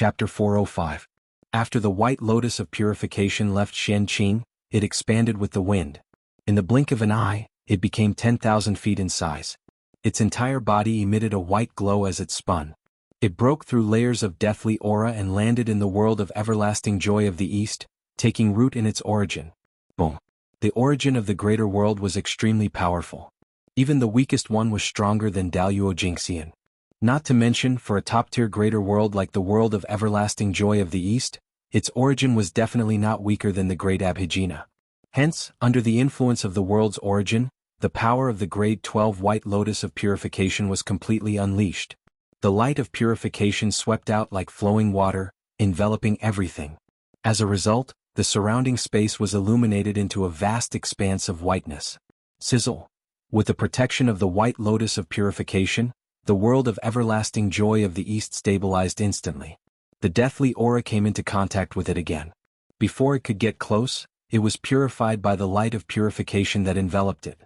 Chapter 405. After the white lotus of purification left Xianqing, it expanded with the wind. In the blink of an eye, it became 10,000 feet in size. Its entire body emitted a white glow as it spun. It broke through layers of deathly aura and landed in the world of everlasting joy of the East, taking root in its origin. Boom. The origin of the greater world was extremely powerful. Even the weakest one was stronger than Daluo Jingxian. Not to mention, for a top-tier greater world like the world of everlasting joy of the East, its origin was definitely not weaker than the great Abhijna. Hence, under the influence of the world's origin, the power of the grade 12 white lotus of purification was completely unleashed. The light of purification swept out like flowing water, enveloping everything. As a result, the surrounding space was illuminated into a vast expanse of whiteness. Sizzle. With the protection of the white lotus of purification, the world of everlasting joy of the East stabilized instantly. The deathly aura came into contact with it again. Before it could get close, it was purified by the light of purification that enveloped it.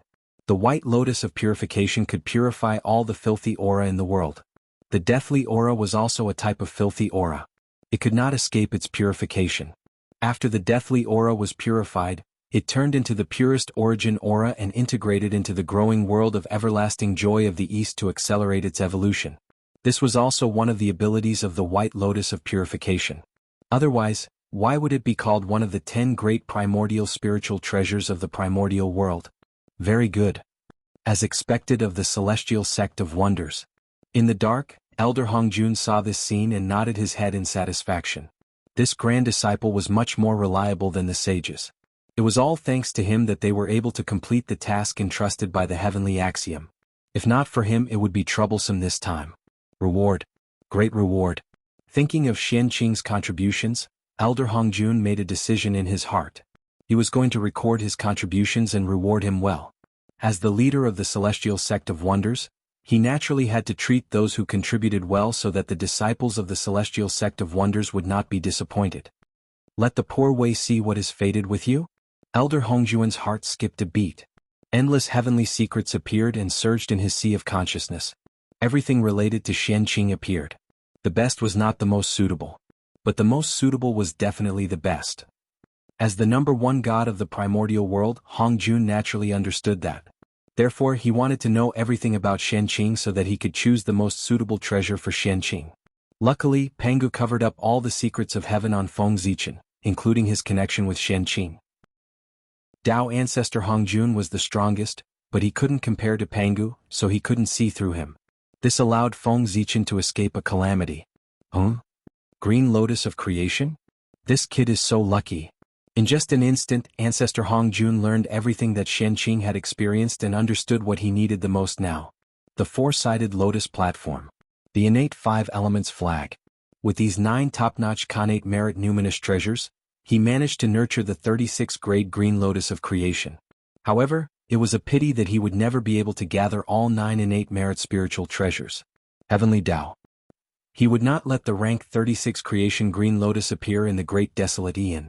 The white lotus of purification could purify all the filthy aura in the world. The deathly aura was also a type of filthy aura. It could not escape its purification. After the deathly aura was purified, it turned into the purest origin aura and integrated into the growing world of everlasting joy of the East to accelerate its evolution. This was also one of the abilities of the white lotus of purification. Otherwise, why would it be called one of the 10 great primordial spiritual treasures of the primordial world? Very good. As expected of the celestial sect of wonders. In the dark, Elder Hongjun saw this scene and nodded his head in satisfaction. This grand disciple was much more reliable than the sages. It was all thanks to him that they were able to complete the task entrusted by the heavenly axiom. If not for him, it would be troublesome this time. Reward. Great reward. Thinking of Xianqing's contributions, Elder Hongjun made a decision in his heart. He was going to record his contributions and reward him well. As the leader of the celestial sect of wonders, he naturally had to treat those who contributed well so that the disciples of the celestial sect of wonders would not be disappointed. Let the poor way see what is fated with you? Elder Hongjuan's heart skipped a beat. Endless heavenly secrets appeared and surged in his sea of consciousness. Everything related to Xianqing appeared. The best was not the most suitable. But the most suitable was definitely the best. As the number one god of the primordial world, Hongjun naturally understood that. Therefore, he wanted to know everything about Xianqing so that he could choose the most suitable treasure for Xianqing. Luckily, Pangu covered up all the secrets of heaven on Feng Zichen, including his connection with Xianqing. Dao ancestor Hongjun was the strongest, but he couldn't compare to Pangu, so he couldn't see through him. This allowed Feng Zichen to escape a calamity. Green lotus of creation? This kid is so lucky. In just an instant, Ancestor Hongjun learned everything that Xianqing had experienced and understood what he needed the most now. The four-sided lotus platform. The innate 5 elements flag. With these 9 top-notch connate merit numinous treasures, he managed to nurture the 36-grade green lotus of creation. However, it was a pity that he would never be able to gather all 9 innate merit spiritual treasures. Heavenly Tao. He would not let the rank 36 creation green lotus appear in the great desolate Aeon.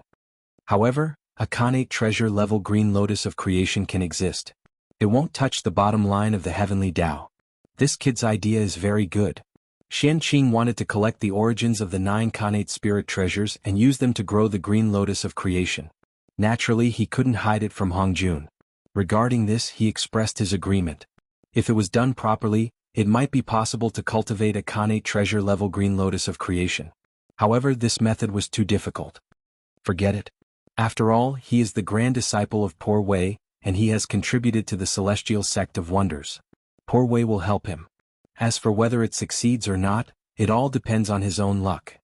However, a connate treasure level green lotus of creation can exist. It won't touch the bottom line of the heavenly Tao. This kid's idea is very good. Xianqing wanted to collect the origins of the 9 connate spirit treasures and use them to grow the green lotus of creation. Naturally, he couldn't hide it from Hongjun. Regarding this, he expressed his agreement. If it was done properly, it might be possible to cultivate a connate treasure level green lotus of creation. However, this method was too difficult. Forget it. After all, he is the grand disciple of Poor Wei, and he has contributed to the celestial sect of wonders. Poor Wei will help him. As for whether it succeeds or not, it all depends on his own luck.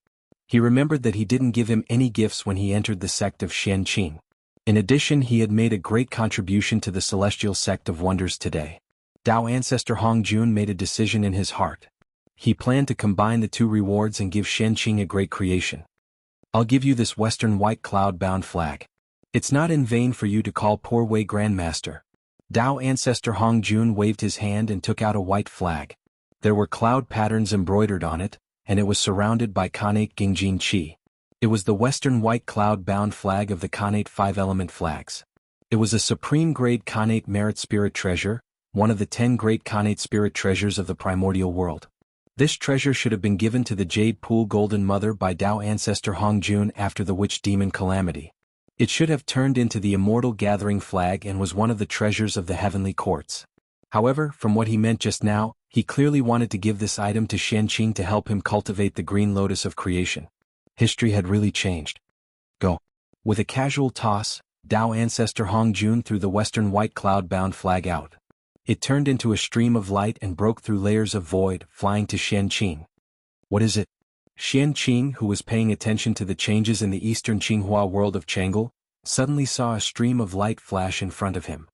He remembered that he didn't give him any gifts when he entered the sect of Xianqing. In addition, he had made a great contribution to the celestial sect of wonders today. Dao ancestor Hongjun made a decision in his heart. He planned to combine the 2 rewards and give Xianqing a great creation. I'll give you this western white cloud-bound flag. It's not in vain for you to call Poor Wei Grandmaster. Dao ancestor Hongjun waved his hand and took out a white flag. There were cloud patterns embroidered on it, and it was surrounded by connate Gingjin Qi. It was the western white cloud-bound flag of the connate 5-element flags. It was a supreme-grade connate merit spirit treasure, one of the 10 great connate spirit treasures of the primordial world. This treasure should have been given to the Jade Pool Golden Mother by Tao ancestor Hongjun after the witch demon calamity. It should have turned into the immortal gathering flag and was one of the treasures of the heavenly courts. However, from what he meant just now, he clearly wanted to give this item to Xianqing to help him cultivate the green lotus of creation. History had really changed. Go. With a casual toss, Tao ancestor Hongjun threw the western white cloud-bound flag out. It turned into a stream of light and broke through layers of void, flying to Xianqing. What is it? Xianqing, who was paying attention to the changes in the eastern Qinghua world of Chang'e, suddenly saw a stream of light flash in front of him.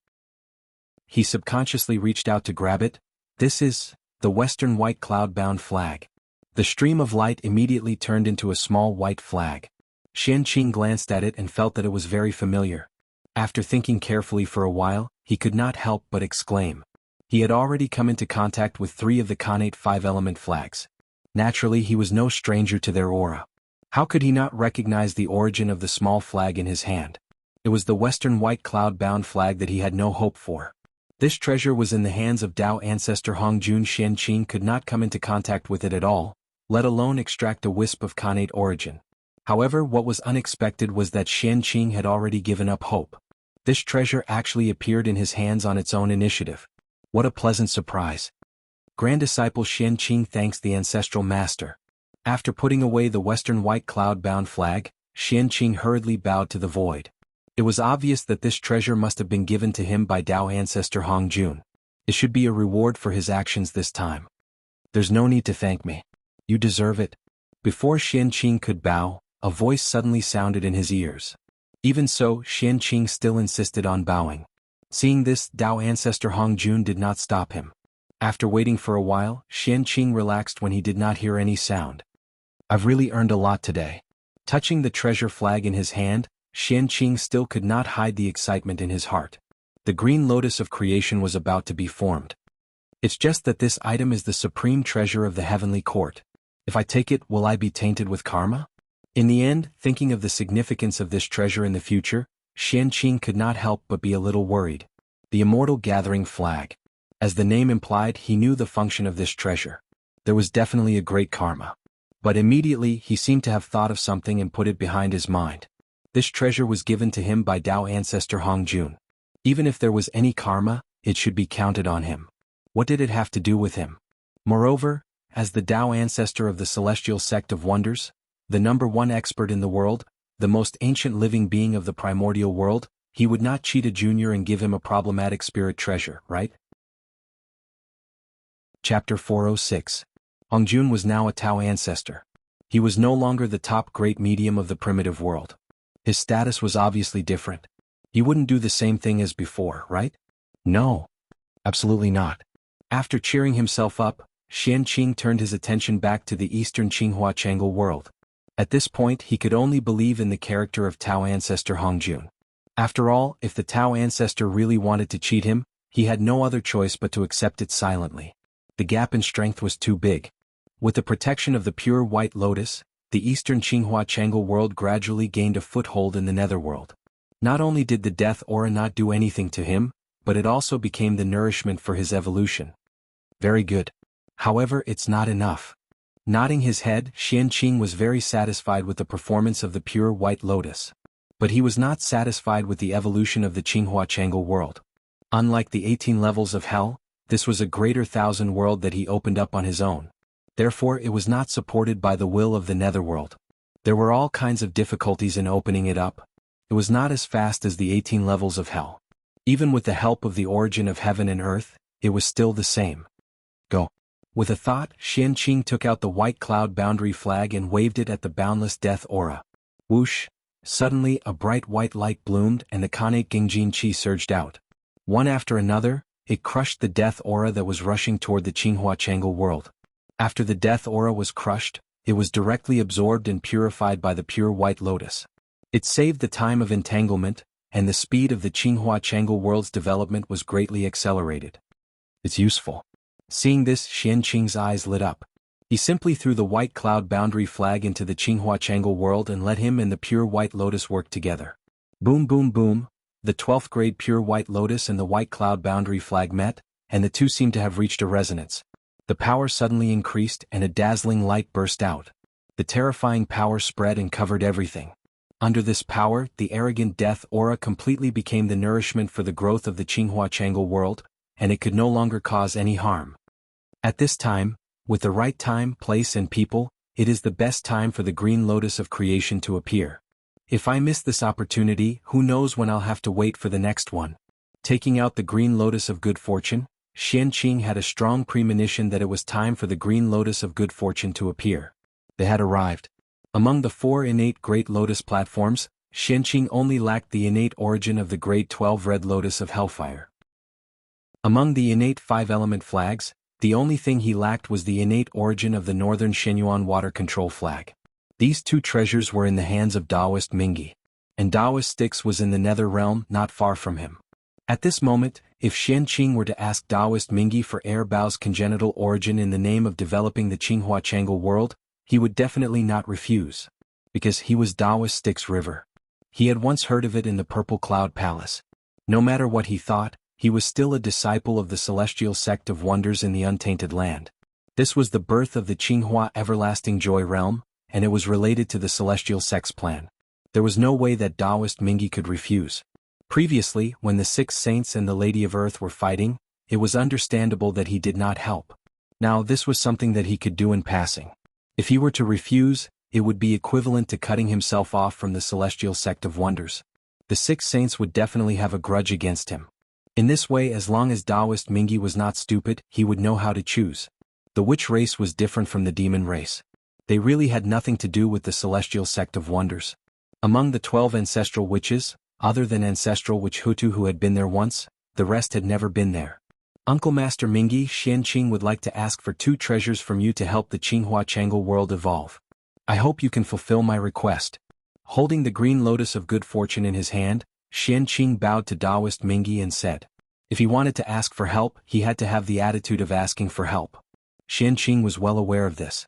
He subconsciously reached out to grab it. This is the western white cloud-bound flag. The stream of light immediately turned into a small white flag. Xianqing glanced at it and felt that it was very familiar. After thinking carefully for a while, he could not help but exclaim. He had already come into contact with 3 of the Khanate 5-element flags. Naturally, he was no stranger to their aura. How could he not recognize the origin of the small flag in his hand? It was the western white cloud-bound flag that he had no hope for. This treasure was in the hands of Tao ancestor Hongjun. Xianqing could not come into contact with it at all, let alone extract a wisp of Khanate origin. However, what was unexpected was that Xianqing had already given up hope. This treasure actually appeared in his hands on its own initiative. What a pleasant surprise. Grand Disciple Xianqing thanks the ancestral master. After putting away the western white cloud-bound flag, Xianqing hurriedly bowed to the void. It was obvious that this treasure must have been given to him by Tao ancestor Hongjun. It should be a reward for his actions this time. There's no need to thank me. You deserve it. Before Xianqing could bow, a voice suddenly sounded in his ears. Even so, Xianqing still insisted on bowing. Seeing this, Tao ancestor Hongjun did not stop him. After waiting for a while, Xianqing relaxed when he did not hear any sound. I've really earned a lot today. Touching the treasure flag in his hand, Xianqing still could not hide the excitement in his heart. The green lotus of creation was about to be formed. It's just that this item is the supreme treasure of the heavenly court. If I take it, will I be tainted with karma? In the end, thinking of the significance of this treasure in the future, Xianqing could not help but be a little worried. The immortal gathering flag. As the name implied, he knew the function of this treasure. There was definitely a great karma. But immediately, he seemed to have thought of something and put it behind his mind. This treasure was given to him by Tao ancestor Hongjun. Even if there was any karma, it should be counted on him. What did it have to do with him? Moreover, as the Tao ancestor of the celestial sect of wonders, the #1 expert in the world, the most ancient living being of the primordial world, he would not cheat a junior and give him a problematic spirit treasure, right? Chapter 406. Hongjun was now a Tao ancestor. He was no longer the top great medium of the primitive world. His status was obviously different. He wouldn't do the same thing as before, right? No. Absolutely not. After cheering himself up, Xianqing turned his attention back to the eastern Qinghua Chang'e world. At this point, he could only believe in the character of Tao ancestor Hongjun. After all, if the Tao ancestor really wanted to cheat him, he had no other choice but to accept it silently. The gap in strength was too big. With the protection of the pure white lotus, the eastern Qinghua Chang'e world gradually gained a foothold in the netherworld. Not only did the death aura not do anything to him, but it also became the nourishment for his evolution. Very good. However, it's not enough. Nodding his head, Xianqing was very satisfied with the performance of the pure white lotus. But he was not satisfied with the evolution of the Qinghua Chang'e world. Unlike the 18 levels of hell, this was a greater 1,000 world that he opened up on his own. Therefore, it was not supported by the will of the netherworld. There were all kinds of difficulties in opening it up. It was not as fast as the 18 levels of hell. Even with the help of the origin of heaven and earth, it was still the same. Go. With a thought, Xianqing took out the white cloud boundary flag and waved it at the boundless death aura. Whoosh! Suddenly, a bright white light bloomed and the Khanate Gingjin Qi surged out. One after another, it crushed the death aura that was rushing toward the Qinghua Chang'e world. After the death aura was crushed, it was directly absorbed and purified by the pure white lotus. It saved the time of entanglement, and the speed of the Qinghua Chang'e world's development was greatly accelerated. It's useful. Seeing this, Xianqing's eyes lit up. He simply threw the white cloud boundary flag into the Qinghua Chang'e world and let him and the pure white lotus work together. Boom boom boom, the 12th grade pure white lotus and the white cloud boundary flag met, and the two seemed to have reached a resonance. The power suddenly increased and a dazzling light burst out. The terrifying power spread and covered everything. Under this power, the arrogant death aura completely became the nourishment for the growth of the Qinghua Chang'e world, and it could no longer cause any harm. At this time, with the right time, place and people, it is the best time for the green lotus of creation to appear. If I miss this opportunity, who knows when I'll have to wait for the next one. Taking out the green lotus of good fortune, Xianqing had a strong premonition that it was time for the green lotus of good fortune to appear. They had arrived. Among the 4 innate great lotus platforms, Xianqing only lacked the innate origin of the great 12 red lotus of hellfire. Among the innate 5-element flags, the only thing he lacked was the innate origin of the northern Shenyuan water control flag. These 2 treasures were in the hands of Taoist Mingyi, and Taoist Styx was in the nether realm not far from him. At this moment, if Xianqing were to ask Taoist Mingyi for Air Bao's congenital origin in the name of developing the Qinghua Chang'e world, he would definitely not refuse. Because he was Taoist Styx River. He had once heard of it in the Purple Cloud Palace. No matter what he thought, he was still a disciple of the celestial sect of wonders in the untainted land. This was the birth of the Qinghua everlasting joy realm, and it was related to the celestial sect's plan. There was no way that Taoist Mingyi could refuse. Previously, when the 6 saints and the Lady of Earth were fighting, it was understandable that he did not help. Now this was something that he could do in passing. If he were to refuse, it would be equivalent to cutting himself off from the celestial sect of wonders. The 6 saints would definitely have a grudge against him. In this way, as long as Taoist Mingyi was not stupid, he would know how to choose. The witch race was different from the demon race. They really had nothing to do with the celestial sect of wonders. Among the 12 ancestral witches, other than ancestral witch Hutu who had been there once, the rest had never been there. Uncle Master Mingyi, Xianqing would like to ask for 2 treasures from you to help the Qinghua Chang'e world evolve. I hope you can fulfill my request. Holding the green lotus of good fortune in his hand, Xianqing bowed to Taoist Mingyi and said, if he wanted to ask for help, he had to have the attitude of asking for help. Xianqing was well aware of this.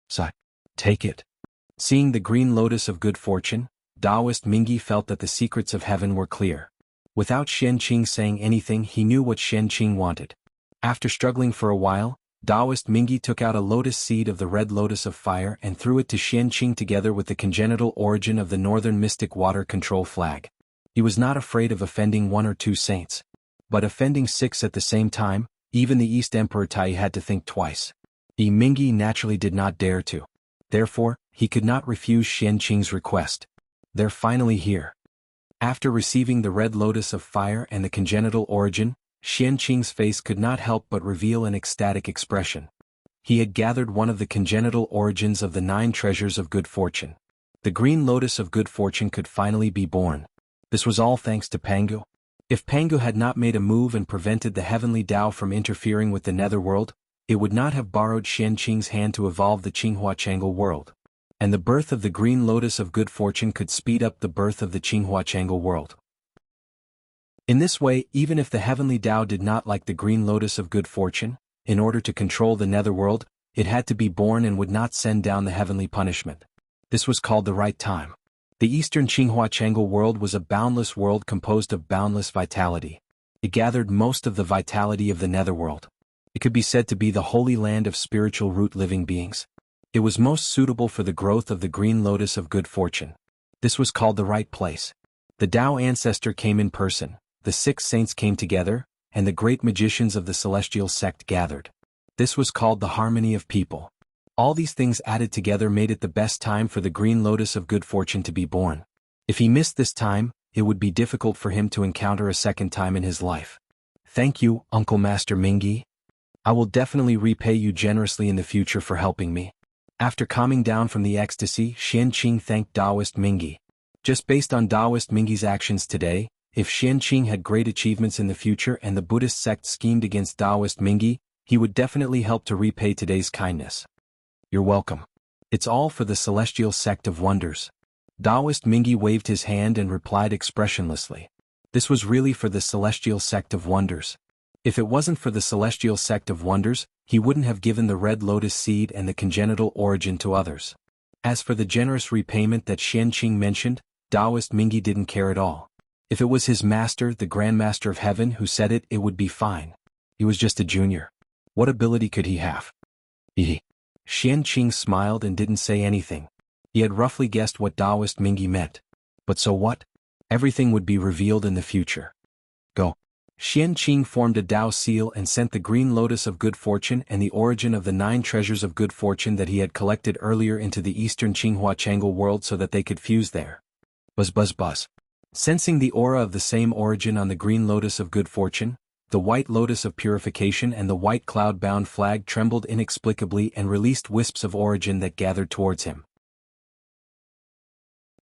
So, take it. Seeing the green lotus of good fortune, Taoist Mingyi felt that the secrets of heaven were clear. Without Xianqing saying anything, he knew what Xianqing wanted. After struggling for a while, Taoist Mingyi took out a lotus seed of the red lotus of fire and threw it to Xianqing together with the congenital origin of the northern mystic water control flag. He was not afraid of offending 1 or 2 saints. But offending 6 at the same time, even the East Emperor Tai had to think twice. Mingyi naturally did not dare to. Therefore, he could not refuse Xianqing's request. They're finally here. After receiving the red lotus of fire and the congenital origin, Xianqing's face could not help but reveal an ecstatic expression. He had gathered one of the congenital origins of the 9 treasures of good fortune. The green lotus of good fortune could finally be born. This was all thanks to Pangu. If Pangu had not made a move and prevented the heavenly Tao from interfering with the netherworld, it would not have borrowed Xianqing's hand to evolve the Qinghua Chang'e world. And the birth of the green lotus of good fortune could speed up the birth of the Qinghua Chang'e world. In this way, even if the heavenly Tao did not like the green lotus of good fortune, in order to control the netherworld, it had to be born and would not send down the heavenly punishment. This was called the right time. The eastern Qinghua Chang'e world was a boundless world composed of boundless vitality. It gathered most of the vitality of the netherworld. It could be said to be the holy land of spiritual root living beings. It was most suitable for the growth of the green lotus of good fortune. This was called the right place. The Tao ancestor came in person, the 6 saints came together, and the great magicians of the celestial sect gathered. This was called the harmony of people. All these things added together made it the best time for the green lotus of good fortune to be born. If he missed this time, it would be difficult for him to encounter a second time in his life. Thank you, Uncle Master Mingyi. I will definitely repay you generously in the future for helping me. After calming down from the ecstasy, Xianqing thanked Taoist Mingyi. Just based on Taoist Mingyi's actions today, if Xianqing had great achievements in the future and the Buddhist sect schemed against Taoist Mingyi, he would definitely help to repay today's kindness. You're welcome. It's all for the celestial sect of wonders. Taoist Mingyi waved his hand and replied expressionlessly. This was really for the celestial sect of wonders. If it wasn't for the celestial sect of wonders, he wouldn't have given the red lotus seed and the congenital origin to others. As for the generous repayment that Xianqing mentioned, Taoist Mingyi didn't care at all. If it was his master, the Grand Master of Heaven, who said it, it would be fine. He was just a junior. What ability could he have? He. Qianqing smiled and didn't say anything. He had roughly guessed what Taoist Mingi meant. But so what? Everything would be revealed in the future. Go. Qianqing formed a Tao seal and sent the green lotus of good fortune and the origin of the 9 treasures of good fortune that he had collected earlier into the eastern Qinghua Chang'e world so that they could fuse there. Buzz buzz buzz. Sensing the aura of the same origin on the green lotus of good fortune, the white lotus of purification and the white cloud-bound flag trembled inexplicably and released wisps of origin that gathered towards him.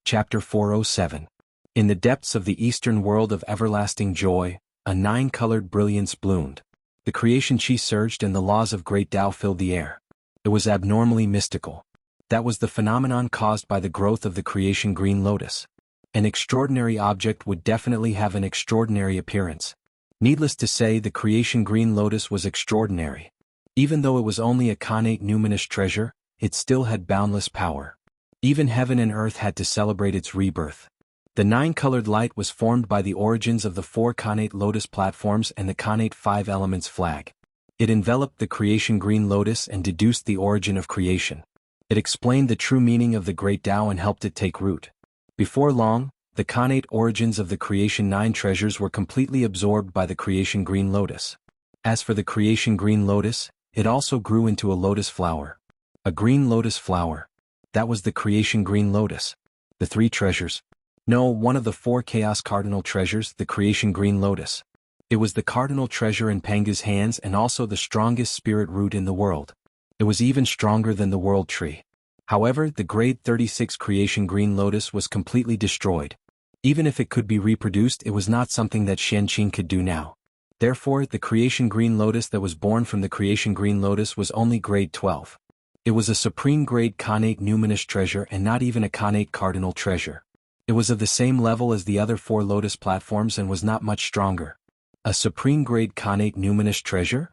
Chapter 407. In the depths of the eastern world of everlasting joy, a 9-colored brilliance bloomed. The creation chi surged and the laws of great Tao filled the air. It was abnormally mystical. That was the phenomenon caused by the growth of the creation green lotus. An extraordinary object would definitely have an extraordinary appearance. Needless to say, the creation green lotus was extraordinary. Even though it was only a connate numinous treasure, it still had boundless power. Even heaven and earth had to celebrate its rebirth. The 9-colored light was formed by the origins of the 4 connate lotus platforms and the connate 5 elements flag. It enveloped the creation green lotus and deduced the origin of creation. It explained the true meaning of the great Tao and helped it take root. Before long, the connate origins of the creation 9 treasures were completely absorbed by the creation green lotus. As for the creation green lotus, it also grew into a lotus flower. A green lotus flower. That was the creation green lotus. The 3 treasures. No, one of the 4 chaos cardinal treasures, the creation green lotus. It was the cardinal treasure in Panga's hands and also the strongest spirit root in the world. It was even stronger than the world tree. However, the grade 36 creation green lotus was completely destroyed. Even if it could be reproduced, it was not something that Qianqing could do now. Therefore, the creation green lotus that was born from the creation green lotus was only grade 12. It was a supreme grade connate numinous treasure and not even a connate cardinal treasure. It was of the same level as the other 4 lotus platforms and was not much stronger. A supreme grade connate numinous treasure?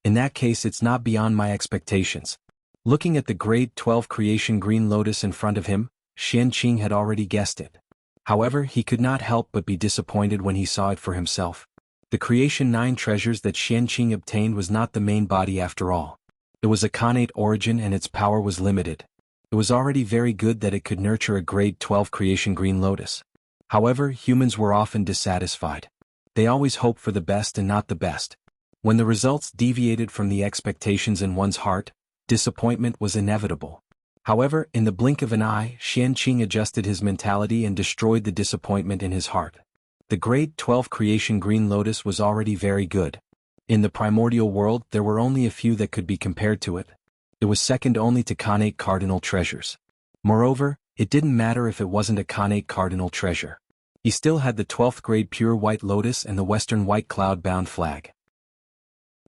In that case, it's not beyond my expectations. Looking at the grade 12 creation green lotus in front of him, Qianqing had already guessed it. However, he could not help but be disappointed when he saw it for himself. The creation 9 treasures that Qianqing obtained was not the main body after all. It was a connate origin and its power was limited. It was already very good that it could nurture a grade 12 creation green lotus. However, humans were often dissatisfied. They always hope for the best and not the best. When the results deviated from the expectations in one's heart, disappointment was inevitable. However, in the blink of an eye, Qianqing adjusted his mentality and destroyed the disappointment in his heart. The grade 12 creation green lotus was already very good. In the primordial world, there were only a few that could be compared to it. It was second only to connate cardinal treasures. Moreover, it didn't matter if it wasn't a connate cardinal treasure. He still had the 12th grade pure white lotus and the western white cloud-bound flag.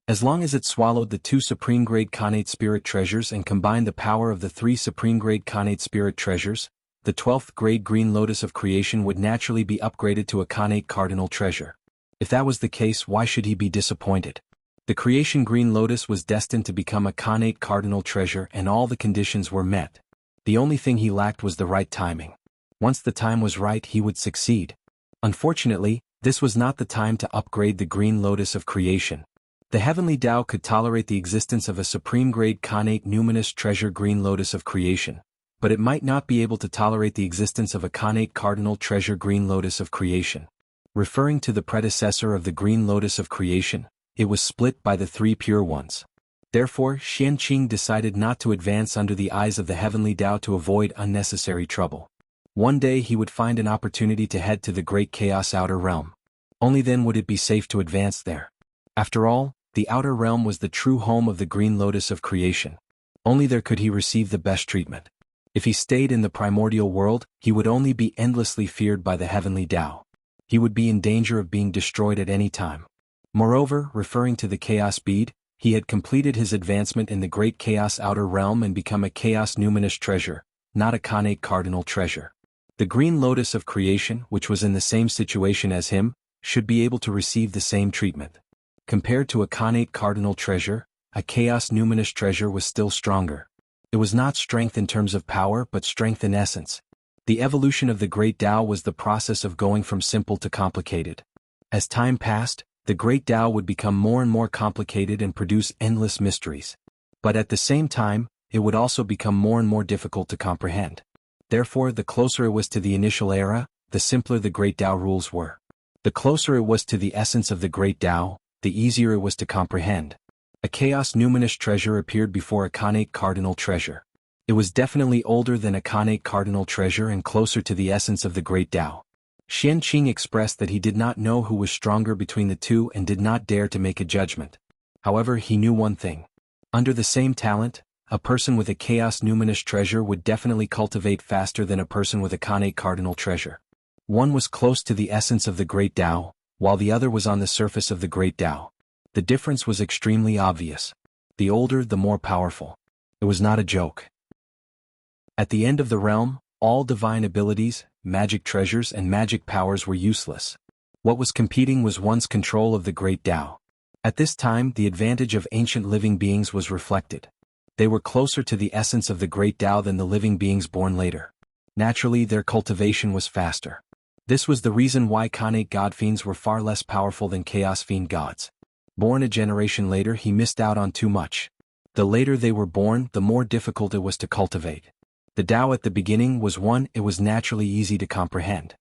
As long as it swallowed the 2 supreme grade connate spirit treasures and combined the power of the 3 supreme grade connate spirit treasures, the 12th grade green lotus of creation would naturally be upgraded to a connate cardinal treasure. If that was the case, why should he be disappointed? The creation green lotus was destined to become a connate cardinal treasure and all the conditions were met. The only thing he lacked was the right timing. Once the time was right, he would succeed. Unfortunately, this was not the time to upgrade the green lotus of creation. The heavenly Tao could tolerate the existence of a supreme grade connate numinous treasure green lotus of creation, but it might not be able to tolerate the existence of a connate cardinal treasure green lotus of creation. Referring to the predecessor of the green lotus of creation, it was split by the 3 pure ones. Therefore, Qianqing decided not to advance under the eyes of the heavenly Tao to avoid unnecessary trouble. One day he would find an opportunity to head to the great chaos outer realm. Only then would it be safe to advance there. After all, the outer realm was the true home of the green lotus of creation. Only there could he receive the best treatment. If he stayed in the primordial world, he would only be endlessly feared by the heavenly Tao. He would be in danger of being destroyed at any time. Moreover, referring to the chaos bead, he had completed his advancement in the great chaos outer realm and become a chaos numinous treasure, not a connate cardinal treasure. The green lotus of creation, which was in the same situation as him, should be able to receive the same treatment. Compared to a connate cardinal treasure, a chaos numinous treasure was still stronger. It was not strength in terms of power but strength in essence. The evolution of the great Tao was the process of going from simple to complicated. As time passed, The great Tao would become more and more complicated and produce endless mysteries. But at the same time, it would also become more and more difficult to comprehend. Therefore, the closer it was to the initial era, the simpler the great Tao rules were. The closer it was to the essence of the great Tao, the easier it was to comprehend. A chaos numinous treasure appeared before a connate cardinal treasure. It was definitely older than a connate cardinal treasure and closer to the essence of the great Tao. Xian Qing expressed that he did not know who was stronger between the two and did not dare to make a judgment. However, he knew one thing. Under the same talent, a person with a chaos numinous treasure would definitely cultivate faster than a person with a connate cardinal treasure. One was close to the essence of the great Tao, while the other was on the surface of the great Tao. The difference was extremely obvious. The older, the more powerful. It was not a joke. At the end of the realm, all divine abilities, magic treasures and magic powers were useless. What was competing was one's control of the great Tao. At this time, the advantage of ancient living beings was reflected. They were closer to the essence of the great Tao than the living beings born later. Naturally, their cultivation was faster. This was the reason why connate god fiends were far less powerful than chaos fiend gods. Born a generation later, he missed out on too much. The later they were born, the more difficult it was to cultivate. The Tao at the beginning was 1, it was naturally easy to comprehend.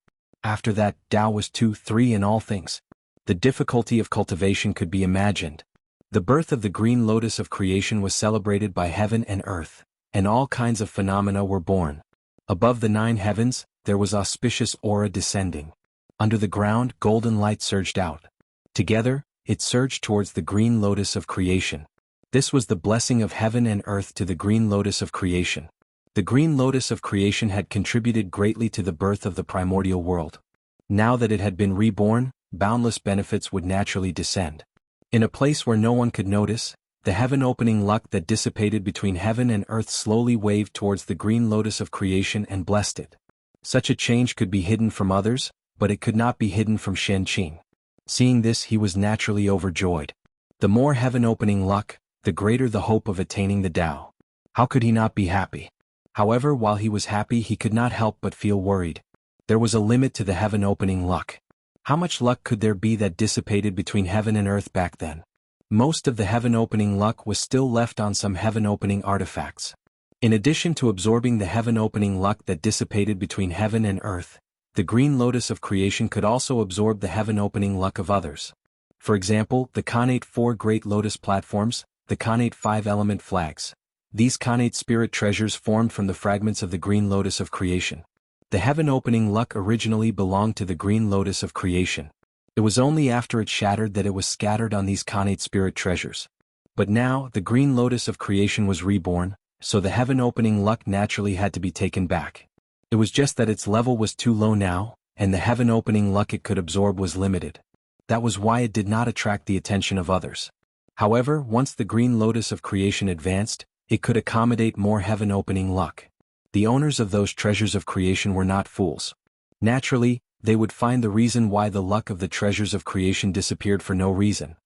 After that, Tao was 2, 3 in all things. The difficulty of cultivation could be imagined. The birth of the green lotus of creation was celebrated by heaven and earth, and all kinds of phenomena were born. Above the 9 heavens, there was auspicious aura descending. Under the ground, golden light surged out. Together, it surged towards the green lotus of creation. This was the blessing of heaven and earth to the green lotus of creation. The green lotus of creation had contributed greatly to the birth of the primordial world. Now that it had been reborn, boundless benefits would naturally descend. In a place where no one could notice, the heaven-opening luck that dissipated between heaven and earth slowly waved towards the green lotus of creation and blessed it. Such a change could be hidden from others, but it could not be hidden from Xian Qing. Seeing this, he was naturally overjoyed. The more heaven-opening luck, the greater the hope of attaining the Tao. How could he not be happy? However, while he was happy, he could not help but feel worried. There was a limit to the heaven-opening luck. How much luck could there be that dissipated between heaven and earth back then? Most of the heaven-opening luck was still left on some heaven-opening artifacts. In addition to absorbing the heaven-opening luck that dissipated between heaven and earth, the green lotus of creation could also absorb the heaven-opening luck of others. For example, the connate 4 great lotus platforms, the connate 5 element flags. These connate spirit treasures formed from the fragments of the green lotus of creation. The heaven-opening luck originally belonged to the green lotus of creation. It was only after it shattered that it was scattered on these connate spirit treasures. But now, the green lotus of creation was reborn, so the heaven-opening luck naturally had to be taken back. It was just that its level was too low now, and the heaven-opening luck it could absorb was limited. That was why it did not attract the attention of others. However, once the green lotus of creation advanced, it could accommodate more heaven-opening luck. The owners of those treasures of creation were not fools. Naturally, they would find the reason why the luck of the treasures of creation disappeared for no reason.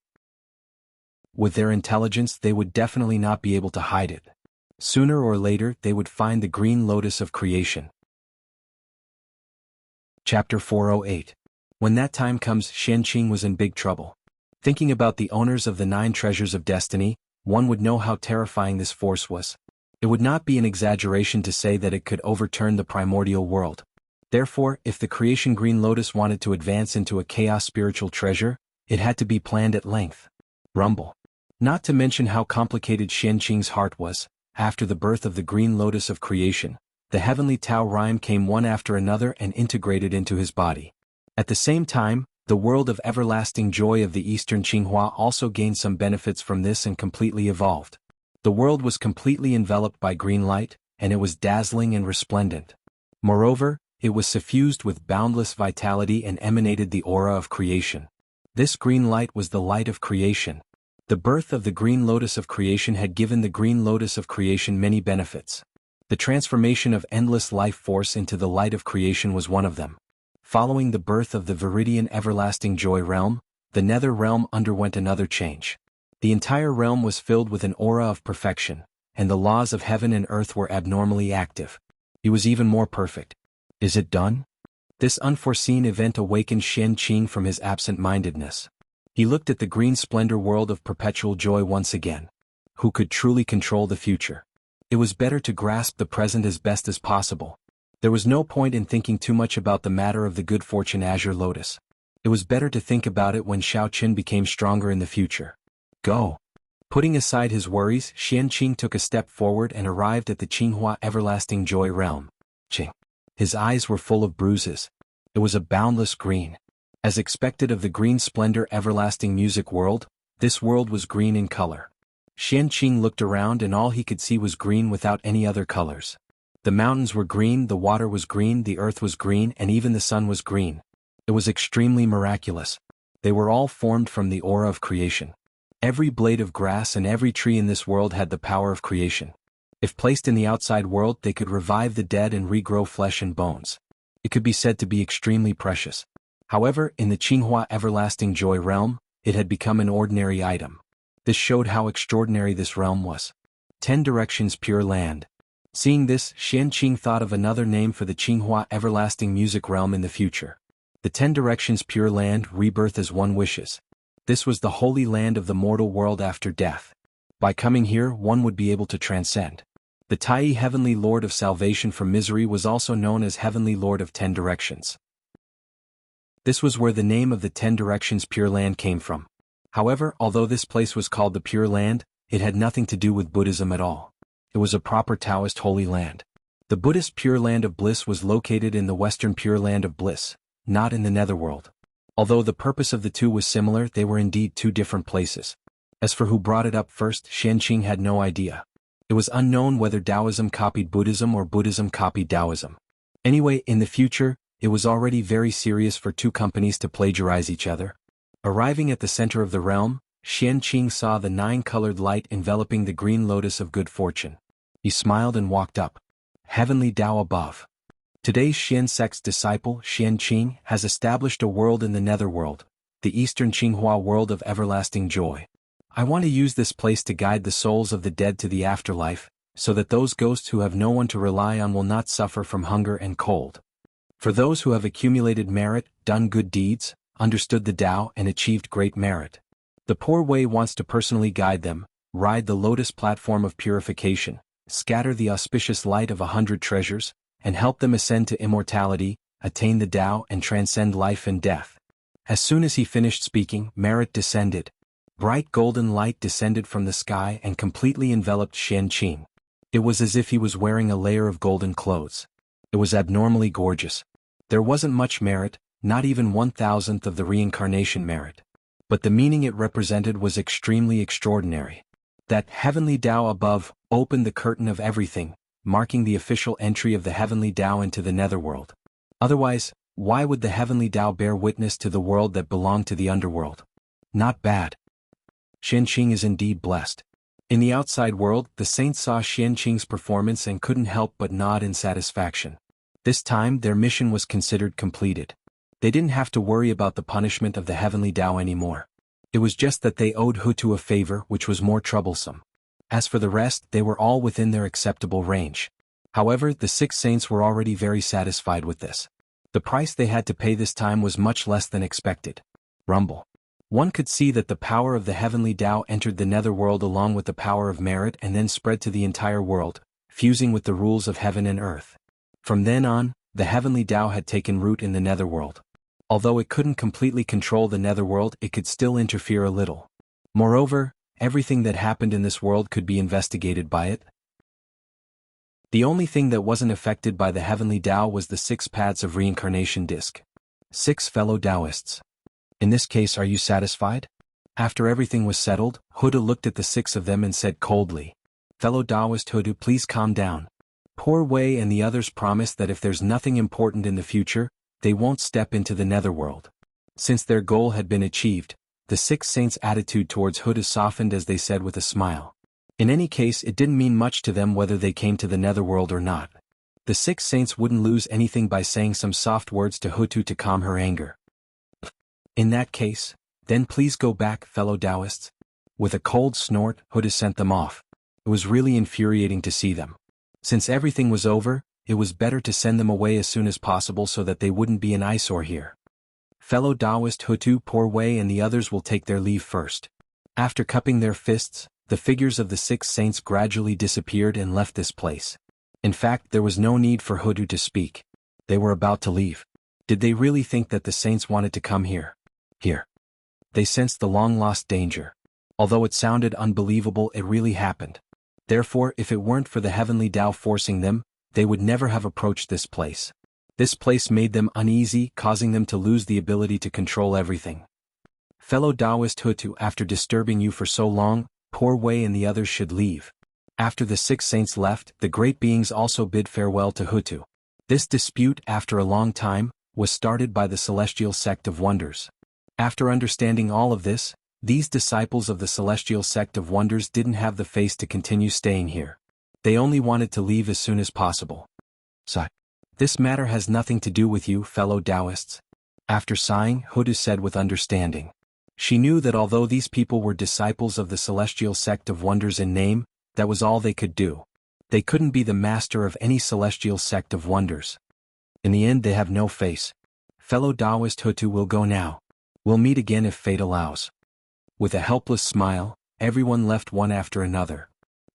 With their intelligence, they would definitely not be able to hide it. Sooner or later, they would find the green lotus of creation. Chapter 408. When that time comes, Xian Qing was in big trouble. Thinking about the owners of the 9 treasures of destiny, one would know how terrifying this force was. It would not be an exaggeration to say that it could overturn the primordial world. Therefore, if the creation green lotus wanted to advance into a chaos spiritual treasure, it had to be planned at length. Rumble. Not to mention how complicated Xian Qing's heart was. After the birth of the green lotus of creation, the heavenly Tao rhyme came one after another and integrated into his body. At the same time, the world of everlasting joy of the Eastern Qinghua also gained some benefits from this and completely evolved. The world was completely enveloped by green light, and it was dazzling and resplendent. Moreover, it was suffused with boundless vitality and emanated the aura of creation. This green light was the light of creation. The birth of the green lotus of creation had given the green lotus of creation many benefits. The transformation of endless life force into the light of creation was one of them. Following the birth of the Viridian Everlasting Joy realm, the Nether realm underwent another change. The entire realm was filled with an aura of perfection, and the laws of heaven and earth were abnormally active. It was even more perfect. Is it done? This unforeseen event awakened Xian Qing from his absent-mindedness. He looked at the green splendor world of perpetual joy once again. Who could truly control the future? It was better to grasp the present as best as possible. There was no point in thinking too much about the matter of the good fortune azure lotus. It was better to think about it when Xiao Qin became stronger in the future. Go. Putting aside his worries, Xianqing took a step forward and arrived at the Qinghua Everlasting Joy realm. Qing. His eyes were full of bruises. It was a boundless green. As expected of the green splendor everlasting music world, this world was green in color. Xianqing looked around and all he could see was green without any other colors. The mountains were green, the water was green, the earth was green, and even the sun was green. It was extremely miraculous. They were all formed from the aura of creation. Every blade of grass and every tree in this world had the power of creation. If placed in the outside world, they could revive the dead and regrow flesh and bones. It could be said to be extremely precious. However, in the Qinghua Everlasting Joy realm, it had become an ordinary item. This showed how extraordinary this realm was. 10 directions pure land. Seeing this, Xianqing thought of another name for the Qinghua Everlasting Music realm in the future. The 10 directions pure land, rebirth as one wishes. This was the holy land of the mortal world after death. By coming here, one would be able to transcend. The Tai Heavenly Lord of Salvation from Misery was also known as Heavenly Lord of 10 Directions. This was where the name of the 10 Directions Pure Land came from. However, although this place was called the Pure Land, it had nothing to do with Buddhism at all. It was a proper Taoist holy land. The Buddhist Pure Land of Bliss was located in the Western Pure Land of Bliss, not in the Netherworld. Although the purpose of the two was similar, they were indeed two different places. As for who brought it up first, Xianqing had no idea. It was unknown whether Taoism copied Buddhism or Buddhism copied Taoism. Anyway, in the future, it was already very serious for two companies to plagiarize each other. Arriving at the center of the realm, Xianqing saw the 9-colored light enveloping the green lotus of good fortune. He smiled and walked up. Heavenly Tao above. Today's Xian sect's disciple, Xianqing, has established a world in the Netherworld, the Eastern Qinghua world of everlasting joy. I want to use this place to guide the souls of the dead to the afterlife, so that those ghosts who have no one to rely on will not suffer from hunger and cold. For those who have accumulated merit, done good deeds, understood the Tao and achieved great merit, the Poor Way wants to personally guide them, ride the lotus platform of purification, scatter the auspicious light of 100 treasures, and help them ascend to immortality, attain the Tao and transcend life and death. As soon as he finished speaking, merit descended. Bright golden light descended from the sky and completely enveloped Xianqing. It was as if he was wearing a layer of golden clothes. It was abnormally gorgeous. There wasn't much merit, not even 1,000th of the reincarnation merit. But the meaning it represented was extremely extraordinary. That heavenly Tao above opened the curtain of everything, marking the official entry of the heavenly Tao into the netherworld. Otherwise, why would the heavenly Tao bear witness to the world that belonged to the underworld? Not bad. Xianqing is indeed blessed. In the outside world, the saints saw Xianqing's performance and couldn't help but nod in satisfaction. This time, their mission was considered completed. They didn't have to worry about the punishment of the heavenly Tao anymore. It was just that they owed Hutu a favor which was more troublesome. As for the rest, they were all within their acceptable range. However, the 6 saints were already very satisfied with this. The price they had to pay this time was much less than expected. Rumble. One could see that the power of the heavenly Tao entered the netherworld along with the power of merit and then spread to the entire world, fusing with the rules of heaven and earth. From then on, the heavenly Tao had taken root in the netherworld. Although it couldn't completely control the netherworld, it could still interfere a little. Moreover, everything that happened in this world could be investigated by it. The only thing that wasn't affected by the heavenly Tao was the 6 paths of reincarnation disc. 6 fellow Taoists. In this case, are you satisfied? After everything was settled, Huda looked at the 6 of them and said coldly, "Fellow Taoist Huda, please calm down." Poor Wei and the others promised that if there's nothing important in the future, they won't step into the netherworld. Since their goal had been achieved, the 6 saints' attitude towards Huda softened as they said with a smile. In any case, it didn't mean much to them whether they came to the netherworld or not. The 6 saints wouldn't lose anything by saying some soft words to Hutu to calm her anger. In that case, then please go back, fellow Taoists. With a cold snort, Huda sent them off. It was really infuriating to see them. Since everything was over, it was better to send them away as soon as possible so that they wouldn't be an eyesore here. Fellow Taoist Hutu Poor Wei and the others will take their leave first. After cupping their fists, the figures of the 6 saints gradually disappeared and left this place. In fact, there was no need for Hutu to speak. They were about to leave. Did they really think that the saints wanted to come here? Here. They sensed the long-lost danger. Although it sounded unbelievable, it really happened. Therefore, if it weren't for the heavenly Tao forcing them, they would never have approached this place. This place made them uneasy, causing them to lose the ability to control everything. Fellow Taoist Hutu, after disturbing you for so long, Poor Wei and the others should leave. After the 6 saints left, the great beings also bid farewell to Hutu. This dispute, after a long time, was started by the Celestial Sect of Wonders. After understanding all of this, these disciples of the Celestial Sect of Wonders didn't have the face to continue staying here. They only wanted to leave as soon as possible. So, this matter has nothing to do with you, fellow Taoists. After sighing, Hutu said with understanding. She knew that although these people were disciples of the Celestial Sect of Wonders in name, that was all they could do. They couldn't be the master of any Celestial Sect of Wonders. In the end, they have no face. Fellow Taoist Hutu will go now. We'll meet again if fate allows. With a helpless smile, everyone left one after another.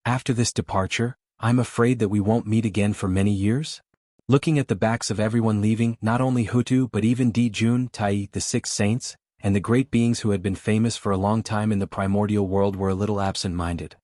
After this departure, I'm afraid that we won't meet again for many years? Looking at the backs of everyone leaving, not only Hutu but even Dijun, Tai, the 6 saints, and the great beings who had been famous for a long time in the primordial world were a little absent-minded.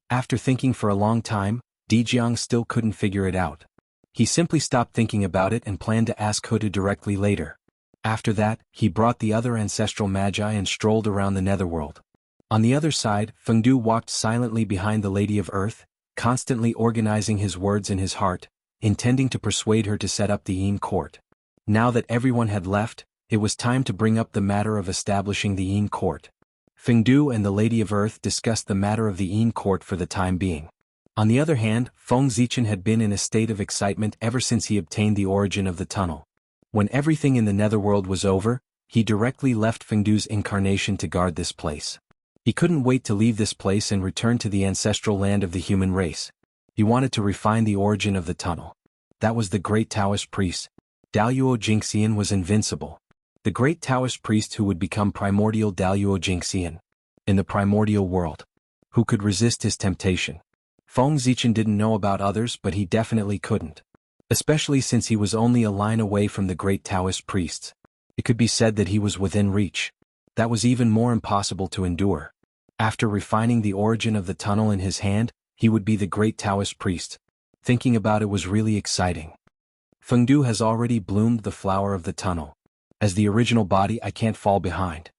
After thinking for a long time, Dijiang still couldn't figure it out. He simply stopped thinking about it and planned to ask Hutu directly later. After that, he brought the other ancestral magi and strolled around the netherworld. On the other side, Fengdu walked silently behind the Lady of Earth, constantly organizing his words in his heart, intending to persuade her to set up the Yin court. Now that everyone had left, it was time to bring up the matter of establishing the Yin court. Fengdu and the Lady of Earth discussed the matter of the Yin court for the time being. On the other hand, Feng Zichen had been in a state of excitement ever since he obtained the origin of the tunnel. When everything in the netherworld was over, he directly left Fengdu's incarnation to guard this place. He couldn't wait to leave this place and return to the ancestral land of the human race. He wanted to refine the origin of the tunnel. That was the great Taoist priest. Daluo Jingxian was invincible. The great Taoist priest who would become primordial Daluo Jingxian. In the primordial world. Who could resist his temptation? Feng Zichen didn't know about others, but he definitely couldn't. Especially since he was only a line away from the great Taoist priests. It could be said that he was within reach. That was even more impossible to endure. After refining the origin of the tunnel in his hand, he would be the great Taoist priest. Thinking about it was really exciting. Fengdu has already bloomed the flower of the tunnel. As the original body, I can't fall behind.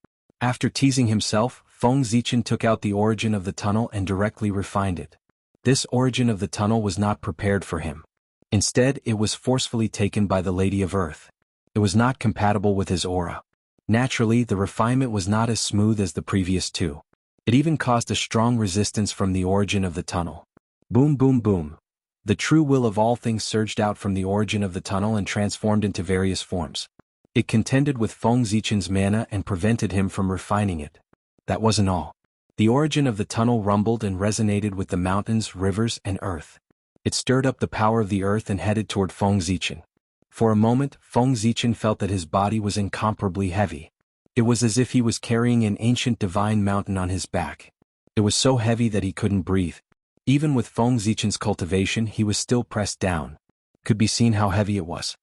After teasing himself, Feng Zichen took out the origin of the tunnel and directly refined it. This origin of the tunnel was not prepared for him. Instead, it was forcefully taken by the Lady of Earth. It was not compatible with his aura. Naturally, the refinement was not as smooth as the previous two. It even caused a strong resistance from the origin of the tunnel. Boom boom boom. The true will of all things surged out from the origin of the tunnel and transformed into various forms. It contended with Feng Zichen's mana and prevented him from refining it. That wasn't all. The origin of the tunnel rumbled and resonated with the mountains, rivers, and earth. It stirred up the power of the earth and headed toward Feng Zichen. For a moment, Feng Zichen felt that his body was incomparably heavy. It was as if he was carrying an ancient divine mountain on his back. It was so heavy that he couldn't breathe. Even with Feng Zichen's cultivation, he was still pressed down. Could be seen how heavy it was.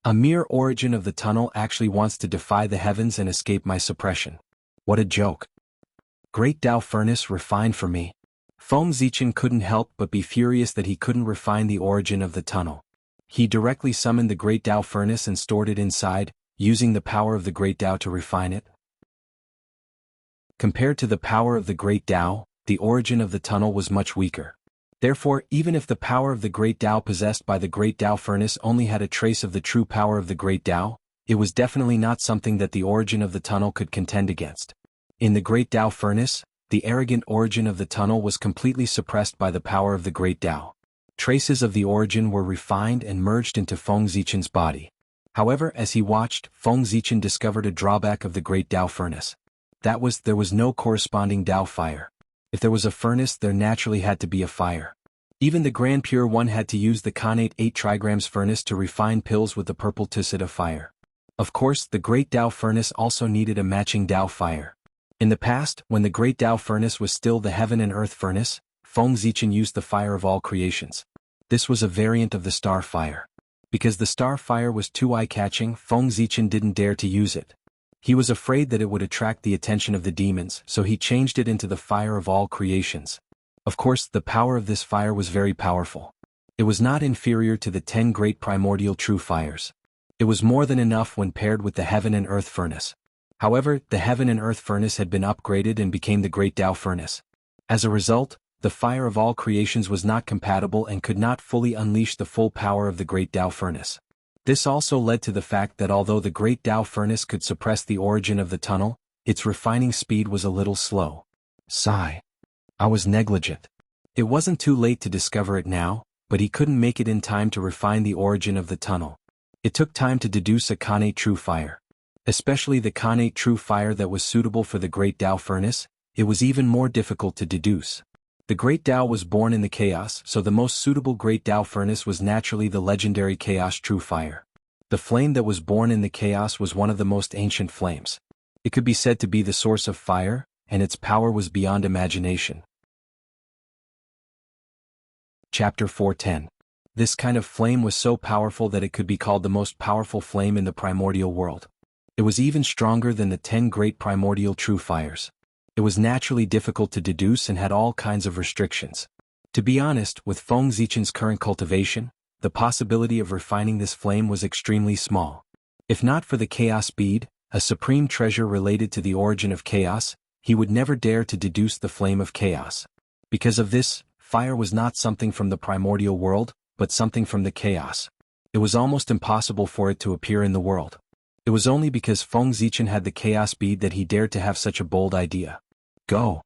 A mere origin of the tunnel actually wants to defy the heavens and escape my suppression. What a joke. Great Tao furnace, refine for me. Feng Zichen couldn't help but be furious that he couldn't refine the origin of the tunnel. He directly summoned the Great Tao furnace and stored it inside, using the power of the Great Tao to refine it. Compared to the power of the Great Tao, the origin of the tunnel was much weaker. Therefore, even if the power of the Great Tao possessed by the Great Tao furnace only had a trace of the true power of the Great Tao, it was definitely not something that the origin of the tunnel could contend against. In the Great Tao furnace, the arrogant origin of the tunnel was completely suppressed by the power of the Great Tao. Traces of the origin were refined and merged into Feng Zichen's body. However, as he watched, Feng Zichen discovered a drawback of the Great Tao furnace. That was, there was no corresponding Tao fire. If there was a furnace, there naturally had to be a fire. Even the Grand Pure One had to use the Khanate 8 trigrams furnace to refine pills with the purple Tusita fire. Of course, the Great Tao furnace also needed a matching Tao fire. In the past, when the Great Tao furnace was still the Heaven and Earth furnace, Feng Zichen used the fire of all creations. This was a variant of the star fire. Because the star fire was too eye-catching, Feng Zichen didn't dare to use it. He was afraid that it would attract the attention of the demons, so he changed it into the fire of all creations. Of course, the power of this fire was very powerful. It was not inferior to the 10 great primordial true fires. It was more than enough when paired with the Heaven and Earth furnace. However, the Heaven and Earth furnace had been upgraded and became the Great Tao furnace. As a result, the fire of all creations was not compatible and could not fully unleash the full power of the Great Tao furnace. This also led to the fact that although the Great Tao furnace could suppress the origin of the tunnel, its refining speed was a little slow. Sigh. I was negligent. It wasn't too late to discover it now, but he couldn't make it in time to refine the origin of the tunnel. It took time to deduce a Khanate true fire. Especially the Khanate true fire that was suitable for the Great Tao furnace, it was even more difficult to deduce. The Great Tao was born in the chaos, so the most suitable Great Tao furnace was naturally the legendary Chaos True Fire. The flame that was born in the chaos was one of the most ancient flames. It could be said to be the source of fire, and its power was beyond imagination. Chapter 410. This kind of flame was so powerful that it could be called the most powerful flame in the primordial world. It was even stronger than the 10 great primordial true fires. It was naturally difficult to deduce and had all kinds of restrictions. To be honest, with Feng Zichen's current cultivation, the possibility of refining this flame was extremely small. If not for the chaos bead, a supreme treasure related to the origin of chaos, he would never dare to deduce the flame of chaos. Because of this, fire was not something from the primordial world, but something from the chaos. It was almost impossible for it to appear in the world. It was only because Feng Zichen had the chaos bead that he dared to have such a bold idea. Go.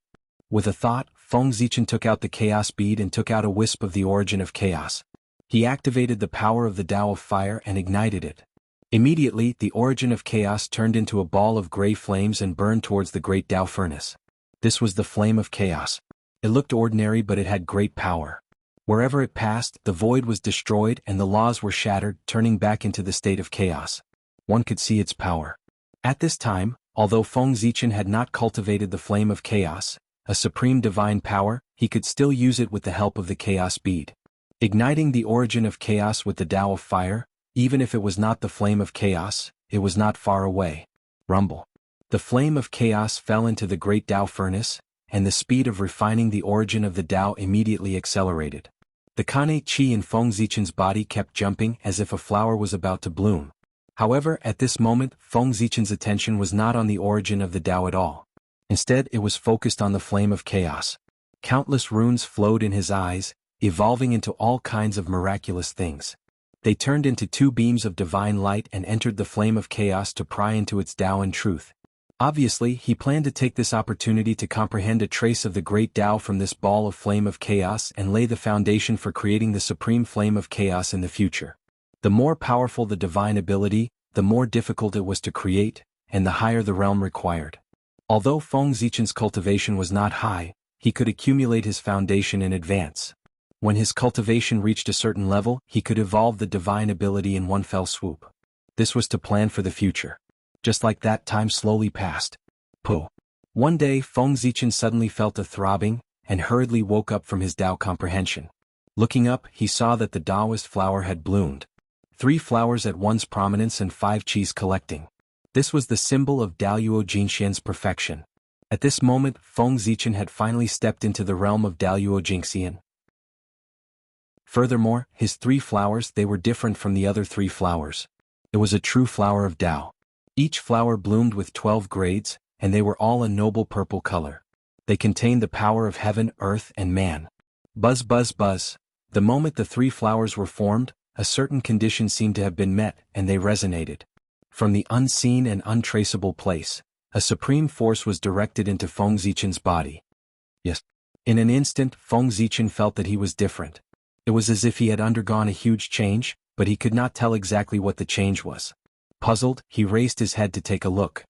With a thought, Feng Zichen took out the chaos bead and took out a wisp of the origin of chaos. He activated the power of the Tao of fire and ignited it. Immediately, the origin of chaos turned into a ball of gray flames and burned towards the Great Tao furnace. This was the flame of chaos. It looked ordinary, but it had great power. Wherever it passed, the void was destroyed and the laws were shattered, turning back into the state of chaos. One could see its power. At this time, although Feng Zichen had not cultivated the flame of chaos, a supreme divine power, he could still use it with the help of the chaos bead. Igniting the origin of chaos with the Tao of fire, even if it was not the flame of chaos, it was not far away. Rumble. The flame of chaos fell into the Great Tao furnace, and the speed of refining the origin of the Tao immediately accelerated. The Khanate Qi in Feng Zichen's body kept jumping as if a flower was about to bloom. However, at this moment, Feng Zichen's attention was not on the origin of the Tao at all. Instead, it was focused on the flame of chaos. Countless runes flowed in his eyes, evolving into all kinds of miraculous things. They turned into 2 beams of divine light and entered the flame of chaos to pry into its Tao and truth. Obviously, he planned to take this opportunity to comprehend a trace of the great Tao from this ball of flame of chaos and lay the foundation for creating the supreme flame of chaos in the future. The more powerful the divine ability, the more difficult it was to create, and the higher the realm required. Although Feng Zichen's cultivation was not high, he could accumulate his foundation in advance. When his cultivation reached a certain level, he could evolve the divine ability in one fell swoop. This was to plan for the future. Just like that, time slowly passed. One day, Feng Zichen suddenly felt a throbbing, and hurriedly woke up from his Tao comprehension. Looking up, he saw that the Taoist flower had bloomed. 3 flowers at once prominence and 5 qis collecting. This was the symbol of Daluo Jinxian's perfection. At this moment, Feng Zichen had finally stepped into the realm of Daluo Jinxian. Furthermore, his 3 flowers, they were different from the other 3 flowers. It was a true flower of Tao. Each flower bloomed with 12 grades, and they were all a noble purple color. They contained the power of heaven, earth, and man. Buzz, buzz, buzz. The moment the 3 flowers were formed, a certain condition seemed to have been met, and they resonated. From the unseen and untraceable place, a supreme force was directed into Feng Zichen's body. Yes. In an instant, Feng Zichen felt that he was different. It was as if he had undergone a huge change, but he could not tell exactly what the change was. Puzzled, he raised his head to take a look.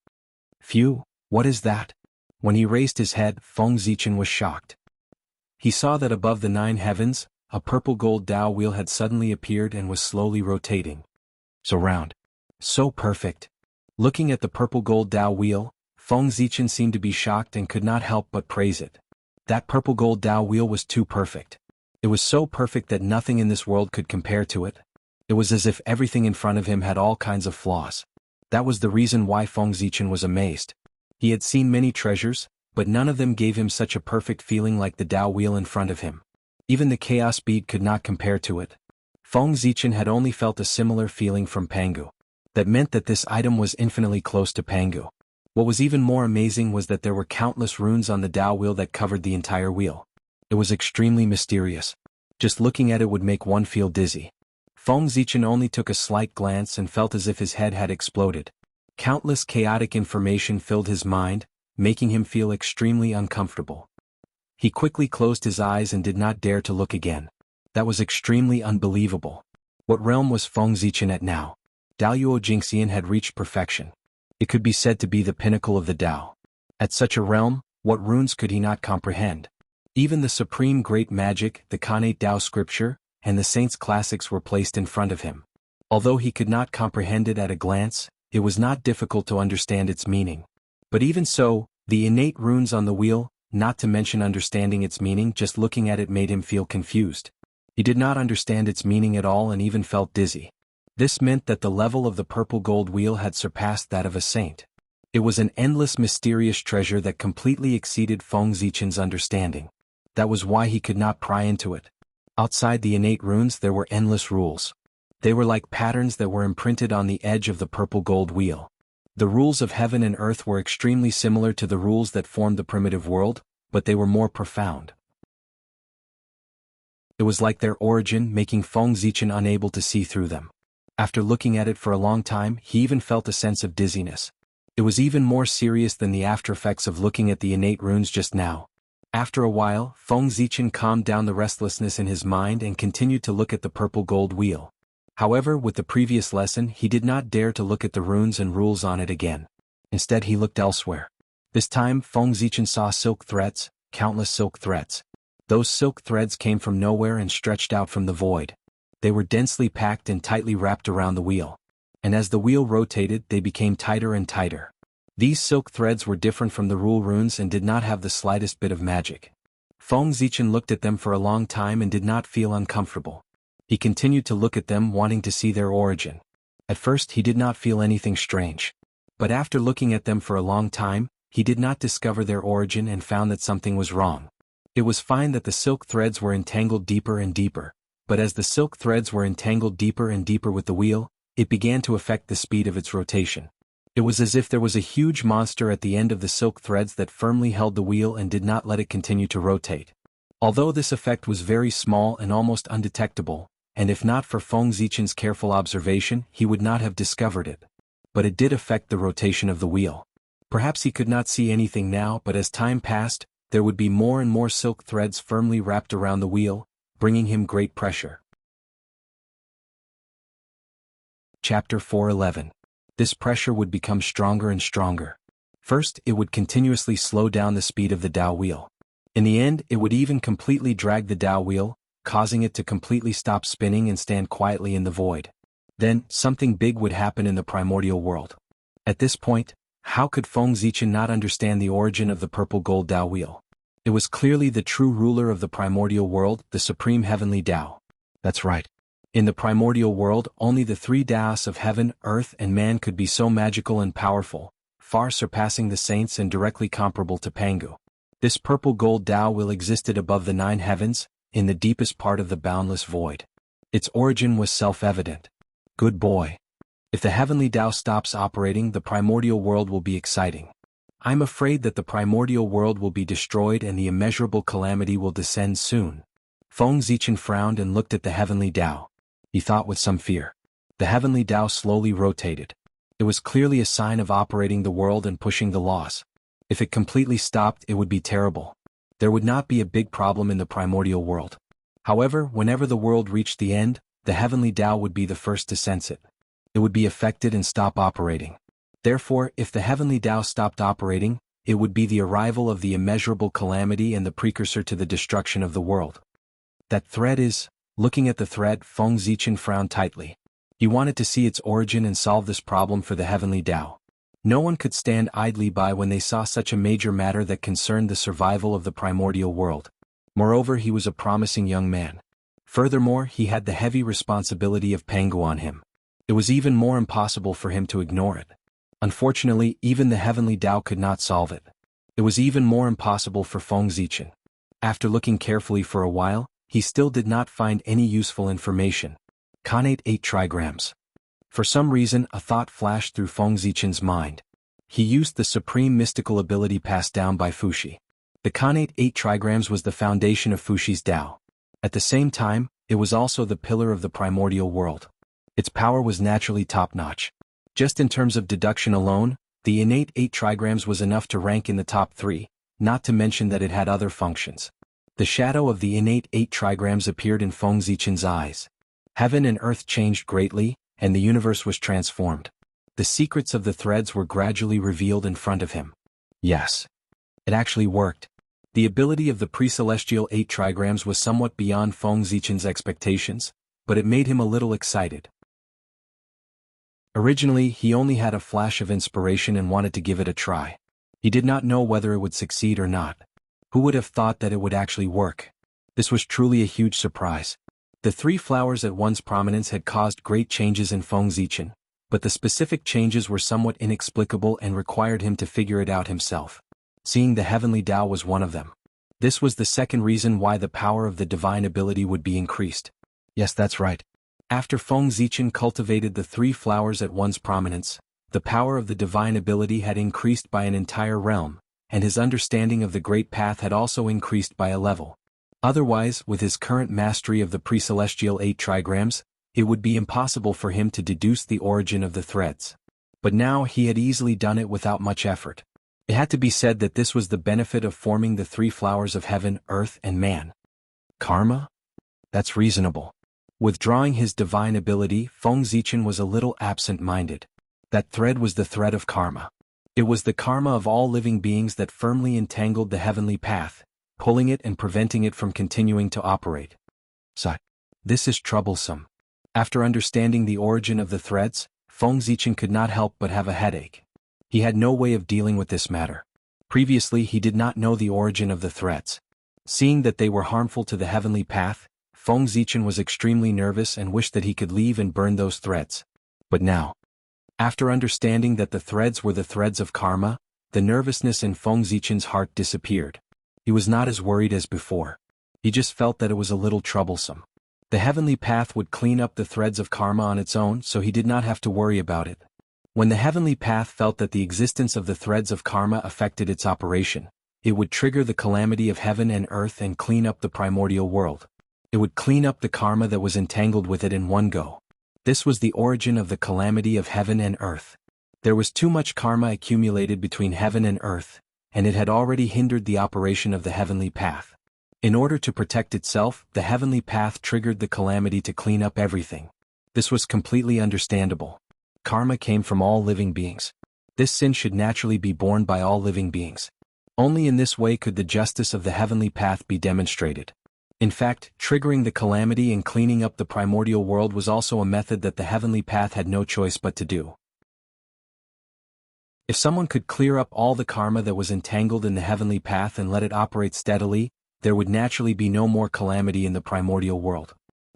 Phew, what is that? When he raised his head, Feng Zichen was shocked. He saw that above the 9 heavens, a purple gold Tao wheel had suddenly appeared and was slowly rotating. So round. So perfect. Looking at the purple gold Tao wheel, Feng Zichen seemed to be shocked and could not help but praise it. That purple gold Tao wheel was too perfect. It was so perfect that nothing in this world could compare to it. It was as if everything in front of him had all kinds of flaws. That was the reason why Feng Zichen was amazed. He had seen many treasures, but none of them gave him such a perfect feeling like the Tao wheel in front of him. Even the chaos bead could not compare to it. Feng Zichen had only felt a similar feeling from Pangu. That meant that this item was infinitely close to Pangu. What was even more amazing was that there were countless runes on the Tao wheel that covered the entire wheel. It was extremely mysterious. Just looking at it would make one feel dizzy. Feng Zichen only took a slight glance and felt as if his head had exploded. Countless chaotic information filled his mind, making him feel extremely uncomfortable. He quickly closed his eyes and did not dare to look again. That was extremely unbelievable. What realm was Feng Zichen at now? Daoyuo Jingxian had reached perfection. It could be said to be the pinnacle of the Tao. At such a realm, what runes could he not comprehend? Even the supreme great magic, the Kanate Tao scripture, and the saints' classics were placed in front of him. Although he could not comprehend it at a glance, it was not difficult to understand its meaning. But even so, the innate runes on the wheel, not to mention understanding its meaning, just looking at it made him feel confused. He did not understand its meaning at all and even felt dizzy. This meant that the level of the purple gold wheel had surpassed that of a saint. It was an endless mysterious treasure that completely exceeded Feng Zichen's understanding. That was why he could not pry into it. Outside the innate runes there were endless rules. They were like patterns that were imprinted on the edge of the purple gold wheel. The rules of heaven and earth were extremely similar to the rules that formed the primitive world, but they were more profound. It was like their origin, making Feng Zichen unable to see through them. After looking at it for a long time, he even felt a sense of dizziness. It was even more serious than the aftereffects of looking at the innate runes just now. After a while, Feng Zichen calmed down the restlessness in his mind and continued to look at the purple gold wheel. However, with the previous lesson, he did not dare to look at the runes and rules on it again. Instead he looked elsewhere. This time Feng Zichen saw silk threads, countless silk threads. Those silk threads came from nowhere and stretched out from the void. They were densely packed and tightly wrapped around the wheel. And as the wheel rotated, they became tighter and tighter. These silk threads were different from the rule runes and did not have the slightest bit of magic. Feng Zichen looked at them for a long time and did not feel uncomfortable. He continued to look at them, wanting to see their origin. At first he did not feel anything strange. But after looking at them for a long time, he did not discover their origin and found that something was wrong. It was fine that the silk threads were entangled deeper and deeper. But as the silk threads were entangled deeper and deeper with the wheel, it began to affect the speed of its rotation. It was as if there was a huge monster at the end of the silk threads that firmly held the wheel and did not let it continue to rotate. Although this effect was very small and almost undetectable, and if not for Feng Zichen's careful observation, he would not have discovered it. But it did affect the rotation of the wheel. Perhaps he could not see anything now, but as time passed, there would be more and more silk threads firmly wrapped around the wheel, bringing him great pressure. Chapter 4:11. This pressure would become stronger and stronger. First, it would continuously slow down the speed of the Tao wheel. In the end, it would even completely drag the Tao wheel, causing it to completely stop spinning and stand quietly in the void. Then, something big would happen in the primordial world. At this point, how could Feng Zichen not understand the origin of the purple gold Tao wheel? It was clearly the true ruler of the primordial world, the supreme heavenly Tao. That's right. In the primordial world, only the three Taos of heaven, earth, and man could be so magical and powerful, far surpassing the saints and directly comparable to Pangu. This purple gold Tao wheel existed above the 9 heavens, in the deepest part of the boundless void. Its origin was self-evident. Good boy. If the heavenly Tao stops operating, the primordial world will be exciting. I'm afraid that the primordial world will be destroyed and the immeasurable calamity will descend soon. Feng Zichen frowned and looked at the heavenly Tao. He thought with some fear. The heavenly Tao slowly rotated. It was clearly a sign of operating the world and pushing the laws. If it completely stopped, it would be terrible. There would not be a big problem in the primordial world. However, whenever the world reached the end, the heavenly Tao would be the first to sense it. It would be affected and stop operating. Therefore, if the heavenly Tao stopped operating, it would be the arrival of the immeasurable calamity and the precursor to the destruction of the world. That thread is... Looking at the thread, Feng Zichen frowned tightly. He wanted to see its origin and solve this problem for the heavenly Tao. No one could stand idly by when they saw such a major matter that concerned the survival of the primordial world. Moreover, he was a promising young man. Furthermore, he had the heavy responsibility of Pengu on him. It was even more impossible for him to ignore it. Unfortunately, even the heavenly Tao could not solve it. It was even more impossible for Feng Zichen. After looking carefully for a while, he still did not find any useful information. Khanate 8 trigrams. For some reason, a thought flashed through Feng Zichen's mind. He used the supreme mystical ability passed down by Fuxi. The Khanate 8 trigrams was the foundation of Fuxi's Tao. At the same time, it was also the pillar of the primordial world. Its power was naturally top-notch. Just in terms of deduction alone, the innate 8 trigrams was enough to rank in the top 3, not to mention that it had other functions. The shadow of the innate 8 trigrams appeared in Feng Zichen's eyes. Heaven and earth changed greatly, and the universe was transformed. The secrets of the threads were gradually revealed in front of him. Yes. It actually worked. The ability of the pre-celestial 8 trigrams was somewhat beyond Feng Zichen's expectations, but it made him a little excited. Originally, he only had a flash of inspiration and wanted to give it a try. He did not know whether it would succeed or not. Who would have thought that it would actually work? This was truly a huge surprise. The 3 flowers at once prominence had caused great changes in Feng Zichen, but the specific changes were somewhat inexplicable and required him to figure it out himself. Seeing the heavenly Tao was one of them. This was the second reason why the power of the divine ability would be increased. Yes, that's right. After Feng Zichen cultivated the 3 flowers at once prominence, the power of the divine ability had increased by an entire realm, and his understanding of the Great Path had also increased by a level. Otherwise, with his current mastery of the pre-celestial 8 trigrams, it would be impossible for him to deduce the origin of the threads. But now he had easily done it without much effort. It had to be said that this was the benefit of forming the 3 flowers of heaven, earth, and man. Karma? That's reasonable. Withdrawing his divine ability, Feng Zichen was a little absent-minded. That thread was the thread of karma. It was the karma of all living beings that firmly entangled the heavenly path, pulling it and preventing it from continuing to operate. So, this is troublesome. After understanding the origin of the threads, Feng Zichen could not help but have a headache. He had no way of dealing with this matter. Previously he did not know the origin of the threads. Seeing that they were harmful to the heavenly path, Feng Zichen was extremely nervous and wished that he could leave and burn those threads. But now, after understanding that the threads were the threads of karma, the nervousness in Feng Zichen's heart disappeared. He was not as worried as before. He just felt that it was a little troublesome. The heavenly path would clean up the threads of karma on its own, so he did not have to worry about it. When the heavenly path felt that the existence of the threads of karma affected its operation, it would trigger the calamity of heaven and earth and clean up the primordial world. It would clean up the karma that was entangled with it in one go. This was the origin of the calamity of heaven and earth. There was too much karma accumulated between heaven and earth, and it had already hindered the operation of the heavenly path. In order to protect itself, the heavenly path triggered the calamity to clean up everything. This was completely understandable. Karma came from all living beings. This sin should naturally be borne by all living beings. Only in this way could the justice of the heavenly path be demonstrated. In fact, triggering the calamity and cleaning up the primordial world was also a method that the heavenly path had no choice but to do. If someone could clear up all the karma that was entangled in the heavenly path and let it operate steadily, there would naturally be no more calamity in the primordial world.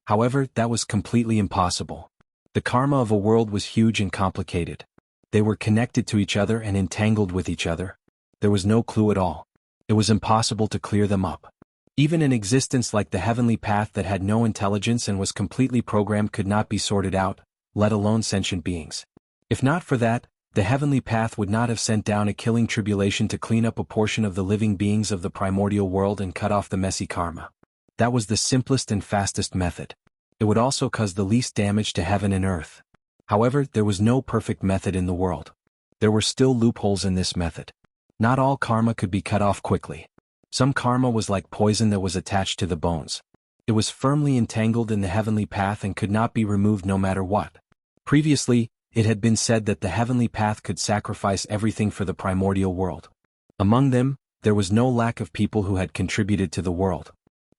However, that was completely impossible. The karma of a world was huge and complicated. They were connected to each other and entangled with each other. There was no clue at all. It was impossible to clear them up. Even an existence like the heavenly path that had no intelligence and was completely programmed could not be sorted out, let alone sentient beings. If not for that, the heavenly path would not have sent down a killing tribulation to clean up a portion of the living beings of the primordial world and cut off the messy karma. That was the simplest and fastest method. It would also cause the least damage to heaven and earth. However, there was no perfect method in the world. There were still loopholes in this method. Not all karma could be cut off quickly. Some karma was like poison that was attached to the bones. It was firmly entangled in the heavenly path and could not be removed no matter what. Previously, it had been said that the heavenly path could sacrifice everything for the primordial world. Among them, there was no lack of people who had contributed to the world.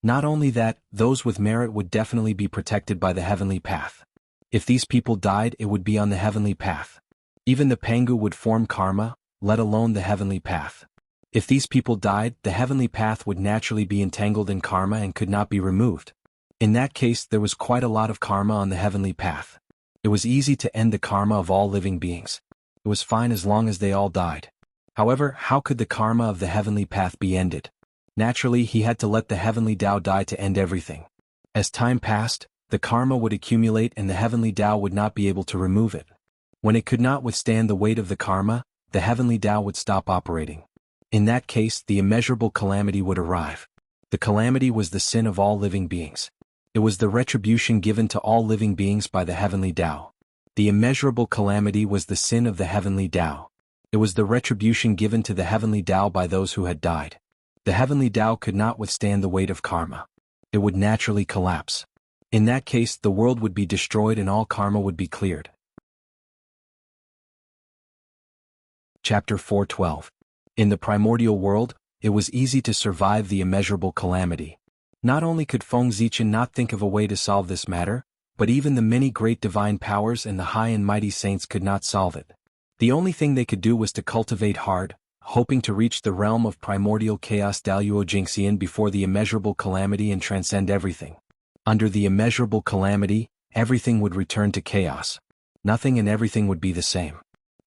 Not only that, those with merit would definitely be protected by the heavenly path. If these people died, it would be on the heavenly path. Even the Pangu would form karma, let alone the heavenly path. If these people died, the heavenly path would naturally be entangled in karma and could not be removed. In that case, there was quite a lot of karma on the heavenly path. It was easy to end the karma of all living beings. It was fine as long as they all died. However, how could the karma of the heavenly path be ended? Naturally, he had to let the heavenly Tao die to end everything. As time passed, the karma would accumulate and the heavenly Tao would not be able to remove it. When it could not withstand the weight of the karma, the heavenly Tao would stop operating. In that case, the immeasurable calamity would arrive. The calamity was the sin of all living beings. It was the retribution given to all living beings by the heavenly Tao. The immeasurable calamity was the sin of the heavenly Tao. It was the retribution given to the heavenly Tao by those who had died. The heavenly Tao could not withstand the weight of karma. It would naturally collapse. In that case, the world would be destroyed and all karma would be cleared. Chapter 4:12. In the primordial world, it was easy to survive the immeasurable calamity. Not only could Feng Zichen not think of a way to solve this matter, but even the many great divine powers and the high and mighty saints could not solve it. The only thing they could do was to cultivate hard, hoping to reach the realm of primordial chaos Daluo Jingxian before the immeasurable calamity and transcend everything. Under the immeasurable calamity, everything would return to chaos. Nothing and everything would be the same.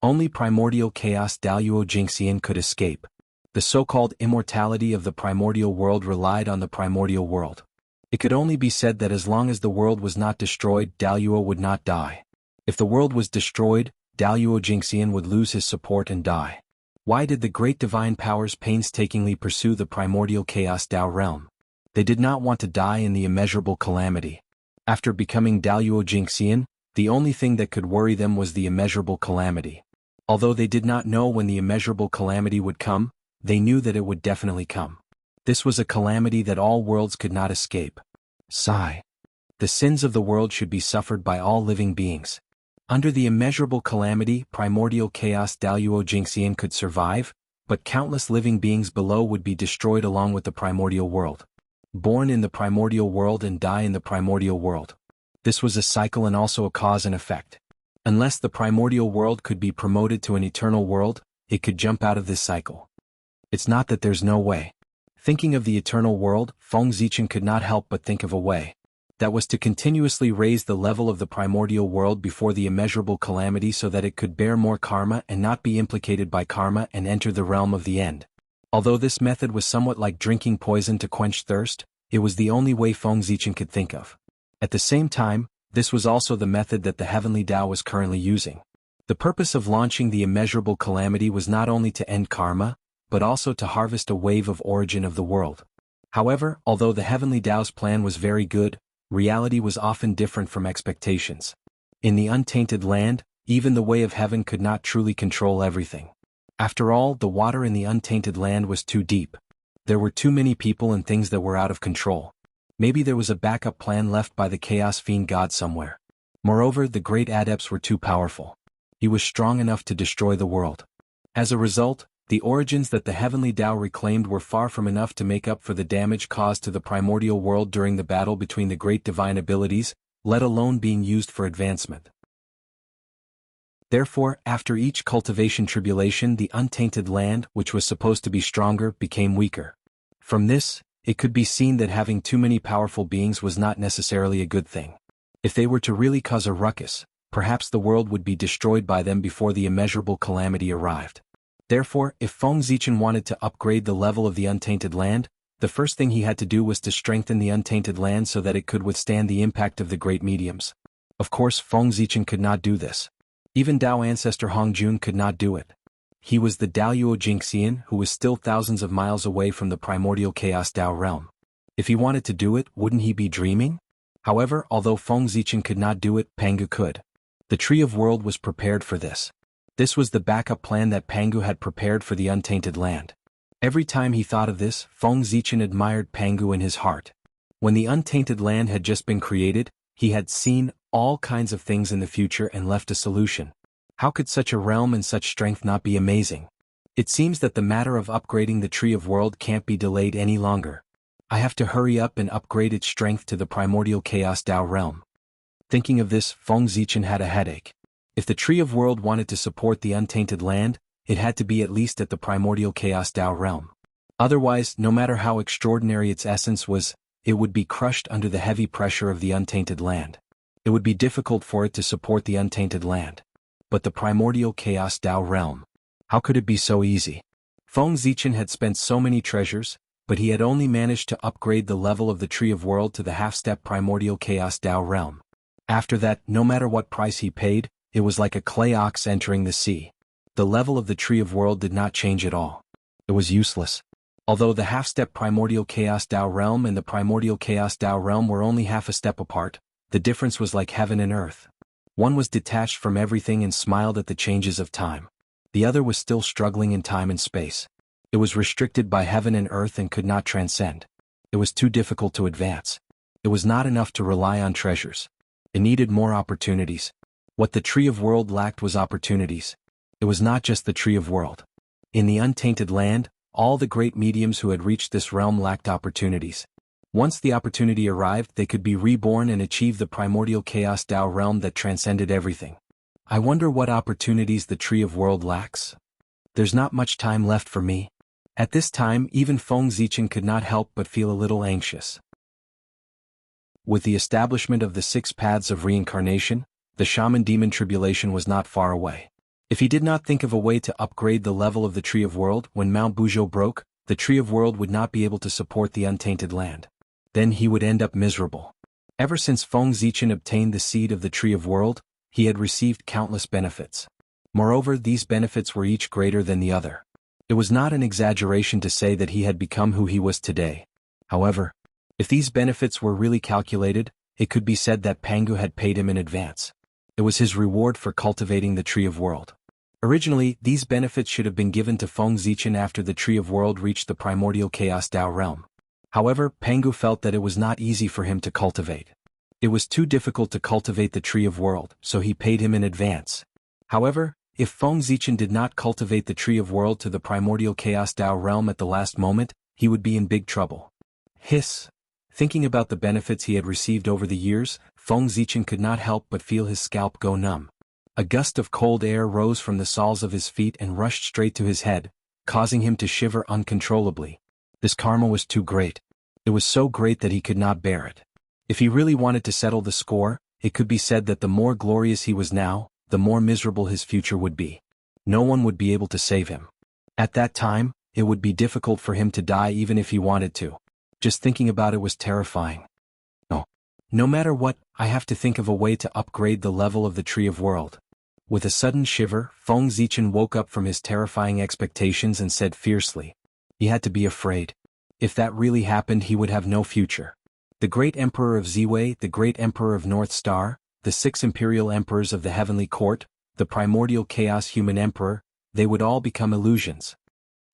Only primordial chaos Daluo Jingxian could escape. The so-called immortality of the primordial world relied on the primordial world. It could only be said that as long as the world was not destroyed, Daluo would not die. If the world was destroyed, Daluo Jingxian would lose his support and die. Why did the great divine powers painstakingly pursue the primordial chaos Dao realm? They did not want to die in the immeasurable calamity. After becoming Daluo Jingxian, the only thing that could worry them was the immeasurable calamity. Although they did not know when the immeasurable calamity would come, they knew that it would definitely come. This was a calamity that all worlds could not escape. Sigh. The sins of the world should be suffered by all living beings. Under the immeasurable calamity, primordial chaos Daluo Jingxian could survive, but countless living beings below would be destroyed along with the primordial world. Born in the primordial world and die in the primordial world. This was a cycle and also a cause and effect. Unless the primordial world could be promoted to an eternal world, it could jump out of this cycle. It's not that there's no way. Thinking of the eternal world, Feng Zichen could not help but think of a way. That was to continuously raise the level of the primordial world before the immeasurable calamity so that it could bear more karma and not be implicated by karma and enter the realm of the end. Although this method was somewhat like drinking poison to quench thirst, it was the only way Feng Zichen could think of. At the same time, this was also the method that the heavenly Tao was currently using. The purpose of launching the immeasurable calamity was not only to end karma, but also to harvest a wave of origin of the world. However, although the heavenly Tao's plan was very good, reality was often different from expectations. In the untainted land, even the way of heaven could not truly control everything. After all, the water in the untainted land was too deep. There were too many people and things that were out of control. Maybe there was a backup plan left by the chaos fiend god somewhere. Moreover, the great adepts were too powerful. He was strong enough to destroy the world. As a result, the origins that the heavenly Tao reclaimed were far from enough to make up for the damage caused to the primordial world during the battle between the great divine abilities, let alone being used for advancement. Therefore, after each cultivation tribulation, the untainted land, which was supposed to be stronger, became weaker. From this, it could be seen that having too many powerful beings was not necessarily a good thing. If they were to really cause a ruckus, perhaps the world would be destroyed by them before the immeasurable calamity arrived. Therefore, if Feng Zichen wanted to upgrade the level of the untainted land, the first thing he had to do was to strengthen the untainted land so that it could withstand the impact of the great mediums. Of course, Feng Zichen could not do this. Even Dao ancestor Hongjun could not do it. He was the Daluo Jingxian who was still thousands of miles away from the primordial chaos Dao realm. If he wanted to do it, wouldn't he be dreaming? However, although Feng Zichen could not do it, Pangu could. The Tree of World was prepared for this. This was the backup plan that Pangu had prepared for the untainted land. Every time he thought of this, Feng Zichen admired Pangu in his heart. When the untainted land had just been created, he had seen all kinds of things in the future and left a solution. How could such a realm and such strength not be amazing? It seems that the matter of upgrading the Tree of World can't be delayed any longer. I have to hurry up and upgrade its strength to the primordial chaos Tao realm. Thinking of this, Feng Zichen had a headache. If the Tree of World wanted to support the untainted land, it had to be at least at the primordial chaos Tao realm. Otherwise, no matter how extraordinary its essence was, it would be crushed under the heavy pressure of the untainted land. It would be difficult for it to support the untainted land. But the primordial chaos Tao realm. How could it be so easy? Feng Zichen had spent so many treasures, but he had only managed to upgrade the level of the Tree of World to the half-step primordial chaos Tao realm. After that, no matter what price he paid, it was like a clay ox entering the sea. The level of the Tree of World did not change at all. It was useless. Although the half-step primordial chaos Tao realm and the primordial chaos Tao realm were only half a step apart, the difference was like heaven and earth. One was detached from everything and smiled at the changes of time. The other was still struggling in time and space. It was restricted by heaven and earth and could not transcend. It was too difficult to advance. It was not enough to rely on treasures. It needed more opportunities. What the Tree of World lacked was opportunities. It was not just the Tree of World. In the untainted land, all the great mediums who had reached this realm lacked opportunities. Once the opportunity arrived, they could be reborn and achieve the primordial chaos Tao realm that transcended everything. I wonder what opportunities the Tree of World lacks. There's not much time left for me. At this time, even Feng Zichen could not help but feel a little anxious. With the establishment of the 6 paths of reincarnation, the shaman demon tribulation was not far away. If he did not think of a way to upgrade the level of the Tree of World when Mount Buzhou broke, the Tree of World would not be able to support the untainted land. Then he would end up miserable. Ever since Feng Zichen obtained the seed of the Tree of World, he had received countless benefits. Moreover, these benefits were each greater than the other. It was not an exaggeration to say that he had become who he was today. However, if these benefits were really calculated, it could be said that Pangu had paid him in advance. It was his reward for cultivating the Tree of World. Originally, these benefits should have been given to Feng Zichen after the Tree of World reached the primordial chaos Tao realm. However, Pangu felt that it was not easy for him to cultivate. It was too difficult to cultivate the Tree of World, so he paid him in advance. However, if Feng Zichen did not cultivate the Tree of World to the primordial chaos Tao realm at the last moment, he would be in big trouble. Hiss. Thinking about the benefits he had received over the years, Feng Zichen could not help but feel his scalp go numb. A gust of cold air rose from the soles of his feet and rushed straight to his head, causing him to shiver uncontrollably. This karma was too great. It was so great that he could not bear it. If he really wanted to settle the score, it could be said that the more glorious he was now, the more miserable his future would be. No one would be able to save him. At that time, it would be difficult for him to die even if he wanted to. Just thinking about it was terrifying. No matter what, I have to think of a way to upgrade the level of the Tree of World. With a sudden shiver, Feng Zichen woke up from his terrifying expectations and said fiercely. He had to be afraid. If that really happened, he would have no future. The great Emperor of Ziwei, the great Emperor of North Star, the 6 imperial emperors of the Heavenly Court, the primordial chaos human emperor, they would all become illusions.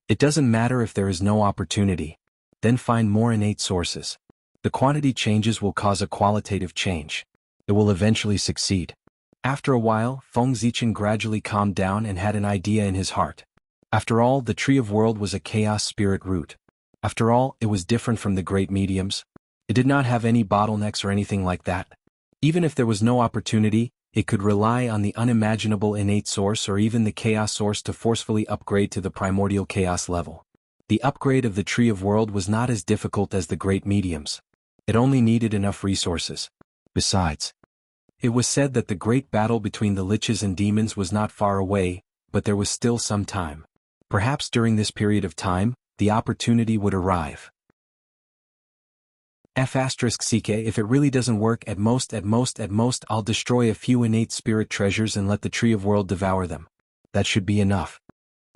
It doesn't matter if there is no opportunity. Then find more innate sources. The quantity changes will cause a qualitative change. It will eventually succeed. After a while, Feng Zichen gradually calmed down and had an idea in his heart. After all, the Tree of World was a chaos spirit root. After all, it was different from the great mediums. It did not have any bottlenecks or anything like that. Even if there was no opportunity, it could rely on the unimaginable innate source or even the chaos source to forcefully upgrade to the primordial chaos level. The upgrade of the Tree of World was not as difficult as the great mediums. It only needed enough resources. Besides, it was said that the great battle between the liches and demons was not far away, but there was still some time. Perhaps during this period of time, the opportunity would arrive. *CK If it really doesn't work, at most I'll destroy a few innate spirit treasures and let the Tree of World devour them. That should be enough.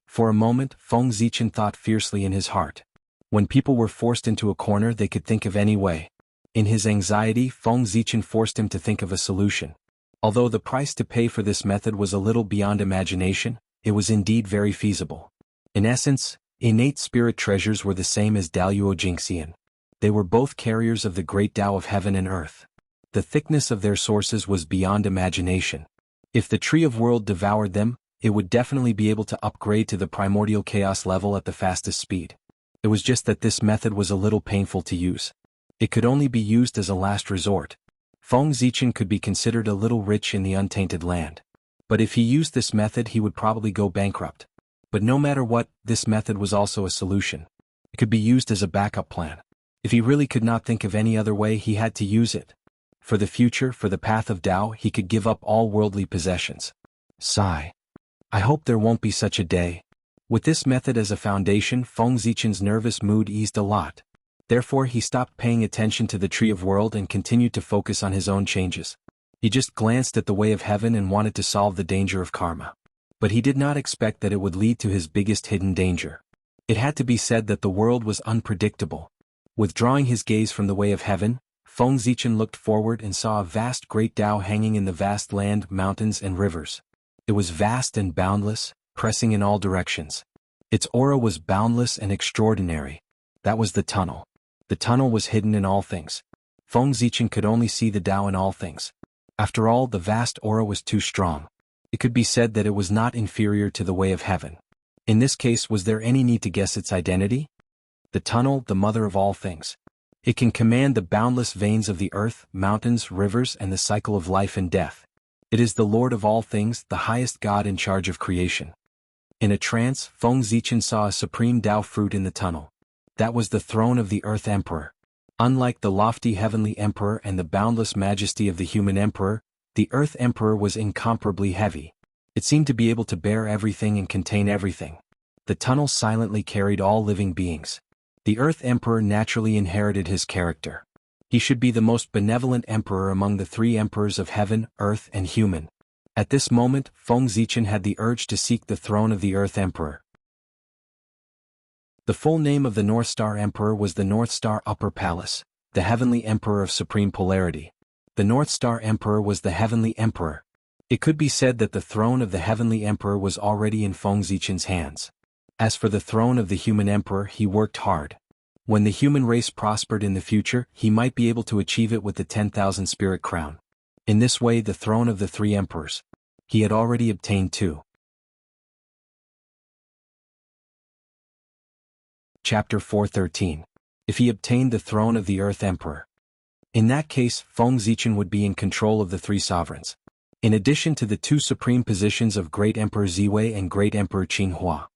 For a moment, Feng Zichen thought fiercely in his heart. When people were forced into a corner, they could think of any way. In his anxiety, Feng Zichen forced him to think of a solution. Although the price to pay for this method was a little beyond imagination, it was indeed very feasible. In essence, innate spirit treasures were the same as Daluo Jingxian. They were both carriers of the great Tao of heaven and earth. The thickness of their sources was beyond imagination. If the Tree of World devoured them, it would definitely be able to upgrade to the primordial chaos level at the fastest speed. It was just that this method was a little painful to use. It could only be used as a last resort. Feng Zichen could be considered a little rich in the untainted land. But if he used this method he would probably go bankrupt. But no matter what, this method was also a solution. It could be used as a backup plan. If he really could not think of any other way he had to use it. For the future, for the path of Tao, he could give up all worldly possessions. Sigh. I hope there won't be such a day. With this method as a foundation, Feng Zichen's nervous mood eased a lot. Therefore he stopped paying attention to the Tree of World and continued to focus on his own changes. He just glanced at the way of heaven and wanted to solve the danger of karma. But he did not expect that it would lead to his biggest hidden danger. It had to be said that the world was unpredictable. Withdrawing his gaze from the way of heaven, Feng Zichen looked forward and saw a vast great Tao hanging in the vast land, mountains and rivers. It was vast and boundless, pressing in all directions. Its aura was boundless and extraordinary. That was the tunnel. The tunnel was hidden in all things. Feng Zichen could only see the Tao in all things. After all, the vast aura was too strong. It could be said that it was not inferior to the way of heaven. In this case, was there any need to guess its identity? The tunnel, the mother of all things. It can command the boundless veins of the earth, mountains, rivers, and the cycle of life and death. It is the Lord of all things, the highest God in charge of creation. In a trance, Feng Zichen saw a supreme Tao fruit in the tunnel. That was the throne of the Earth Emperor. Unlike the lofty heavenly Emperor and the boundless majesty of the human Emperor, the Earth Emperor was incomparably heavy. It seemed to be able to bear everything and contain everything. The tunnel silently carried all living beings. The Earth Emperor naturally inherited his character. He should be the most benevolent emperor among the three emperors of heaven, earth, and human. At this moment, Feng Zichen had the urge to seek the throne of the Earth Emperor. The full name of the North Star Emperor was the North Star Upper Palace, the Heavenly Emperor of Supreme Polarity. The North Star Emperor was the Heavenly Emperor. It could be said that the throne of the Heavenly Emperor was already in Feng Zichen's hands. As for the throne of the human emperor, he worked hard. When the human race prospered in the future, he might be able to achieve it with the 10,000 spirit crown. In this way, the throne of the three emperors. He had already obtained two. Chapter 413. If he obtained the throne of the Earth Emperor. In that case, Feng Zichen would be in control of the three sovereigns. In addition to the two supreme positions of Great Emperor Ziwei and Great Emperor Qinghua.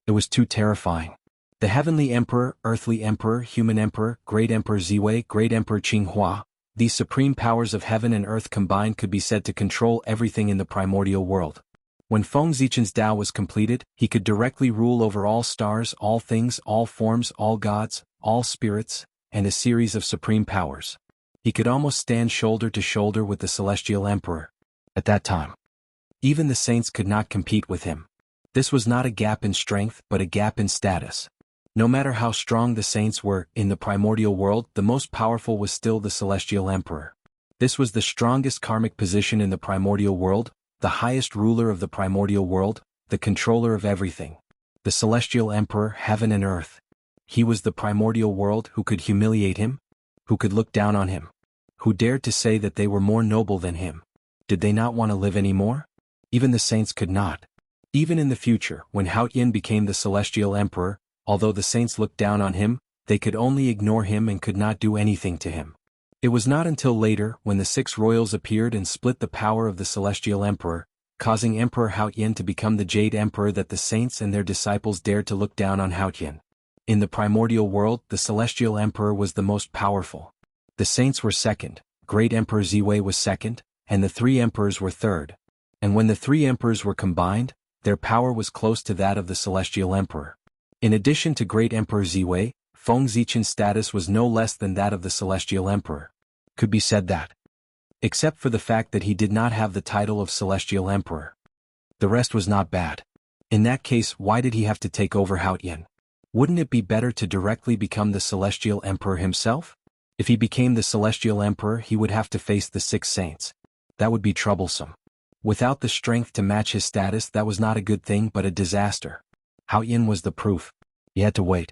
It was too terrifying. The Heavenly Emperor, Earthly Emperor, Human Emperor, Great Emperor Ziwei, Great Emperor Qinghua. These supreme powers of heaven and earth combined could be said to control everything in the primordial world. When Feng Zichen's Tao was completed, he could directly rule over all stars, all things, all forms, all gods, all spirits, and a series of supreme powers. He could almost stand shoulder to shoulder with the Celestial Emperor. At that time, even the saints could not compete with him. This was not a gap in strength, but a gap in status. No matter how strong the saints were, in the primordial world, the most powerful was still the Celestial Emperor. This was the strongest karmic position in the primordial world, the highest ruler of the primordial world, the controller of everything. The Celestial Emperor, heaven and earth. He was the primordial world. Who could humiliate him? Who could look down on him? Who dared to say that they were more noble than him? Did they not want to live anymore? Even the saints could not. Even in the future, when Haotian became the Celestial Emperor, although the saints looked down on him, they could only ignore him and could not do anything to him. It was not until later, when the six royals appeared and split the power of the Celestial Emperor, causing Emperor Haotian to become the Jade Emperor, that the saints and their disciples dared to look down on Haotian. In the primordial world, the Celestial Emperor was the most powerful. The saints were second, Great Emperor Ziwei was second, and the three emperors were third. And when the three emperors were combined, their power was close to that of the Celestial Emperor. In addition to Great Emperor Ziwei, Feng Zichen's status was no less than that of the Celestial Emperor. Could be said that, except for the fact that he did not have the title of Celestial Emperor, the rest was not bad. In that case, why did he have to take over Haotian? Wouldn't it be better to directly become the Celestial Emperor himself? If he became the Celestial Emperor, he would have to face the six saints. That would be troublesome. Without the strength to match his status, that was not a good thing but a disaster. Haotian was the proof. He had to wait.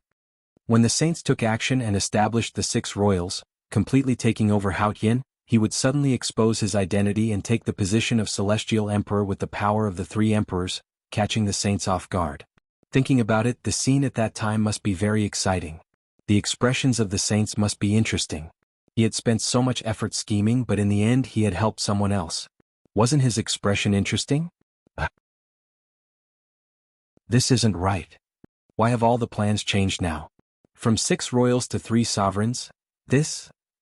When the saints took action and established the six royals, completely taking over Haotian, he would suddenly expose his identity and take the position of Celestial Emperor with the power of the three emperors, catching the saints off guard. Thinking about it, the scene at that time must be very exciting. The expressions of the saints must be interesting. He had spent so much effort scheming, but in the end he had helped someone else. Wasn't his expression interesting? This isn't right. Why have all the plans changed now? From 6 royals to 3 sovereigns?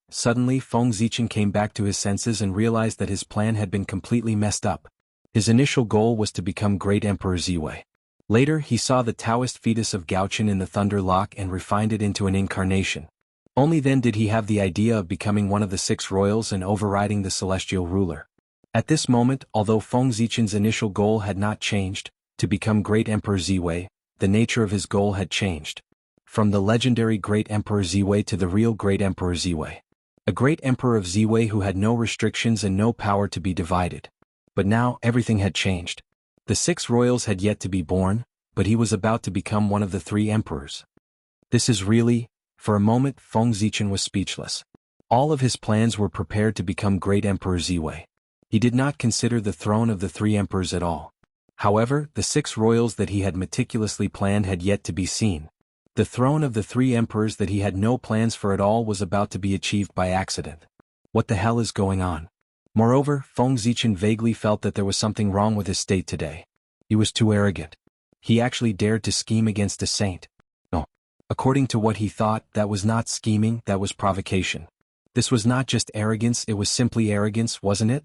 Suddenly Feng Zichen came back to his senses and realized that his plan had been completely messed up. His initial goal was to become Great Emperor Ziwei. Later he saw the Taoist fetus of Gaochen in the Thunder Lock and refined it into an incarnation. Only then did he have the idea of becoming one of the 6 royals and overriding the celestial ruler. At this moment, although Feng Zichen's initial goal had not changed, to become Great Emperor Ziwei, the nature of his goal had changed. From the legendary Great Emperor Ziwei to the real Great Emperor Ziwei. A Great Emperor of Ziwei who had no restrictions and no power to be divided. But now, everything had changed. The 6 royals had yet to be born, but he was about to become one of the 3 emperors. This is really... For a moment, Feng Zichen was speechless. All of his plans were prepared to become Great Emperor Ziwei. He did not consider the throne of the 3 emperors at all. However, the 6 royals that he had meticulously planned had yet to be seen. The throne of the 3 emperors that he had no plans for at all was about to be achieved by accident. What the hell is going on? Moreover, Feng Zichen vaguely felt that there was something wrong with his state today. He was too arrogant. He actually dared to scheme against a saint. No. According to what he thought, that was not scheming, that was provocation. This was not just arrogance, it was simply arrogance, wasn't it?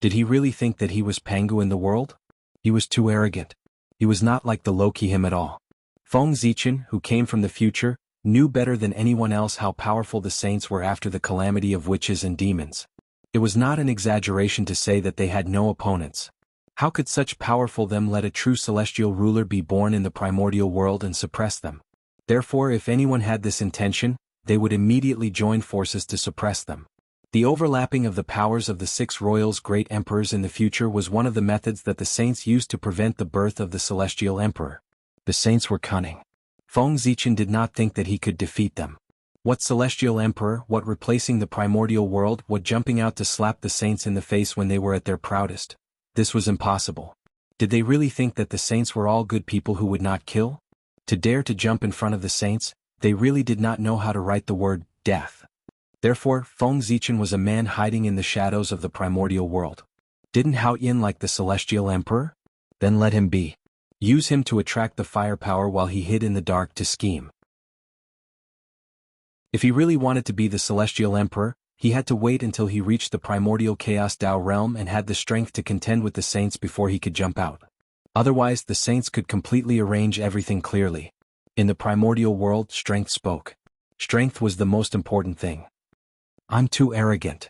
Did he really think that he was Pangu in the world? He was too arrogant. He was not like the Loki him at all. Feng Zichen, who came from the future, knew better than anyone else how powerful the saints were after the calamity of witches and demons. It was not an exaggeration to say that they had no opponents. How could such powerful them let a true celestial ruler be born in the primordial world and suppress them? Therefore, if anyone had this intention, they would immediately join forces to suppress them. The overlapping of the powers of the 6 royals great emperors in the future was one of the methods that the saints used to prevent the birth of the celestial emperor. The saints were cunning. Feng Zichen did not think that he could defeat them. What celestial emperor, what replacing the primordial world, what jumping out to slap the saints in the face when they were at their proudest? This was impossible. Did they really think that the saints were all good people who would not kill? To dare to jump in front of the saints, they really did not know how to write the word death. Therefore, Feng Zichen was a man hiding in the shadows of the primordial world. Didn't Hao Yin like the celestial emperor? Then let him be. Use him to attract the firepower while he hid in the dark to scheme. If he really wanted to be the celestial emperor, he had to wait until he reached the primordial chaos Tao realm and had the strength to contend with the saints before he could jump out. Otherwise, the saints could completely arrange everything clearly. In the primordial world, strength spoke. Strength was the most important thing. I'm too arrogant.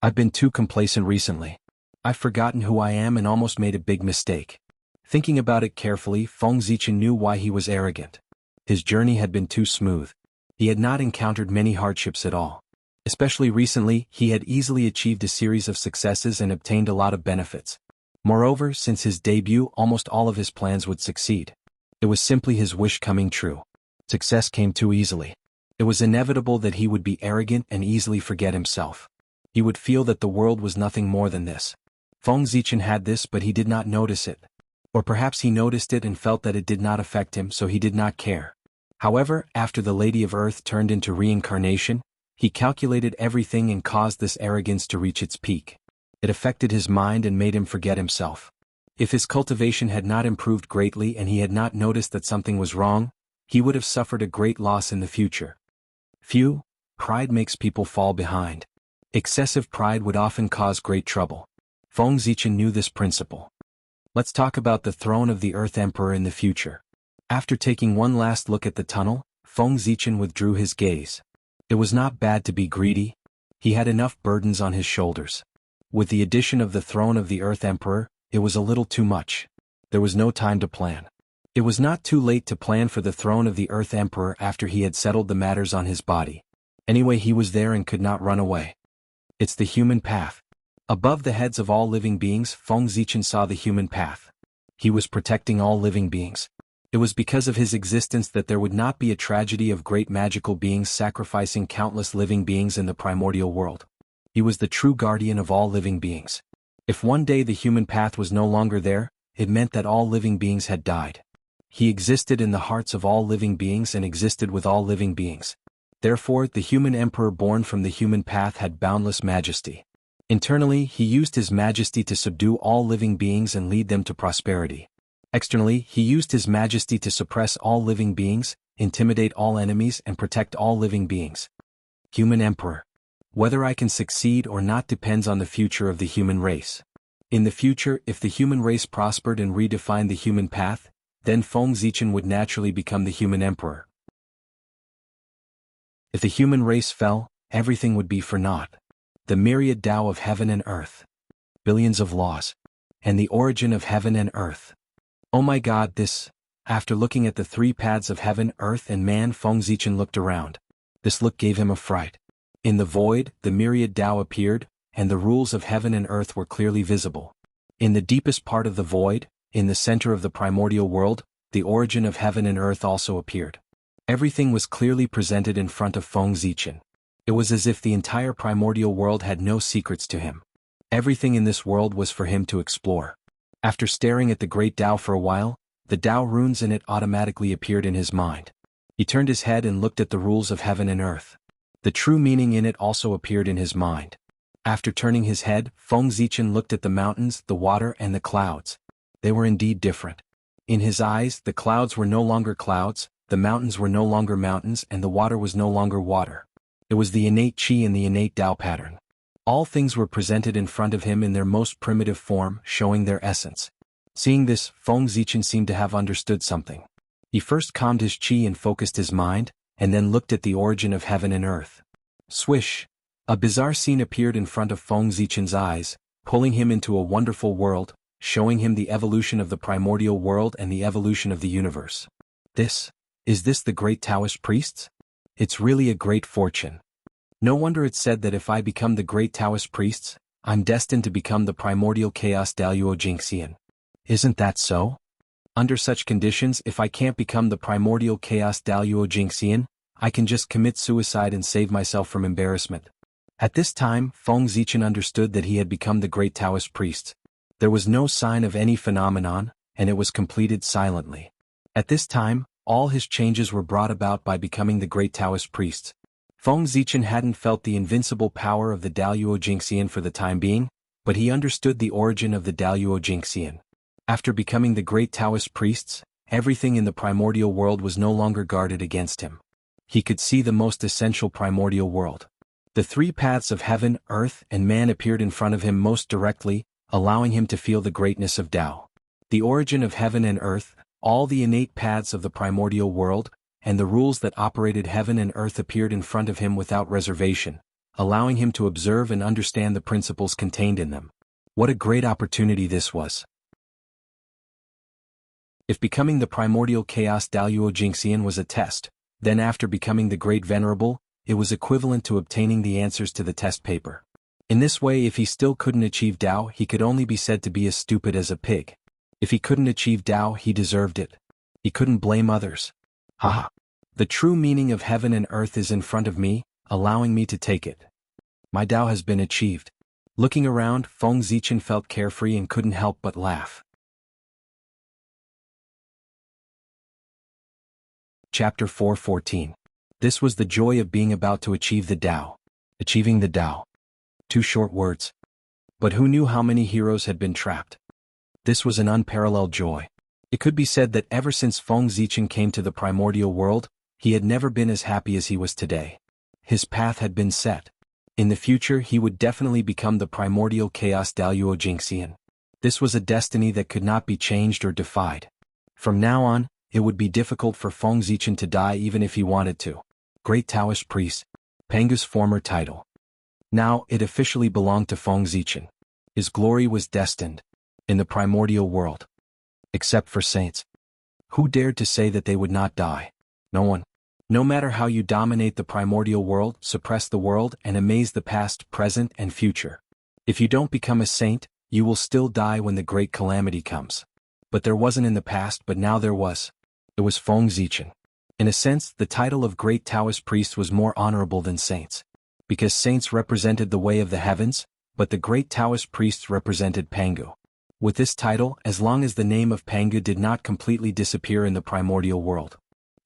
I've been too complacent recently. I've forgotten who I am and almost made a big mistake. Thinking about it carefully, Feng Zichen knew why he was arrogant. His journey had been too smooth. He had not encountered many hardships at all. Especially recently, he had easily achieved a series of successes and obtained a lot of benefits. Moreover, since his debut, almost all of his plans would succeed. It was simply his wish coming true. Success came too easily. It was inevitable that he would be arrogant and easily forget himself. He would feel that the world was nothing more than this. Feng Zichen had this, but he did not notice it. Or perhaps he noticed it and felt that it did not affect him, so he did not care. However, after the Lady of Earth turned into reincarnation, he calculated everything and caused this arrogance to reach its peak. It affected his mind and made him forget himself. If his cultivation had not improved greatly and he had not noticed that something was wrong, he would have suffered a great loss in the future. Pride makes people fall behind. Excessive pride would often cause great trouble. Feng Zichen knew this principle. Let's talk about the throne of the Earth Emperor in the future. After taking one last look at the tunnel, Feng Zichen withdrew his gaze. It was not bad to be greedy. He had enough burdens on his shoulders. With the addition of the throne of the Earth Emperor, it was a little too much. There was no time to plan. It was not too late to plan for the throne of the Earth Emperor after he had settled the matters on his body. Anyway, he was there and could not run away. It's the human path. Above the heads of all living beings, Feng Zichen saw the human path. He was protecting all living beings. It was because of his existence that there would not be a tragedy of great magical beings sacrificing countless living beings in the primordial world. He was the true guardian of all living beings. If one day the human path was no longer there, it meant that all living beings had died. he existed in the hearts of all living beings and existed with all living beings. Therefore, the human emperor born from the human path had boundless majesty. Internally, he used his majesty to subdue all living beings and lead them to prosperity. Externally, he used his majesty to suppress all living beings, intimidate all enemies and protect all living beings. Human Emperor. Whether I can succeed or not depends on the future of the human race. In the future, if the human race prospered and redefined the human path, then Feng Zichen would naturally become the human emperor. If the human race fell, everything would be for naught. The myriad Tao of heaven and earth. Billions of laws. And the origin of heaven and earth. Oh my God, this. After looking at the three paths of heaven, earth and man, Feng Zichen looked around. This look gave him a fright. In the void, the myriad Tao appeared, and the rules of heaven and earth were clearly visible. In the deepest part of the void, in the center of the primordial world, the origin of heaven and earth also appeared. Everything was clearly presented in front of Feng Zichen. It was as if the entire primordial world had no secrets to him. Everything in this world was for him to explore. After staring at the great Tao for a while, the Tao runes in it automatically appeared in his mind. He turned his head and looked at the rules of heaven and earth. The true meaning in it also appeared in his mind. After turning his head, Feng Zichen looked at the mountains, the water and the clouds. They were indeed different. In his eyes, the clouds were no longer clouds, the mountains were no longer mountains and the water was no longer water. It was the innate Qi and the innate Tao pattern. All things were presented in front of him in their most primitive form, showing their essence. Seeing this, Feng Zichen seemed to have understood something. He first calmed his Qi and focused his mind, and then looked at the origin of heaven and earth. Swish! A bizarre scene appeared in front of Feng Zichen's eyes, pulling him into a wonderful world, showing him the evolution of the primordial world and the evolution of the universe. Is this the great Taoist priests? It's really a great fortune. No wonder it's said that if I become the great Taoist priests, I'm destined to become the primordial chaos Daluo Jingxian. Isn't that so? Under such conditions, if I can't become the primordial chaos Daluo Jingxian, I can just commit suicide and save myself from embarrassment. At this time, Feng Zichen understood that he had become the great Taoist priest. There was no sign of any phenomenon, and it was completed silently. At this time, all his changes were brought about by becoming the great Taoist priest. Feng Zichen hadn't felt the invincible power of the Daluo Jingxian for the time being, but he understood the origin of the Daluo Jingxian. After becoming the great Taoist priests, everything in the primordial world was no longer guarded against him. He could see the most essential primordial world. The three paths of heaven, earth, and man appeared in front of him most directly, allowing him to feel the greatness of Tao. The origin of heaven and earth, all the innate paths of the primordial world, and the rules that operated heaven and earth appeared in front of him without reservation, allowing him to observe and understand the principles contained in them. What a great opportunity this was! If becoming the primordial chaos Daluo Jingxian was a test, then after becoming the great venerable, it was equivalent to obtaining the answers to the test paper. In this way, if he still couldn't achieve Tao, he could only be said to be as stupid as a pig. If he couldn't achieve Tao, he deserved it. He couldn't blame others. Haha. The true meaning of heaven and earth is in front of me, allowing me to take it. My Tao has been achieved. Looking around, Feng Zichen felt carefree and couldn't help but laugh. Chapter 4:14. This was the joy of being about to achieve the Tao. Achieving the Tao. 2 short words. But who knew how many heroes had been trapped? This was an unparalleled joy. It could be said that ever since Feng Zichen came to the primordial world, he had never been as happy as he was today. His path had been set. In the future, he would definitely become the primordial chaos Daluo Jingxian. This was a destiny that could not be changed or defied. From now on, it would be difficult for Feng Zichen to die even if he wanted to. Great Taoist priest. Pangu's former title. Now, it officially belonged to Feng Zichen. His glory was destined. In the primordial world. Except for saints. Who dared to say that they would not die? No one. No matter how you dominate the primordial world, suppress the world, and amaze the past, present, and future. If you don't become a saint, you will still die when the great calamity comes. But there wasn't in the past, but now there was. It was Feng Zichen. In a sense, the title of great Taoist priest was more honorable than saints. Because saints represented the way of the heavens, but the great Taoist priests represented Pangu. with this title as long as the name of Pangu did not completely disappear in the primordial world.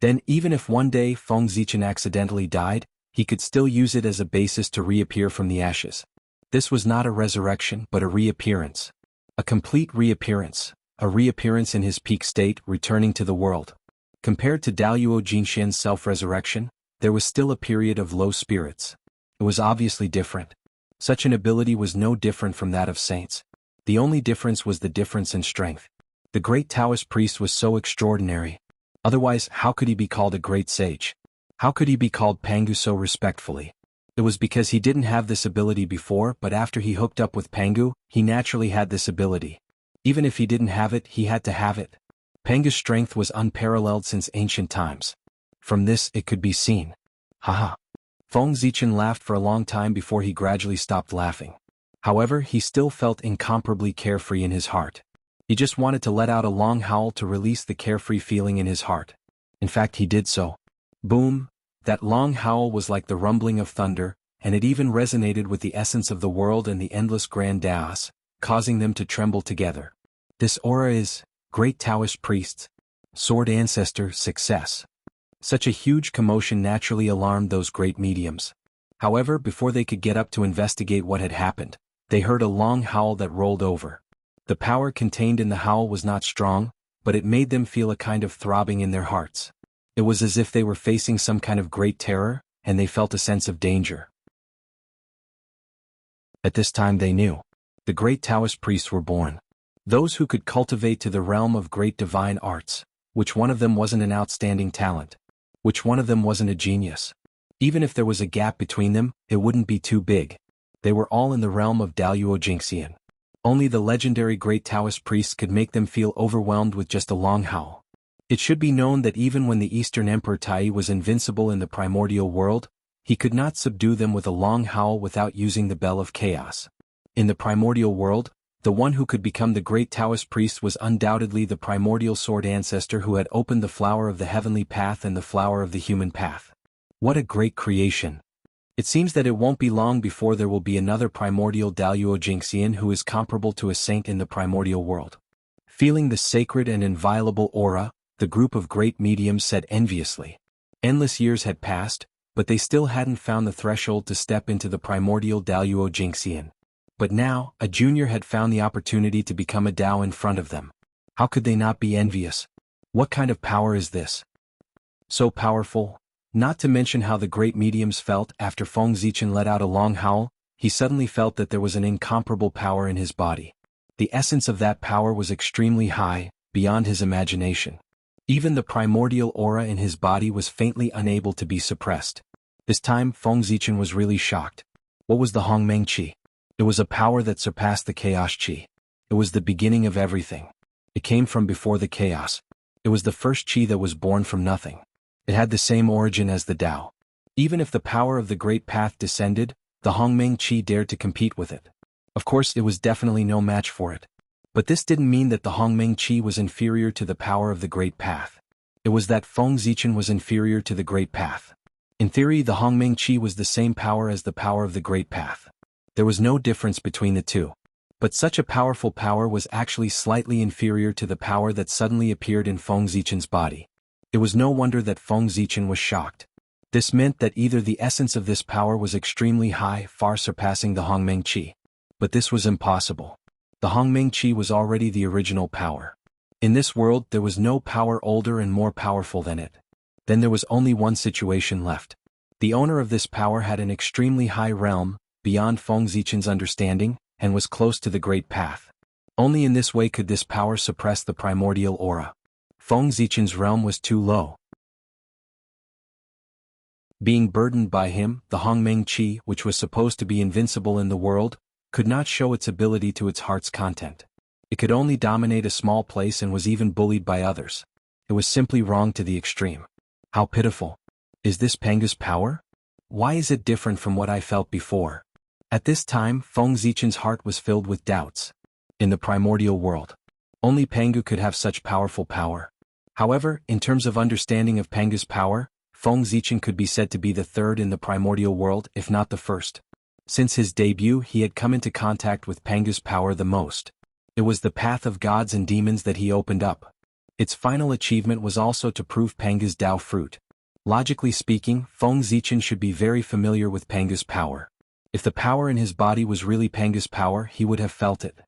Then even if one day Feng Zichen accidentally died, he could still use it as a basis to reappear from the ashes. This was not a resurrection but a reappearance. A complete reappearance, a reappearance in his peak state, returning to the world. Compared to Daluo Jinxian's self-resurrection, there was still a period of low spirits. It was obviously different. Such an ability was no different from that of saints. The only difference was the difference in strength. The great Taoist priest was so extraordinary. Otherwise, how could he be called a great sage? How could he be called Pangu so respectfully? It was because he didn't have this ability before, but after he hooked up with Pangu, he naturally had this ability. Even if he didn't have it, he had to have it. Pangu's strength was unparalleled since ancient times. From this it could be seen. Haha. Feng Zichen laughed for a long time before he gradually stopped laughing. However, he still felt incomparably carefree in his heart. He just wanted to let out a long howl to release the carefree feeling in his heart. In fact, he did so. Boom! That long howl was like the rumbling of thunder, and it even resonated with the essence of the world and the endless grand Taos, causing them to tremble together. This aura is, great Taoist priests, sword ancestor, success. Such a huge commotion naturally alarmed those great mediums. However, before they could get up to investigate what had happened, they heard a long howl that rolled over. The power contained in the howl was not strong, but it made them feel a kind of throbbing in their hearts. It was as if they were facing some kind of great terror, and they felt a sense of danger. At this time they knew. The great Taoist priests were born. Those who could cultivate to the realm of great divine arts. Which one of them wasn't an outstanding talent? Which one of them wasn't a genius? Even if there was a gap between them, it wouldn't be too big. They were all in the realm of Daluo Jinxian. Only the legendary great Taoist priests could make them feel overwhelmed with just a long howl. It should be known that even when the Eastern Emperor Tai was invincible in the primordial world, he could not subdue them with a long howl without using the Bell of Chaos. In the primordial world, the one who could become the great Taoist priest was undoubtedly the primordial sword ancestor who had opened the flower of the heavenly path and the flower of the human path. What a great creation! It seems that it won't be long before there will be another primordial Daluo Jinxian who is comparable to a saint in the primordial world. Feeling the sacred and inviolable aura, the group of great mediums said enviously. Endless years had passed, but they still hadn't found the threshold to step into the primordial Daluo Jinxian. But now, a junior had found the opportunity to become a Dao in front of them. How could they not be envious? What kind of power is this? So powerful. Not to mention how the great mediums felt after Feng Zichen let out a long howl, he suddenly felt that there was an incomparable power in his body. The essence of that power was extremely high, beyond his imagination. Even the primordial aura in his body was faintly unable to be suppressed. This time Feng Zichen was really shocked. What was the Hongmeng Qi? It was a power that surpassed the Chaos Qi. It was the beginning of everything. It came from before the chaos. It was the first Qi that was born from nothing. It had the same origin as the Tao. Even if the power of the Great Path descended, the Hongmeng Qi dared to compete with it. Of course, it was definitely no match for it. But this didn't mean that the Hongmeng Qi was inferior to the power of the Great Path. It was that Feng Zichen was inferior to the Great Path. In theory, the Hongmeng Qi was the same power as the power of the Great Path. There was no difference between the two. But such a powerful power was actually slightly inferior to the power that suddenly appeared in Feng Zichen's body. It was no wonder that Feng Zichen was shocked. This meant that either the essence of this power was extremely high, far surpassing the Hongmeng Qi. But this was impossible. The Hongmeng Qi was already the original power. In this world there was no power older and more powerful than it. Then there was only one situation left. The owner of this power had an extremely high realm, beyond Feng Zichen's understanding, and was close to the Great Path. Only in this way could this power suppress the primordial aura. Feng Zichen's realm was too low. Being burdened by him, the Hongmeng Qi, which was supposed to be invincible in the world, could not show its ability to its heart's content. It could only dominate a small place and was even bullied by others. It was simply wrong to the extreme. How pitiful. Is this Pangu's power? Why is it different from what I felt before? At this time, Feng Zichen's heart was filled with doubts. In the primordial world, only Pangu could have such powerful power. However, in terms of understanding of Pangu's power, Feng Zichen could be said to be the third in the primordial world, if not the first. Since his debut, he had come into contact with Pangu's power the most. It was the path of gods and demons that he opened up. Its final achievement was also to prove Panga's Tao fruit. Logically speaking, Feng Zichen should be very familiar with Panga's power. If the power in his body was really Panga's power, he would have felt it.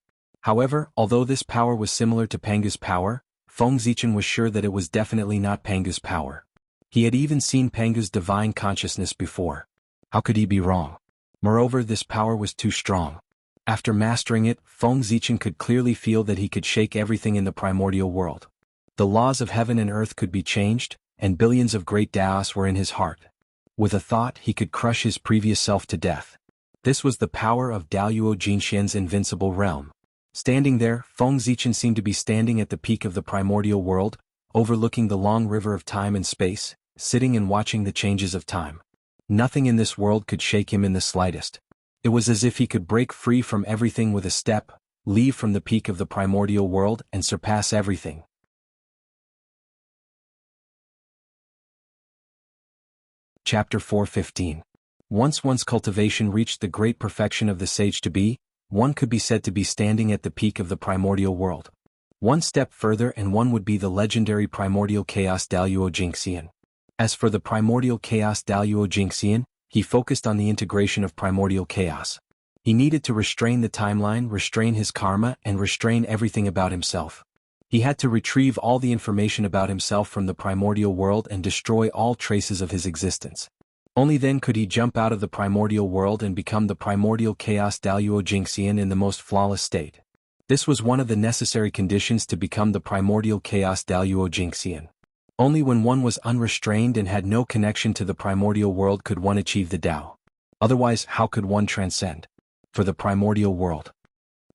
However, although this power was similar to Panga's power, Feng Zichen was sure that it was definitely not Panga's power. He had even seen Panga's divine consciousness before. How could he be wrong? Moreover, this power was too strong. After mastering it, Feng Zichen could clearly feel that he could shake everything in the primordial world. The laws of heaven and earth could be changed, and billions of great Daos were in his heart. With a thought, he could crush his previous self to death. This was the power of Daoyuo Jingxian's invincible realm. Standing there, Feng Zichen seemed to be standing at the peak of the primordial world, overlooking the long river of time and space, sitting and watching the changes of time. Nothing in this world could shake him in the slightest. It was as if he could break free from everything with a step, leave from the peak of the primordial world and surpass everything. Chapter 4:15. Once one's cultivation reached the great perfection of the sage to be, one could be said to be standing at the peak of the primordial world. One step further and one would be the legendary primordial chaos Daoyuo Jingxian. As for the primordial chaos Daoyuo Jingxian, he focused on the integration of primordial chaos. He needed to restrain the timeline, restrain his karma, and restrain everything about himself. He had to retrieve all the information about himself from the primordial world and destroy all traces of his existence. Only then could he jump out of the primordial world and become the primordial chaos Daoyuo Jingxian in the most flawless state. This was one of the necessary conditions to become the primordial chaos Daoyuo Jingxian. Only when one was unrestrained and had no connection to the primordial world could one achieve the Tao. Otherwise, how could one transcend? For the primordial world.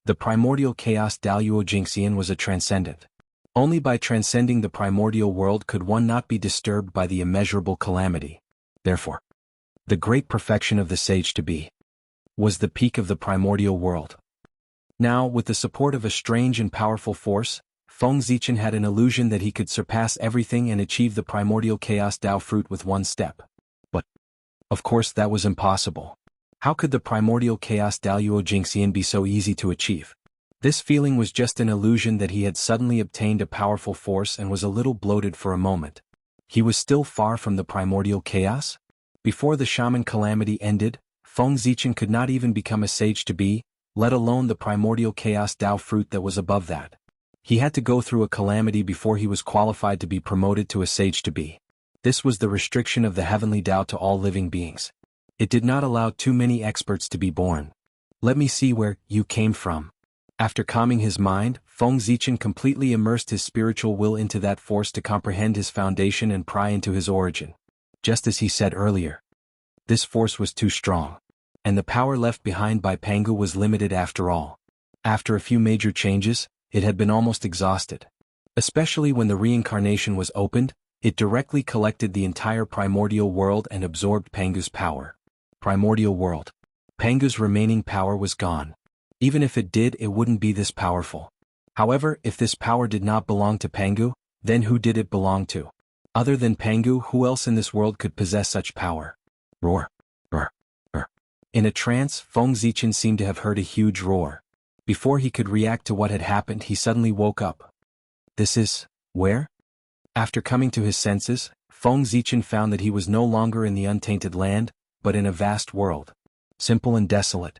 The primordial chaos Daoyuo Jingxian was a transcendent. Only by transcending the primordial world could one not be disturbed by the immeasurable calamity. Therefore, the great perfection of the sage to be was the peak of the primordial world. Now, with the support of a strange and powerful force, Feng Zichen had an illusion that he could surpass everything and achieve the primordial chaos Tao fruit with one step. But, of course, that was impossible. How could the primordial chaos Daoyuo Jingxian be so easy to achieve? This feeling was just an illusion that he had suddenly obtained a powerful force and was a little bloated for a moment. He was still far from the primordial chaos? Before the shaman calamity ended, Feng Zichen could not even become a sage to be, let alone the primordial chaos Tao fruit that was above that. He had to go through a calamity before he was qualified to be promoted to a sage to be. This was the restriction of the heavenly Tao to all living beings. It did not allow too many experts to be born. Let me see where you came from. After calming his mind, Feng Zichen completely immersed his spiritual will into that force to comprehend his foundation and pry into his origin. Just as he said earlier, this force was too strong. And the power left behind by Pangu was limited after all. After a few major changes, it had been almost exhausted. Especially when the reincarnation was opened, it directly collected the entire primordial world and absorbed Pangu's power. Primordial world. Pangu's remaining power was gone. Even if it did, it wouldn't be this powerful. However, if this power did not belong to Pangu, then who did it belong to? Other than Pangu, who else in this world could possess such power? Roar. Roar. Roar. In a trance, Feng Zichen seemed to have heard a huge roar. Before he could react to what had happened, he suddenly woke up. This is, where? After coming to his senses, Feng Zichen found that he was no longer in the untainted land, but in a vast world. Simple and desolate.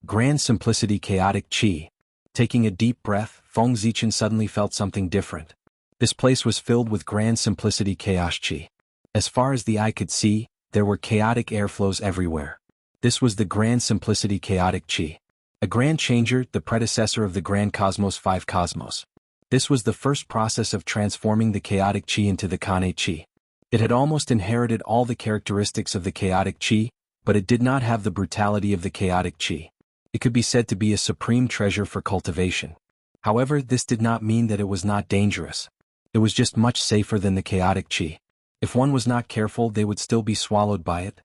Grand simplicity chaotic chi. Taking a deep breath, Feng Zichen suddenly felt something different. This place was filled with grand simplicity chaos chi. As far as the eye could see, there were chaotic airflows everywhere. This was the grand simplicity chaotic chi. A grand changer, the predecessor of the grand cosmos 5 cosmos. This was the first process of transforming the chaotic chi into the Kane chi. It had almost inherited all the characteristics of the chaotic chi, but it did not have the brutality of the chaotic chi. It could be said to be a supreme treasure for cultivation. However, this did not mean that it was not dangerous. It was just much safer than the chaotic chi. If one was not careful, they would still be swallowed by it.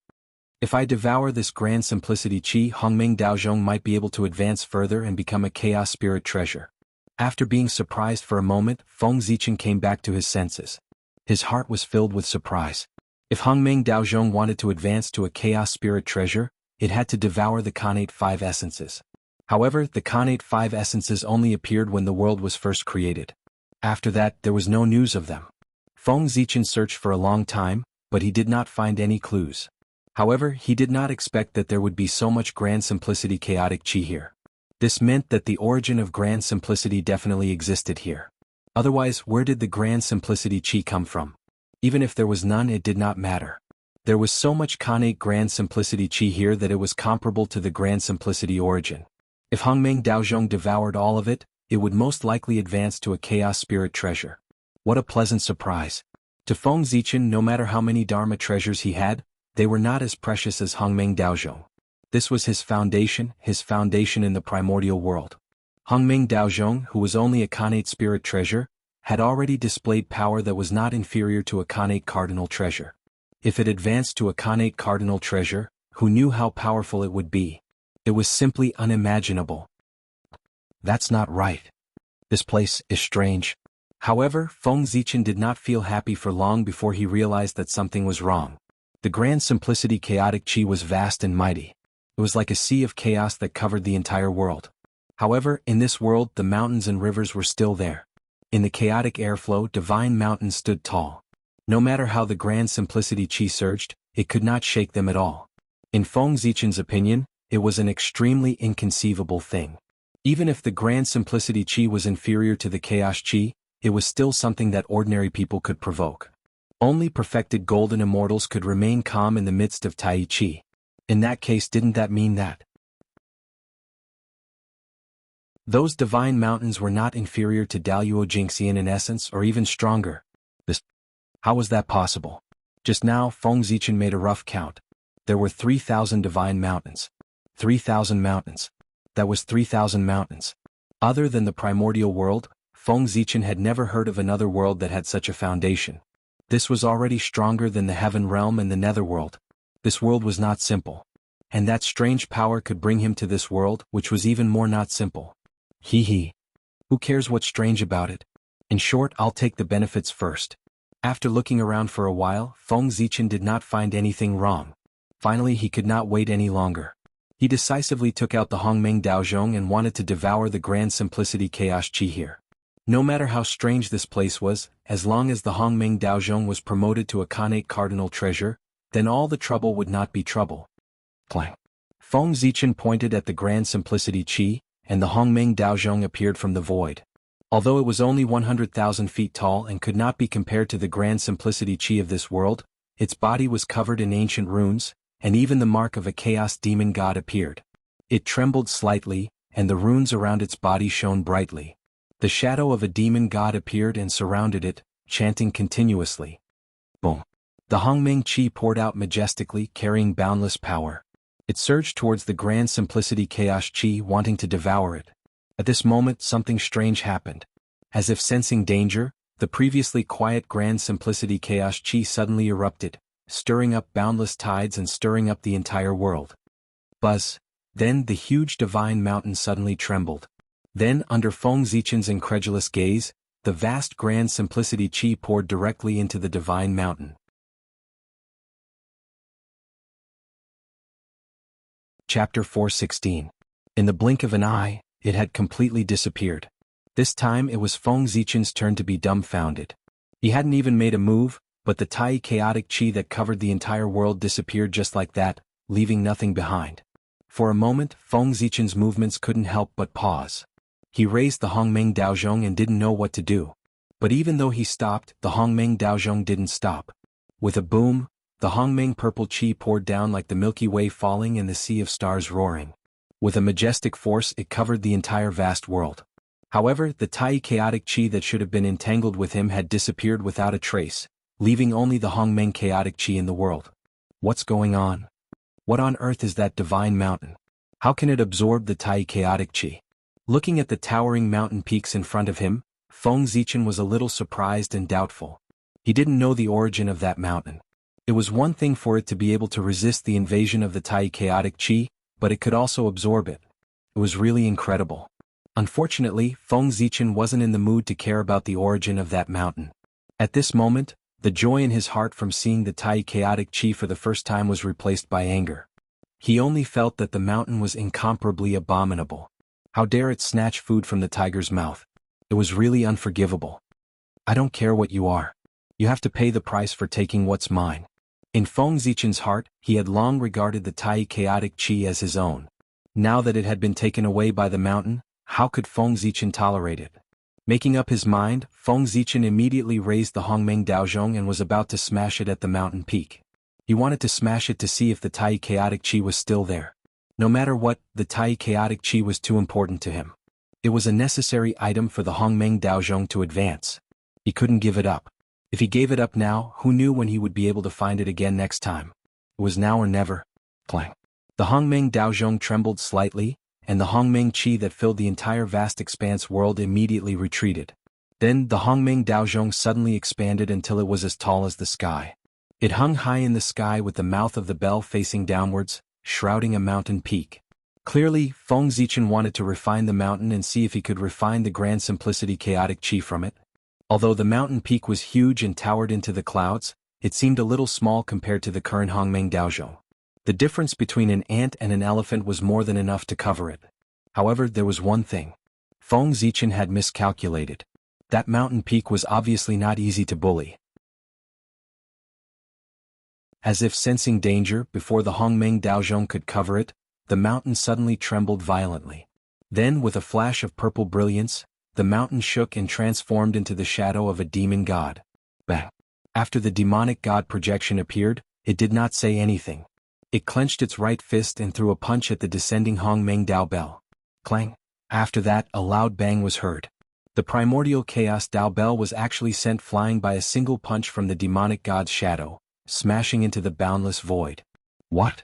If I devour this grand simplicity chi, Hongming Daozhong might be able to advance further and become a chaos spirit treasure. After being surprised for a moment, Feng Zichen came back to his senses. His heart was filled with surprise. If Hongming Daozhong wanted to advance to a chaos spirit treasure, it had to devour the Khanate 5 essences. However, the Khanate 5 essences only appeared when the world was first created. After that, there was no news of them. Feng Zichen searched for a long time, but he did not find any clues. However, he did not expect that there would be so much Grand Simplicity chaotic chi here. This meant that the origin of Grand Simplicity definitely existed here. Otherwise, where did the Grand Simplicity chi come from? Even if there was none, it did not matter. There was so much Khanate Grand Simplicity chi here that it was comparable to the Grand Simplicity origin. If Hongmeng Daozhong devoured all of it, it would most likely advance to a Chaos Spirit treasure. What a pleasant surprise. To Feng Zichen, no matter how many Dharma treasures he had, they were not as precious as Hongmeng Daozhong. This was his foundation in the primordial world. Hongmeng Daozhong, who was only a Khanate Spirit treasure, had already displayed power that was not inferior to a Khanate Cardinal treasure. If it advanced to a Khanate Cardinal treasure, who knew how powerful it would be? It was simply unimaginable. That's not right. This place is strange. However, Feng Zichen did not feel happy for long before he realized that something was wrong. The Grand Simplicity chaotic chi was vast and mighty. It was like a sea of chaos that covered the entire world. However, in this world, the mountains and rivers were still there. In the chaotic airflow, divine mountains stood tall. No matter how the Grand Simplicity chi surged, it could not shake them at all. In Feng Zichen's opinion, it was an extremely inconceivable thing. Even if the Grand Simplicity chi was inferior to the Chaos chi, it was still something that ordinary people could provoke. Only perfected golden immortals could remain calm in the midst of Tai Chi. In that case, didn't that mean that those divine mountains were not inferior to Daluo Jingxian in essence or even stronger? How was that possible? Just now, Feng Zichen made a rough count. There were 3,000 divine mountains. 3,000 mountains. That was 3,000 mountains. Other than the primordial world, Feng Zichen had never heard of another world that had such a foundation. This was already stronger than the heaven realm and the netherworld. This world was not simple. And that strange power could bring him to this world, which was even more not simple. Hee. Who cares what's strange about it? In short, I'll take the benefits first. After looking around for a while, Feng Zichen did not find anything wrong. Finally, he could not wait any longer. He decisively took out the Hongmeng Daozhong and wanted to devour the Grand Simplicity Chaos Chi here. No matter how strange this place was, as long as the Hongmeng Daozhong was promoted to a Khanate Cardinal treasure, then all the trouble would not be trouble. Clang. Feng Zichen pointed at the Grand Simplicity Chi, and the Hongmeng Daozhong appeared from the void. Although it was only 100,000 feet tall and could not be compared to the Grand Simplicity Chi of this world, its body was covered in ancient runes, and even the mark of a chaos demon god appeared. It trembled slightly, and the runes around its body shone brightly. The shadow of a demon god appeared and surrounded it, chanting continuously. Boom. The Hongmeng Chi poured out majestically, carrying boundless power. It surged towards the Grand Simplicity Chaos Chi, wanting to devour it. At this moment, something strange happened. As if sensing danger, the previously quiet Grand Simplicity Chaos Chi suddenly erupted, stirring up boundless tides and stirring up the entire world. Buzz. Then the huge divine mountain suddenly trembled. Then, under Feng Zichen's incredulous gaze, the vast Grand Simplicity Chi poured directly into the divine mountain. Chapter 416. In the blink of an eye, it had completely disappeared. This time it was Feng Zichen's turn to be dumbfounded. He hadn't even made a move, but the Tai chaotic chi that covered the entire world disappeared just like that, leaving nothing behind. For a moment, Feng Zichen's movements couldn't help but pause. He raised the Hongmeng Daozhong and didn't know what to do. But even though he stopped, the Hongmeng Daozhong didn't stop. With a boom, the Hongmeng purple chi poured down like the Milky Way falling and the sea of stars roaring. With a majestic force, it covered the entire vast world. However, the Tai chaotic chi that should have been entangled with him had disappeared without a trace, leaving only the Hongmeng chaotic chi in the world. What's going on? What on earth is that divine mountain? How can it absorb the Tai chaotic chi? Looking at the towering mountain peaks in front of him, Feng Zichen was a little surprised and doubtful. He didn't know the origin of that mountain. It was one thing for it to be able to resist the invasion of the Tai chaotic chi, but it could also absorb it. It was really incredible. Unfortunately, Feng Zichen wasn't in the mood to care about the origin of that mountain. At this moment, the joy in his heart from seeing the Tai chaotic chi for the first time was replaced by anger. He only felt that the mountain was incomparably abominable. How dare it snatch food from the tiger's mouth? It was really unforgivable. I don't care what you are. You have to pay the price for taking what's mine. In Feng Zichen's heart, he had long regarded the Tai chaotic qi as his own. Now that it had been taken away by the mountain, how could Feng Zichen tolerate it? Making up his mind, Feng Zichen immediately raised the Hongmeng Daozhong and was about to smash it at the mountain peak. He wanted to smash it to see if the Tai chaotic qi was still there. No matter what, the Tai chaotic qi was too important to him. It was a necessary item for the Hongmeng Daozhong to advance. He couldn't give it up. If he gave it up now, who knew when he would be able to find it again next time? It was now or never. Clang. The Hongmeng Daozhong trembled slightly, and the Hongmeng qi that filled the entire vast expanse world immediately retreated. Then the Hongmeng Daozhong suddenly expanded until it was as tall as the sky. It hung high in the sky with the mouth of the bell facing downwards, shrouding a mountain peak. Clearly, Feng Zichen wanted to refine the mountain and see if he could refine the grand simplicity chaotic qi from it. Although the mountain peak was huge and towered into the clouds, it seemed a little small compared to the current Hongmeng Daozhong. The difference between an ant and an elephant was more than enough to cover it. However, there was one thing. Feng Zichen had miscalculated. That mountain peak was obviously not easy to bully. As if sensing danger before the Hongmeng Daozhong could cover it, the mountain suddenly trembled violently. Then, with a flash of purple brilliance, the mountain shook and transformed into the shadow of a demon god. Bang! After the demonic god projection appeared, it did not say anything. It clenched its right fist and threw a punch at the descending Hongmeng Dao bell. Clang! After that, a loud bang was heard. The primordial chaos Dao bell was actually sent flying by a single punch from the demonic god's shadow, smashing into the boundless void. What?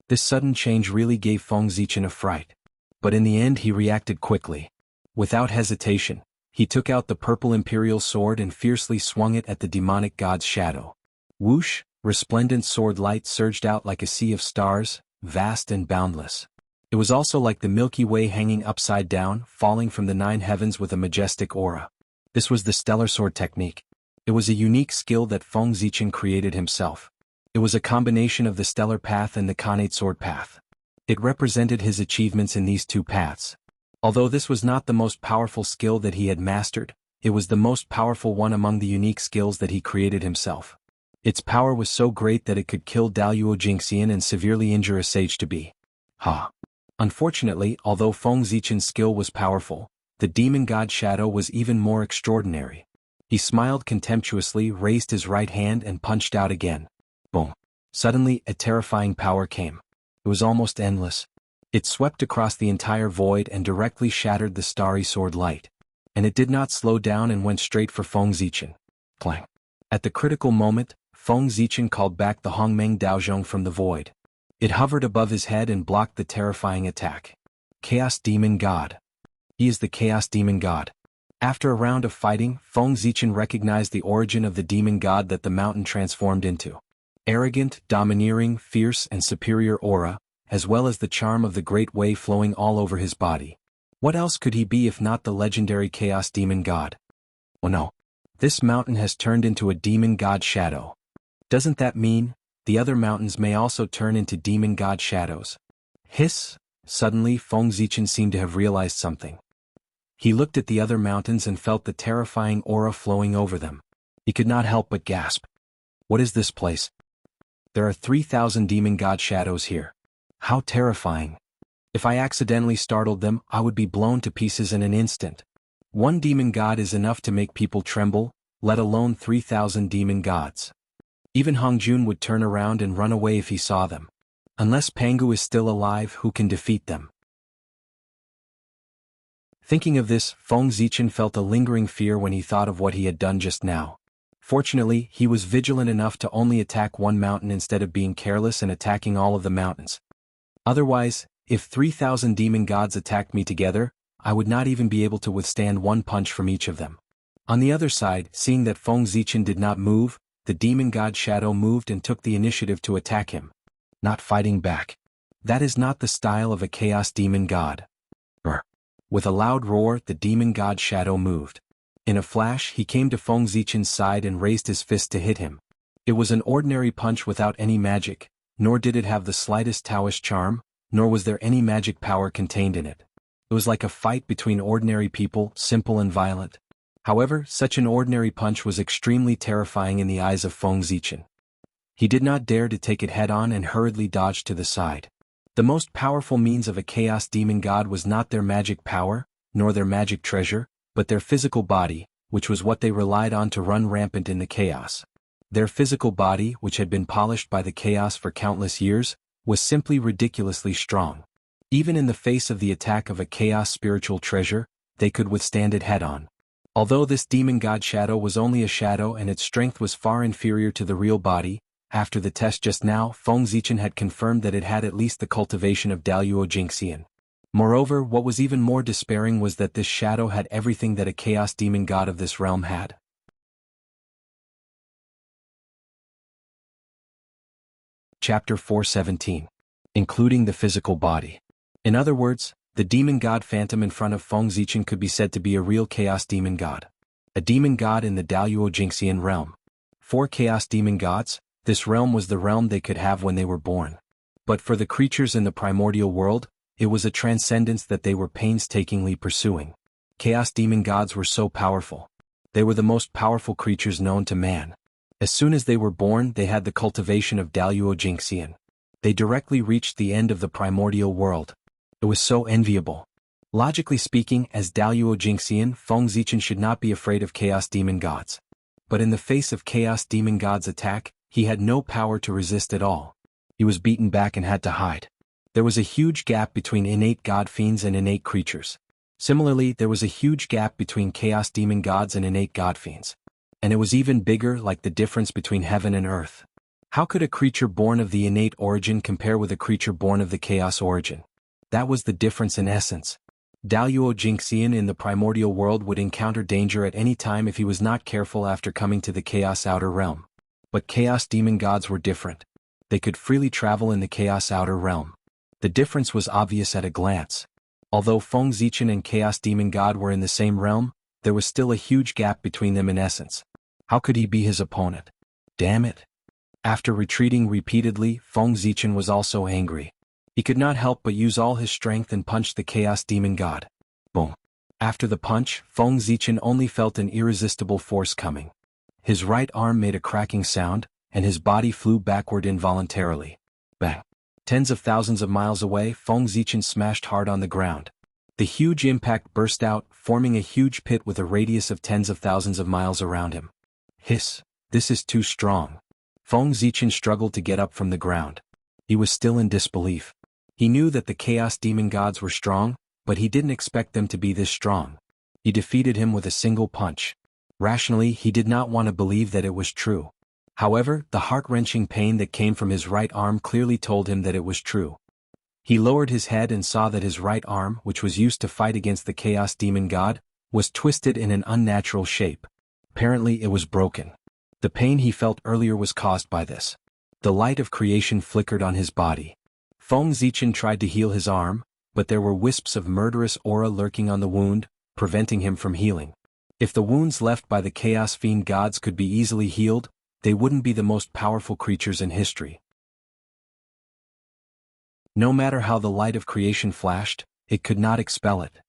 This sudden change really gave Feng Zichen a fright. But in the end he reacted quickly. Without hesitation, he took out the purple imperial sword and fiercely swung it at the demonic god's shadow. Whoosh! Resplendent sword light surged out like a sea of stars, vast and boundless. It was also like the Milky Way hanging upside down, falling from the 9 heavens with a majestic aura. This was the stellar sword technique. It was a unique skill that Feng Zichen created himself. It was a combination of the stellar path and the Khanate sword path. It represented his achievements in these two paths. Although this was not the most powerful skill that he had mastered, it was the most powerful one among the unique skills that he created himself. Its power was so great that it could kill Daluo Jingxian and severely injure a sage to be. Unfortunately, although Feng Zichen's skill was powerful, the demon god shadow was even more extraordinary. He smiled contemptuously, raised his right hand and punched out again. Boom! Suddenly, a terrifying power came. It was almost endless. It swept across the entire void and directly shattered the starry sword light. And it did not slow down and went straight for Feng Zichen. Clang! At the critical moment, Feng Zichen called back the Hongmeng Daozhong from the void. It hovered above his head and blocked the terrifying attack. Chaos Demon God. He is the Chaos Demon God. After a round of fighting, Feng Zichen recognized the origin of the demon god that the mountain transformed into. Arrogant, domineering, fierce and superior aura, as well as the charm of the great way flowing all over his body. What else could he be if not the legendary Chaos Demon God? Oh no. This mountain has turned into a demon god shadow. Doesn't that mean the other mountains may also turn into demon god shadows? Hiss! Suddenly Feng Zichen seemed to have realized something. He looked at the other mountains and felt the terrifying aura flowing over them. He could not help but gasp. What is this place? There are 3,000 demon god shadows here. How terrifying. If I accidentally startled them, I would be blown to pieces in an instant. One demon god is enough to make people tremble, let alone 3,000 demon gods. Even Hongjun would turn around and run away if he saw them. Unless Pangu is still alive, who can defeat them? Thinking of this, Feng Zichen felt a lingering fear when he thought of what he had done just now. Fortunately, he was vigilant enough to only attack one mountain instead of being careless and attacking all of the mountains. Otherwise, if 3,000 demon gods attacked me together, I would not even be able to withstand one punch from each of them. On the other side, seeing that Feng Zichen did not move, the demon god shadow moved and took the initiative to attack him. Not fighting back. That is not the style of a chaos demon god. With a loud roar, the demon god shadow moved. In a flash, he came to Feng Zichen's side and raised his fist to hit him. It was an ordinary punch without any magic, nor did it have the slightest Taoist charm, nor was there any magic power contained in it. It was like a fight between ordinary people, simple and violent. However, such an ordinary punch was extremely terrifying in the eyes of Feng Zichen. He did not dare to take it head-on and hurriedly dodged to the side. The most powerful means of a chaos demon god was not their magic power, nor their magic treasure, but their physical body, which was what they relied on to run rampant in the chaos. Their physical body, which had been polished by the chaos for countless years, was simply ridiculously strong. Even in the face of the attack of a chaos spiritual treasure, they could withstand it head-on. Although this demon god shadow was only a shadow and its strength was far inferior to the real body, after the test just now, Feng Zichen had confirmed that it had at least the cultivation of Daluo Jingxian. Moreover, what was even more despairing was that this shadow had everything that a chaos demon god of this realm had. Chapter 417. Including the physical body. In other words, the demon god phantom in front of Feng Zichen could be said to be a real chaos demon god. A demon god in the Daluo Jingxian realm. 4 chaos demon gods, this realm was the realm they could have when they were born. But for the creatures in the primordial world, it was a transcendence that they were painstakingly pursuing. Chaos demon gods were so powerful. They were the most powerful creatures known to man. As soon as they were born, they had the cultivation of Daluo Jingxian. They directly reached the end of the primordial world. It was so enviable. Logically speaking, as Daluo Jingxian, Feng Zichen should not be afraid of chaos demon gods. But in the face of chaos demon gods' attack, he had no power to resist at all. He was beaten back and had to hide. There was a huge gap between innate god fiends and innate creatures. Similarly, there was a huge gap between chaos demon gods and innate god fiends. And it was even bigger, like the difference between heaven and earth. How could a creature born of the innate origin compare with a creature born of the chaos origin? That was the difference in essence. Daluo Jingxian in the primordial world would encounter danger at any time if he was not careful after coming to the chaos outer realm. But chaos demon gods were different. They could freely travel in the chaos outer realm. The difference was obvious at a glance. Although Feng Zichen and chaos demon god were in the same realm, there was still a huge gap between them in essence. How could he be his opponent? Damn it. After retreating repeatedly, Feng Zichen was also angry. He could not help but use all his strength and punch the chaos demon god. Boom. After the punch, Feng Zichen only felt an irresistible force coming. His right arm made a cracking sound, and his body flew backward involuntarily. Bang. Tens of thousands of miles away, Feng Zichen smashed hard on the ground. The huge impact burst out, forming a huge pit with a radius of tens of thousands of miles around him. Hiss. This is too strong. Feng Zichen struggled to get up from the ground. He was still in disbelief. He knew that the chaos demon gods were strong, but he didn't expect them to be this strong. He defeated him with a single punch. Rationally, he did not want to believe that it was true. However, the heart-wrenching pain that came from his right arm clearly told him that it was true. He lowered his head and saw that his right arm, which was used to fight against the chaos demon god, was twisted in an unnatural shape. Apparently it was broken. The pain he felt earlier was caused by this. The light of creation flickered on his body. Feng Zichen tried to heal his arm, but there were wisps of murderous aura lurking on the wound, preventing him from healing. If the wounds left by the chaos fiend gods could be easily healed, they wouldn't be the most powerful creatures in history. No matter how the light of creation flashed, it could not expel it.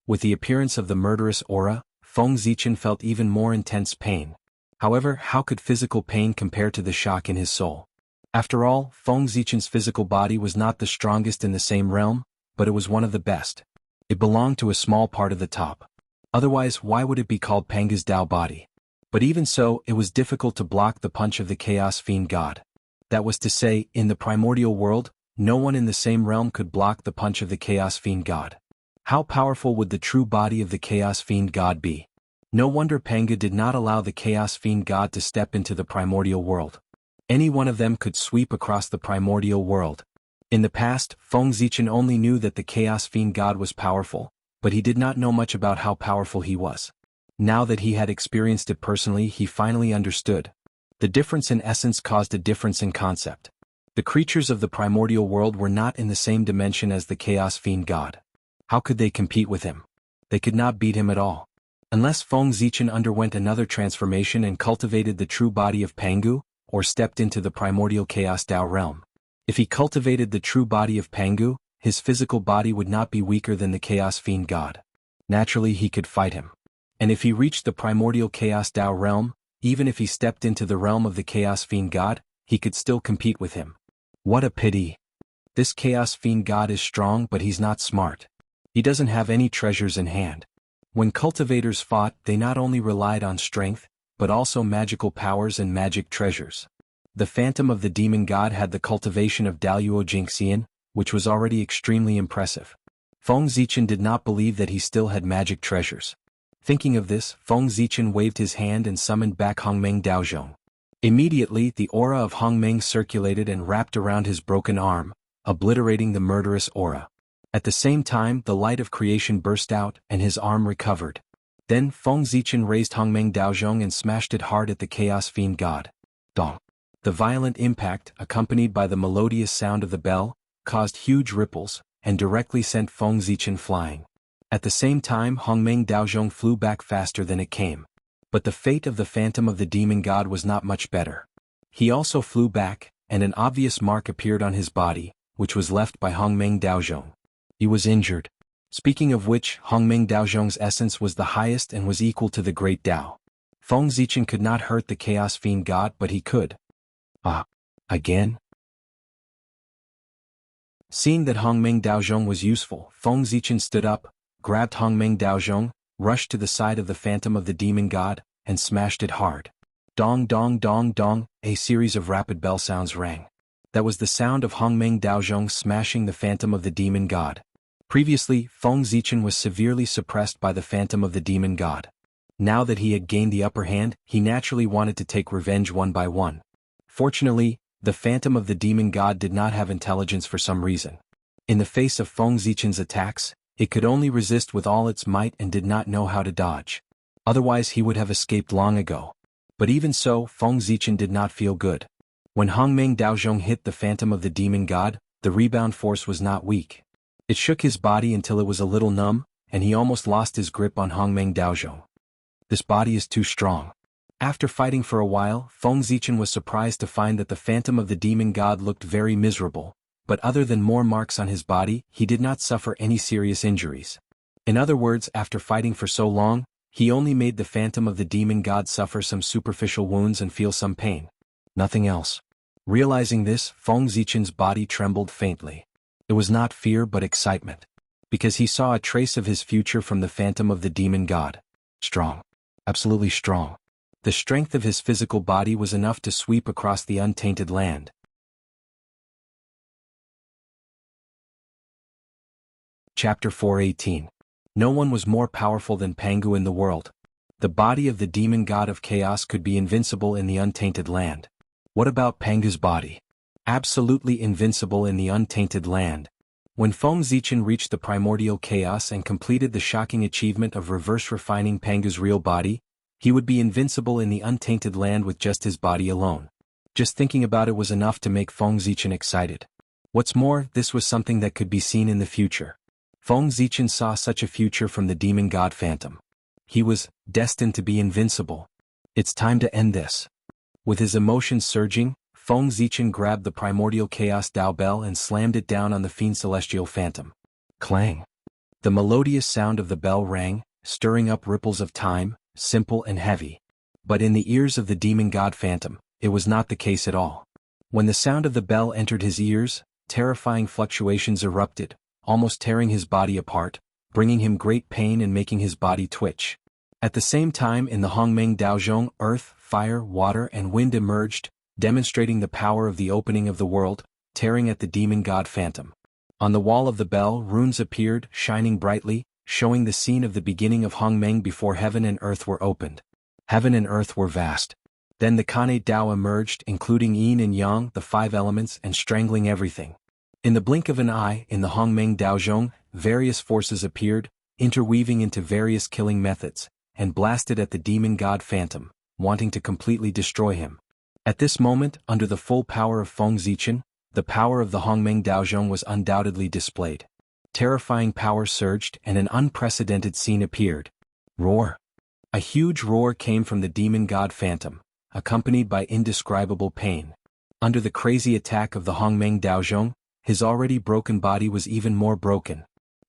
With the appearance of the murderous aura, Feng Zichen felt even more intense pain. However, how could physical pain compare to the shock in his soul? After all, Feng Zichen's physical body was not the strongest in the same realm, but it was one of the best. It belonged to a small part of the top. Otherwise, why would it be called Panga's Dao body? But even so, it was difficult to block the punch of the chaos fiend god. That was to say, in the primordial world, no one in the same realm could block the punch of the chaos fiend god. How powerful would the true body of the chaos fiend god be? No wonder Panga did not allow the chaos fiend god to step into the primordial world. Any one of them could sweep across the primordial world. In the past, Feng Zichen only knew that the chaos fiend god was powerful, but he did not know much about how powerful he was. Now that he had experienced it personally, he finally understood. The difference in essence caused a difference in concept. The creatures of the primordial world were not in the same dimension as the chaos fiend god. How could they compete with him? They could not beat him at all. Unless Feng Zichen underwent another transformation and cultivated the true body of Pangu, or stepped into the primordial chaos Dao realm. If he cultivated the true body of Pangu, his physical body would not be weaker than the Chaos Fiend God. Naturally he could fight him. And if he reached the primordial Chaos Tao realm, even if he stepped into the realm of the Chaos Fiend God, he could still compete with him. What a pity. This Chaos Fiend God is strong but he's not smart. He doesn't have any treasures in hand. When cultivators fought, they not only relied on strength, but also magical powers and magic treasures. The Phantom of the Demon God had the cultivation of Daluo Jingxian, which was already extremely impressive. Feng Zichen did not believe that he still had magic treasures. Thinking of this, Feng Zichen waved his hand and summoned back Hongmeng Daozhong. Immediately, the aura of Hongmeng circulated and wrapped around his broken arm, obliterating the murderous aura. At the same time, the light of creation burst out and his arm recovered. Then Feng Zichen raised Hongmeng Daozhong and smashed it hard at the Chaos Fiend God. Dong. The violent impact, accompanied by the melodious sound of the bell, caused huge ripples, and directly sent Feng Zichen flying. At the same time, Hongmeng Daozhong flew back faster than it came. But the fate of the Phantom of the Demon God was not much better. He also flew back, and an obvious mark appeared on his body, which was left by Hongmeng Daozhong. He was injured. Speaking of which, Hongmeng Daozhong's essence was the highest and was equal to the Great Tao. Feng Zichen could not hurt the Chaos Fiend God, but he could. Again? Seeing that Hongmeng Daozhong was useful, Feng Zichen stood up, grabbed Hongmeng Daozhong, rushed to the side of the Phantom of the Demon God, and smashed it hard. Dong dong dong dong, a series of rapid bell sounds rang. That was the sound of Hongmeng Daozhong smashing the Phantom of the Demon God. Previously, Feng Zichen was severely suppressed by the Phantom of the Demon God. Now that he had gained the upper hand, he naturally wanted to take revenge one by one. Fortunately, the Phantom of the Demon God did not have intelligence for some reason. In the face of Feng Zichen's attacks, it could only resist with all its might and did not know how to dodge. Otherwise he would have escaped long ago. But even so, Feng Zichen did not feel good. When Hongmeng Daozhong hit the Phantom of the Demon God, the rebound force was not weak. It shook his body until it was a little numb, and he almost lost his grip on Hongmeng Daozhong. This body is too strong. After fighting for a while, Feng Zichen was surprised to find that the Phantom of the Demon God looked very miserable, but other than more marks on his body, he did not suffer any serious injuries. In other words, after fighting for so long, he only made the Phantom of the Demon God suffer some superficial wounds and feel some pain. Nothing else. Realizing this, Feng Zichen's body trembled faintly. It was not fear but excitement. Because he saw a trace of his future from the Phantom of the Demon God. Strong. Absolutely strong. The strength of his physical body was enough to sweep across the untainted land. Chapter 418. No one was more powerful than Pangu in the world. The body of the demon god of chaos could be invincible in the untainted land. What about Pangu's body? Absolutely invincible in the untainted land. When Feng Zichen reached the primordial chaos and completed the shocking achievement of reverse refining Pangu's real body, he would be invincible in the untainted land with just his body alone. Just thinking about it was enough to make Feng Zichen excited. What's more, this was something that could be seen in the future. Feng Zichen saw such a future from the demon god Phantom. He was destined to be invincible. It's time to end this. With his emotions surging, Feng Zichen grabbed the primordial chaos Dao bell and slammed it down on the fiend celestial Phantom. Clang. The melodious sound of the bell rang, stirring up ripples of time, simple and heavy. But in the ears of the demon god Phantom, it was not the case at all. When the sound of the bell entered his ears, terrifying fluctuations erupted, almost tearing his body apart, bringing him great pain and making his body twitch. At the same time, in the Hongmeng Daozhong, earth, fire, water and wind emerged, demonstrating the power of the opening of the world, tearing at the demon god Phantom. On the wall of the bell, runes appeared, shining brightly, showing the scene of the beginning of Hongmeng before heaven and earth were opened. Heaven and earth were vast. Then the Kane Dao emerged, including yin and yang, the five elements, and strangling everything. In the blink of an eye, in the Hongmeng Daozhong, various forces appeared, interweaving into various killing methods, and blasted at the demon god Phantom, wanting to completely destroy him. At this moment, under the full power of Feng Zichen, the power of the Hongmeng Daozhong was undoubtedly displayed. Terrifying power surged and an unprecedented scene appeared. Roar. A huge roar came from the demon god Phantom, accompanied by indescribable pain. Under the crazy attack of the Hongmeng Daozhong, his already broken body was even more broken.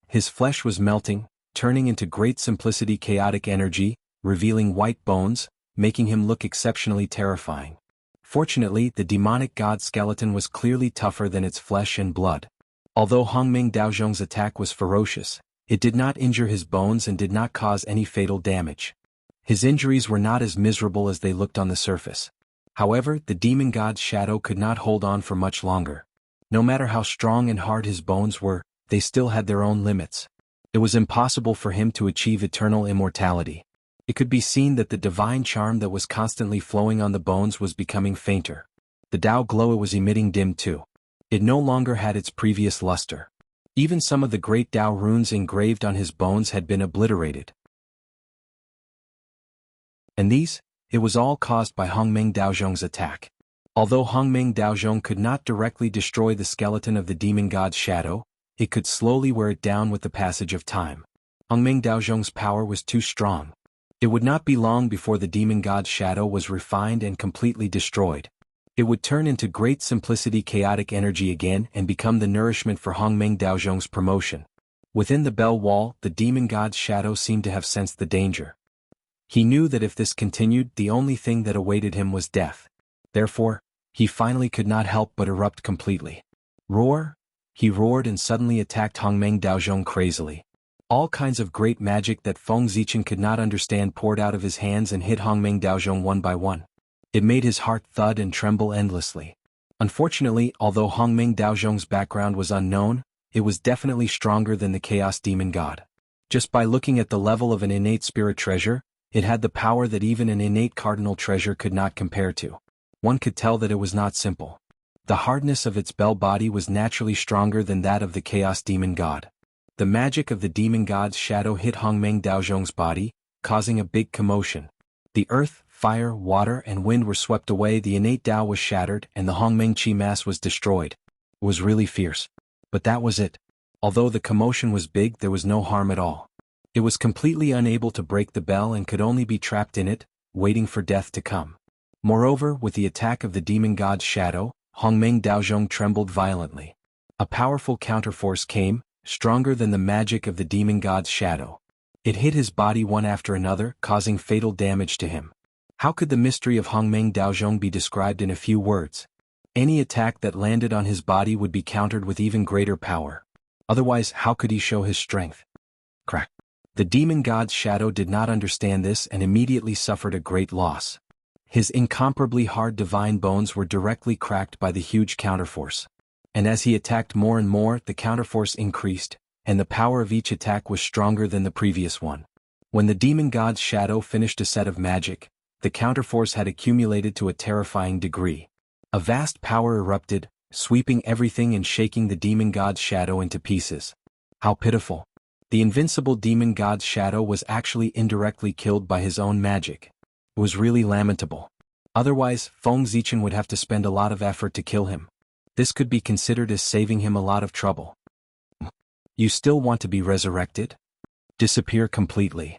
His flesh was melting, turning into great simplicity chaotic energy, revealing white bones, making him look exceptionally terrifying. Fortunately, the demonic god skeleton was clearly tougher than its flesh and blood. Although Hongmeng Daozhong's attack was ferocious, it did not injure his bones and did not cause any fatal damage. His injuries were not as miserable as they looked on the surface. However, the demon god's shadow could not hold on for much longer. No matter how strong and hard his bones were, they still had their own limits. It was impossible for him to achieve eternal immortality. It could be seen that the divine charm that was constantly flowing on the bones was becoming fainter. The Tao glow it was emitting dimmed too. It no longer had its previous luster. Even some of the great Tao runes engraved on his bones had been obliterated. And it was all caused by Hongmeng Daozhong's attack. Although Hongmeng Daozhong could not directly destroy the skeleton of the demon god's shadow, it could slowly wear it down with the passage of time. Hongmeng Daozhong's power was too strong. It would not be long before the demon god's shadow was refined and completely destroyed. It would turn into great simplicity chaotic energy again and become the nourishment for Hongmeng Daozhong's promotion. Within the bell wall, the demon god's shadow seemed to have sensed the danger. He knew that if this continued, the only thing that awaited him was death. Therefore, he finally could not help but erupt completely. Roar! He roared and suddenly attacked Hongmeng Daozhong crazily. All kinds of great magic that Feng Zichen could not understand poured out of his hands and hit Hongmeng Daozhong one by one. It made his heart thud and tremble endlessly. Unfortunately, although Hongmeng Daozhong's background was unknown, it was definitely stronger than the Chaos Demon God. Just by looking at the level of an innate spirit treasure, it had the power that even an innate cardinal treasure could not compare to. One could tell that it was not simple. The hardness of its bell body was naturally stronger than that of the Chaos Demon God. The magic of the demon god's shadow hit Hongmeng Daozhong's body, causing a big commotion. The earth, fire, water, and wind were swept away, the innate Tao was shattered, and the Hongmeng Chi mass was destroyed. It was really fierce. But that was it. Although the commotion was big, there was no harm at all. It was completely unable to break the bell and could only be trapped in it, waiting for death to come. Moreover, with the attack of the demon god's shadow, Hongmeng Daozhong trembled violently. A powerful counterforce came, stronger than the magic of the demon god's shadow. It hit his body one after another, causing fatal damage to him. How could the mystery of Hongmeng Daozhong be described in a few words? Any attack that landed on his body would be countered with even greater power. Otherwise, how could he show his strength? Crack. The demon god's shadow did not understand this and immediately suffered a great loss. His incomparably hard divine bones were directly cracked by the huge counterforce. And as he attacked more and more, the counterforce increased, and the power of each attack was stronger than the previous one. When the demon god's shadow finished a set of magic, the counterforce had accumulated to a terrifying degree. A vast power erupted, sweeping everything and shaking the demon god's shadow into pieces. How pitiful. The invincible demon god's shadow was actually indirectly killed by his own magic. It was really lamentable. Otherwise, Feng Zichen would have to spend a lot of effort to kill him. This could be considered as saving him a lot of trouble. You still want to be resurrected? Disappear completely.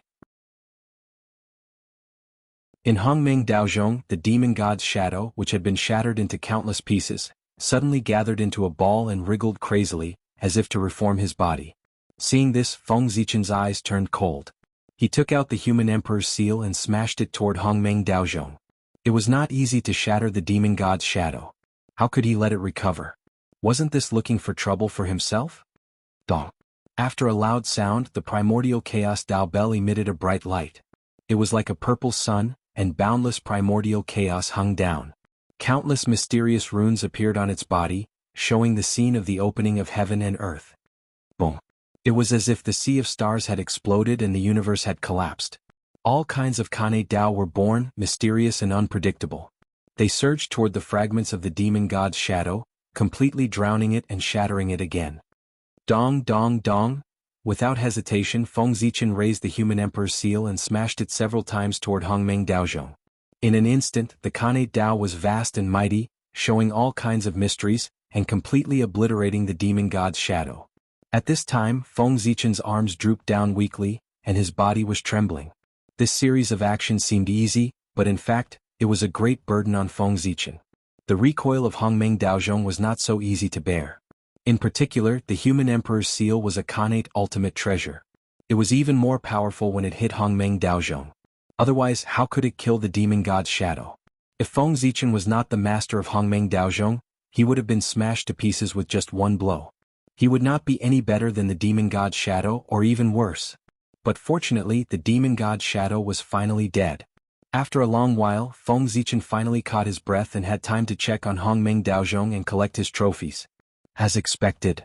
In Hongmeng Daozhong, the demon god's shadow, which had been shattered into countless pieces, suddenly gathered into a ball and wriggled crazily, as if to reform his body. Seeing this, Feng Zichen's eyes turned cold. He took out the human emperor's seal and smashed it toward Hongmeng Daozhong. It was not easy to shatter the demon god's shadow. How could he let it recover? Wasn't this looking for trouble for himself? Dong. After a loud sound, the primordial chaos Tao bell emitted a bright light. It was like a purple sun, and boundless primordial chaos hung down. Countless mysterious runes appeared on its body, showing the scene of the opening of heaven and earth. Boom. It was as if the sea of stars had exploded and the universe had collapsed. All kinds of Kane Tao were born, mysterious and unpredictable. They surged toward the fragments of the demon god's shadow, completely drowning it and shattering it again. Dong dong dong. Without hesitation, Feng Zichen raised the human emperor's seal and smashed it several times toward Hongmeng Daozhong. In an instant, the Kane Tao was vast and mighty, showing all kinds of mysteries, and completely obliterating the demon god's shadow. At this time, Feng Zichen's arms drooped down weakly, and his body was trembling. This series of actions seemed easy, but in fact, it was a great burden on Feng Zichen. The recoil of Hongmeng Daozhong was not so easy to bear. In particular, the human emperor's seal was a Khanate ultimate treasure. It was even more powerful when it hit Hongmeng Daozhong. Otherwise, how could it kill the demon god's shadow? If Feng Zichen was not the master of Hongmeng Daozhong, he would have been smashed to pieces with just one blow. He would not be any better than the demon god's shadow, or even worse. But fortunately, the demon god's shadow was finally dead. After a long while, Feng Zichen finally caught his breath and had time to check on Hongmeng Daozhong and collect his trophies. As expected.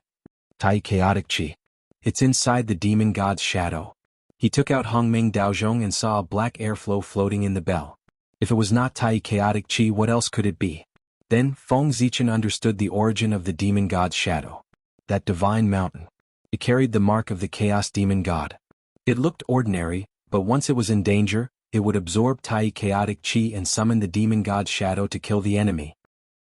Tai Chaotic Chi. It's inside the demon god's shadow. He took out Hongmeng Daozhong and saw a black airflow floating in the bell. If it was not Tai Chaotic Chi, what else could it be? Then, Feng Zichen understood the origin of the demon god's shadow. That divine mountain. It carried the mark of the chaos demon god. It looked ordinary, but once it was in danger, it would absorb Tai Chaotic Chi and summon the demon god's shadow to kill the enemy.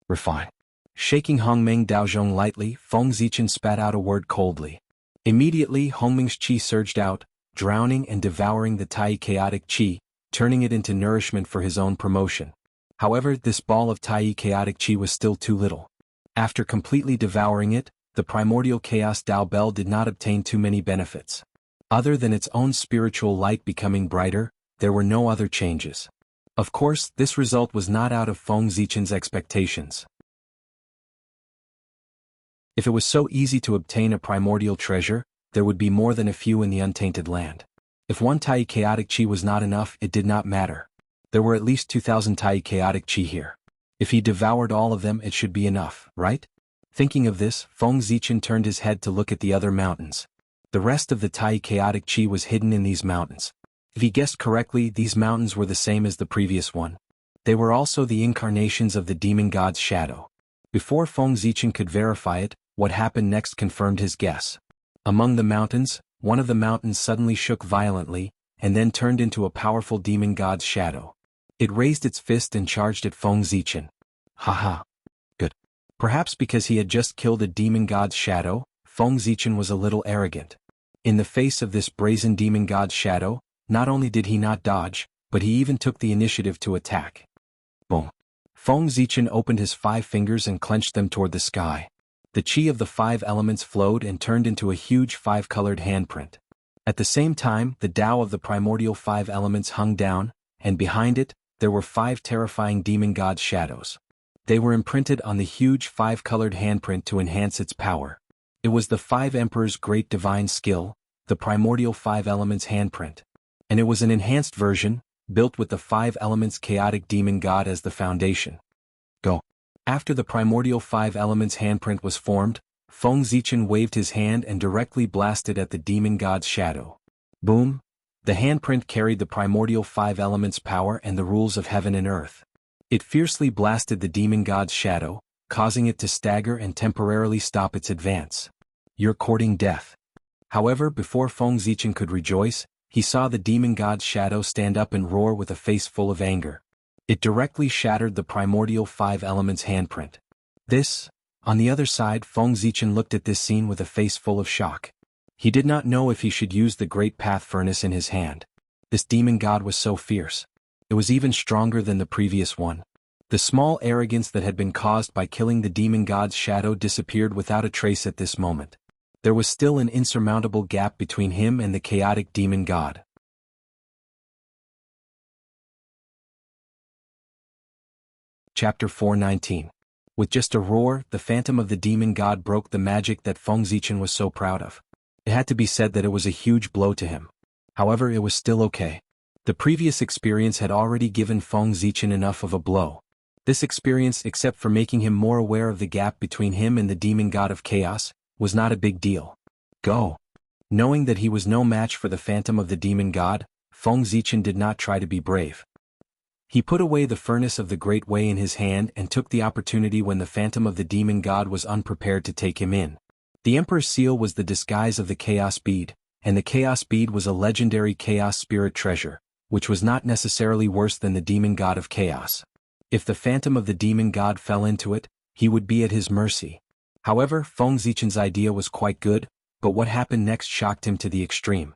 Refine. Shaking Hongmeng Daozhong lightly, Feng Zichen spat out a word coldly. Immediately, Hongmeng's chi surged out, drowning and devouring the Tai Chaotic Chi, turning it into nourishment for his own promotion. However, this ball of Tai Chaotic Chi was still too little. After completely devouring it, the primordial chaos Dao Bell did not obtain too many benefits. Other than its own spiritual light becoming brighter, there were no other changes. Of course, this result was not out of Feng Zichen's expectations. If it was so easy to obtain a primordial treasure, there would be more than a few in the untainted land. If one Tai Chaotic Chi was not enough, it did not matter. There were at least 2,000 Tai Chaotic Chi here. If he devoured all of them, it should be enough, right? Thinking of this, Feng Zichen turned his head to look at the other mountains. The rest of the Tai Chaotic Chi was hidden in these mountains. If he guessed correctly, these mountains were the same as the previous one. They were also the incarnations of the demon god's shadow. Before Feng Zichen could verify it, what happened next confirmed his guess. Among the mountains, one of the mountains suddenly shook violently, and then turned into a powerful demon god's shadow. It raised its fist and charged at Feng Zichen. Haha. Good. Perhaps because he had just killed a demon god's shadow, Feng Zichen was a little arrogant. In the face of this brazen demon god's shadow, not only did he not dodge, but he even took the initiative to attack. Boom. Feng Zichen opened his 5 fingers and clenched them toward the sky. The chi of the 5 elements flowed and turned into a huge 5-colored handprint. At the same time, the Tao of the primordial 5 elements hung down, and behind it, there were 5 terrifying demon god shadows. They were imprinted on the huge 5-colored handprint to enhance its power. It was the 5 Emperor's great divine skill, the primordial 5 elements handprint. And it was an enhanced version, built with the 5 elements chaotic demon god as the foundation. Go. After the primordial 5 elements handprint was formed, Feng Zichen waved his hand and directly blasted at the demon god's shadow. Boom! The handprint carried the primordial 5 elements power and the rules of heaven and earth. It fiercely blasted the demon god's shadow, causing it to stagger and temporarily stop its advance. You're courting death. However, before Feng Zichen could rejoice, he saw the demon god's shadow stand up and roar with a face full of anger. It directly shattered the primordial 5 elements handprint. This, on the other side, Feng Zichen looked at this scene with a face full of shock. He did not know if he should use the great path furnace in his hand. This demon god was so fierce. It was even stronger than the previous one. The small arrogance that had been caused by killing the demon god's shadow disappeared without a trace at this moment. There was still an insurmountable gap between him and the chaotic demon god. Chapter 419. With just a roar, the phantom of the demon god broke the magic that Feng Zichen was so proud of. It had to be said that it was a huge blow to him. However, it was still okay. The previous experience had already given Feng Zichen enough of a blow. This experience, except for making him more aware of the gap between him and the demon god of chaos, was not a big deal. Go. Knowing that he was no match for the phantom of the demon god, Feng Zichen did not try to be brave. He put away the furnace of the Great Way in his hand and took the opportunity when the phantom of the demon god was unprepared to take him in. The Emperor's seal was the disguise of the Chaos Bead, and the Chaos Bead was a legendary Chaos Spirit treasure, which was not necessarily worse than the demon god of chaos. If the phantom of the demon god fell into it, he would be at his mercy. However, Feng Zichen's idea was quite good, but what happened next shocked him to the extreme.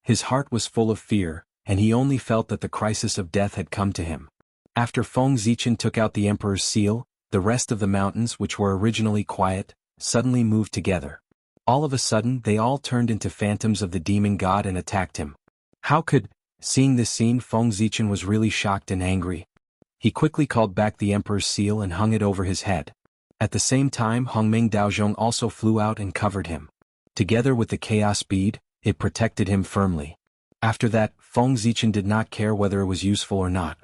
His heart was full of fear, and he only felt that the crisis of death had come to him. After Feng Zichen took out the Emperor's seal, the rest of the mountains, which were originally quiet, suddenly moved together. All of a sudden they all turned into phantoms of the demon god and attacked him. How could... Seeing this scene, Feng Zichen was really shocked and angry. He quickly called back the emperor's seal and hung it over his head. At the same time, Hongmeng Daozhong also flew out and covered him. Together with the chaos bead, it protected him firmly. After that, Feng Zichen did not care whether it was useful or not.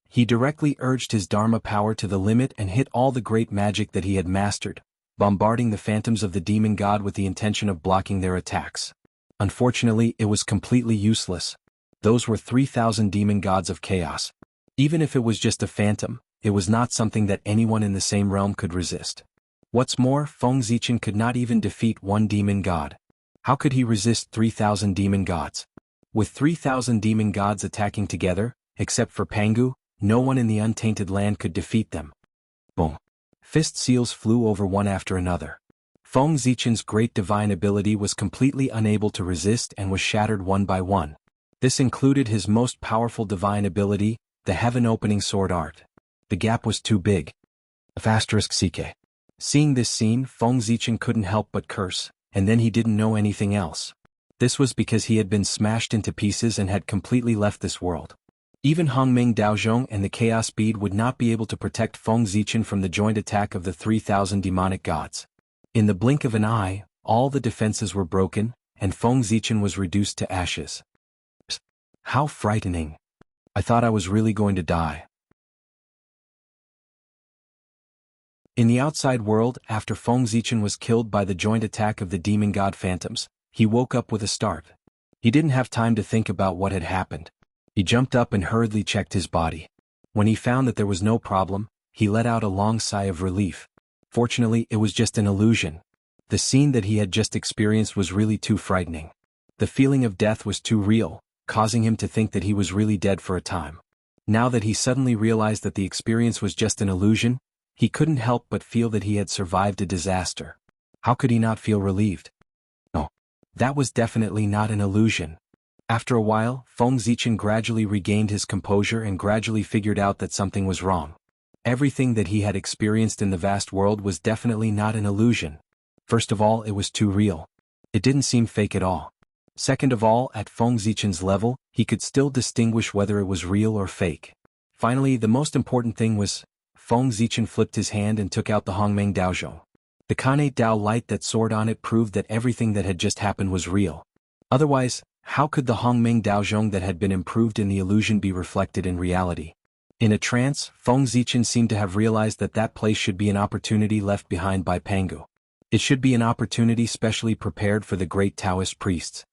He directly urged his Dharma power to the limit and hit all the great magic that he had mastered, bombarding the phantoms of the demon god with the intention of blocking their attacks. Unfortunately, it was completely useless. Those were 3,000 demon gods of chaos. Even if it was just a phantom, it was not something that anyone in the same realm could resist. What's more, Feng Zichen could not even defeat one demon god. How could he resist 3,000 demon gods? With 3,000 demon gods attacking together, except for Pangu, no one in the untainted land could defeat them. Boom. Fist seals flew over one after another. Feng Zichen's great divine ability was completely unable to resist and was shattered one by one. This included his most powerful divine ability, the heaven-opening sword art. The gap was too big. *CK. Seeing this scene, Feng Zichen couldn't help but curse, and then he didn't know anything else. This was because he had been smashed into pieces and had completely left this world. Even Hongmeng Daozhong and the Chaos Bead would not be able to protect Feng Zichen from the joint attack of the 3,000 demonic gods. In the blink of an eye, all the defenses were broken, and Feng Zichen was reduced to ashes. How frightening. I thought I was really going to die. In the outside world, after Feng Zichen was killed by the joint attack of the demon god phantoms, he woke up with a start. He didn't have time to think about what had happened. He jumped up and hurriedly checked his body. When he found that there was no problem, he let out a long sigh of relief. Fortunately, it was just an illusion. The scene that he had just experienced was really too frightening. The feeling of death was too real, causing him to think that he was really dead for a time. Now that he suddenly realized that the experience was just an illusion, he couldn't help but feel that he had survived a disaster. How could he not feel relieved? No. That was definitely not an illusion. After a while, Feng Zichen gradually regained his composure and gradually figured out that something was wrong. Everything that he had experienced in the vast world was definitely not an illusion. First of all, it was too real. It didn't seem fake at all. Second of all, at Feng Zichen's level, he could still distinguish whether it was real or fake. Finally, the most important thing was, Feng Zichen flipped his hand and took out the Hongmeng Daozhong. The Kanate Dao light that soared on it proved that everything that had just happened was real. Otherwise, how could the Hongmeng Daozhong that had been improved in the illusion be reflected in reality? In a trance, Feng Zichen seemed to have realized that that place should be an opportunity left behind by Pangu. It should be an opportunity specially prepared for the great Taoist priests.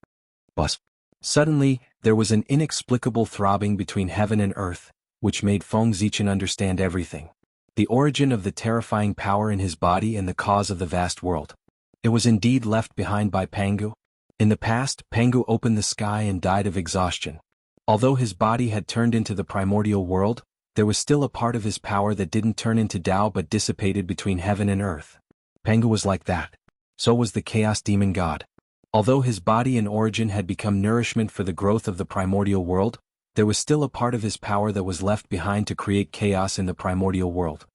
But suddenly, there was an inexplicable throbbing between heaven and earth, which made Feng Zichen understand everything. The origin of the terrifying power in his body and the cause of the vast world. It was indeed left behind by Pangu. In the past, Pangu opened the sky and died of exhaustion. Although his body had turned into the primordial world, there was still a part of his power that didn't turn into Tao but dissipated between heaven and earth. Pangu was like that. So was the Chaos Demon God. Although his body and origin had become nourishment for the growth of the primordial world, there was still a part of his power that was left behind to create chaos in the primordial world.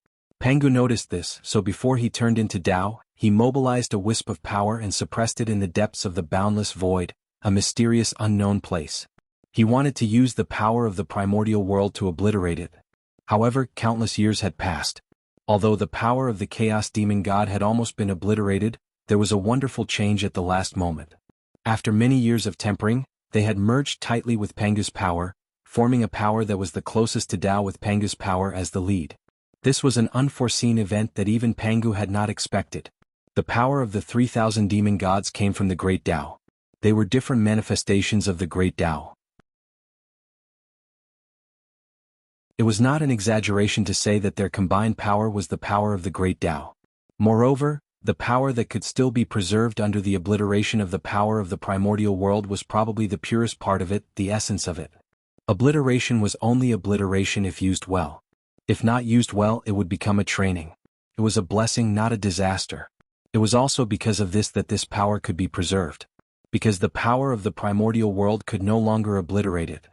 Pangu noticed this, so before he turned into Tao, he mobilized a wisp of power and suppressed it in the depths of the boundless void, a mysterious unknown place. He wanted to use the power of the primordial world to obliterate it. However, countless years had passed. Although the power of the Chaos Demon God had almost been obliterated, there was a wonderful change at the last moment. After many years of tempering, they had merged tightly with Pangu's power, forming a power that was the closest to Tao with Pangu's power as the lead. This was an unforeseen event that even Pangu had not expected. The power of the 3,000 demon gods came from the Great Tao. They were different manifestations of the Great Tao. It was not an exaggeration to say that their combined power was the power of the Great Tao. Moreover, the power that could still be preserved under the obliteration of the power of the primordial world was probably the purest part of it, the essence of it. Obliteration was only obliteration if used well. If not used well, it would become a training. It was a blessing, not a disaster. It was also because of this that this power could be preserved. Because the power of the primordial world could no longer obliterate it.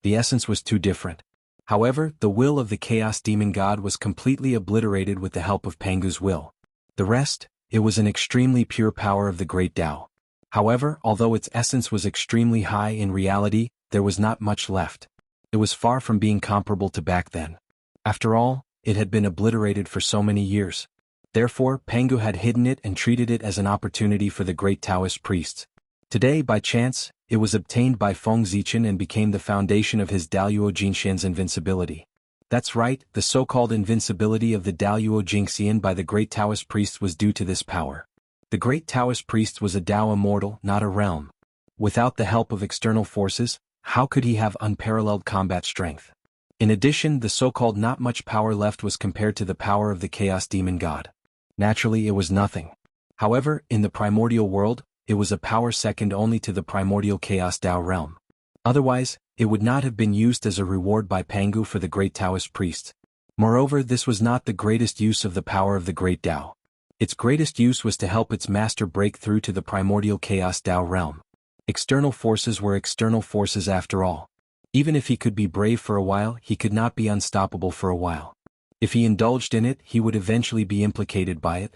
The essence was too different. However, the will of the Chaos Demon God was completely obliterated with the help of Pangu's will. The rest, It was an extremely pure power of the great Tao. However, although its essence was extremely high in reality, there was not much left. It was far from being comparable to back then. After all, it had been obliterated for so many years. Therefore, Pangu had hidden it and treated it as an opportunity for the great Taoist priests. Today, by chance, it was obtained by Feng Zichen and became the foundation of his Daluo Jingxian's invincibility. That's right, the so-called invincibility of the Daluo Jingxian by the great Taoist priest was due to this power. The great Taoist priest was a Tao immortal, not a realm. Without the help of external forces, how could he have unparalleled combat strength? In addition, the so-called not much power left was compared to the power of the Chaos Demon God. Naturally, it was nothing. However, in the primordial world, it was a power second only to the primordial Chaos Tao realm. Otherwise, it would not have been used as a reward by Pangu for the great Taoist priest. Moreover, this was not the greatest use of the power of the great Tao. Its greatest use was to help its master break through to the primordial Chaos Tao realm. External forces were external forces after all. Even if he could be brave for a while, he could not be unstoppable for a while. If he indulged in it, he would eventually be implicated by it.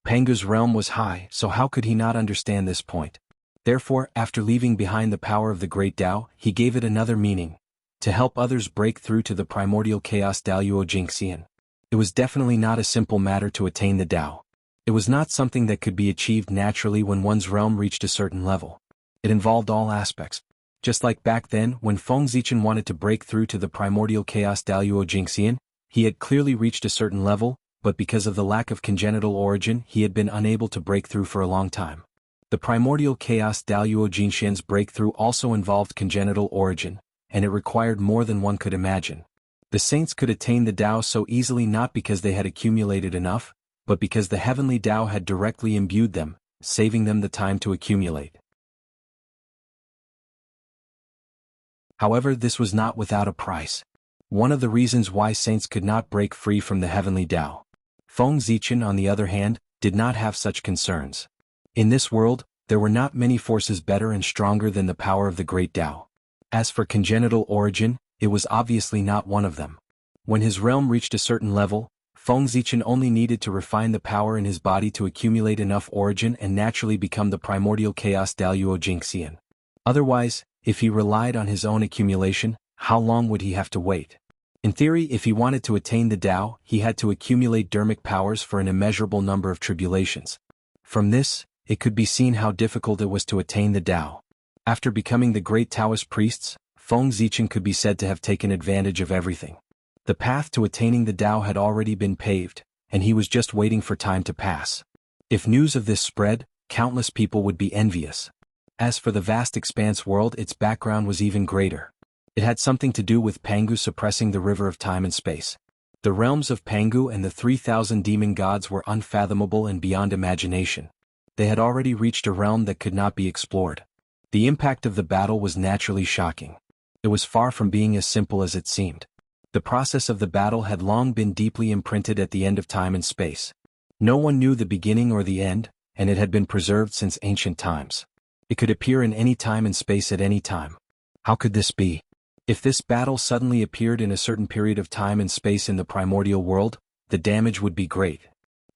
Pangu's realm was high, so how could he not understand this point? Therefore, after leaving behind the power of the great Tao, he gave it another meaning: to help others break through to the primordial Chaos Daluo Jingxian. It was definitely not a simple matter to attain the Tao. It was not something that could be achieved naturally when one's realm reached a certain level. It involved all aspects. Just like back then, when Feng Zichen wanted to break through to the primordial Chaos Daluo Jingxian, he had clearly reached a certain level, but because of the lack of congenital origin, he had been unable to break through for a long time. The primordial Chaos Daluo Jingxian's breakthrough also involved congenital origin, and it required more than one could imagine. The saints could attain the Tao so easily not because they had accumulated enough, but because the heavenly Tao had directly imbued them, saving them the time to accumulate. However, this was not without a price. One of the reasons why saints could not break free from the heavenly Tao. Feng Zichen, on the other hand, did not have such concerns. In this world, there were not many forces better and stronger than the power of the great Tao. As for congenital origin, it was obviously not one of them. When his realm reached a certain level, Feng Zichen only needed to refine the power in his body to accumulate enough origin and naturally become the primordial Chaos Daluo Jingxian. Otherwise, if he relied on his own accumulation, how long would he have to wait? In theory, if he wanted to attain the Tao, he had to accumulate dermic powers for an immeasurable number of tribulations. From this, it could be seen how difficult it was to attain the Tao. After becoming the great Taoist priests, Feng Zichen could be said to have taken advantage of everything. The path to attaining the Tao had already been paved, and he was just waiting for time to pass. If news of this spread, countless people would be envious. As for the vast expanse world, its background was even greater. It had something to do with Pangu suppressing the river of time and space. The realms of Pangu and the 3,000 demon gods were unfathomable and beyond imagination. They had already reached a realm that could not be explored. The impact of the battle was naturally shocking. It was far from being as simple as it seemed. The process of the battle had long been deeply imprinted at the end of time and space. No one knew the beginning or the end, and it had been preserved since ancient times. It could appear in any time and space at any time. How could this be? If this battle suddenly appeared in a certain period of time and space in the primordial world, the damage would be great.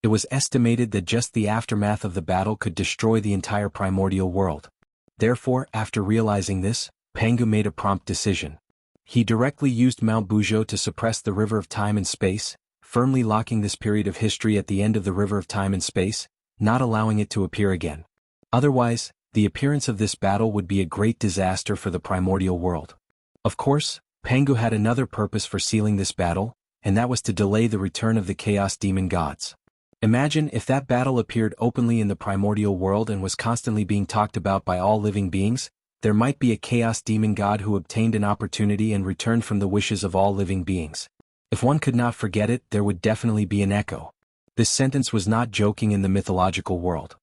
It was estimated that just the aftermath of the battle could destroy the entire primordial world. Therefore, after realizing this, Pangu made a prompt decision. He directly used Mount Buzhou to suppress the river of time and space, firmly locking this period of history at the end of the river of time and space, not allowing it to appear again. Otherwise, the appearance of this battle would be a great disaster for the primordial world. Of course, Pangu had another purpose for sealing this battle, and that was to delay the return of the Chaos Demon Gods. Imagine if that battle appeared openly in the primordial world and was constantly being talked about by all living beings. There might be a Chaos Demon God who obtained an opportunity and returned from the wishes of all living beings. If one could not forget it, there would definitely be an echo. This sentence was not joking in the mythological world.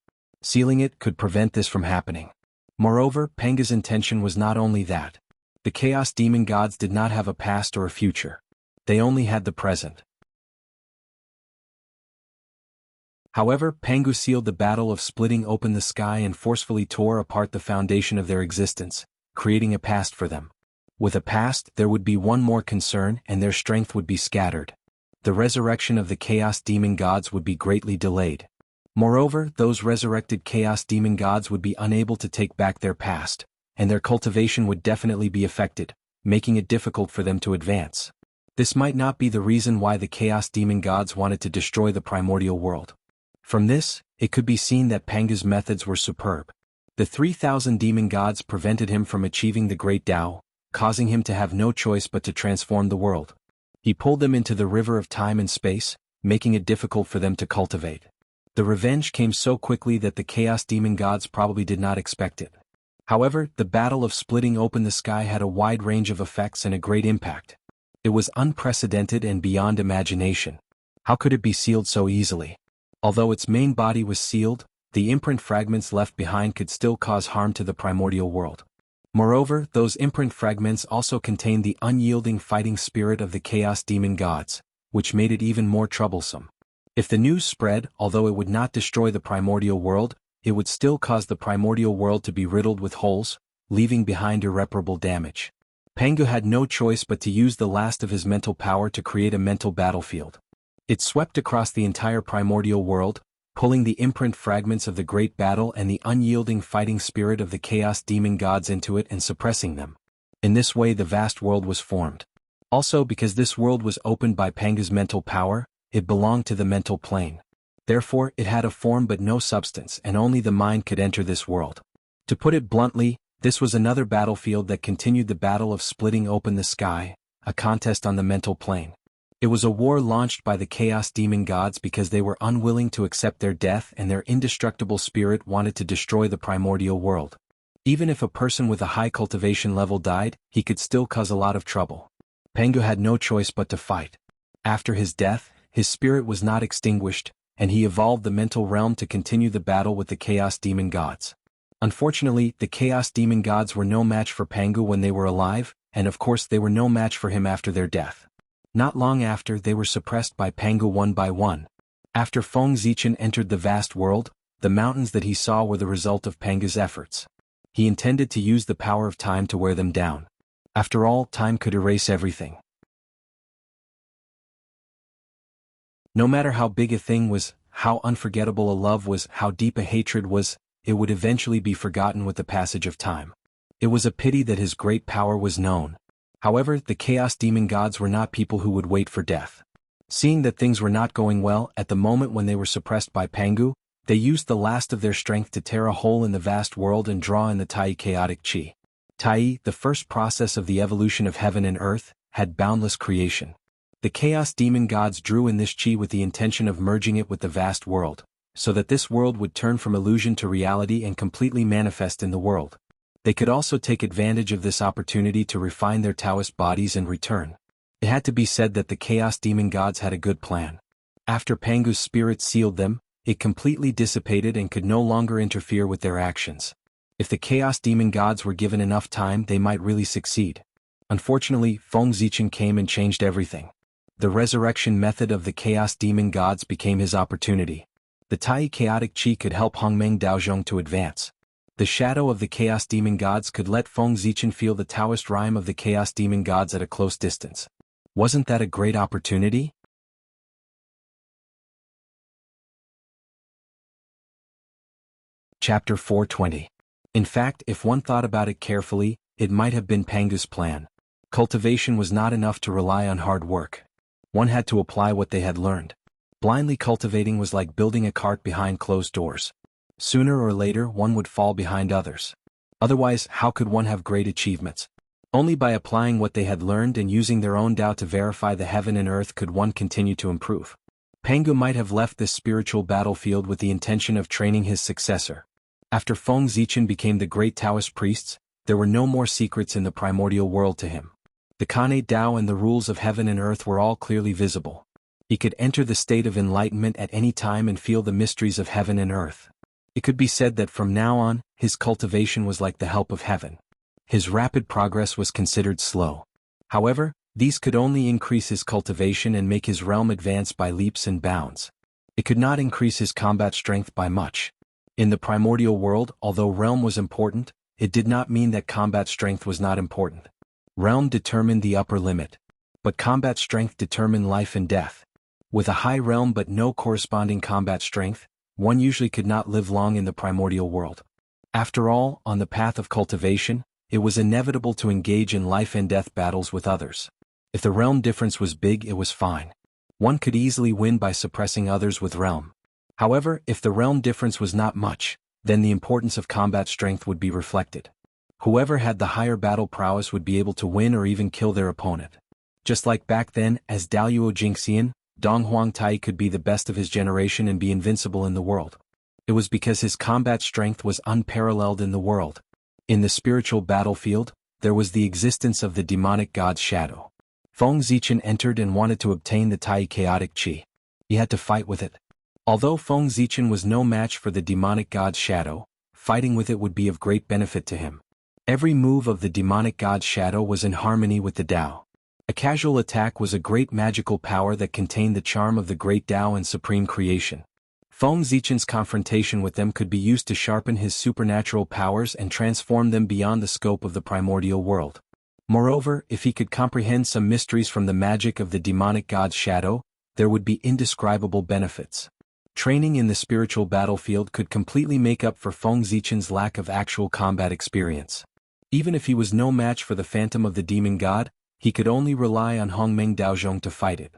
Sealing it could prevent this from happening. Moreover, Pangu's intention was not only that. The Chaos Demon Gods did not have a past or a future. They only had the present. However, Pangu sealed the battle of splitting open the sky and forcefully tore apart the foundation of their existence, creating a past for them. With a past, there would be one more concern and their strength would be scattered. The resurrection of the Chaos Demon Gods would be greatly delayed. Moreover, those resurrected chaos demon gods would be unable to take back their past, and their cultivation would definitely be affected, making it difficult for them to advance. This might not be the reason why the chaos demon gods wanted to destroy the primordial world. From this, it could be seen that Pangu's methods were superb. The 3,000 demon gods prevented him from achieving the great Tao, causing him to have no choice but to transform the world. He pulled them into the river of time and space, making it difficult for them to cultivate. The revenge came so quickly that the chaos demon gods probably did not expect it. However, the battle of splitting open the sky had a wide range of effects and a great impact. It was unprecedented and beyond imagination. How could it be sealed so easily? Although its main body was sealed, the imprint fragments left behind could still cause harm to the primordial world. Moreover, those imprint fragments also contained the unyielding fighting spirit of the chaos demon gods, which made it even more troublesome. If the news spread, although it would not destroy the primordial world, it would still cause the primordial world to be riddled with holes, leaving behind irreparable damage. Pangu had no choice but to use the last of his mental power to create a mental battlefield. It swept across the entire primordial world, pulling the imprint fragments of the great battle and the unyielding fighting spirit of the chaos demon gods into it and suppressing them. In this way the vast world was formed. Also, because this world was opened by Pangu's mental power, it belonged to the mental plane. Therefore, it had a form but no substance, and only the mind could enter this world. To put it bluntly, this was another battlefield that continued the battle of splitting open the sky, a contest on the mental plane. It was a war launched by the chaos demon gods because they were unwilling to accept their death and their indestructible spirit wanted to destroy the primordial world. Even if a person with a high cultivation level died, he could still cause a lot of trouble. Pangu had no choice but to fight. After his death, his spirit was not extinguished, and he evolved the mental realm to continue the battle with the chaos demon gods. Unfortunately, the chaos demon gods were no match for Pangu when they were alive, and of course they were no match for him after their death. Not long after, they were suppressed by Pangu one by one. After Feng Zichen entered the vast world, the mountains that he saw were the result of Pangu's efforts. He intended to use the power of time to wear them down. After all, time could erase everything. No matter how big a thing was, how unforgettable a love was, how deep a hatred was, it would eventually be forgotten with the passage of time. It was a pity that his great power was known. However, the chaos demon gods were not people who would wait for death. Seeing that things were not going well at the moment when they were suppressed by Pangu, they used the last of their strength to tear a hole in the vast world and draw in the Tai chaotic chi. Tai, the first process of the evolution of heaven and earth, had boundless creation. The chaos demon gods drew in this chi with the intention of merging it with the vast world, so that this world would turn from illusion to reality and completely manifest in the world. They could also take advantage of this opportunity to refine their Taoist bodies and return. It had to be said that the chaos demon gods had a good plan. After Pangu's spirit sealed them, it completely dissipated and could no longer interfere with their actions. If the chaos demon gods were given enough time, they might really succeed. Unfortunately, Feng Zichen came and changed everything. The resurrection method of the chaos demon gods became his opportunity. The Tai chaotic chi could help Hongmeng Daozhong to advance. The shadow of the chaos demon gods could let Feng Zichen feel the Taoist rhyme of the chaos demon gods at a close distance. Wasn't that a great opportunity? Chapter 420. In fact, if one thought about it carefully, it might have been Pangu's plan. Cultivation was not enough to rely on hard work. One had to apply what they had learned. Blindly cultivating was like building a cart behind closed doors. Sooner or later, one would fall behind others. Otherwise, how could one have great achievements? Only by applying what they had learned and using their own Tao to verify the heaven and earth could one continue to improve. Pangu might have left this spiritual battlefield with the intention of training his successor. After Feng Zichen became the great Taoist priests, there were no more secrets in the primordial world to him. The Kanei Tao and the rules of heaven and earth were all clearly visible. He could enter the state of enlightenment at any time and feel the mysteries of heaven and earth. It could be said that from now on, his cultivation was like the help of heaven. His rapid progress was considered slow. However, these could only increase his cultivation and make his realm advance by leaps and bounds. It could not increase his combat strength by much. In the primordial world, although realm was important, it did not mean that combat strength was not important. Realm determined the upper limit, but combat strength determined life and death. With a high realm but no corresponding combat strength, one usually could not live long in the primordial world. After all, on the path of cultivation, it was inevitable to engage in life and death battles with others. If the realm difference was big, it was fine. One could easily win by suppressing others with realm. However, if the realm difference was not much, then the importance of combat strength would be reflected. Whoever had the higher battle prowess would be able to win or even kill their opponent. Just like back then, as Daluo Jingxian, Dong Huangtai could be the best of his generation and be invincible in the world. It was because his combat strength was unparalleled in the world. In the spiritual battlefield, there was the existence of the demonic god's shadow. Feng Zichen entered and wanted to obtain the Tai chaotic chi. He had to fight with it. Although Feng Zichen was no match for the demonic god's shadow, fighting with it would be of great benefit to him. Every move of the demonic god's shadow was in harmony with the Tao. A casual attack was a great magical power that contained the charm of the great Tao and supreme creation. Feng Zichen's confrontation with them could be used to sharpen his supernatural powers and transform them beyond the scope of the primordial world. Moreover, if he could comprehend some mysteries from the magic of the demonic god's shadow, there would be indescribable benefits. Training in the spiritual battlefield could completely make up for Feng Zichen's lack of actual combat experience. Even if he was no match for the phantom of the demon god, he could only rely on Hongmeng Daozhong to fight it.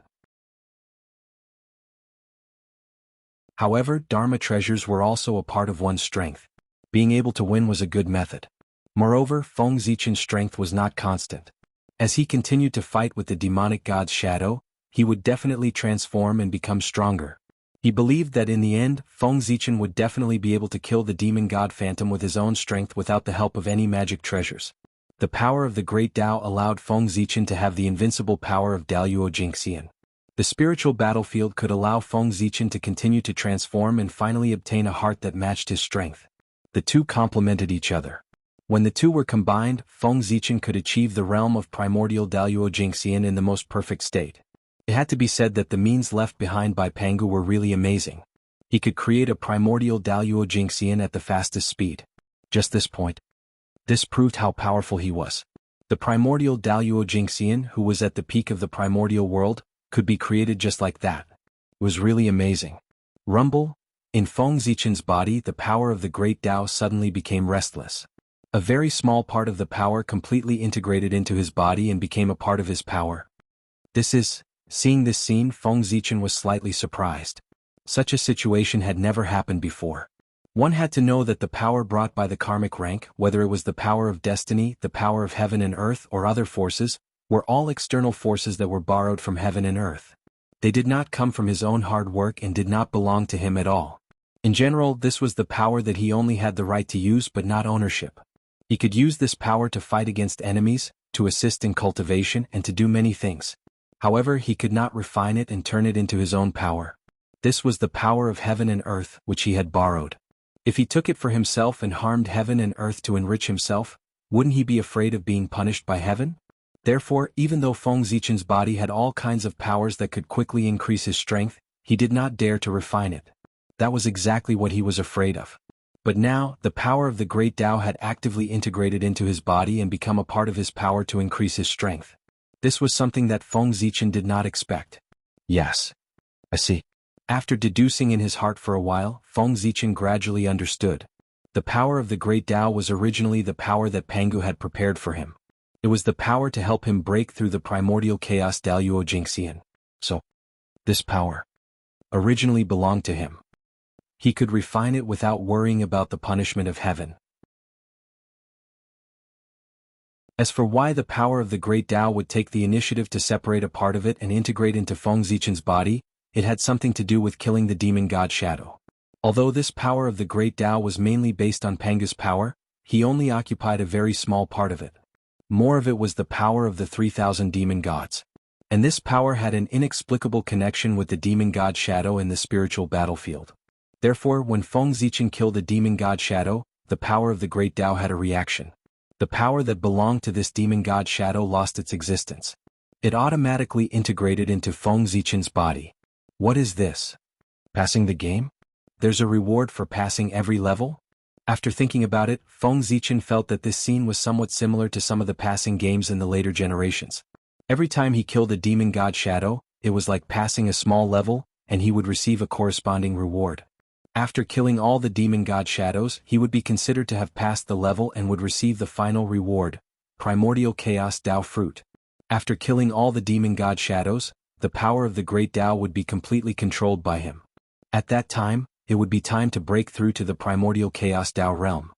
However, Dharma treasures were also a part of one's strength. Being able to win was a good method. Moreover, Feng Zichen's strength was not constant. As he continued to fight with the demonic god's shadow, he would definitely transform and become stronger. He believed that in the end, Feng Zichen would definitely be able to kill the demon god phantom with his own strength without the help of any magic treasures. The power of the great Tao allowed Feng Zichen to have the invincible power of Daluo Jingxian. The spiritual battlefield could allow Feng Zichen to continue to transform and finally obtain a heart that matched his strength. The two complemented each other. When the two were combined, Feng Zichen could achieve the realm of primordial Daluo Jingxian in the most perfect state. It had to be said that the means left behind by Pangu were really amazing. He could create a primordial Daluo Jingxian at the fastest speed. Just this point. This proved how powerful he was. The primordial Daluo Jingxian, who was at the peak of the primordial world, could be created just like that. It was really amazing. Rumble. In Feng Zichen's body, the power of the great Tao suddenly became restless. A very small part of the power completely integrated into his body and became a part of his power. Seeing this scene, Feng Zichen was slightly surprised. Such a situation had never happened before. One had to know that the power brought by the karmic rank, whether it was the power of destiny, the power of heaven and earth, or other forces, were all external forces that were borrowed from heaven and earth. They did not come from his own hard work and did not belong to him at all. In general, this was the power that he only had the right to use but not ownership. He could use this power to fight against enemies, to assist in cultivation, and to do many things. However, he could not refine it and turn it into his own power. This was the power of heaven and earth, which he had borrowed. If he took it for himself and harmed heaven and earth to enrich himself, wouldn't he be afraid of being punished by heaven? Therefore, even though Feng Zichen's body had all kinds of powers that could quickly increase his strength, he did not dare to refine it. That was exactly what he was afraid of. But now, the power of the great Tao had actively integrated into his body and become a part of his power to increase his strength. This was something that Feng Zichen did not expect. Yes. I see. After deducing in his heart for a while, Feng Zichen gradually understood. The power of the great Tao was originally the power that Pangu had prepared for him. It was the power to help him break through the primordial chaos Daluo Jingxian. So, this power originally belonged to him. He could refine it without worrying about the punishment of heaven. As for why the power of the great Tao would take the initiative to separate a part of it and integrate into Feng Zichen's body, it had something to do with killing the demon god Shadow. Although this power of the great Tao was mainly based on Pangu's power, he only occupied a very small part of it. More of it was the power of the 3,000 demon gods. And this power had an inexplicable connection with the demon god Shadow in the spiritual battlefield. Therefore, when Feng Zichen killed the demon god Shadow, the power of the great Tao had a reaction. The power that belonged to this demon god Shadow lost its existence. It automatically integrated into Feng Zichen's body. What is this? Passing the game? There's a reward for passing every level? After thinking about it, Feng Zichen felt that this scene was somewhat similar to some of the passing games in the later generations. Every time he killed a demon god Shadow, it was like passing a small level, and he would receive a corresponding reward. After killing all the demon god shadows, he would be considered to have passed the level and would receive the final reward, Primordial Chaos Tao Fruit. After killing all the demon god shadows, the power of the great Tao would be completely controlled by him. At that time, it would be time to break through to the Primordial Chaos Tao realm.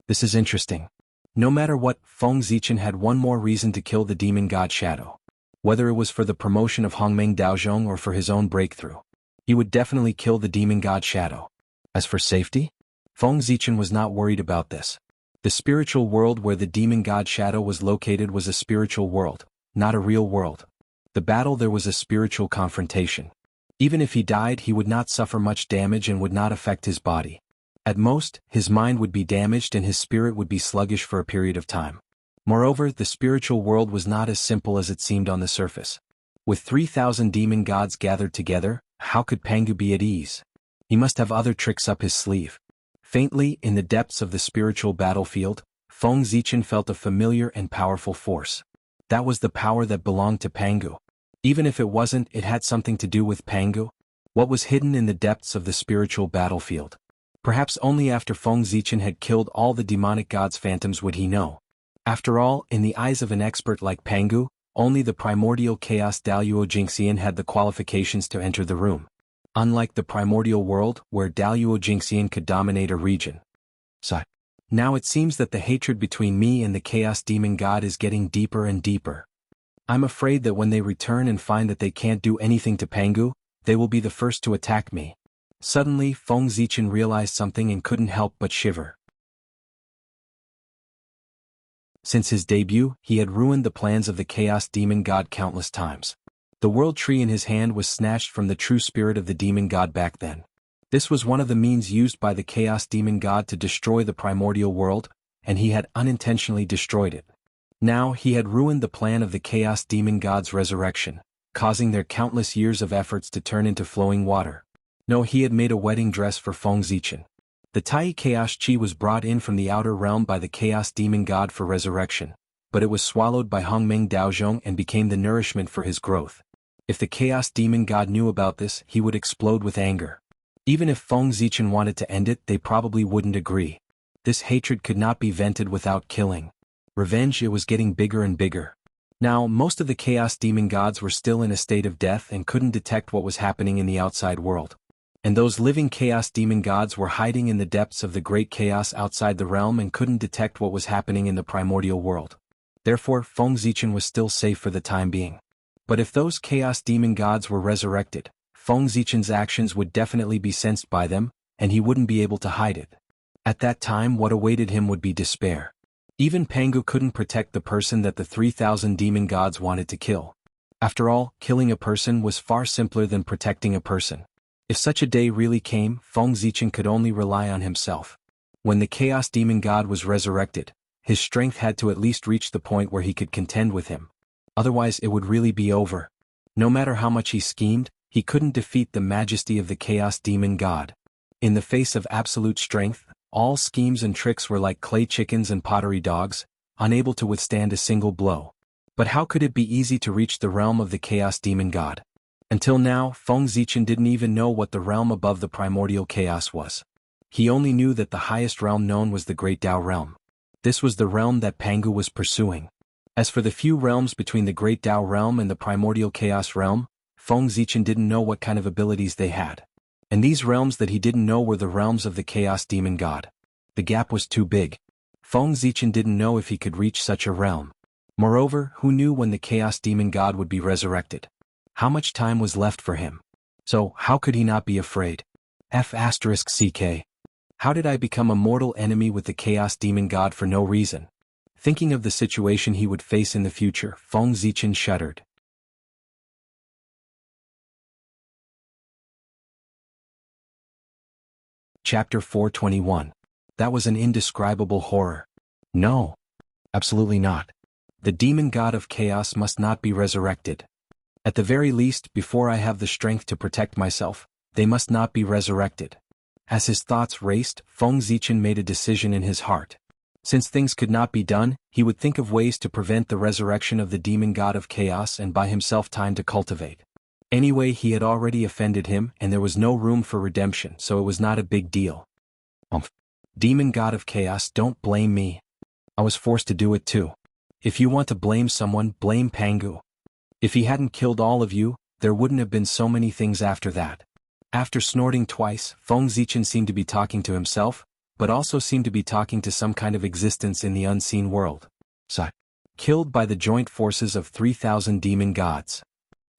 This is interesting. No matter what, Feng Zichen had one more reason to kill the demon god shadow. Whether it was for the promotion of Hongmeng Daozhong or for his own breakthrough, he would definitely kill the demon god shadow. As for safety, Feng Zichen was not worried about this. The spiritual world where the demon god shadow was located was a spiritual world, not a real world. The battle there was a spiritual confrontation. Even if he died, he would not suffer much damage and would not affect his body. At most, his mind would be damaged and his spirit would be sluggish for a period of time. Moreover, the spiritual world was not as simple as it seemed on the surface. With 3,000 demon gods gathered together, how could Pangu be at ease? He must have other tricks up his sleeve. Faintly, in the depths of the spiritual battlefield, Feng Zichen felt a familiar and powerful force. That was the power that belonged to Pangu. Even if it wasn't, it had something to do with Pangu. What was hidden in the depths of the spiritual battlefield? Perhaps only after Feng Zichen had killed all the demonic gods' phantoms would he know. After all, in the eyes of an expert like Pangu, only the primordial chaos Daluo Jingxian had the qualifications to enter the room. Unlike the primordial world, where Daluo Jingxian could dominate a region. So, now it seems that the hatred between me and the chaos demon god is getting deeper and deeper. I'm afraid that when they return and find that they can't do anything to Pangu, they will be the first to attack me. Suddenly, Feng Zichen realized something and couldn't help but shiver. Since his debut, he had ruined the plans of the chaos demon god countless times. The world tree in his hand was snatched from the true spirit of the demon god back then. This was one of the means used by the chaos demon god to destroy the primordial world, and he had unintentionally destroyed it. Now he had ruined the plan of the chaos demon god's resurrection, causing their countless years of efforts to turn into flowing water. No, he had made a wedding dress for Feng Zichen. The Tai Chaos Chi was brought in from the outer realm by the chaos demon god for resurrection, but it was swallowed by Hongmeng Daozhong and became the nourishment for his growth. If the chaos demon god knew about this, he would explode with anger. Even if Feng Zichen wanted to end it, they probably wouldn't agree. This hatred could not be vented without killing. Revenge, it was getting bigger and bigger. Now, most of the chaos demon gods were still in a state of death and couldn't detect what was happening in the outside world. And those living chaos demon gods were hiding in the depths of the great chaos outside the realm and couldn't detect what was happening in the primordial world. Therefore, Feng Zichen was still safe for the time being. But if those chaos demon gods were resurrected, Feng Zichen's actions would definitely be sensed by them, and he wouldn't be able to hide it. At that time, what awaited him would be despair. Even Pangu couldn't protect the person that the 3,000 demon gods wanted to kill. After all, killing a person was far simpler than protecting a person. If such a day really came, Feng Zichen could only rely on himself. When the chaos demon god was resurrected, his strength had to at least reach the point where he could contend with him. Otherwise it would really be over. No matter how much he schemed, he couldn't defeat the majesty of the chaos demon god. In the face of absolute strength, all schemes and tricks were like clay chickens and pottery dogs, unable to withstand a single blow. But how could it be easy to reach the realm of the chaos demon god? Until now, Feng Zichen didn't even know what the realm above the primordial chaos was. He only knew that the highest realm known was the Great Tao realm. This was the realm that Pangu was pursuing. As for the few realms between the Great Tao realm and the primordial chaos realm, Feng Zichen didn't know what kind of abilities they had. And these realms that he didn't know were the realms of the chaos demon god. The gap was too big. Feng Zichen didn't know if he could reach such a realm. Moreover, who knew when the chaos demon god would be resurrected? How much time was left for him? So, how could he not be afraid? F***CK. How did I become a mortal enemy with the chaos demon god for no reason? Thinking of the situation he would face in the future, Feng Zichen shuddered. Chapter 421. That was an indescribable horror. No. Absolutely not. The demon god of chaos must not be resurrected. At the very least, before I have the strength to protect myself, they must not be resurrected. As his thoughts raced, Feng Zichen made a decision in his heart. Since things could not be done, he would think of ways to prevent the resurrection of the demon god of chaos and buy himself time to cultivate. Anyway, he had already offended him and there was no room for redemption, so it was not a big deal. Demon god of chaos, don't blame me. I was forced to do it too. If you want to blame someone, blame Pangu. If he hadn't killed all of you, there wouldn't have been so many things after that. After snorting twice, Feng Zichen seemed to be talking to himself, but also seemed to be talking to some kind of existence in the unseen world. So, killed by the joint forces of 3,000 demon gods.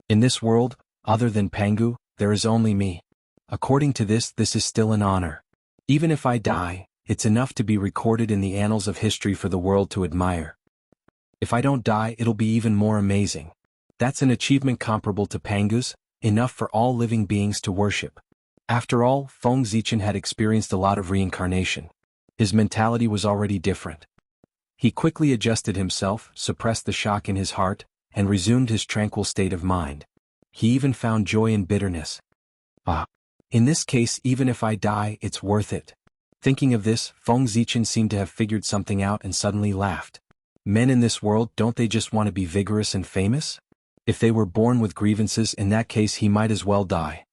In this world, other than Pangu, there is only me. According to this is still an honor. Even if I die, it's enough to be recorded in the annals of history for the world to admire. If I don't die, it'll be even more amazing. That's an achievement comparable to Pangu's, enough for all living beings to worship. After all, Feng Zichen had experienced a lot of reincarnation. His mentality was already different. He quickly adjusted himself, suppressed the shock in his heart, and resumed his tranquil state of mind. He even found joy in bitterness. In this case, even if I die, it's worth it. Thinking of this, Feng Zichen seemed to have figured something out and suddenly laughed. Men in this world, don't they just want to be vigorous and famous? If they were born with grievances, in that case he might as well die.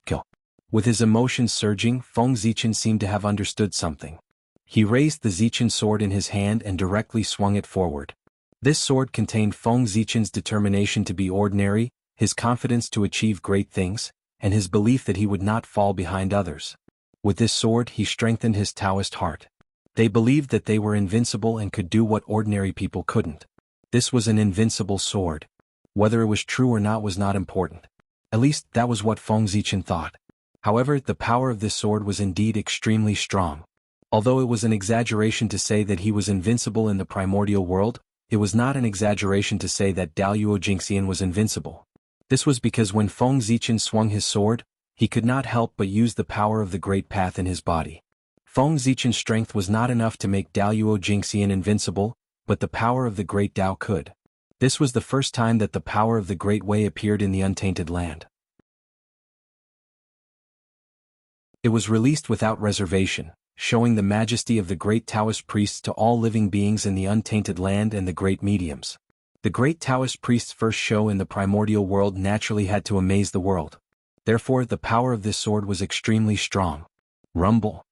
Kill. With his emotions surging, Feng Zichen seemed to have understood something. He raised the Zichen sword in his hand and directly swung it forward. This sword contained Feng Zichen's determination to be ordinary, his confidence to achieve great things, and his belief that he would not fall behind others. With this sword he strengthened his Taoist heart. They believed that they were invincible and could do what ordinary people couldn't. This was an invincible sword. Whether it was true or not was not important. At least, that was what Feng Zichen thought. However, the power of this sword was indeed extremely strong. Although it was an exaggeration to say that he was invincible in the primordial world, it was not an exaggeration to say that Daluo Jingxian was invincible. This was because when Feng Zichen swung his sword, he could not help but use the power of the Great Path in his body. Feng Zichen's strength was not enough to make Daluo Jingxian invincible, but the power of the Great Tao could. This was the first time that the power of the Great Way appeared in the untainted land. It was released without reservation, showing the majesty of the great Taoist priests to all living beings in the untainted land and the great mediums. The great Taoist priests' first show in the primordial world naturally had to amaze the world. Therefore, the power of this sword was extremely strong. Rumble.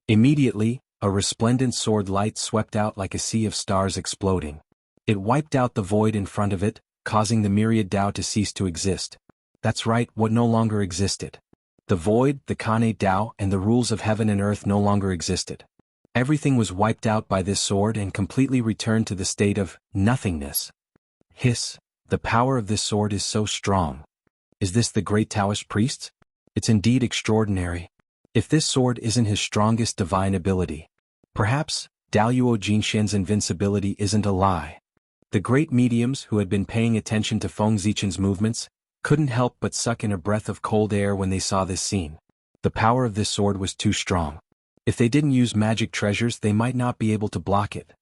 Immediately, a resplendent sword light swept out like a sea of stars exploding. It wiped out the void in front of it, causing the myriad Tao to cease to exist. That's right, what no longer existed. The void, the Kane Tao, and the rules of heaven and earth no longer existed. Everything was wiped out by this sword and completely returned to the state of nothingness. Hiss, the power of this sword is so strong. Is this the great Taoist priest? It's indeed extraordinary. If this sword isn't his strongest divine ability, perhaps Daluo Jingxian's invincibility isn't a lie. The great mediums who had been paying attention to Feng Zichen's movements couldn't help but suck in a breath of cold air when they saw this scene. The power of this sword was too strong. If they didn't use magic treasures, they might not be able to block it.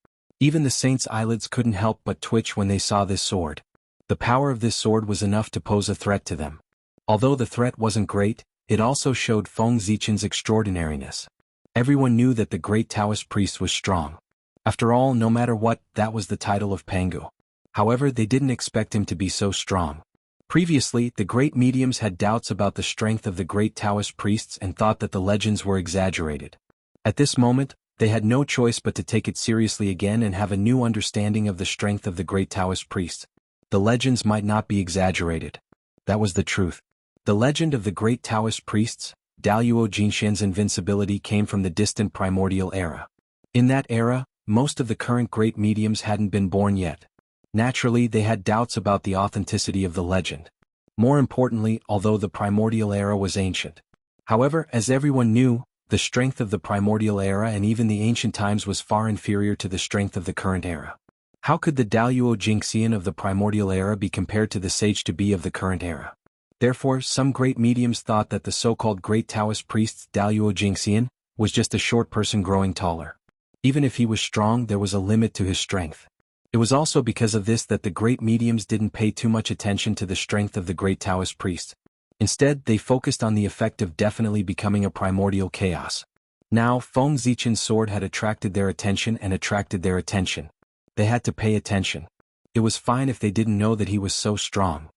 Even the saints' eyelids couldn't help but twitch when they saw this sword. The power of this sword was enough to pose a threat to them. Although the threat wasn't great, it also showed Feng Zichen's extraordinariness. Everyone knew that the great Taoist priest was strong. After all, no matter what, that was the title of Pangu. However, they didn't expect him to be so strong. Previously, the great mediums had doubts about the strength of the great Taoist priests and thought that the legends were exaggerated. At this moment, they had no choice but to take it seriously again and have a new understanding of the strength of the great Taoist priests. The legends might not be exaggerated. That was the truth. The legend of the great Taoist priests, Daluo Jingxian's invincibility, came from the distant primordial era. In that era, most of the current great mediums hadn't been born yet. Naturally, they had doubts about the authenticity of the legend. More importantly, although the primordial era was ancient. However, as everyone knew, the strength of the primordial era and even the ancient times was far inferior to the strength of the current era. How could the Daluo Jingxian of the primordial era be compared to the sage to be of the current era? Therefore, some great mediums thought that the so-called great Taoist priest Daluo Jingxian was just a short person growing taller. Even if he was strong, there was a limit to his strength. It was also because of this that the great mediums didn't pay too much attention to the strength of the great Taoist priest. Instead, they focused on the effect of definitely becoming a primordial chaos. Now, Feng Zichen's sword had attracted their attention and attracted their attention. They had to pay attention. It was fine if they didn't know that he was so strong.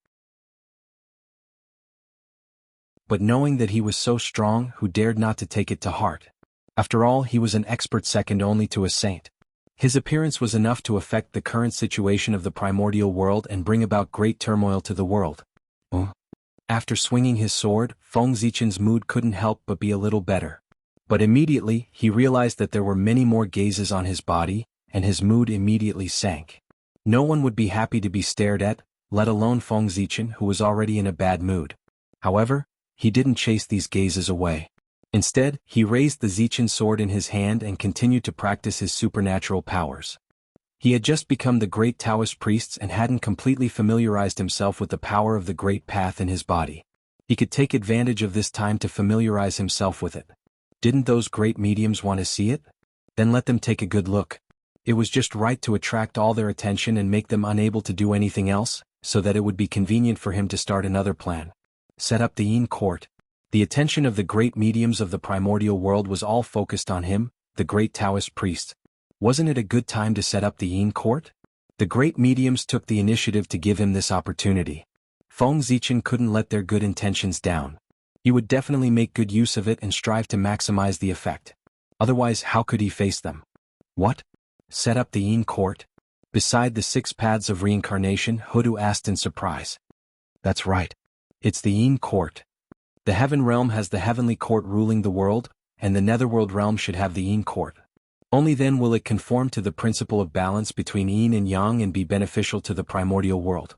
but knowing that he was so strong, Hu dared not to take it to heart. After all, he was an expert second only to a saint. His appearance was enough to affect the current situation of the primordial world and bring about great turmoil to the world. After swinging his sword, Feng Zichen's mood couldn't help but be a little better. But immediately, he realized that there were many more gazes on his body, and his mood immediately sank. No one would be happy to be stared at, let alone Feng Zichen, who was already in a bad mood. However, he didn't chase these gazes away. Instead, he raised the Zichen sword in his hand and continued to practice his supernatural powers. He had just become the great Taoist priest and hadn't completely familiarized himself with the power of the great path in his body. He could take advantage of this time to familiarize himself with it. Didn't those great mediums want to see it? Then let them take a good look. It was just right to attract all their attention and make them unable to do anything else, so that it would be convenient for him to start another plan. Set up the Yin court. The attention of the great mediums of the primordial world was all focused on him, the great Taoist priest. Wasn't it a good time to set up the Yin court? The great mediums took the initiative to give him this opportunity. Feng Zichen couldn't let their good intentions down. He would definitely make good use of it and strive to maximize the effect. Otherwise, how could he face them? What? Set up the Yin court? Beside the 6 paths of reincarnation, Hudu asked in surprise. That's right. It's the Yin court. The heaven realm has the heavenly court ruling the world, and the netherworld realm should have the Yin court. Only then will it conform to the principle of balance between Yin and Yang and be beneficial to the primordial world.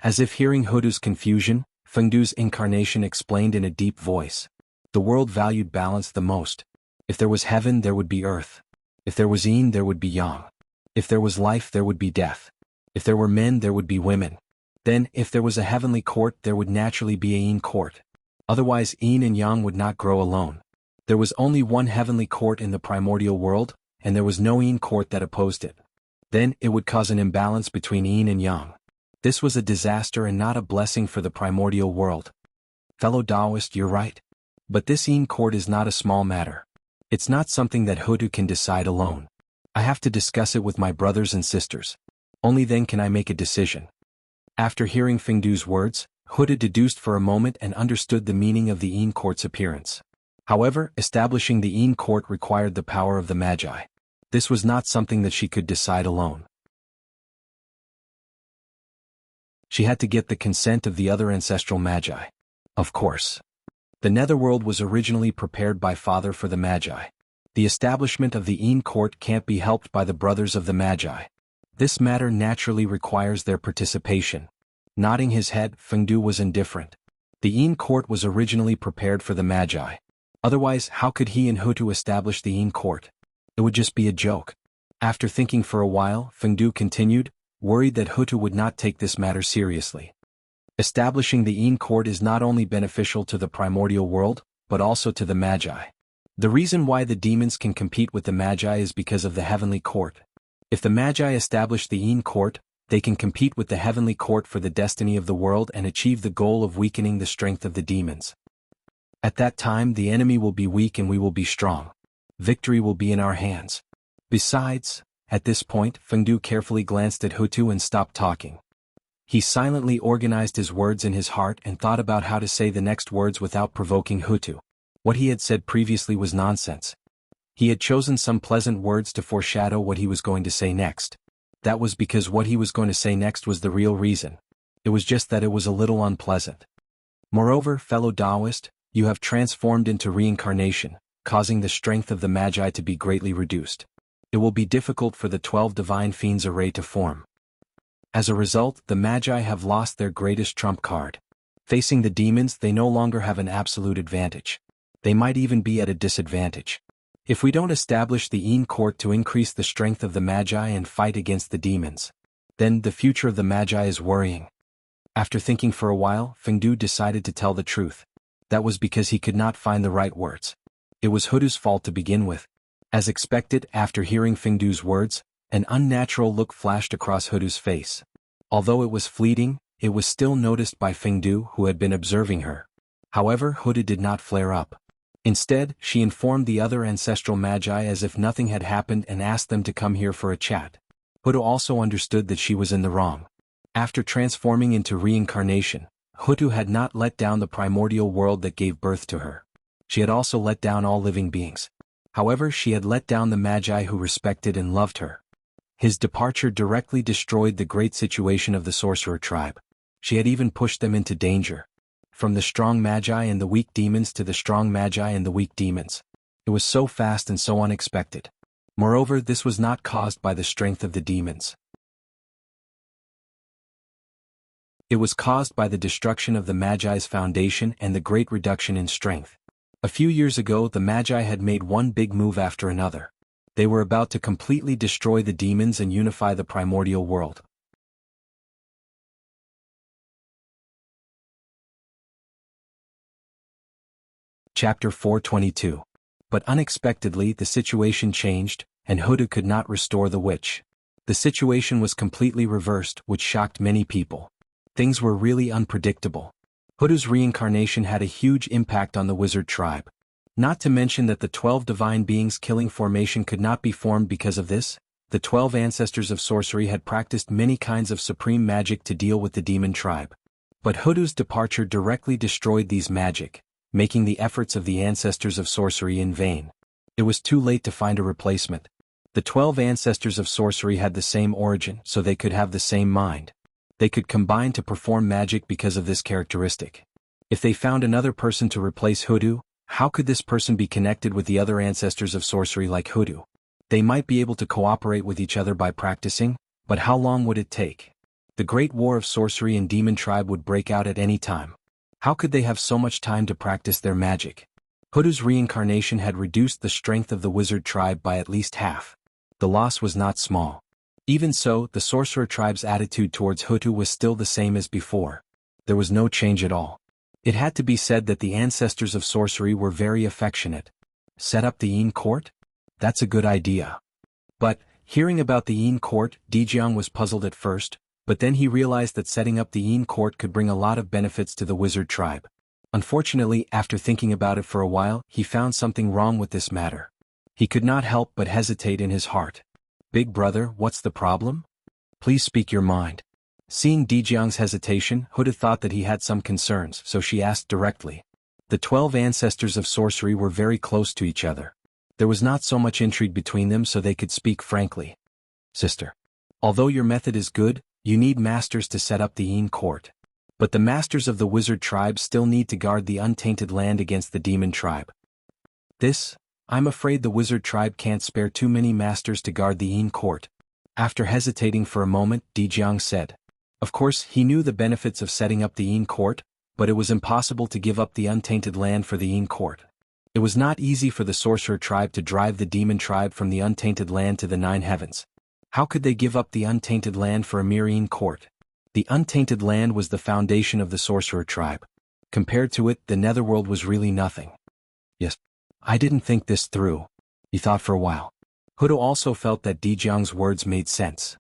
As if hearing Hudu's confusion, Fengdu's incarnation explained in a deep voice. The world valued balance the most. If there was heaven, there would be earth. If there was Yin, there would be Yang. If there was life, there would be death. If there were men, there would be women. Then, if there was a heavenly court, there would naturally be a Yin court. Otherwise, Yin and Yang would not grow alone. There was only one heavenly court in the primordial world, and there was no Yin court that opposed it. Then, it would cause an imbalance between Yin and Yang. This was a disaster and not a blessing for the primordial world. Fellow Taoist, you're right. But this Yin court is not a small matter. It's not something that Hudu can decide alone. I have to discuss it with my brothers and sisters. Only then can I make a decision. After hearing Fengdu's words, Hudu deduced for a moment and understood the meaning of the Yin court's appearance. However, establishing the Yin court required the power of the Magi. This was not something that she could decide alone. She had to get the consent of the other ancestral Magi. Of course. The netherworld was originally prepared by Father for the Magi. The establishment of the Yin court can't be helped by the brothers of the Magi. This matter naturally requires their participation. Nodding his head, Fengdu was indifferent. The Yin court was originally prepared for the Magi. Otherwise, how could he and Hutu establish the Yin court? It would just be a joke. After thinking for a while, Fengdu continued, worried that Hutu would not take this matter seriously. Establishing the Yin court is not only beneficial to the primordial world, but also to the Magi. The reason why the demons can compete with the Magi is because of the heavenly court. If the Magi establish the Yin court, they can compete with the heavenly court for the destiny of the world and achieve the goal of weakening the strength of the demons. At that time, the enemy will be weak and we will be strong. Victory will be in our hands. Besides, at this point, Fengdu carefully glanced at Hutu and stopped talking. He silently organized his words in his heart and thought about how to say the next words without provoking Hutu. What he had said previously was nonsense. He had chosen some pleasant words to foreshadow what he was going to say next. That was because what he was going to say next was the real reason. It was just that it was a little unpleasant. Moreover, fellow Taoist, you have transformed into reincarnation, causing the strength of the Magi to be greatly reduced. It will be difficult for the 12 divine fiends array to form. As a result, the Magi have lost their greatest trump card. Facing the demons, they no longer have an absolute advantage. They might even be at a disadvantage. If we don't establish the Yin court to increase the strength of the Magi and fight against the demons, then the future of the Magi is worrying. After thinking for a while, Fengdu decided to tell the truth. That was because he could not find the right words. It was Hudu's fault to begin with. As expected, after hearing Fengdu's words, an unnatural look flashed across Hudu's face. Although it was fleeting, it was still noticed by Fengdu, who had been observing her. However, Hudu did not flare up. Instead, she informed the other ancestral Magi as if nothing had happened and asked them to come here for a chat. Hudu also understood that she was in the wrong. After transforming into reincarnation, Hutu had not let down the primordial world that gave birth to her. She had also let down all living beings. However, she had let down the Magi who respected and loved her. His departure directly destroyed the great situation of the sorcerer tribe. She had even pushed them into danger. From the strong Magi and the weak demons to the strong Magi and the weak demons. It was so fast and so unexpected. Moreover, this was not caused by the strength of the demons. It was caused by the destruction of the Magi's foundation and the great reduction in strength. A few years ago, the Magi had made one big move after another. They were about to completely destroy the demons and unify the primordial world. Chapter 422. But unexpectedly the situation changed, and Hutu could not restore the witch. The situation was completely reversed, which shocked many people. Things were really unpredictable. Hutu's reincarnation had a huge impact on the wizard tribe. Not to mention that the 12 divine beings killing formation could not be formed because of this. The 12 ancestors of sorcery had practiced many kinds of supreme magic to deal with the demon tribe. But Hutu's departure directly destroyed these magic, making the efforts of the ancestors of sorcery in vain. It was too late to find a replacement. The 12 ancestors of sorcery had the same origin, so they could have the same mind. They could combine to perform magic because of this characteristic. If they found another person to replace Hutu, how could this person be connected with the other ancestors of sorcery like Hutu? They might be able to cooperate with each other by practicing, but how long would it take? The great war of sorcery and demon tribe would break out at any time. How could they have so much time to practice their magic? Hutu's reincarnation had reduced the strength of the wizard tribe by at least half. The loss was not small. Even so, the sorcerer tribe's attitude towards Hutu was still the same as before. There was no change at all. It had to be said that the ancestors of sorcery were very affectionate. Set up the Yin court? That's a good idea. But, hearing about the Yin court, Dijiang was puzzled at first, but then he realized that setting up the Yin court could bring a lot of benefits to the wizard tribe. Unfortunately, after thinking about it for a while, he found something wrong with this matter. He could not help but hesitate in his heart. Big brother, what's the problem? Please speak your mind. Seeing Dijiang's hesitation, Hutu thought that he had some concerns, so she asked directly. The 12 ancestors of sorcery were very close to each other. There was not so much intrigue between them, so they could speak frankly. Sister, although your method is good, you need masters to set up the Yin court. But the masters of the wizard tribe still need to guard the untainted land against the demon tribe. I'm afraid the wizard tribe can't spare too many masters to guard the Yin court. After hesitating for a moment, Dijiang said. Of course, he knew the benefits of setting up the Yin court, but it was impossible to give up the untainted land for the Yin court. It was not easy for the sorcerer tribe to drive the demon tribe from the untainted land to the 9 heavens. How could they give up the untainted land for a mere Yin court? The untainted land was the foundation of the sorcerer tribe. Compared to it, the netherworld was really nothing. Yes, I didn't think this through, he thought for a while. Hutu also felt that Dijiang's words made sense.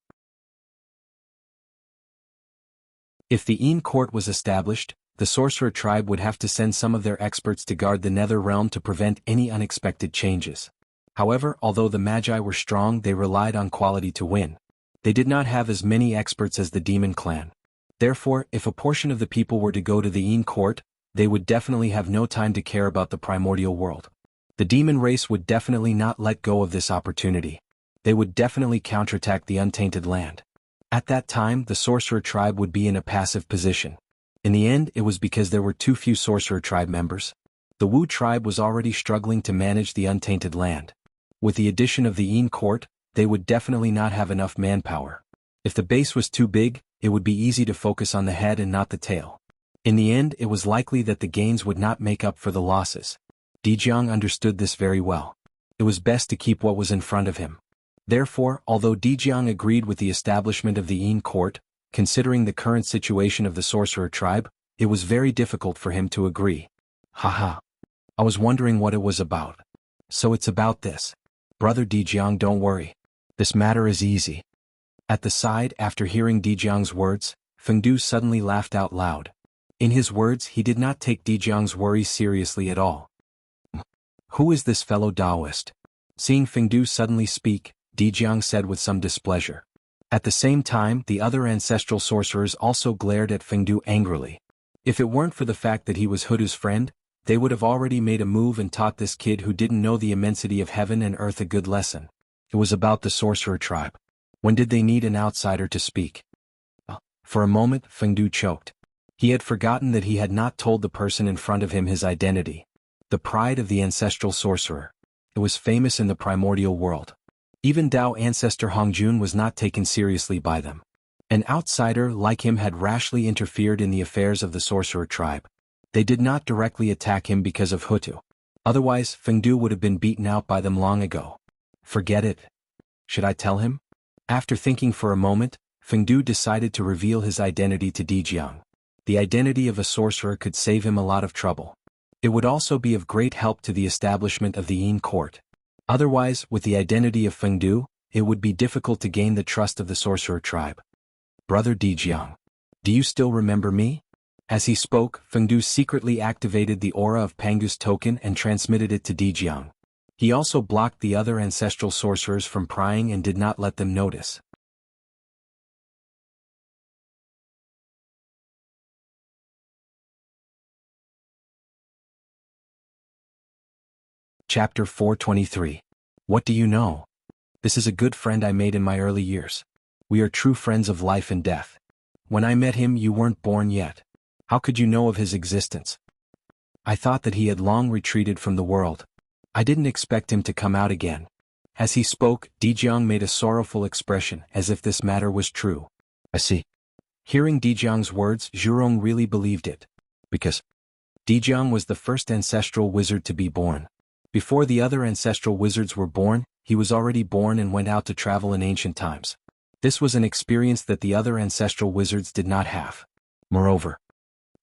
If the Yin court was established, the sorcerer tribe would have to send some of their experts to guard the nether realm to prevent any unexpected changes. However, although the Magi were strong, they relied on quality to win. They did not have as many experts as the demon clan. Therefore, if a portion of the people were to go to the Yin court, they would definitely have no time to care about the primordial world. The demon race would definitely not let go of this opportunity. They would definitely counterattack the untainted land. At that time, the sorcerer tribe would be in a passive position. In the end, it was because there were too few sorcerer tribe members. The Wu tribe was already struggling to manage the untainted land. With the addition of the Yin court, they would definitely not have enough manpower. If the base was too big, it would be easy to focus on the head and not the tail. In the end, it was likely that the gains would not make up for the losses. Dijiang understood this very well. It was best to keep what was in front of him. Therefore, although Dijiang agreed with the establishment of the Yin court, considering the current situation of the sorcerer tribe, it was very difficult for him to agree. Haha. I was wondering what it was about. So it's about this. Brother Dijiang, don't worry. This matter is easy. At the side, after hearing Dijiang's words, Fengdu suddenly laughed out loud. In his words, he did not take Dijiang's worries seriously at all. Who is this fellow Taoist? Seeing Fengdu suddenly speak, Dijiang said with some displeasure. At the same time, the other ancestral sorcerers also glared at Fengdu angrily. If it weren't for the fact that he was Hoodoo's friend, they would have already made a move and taught this kid who didn't know the immensity of heaven and earth a good lesson. It was about the sorcerer tribe. When did they need an outsider to speak? For a moment, Fengdu choked. He had forgotten that he had not told the person in front of him his identity. The pride of the ancestral sorcerer. It was famous in the primordial world. Even Dao ancestor Hongjun was not taken seriously by them. An outsider like him had rashly interfered in the affairs of the sorcerer tribe. They did not directly attack him because of Hutu. Otherwise, Fengdu would have been beaten out by them long ago. Forget it. Should I tell him? After thinking for a moment, Fengdu decided to reveal his identity to Dijiang. The identity of a sorcerer could save him a lot of trouble. It would also be of great help to the establishment of the Yin court. Otherwise, with the identity of Fengdu, it would be difficult to gain the trust of the sorcerer tribe. Brother Dijiang, do you still remember me? As he spoke, Fengdu secretly activated the aura of Pangu's token and transmitted it to Dijiang. He also blocked the other ancestral sorcerers from prying and did not let them notice. Chapter 423. What do you know? This is a good friend I made in my early years. We are true friends of life and death. When I met him, you weren't born yet. How could you know of his existence? I thought that he had long retreated from the world. I didn't expect him to come out again. As he spoke, Dijiang made a sorrowful expression, as if this matter was true. I see. Hearing Dijiang's words, Zhurong really believed it. Because Dijiang was the first ancestral wizard to be born. Before the other ancestral wizards were born, he was already born and went out to travel in ancient times. This was an experience that the other ancestral wizards did not have. Moreover,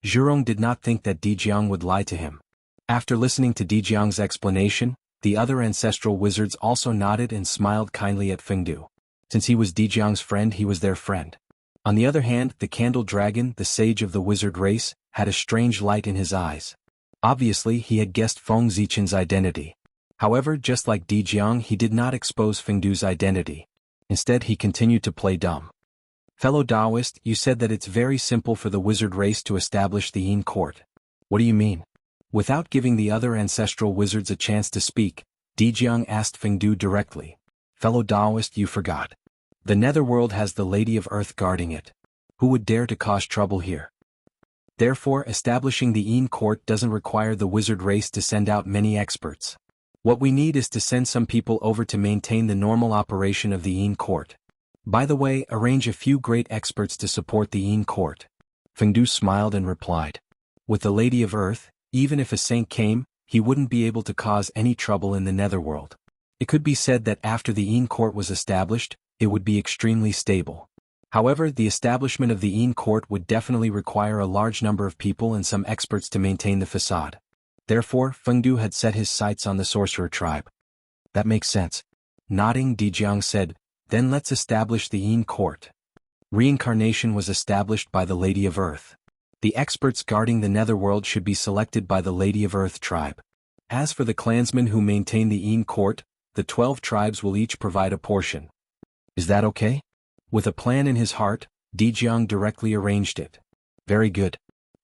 Zhurong did not think that Dijiang would lie to him. After listening to Dijiang's explanation, the other ancestral wizards also nodded and smiled kindly at Fengdu. Since he was Dijiang's friend, he was their friend. On the other hand, the candle dragon, the sage of the wizard race, had a strange light in his eyes. Obviously, he had guessed Feng Zichen's identity. However, just like Dijiang, he did not expose Fengdu's identity. Instead, he continued to play dumb. Fellow Taoist, you said that it's very simple for the wizard race to establish the Yin court. What do you mean? Without giving the other ancestral wizards a chance to speak, Dijiang asked Fengdu directly. Fellow Taoist, you forgot. The netherworld has the Lady of Earth guarding it. Who would dare to cause trouble here? Therefore, establishing the Yin court doesn't require the wizard race to send out many experts. What we need is to send some people over to maintain the normal operation of the Yin court. By the way, arrange a few great experts to support the Yin court. Fengdu smiled and replied. With the Lady of Earth, even if a saint came, he wouldn't be able to cause any trouble in the netherworld. It could be said that after the Yin court was established, it would be extremely stable. However, the establishment of the Yin court would definitely require a large number of people and some experts to maintain the facade. Therefore, Fengdu had set his sights on the sorcerer tribe. That makes sense. Nodding, Dijiang said, then let's establish the Yin court. Reincarnation was established by the Lady of Earth. The experts guarding the netherworld should be selected by the Lady of Earth tribe. As for the clansmen who maintain the Yin court, the 12 tribes will each provide a portion. Is that okay? With a plan in his heart, Dijiang directly arranged it. Very good.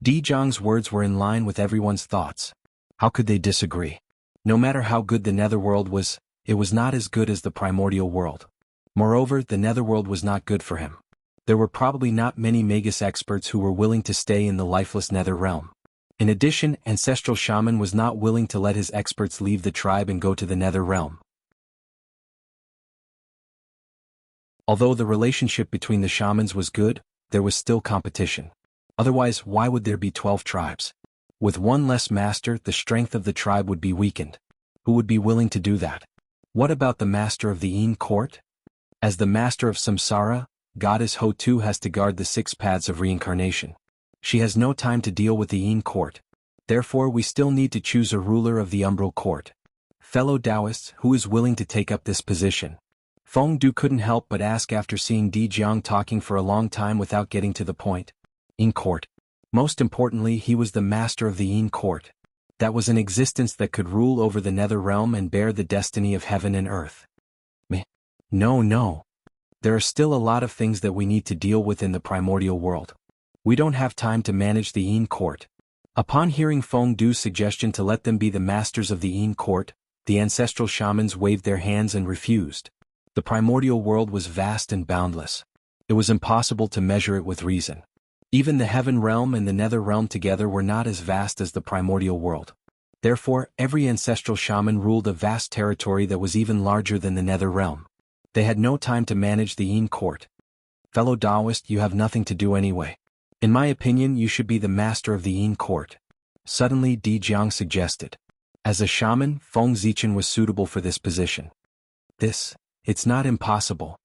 Dijiang's words were in line with everyone's thoughts. How could they disagree? No matter how good the netherworld was, it was not as good as the primordial world. Moreover, the netherworld was not good for him. There were probably not many Magus experts who were willing to stay in the lifeless nether realm. In addition, Ancestral Shaman was not willing to let his experts leave the tribe and go to the nether realm. Although the relationship between the shamans was good, there was still competition. Otherwise, why would there be 12 tribes? With one less master, the strength of the tribe would be weakened. Who would be willing to do that? What about the master of the Yin court? As the master of Samsara, Goddess Ho-Tu has to guard the 6 paths of reincarnation. She has no time to deal with the Yin court. Therefore, we still need to choose a ruler of the umbral court. Fellow Taoists, who is willing to take up this position? Feng Du couldn't help but ask after seeing Dijiang talking for a long time without getting to the point. Yin court. Most importantly, he was the master of the Yin court. That was an existence that could rule over the nether realm and bear the destiny of heaven and earth. No. There are still a lot of things that we need to deal with in the primordial world. We don't have time to manage the Yin court. Upon hearing Feng Du's suggestion to let them be the masters of the Yin court, the ancestral shamans waved their hands and refused. The primordial world was vast and boundless. It was impossible to measure it with reason. Even the heaven realm and the nether realm together were not as vast as the primordial world. Therefore, every ancestral shaman ruled a vast territory that was even larger than the nether realm. They had no time to manage the Yin court. Fellow Taoist, you have nothing to do anyway. In my opinion, you should be the master of the Yin court. Suddenly Di Jiang suggested. As a shaman, Feng Zichen was suitable for this position. It's not impossible.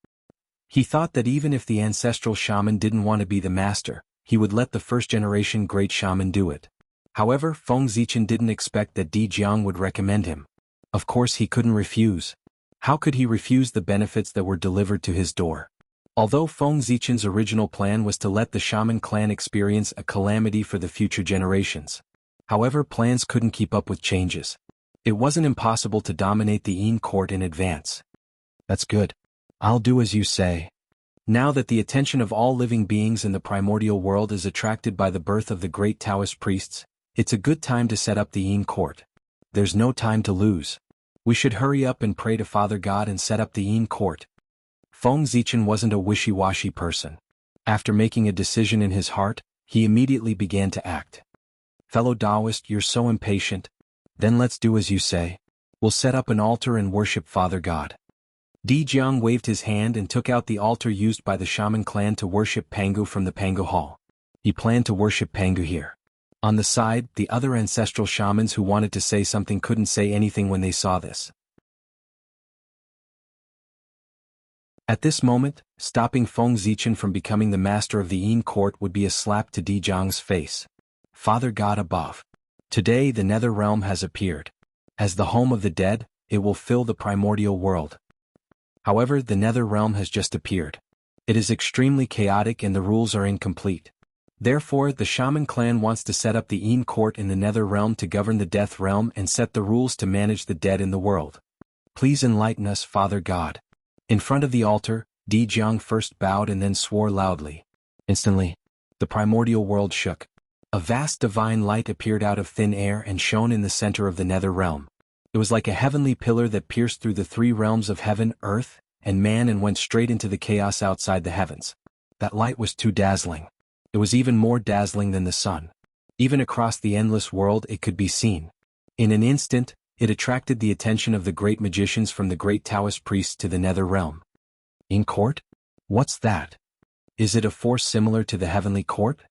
He thought that even if the ancestral shaman didn't want to be the master, he would let the first-generation great shaman do it. However, Feng Zichen didn't expect that Di Jiang would recommend him. Of course he couldn't refuse. How could he refuse the benefits that were delivered to his door? Although Feng Zichen's original plan was to let the shaman clan experience a calamity for the future generations. However, plans couldn't keep up with changes. It wasn't impossible to dominate the Yin court in advance. That's good. I'll do as you say. Now that the attention of all living beings in the primordial world is attracted by the birth of the great Taoist priests, it's a good time to set up the Yin court. There's no time to lose. We should hurry up and pray to Father God and set up the Yin court. Feng Zichen wasn't a wishy-washy person. After making a decision in his heart, he immediately began to act. Fellow Taoist, you're so impatient. Then let's do as you say. We'll set up an altar and worship Father God. Di Jiang waved his hand and took out the altar used by the shaman clan to worship Pangu from the Pangu hall. He planned to worship Pangu here. On the side, the other ancestral shamans who wanted to say something couldn't say anything when they saw this. At this moment, stopping Feng Zichen from becoming the master of the Yin court would be a slap to Di Jiang's face. Father God above. Today the nether realm has appeared. As the home of the dead, it will fill the primordial world. However, the nether realm has just appeared. It is extremely chaotic and the rules are incomplete. Therefore, the shaman clan wants to set up the Yin court in the nether realm to govern the death realm and set the rules to manage the dead in the world. Please enlighten us, Father God. In front of the altar, Di Jiang first bowed and then swore loudly. Instantly, the primordial world shook. A vast divine light appeared out of thin air and shone in the center of the nether realm. It was like a heavenly pillar that pierced through the three realms of heaven, earth, and man and went straight into the chaos outside the heavens. That light was too dazzling. It was even more dazzling than the sun. Even across the endless world it could be seen. In an instant, it attracted the attention of the great magicians from the great Taoist priests to the nether realm. Yin court? What's that? Is it a force similar to the heavenly court?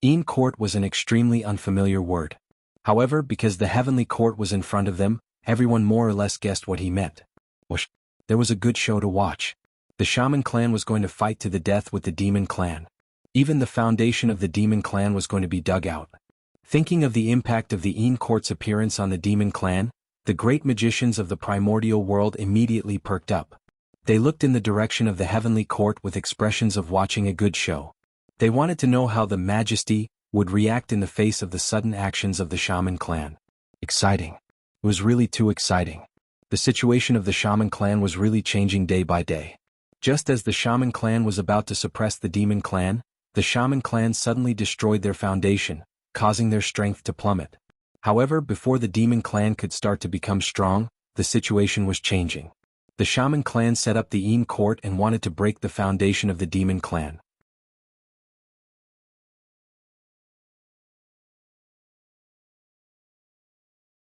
Yin court was an extremely unfamiliar word. However, because the heavenly court was in front of them, everyone more or less guessed what he meant. Whoosh! There was a good show to watch. The shaman clan was going to fight to the death with the demon clan. Even the foundation of the demon clan was going to be dug out. Thinking of the impact of the Yin court's appearance on the demon clan, the great magicians of the primordial world immediately perked up. They looked in the direction of the heavenly court with expressions of watching a good show. They wanted to know how the majesty would react in the face of the sudden actions of the shaman clan. Exciting. It was really too exciting. The situation of the shaman clan was really changing day by day. Just as the shaman clan was about to suppress the demon clan, the shaman clan suddenly destroyed their foundation, causing their strength to plummet. However, before the demon clan could start to become strong, the situation was changing. The shaman clan set up the Yin court and wanted to break the foundation of the demon clan.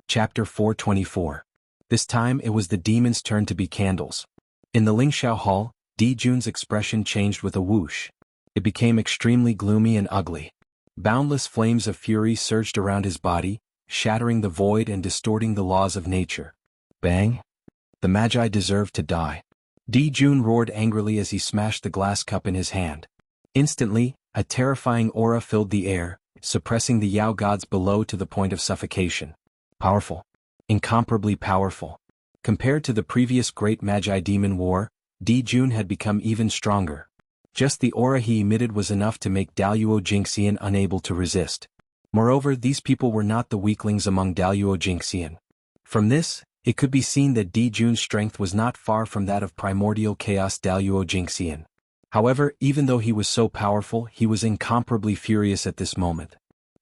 Chapter 424. This time it was the demons' turn to be candles. In the Lingxiao hall, Di Jun's expression changed with a whoosh. It became extremely gloomy and ugly. Boundless flames of fury surged around his body, shattering the void and distorting the laws of nature. Bang! The Magi deserved to die. Di Jun roared angrily as he smashed the glass cup in his hand. Instantly, a terrifying aura filled the air, suppressing the Yao gods below to the point of suffocation. Powerful. Incomparably powerful. Compared to the previous great Magi demon war, Di Jun had become even stronger. Just the aura he emitted was enough to make Daluo Jingxian unable to resist. Moreover, these people were not the weaklings among Daluo Jingxian. From this, it could be seen that Di Jun's strength was not far from that of primordial chaos Daluo Jingxian. However, even though he was so powerful, he was incomparably furious at this moment.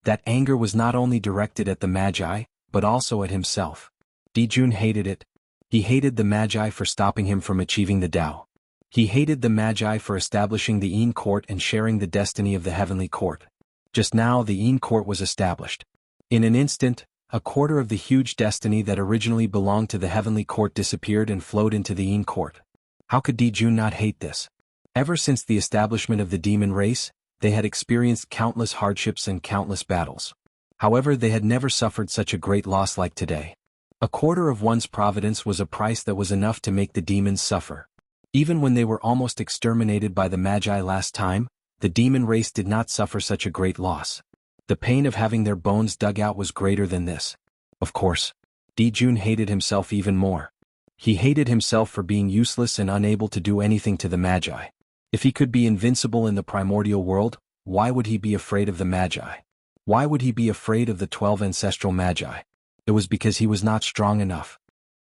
That anger was not only directed at the Magi, but also at himself. Dijun hated it. He hated the Magi for stopping him from achieving the Tao. He hated the Magi for establishing the Yin court and sharing the destiny of the heavenly court. Just now the Yin court was established. In an instant, a quarter of the huge destiny that originally belonged to the heavenly court disappeared and flowed into the Yin court. How could Dijun not hate this? Ever since the establishment of the demon race, they had experienced countless hardships and countless battles. However, they had never suffered such a great loss like today. A quarter of one's providence was a price that was enough to make the demons suffer. Even when they were almost exterminated by the Magi last time, the demon race did not suffer such a great loss. The pain of having their bones dug out was greater than this. Of course, Dijun hated himself even more. He hated himself for being useless and unable to do anything to the Magi. If he could be invincible in the primordial world, why would he be afraid of the Magi? Why would he be afraid of the 12 ancestral Magi? It was because he was not strong enough.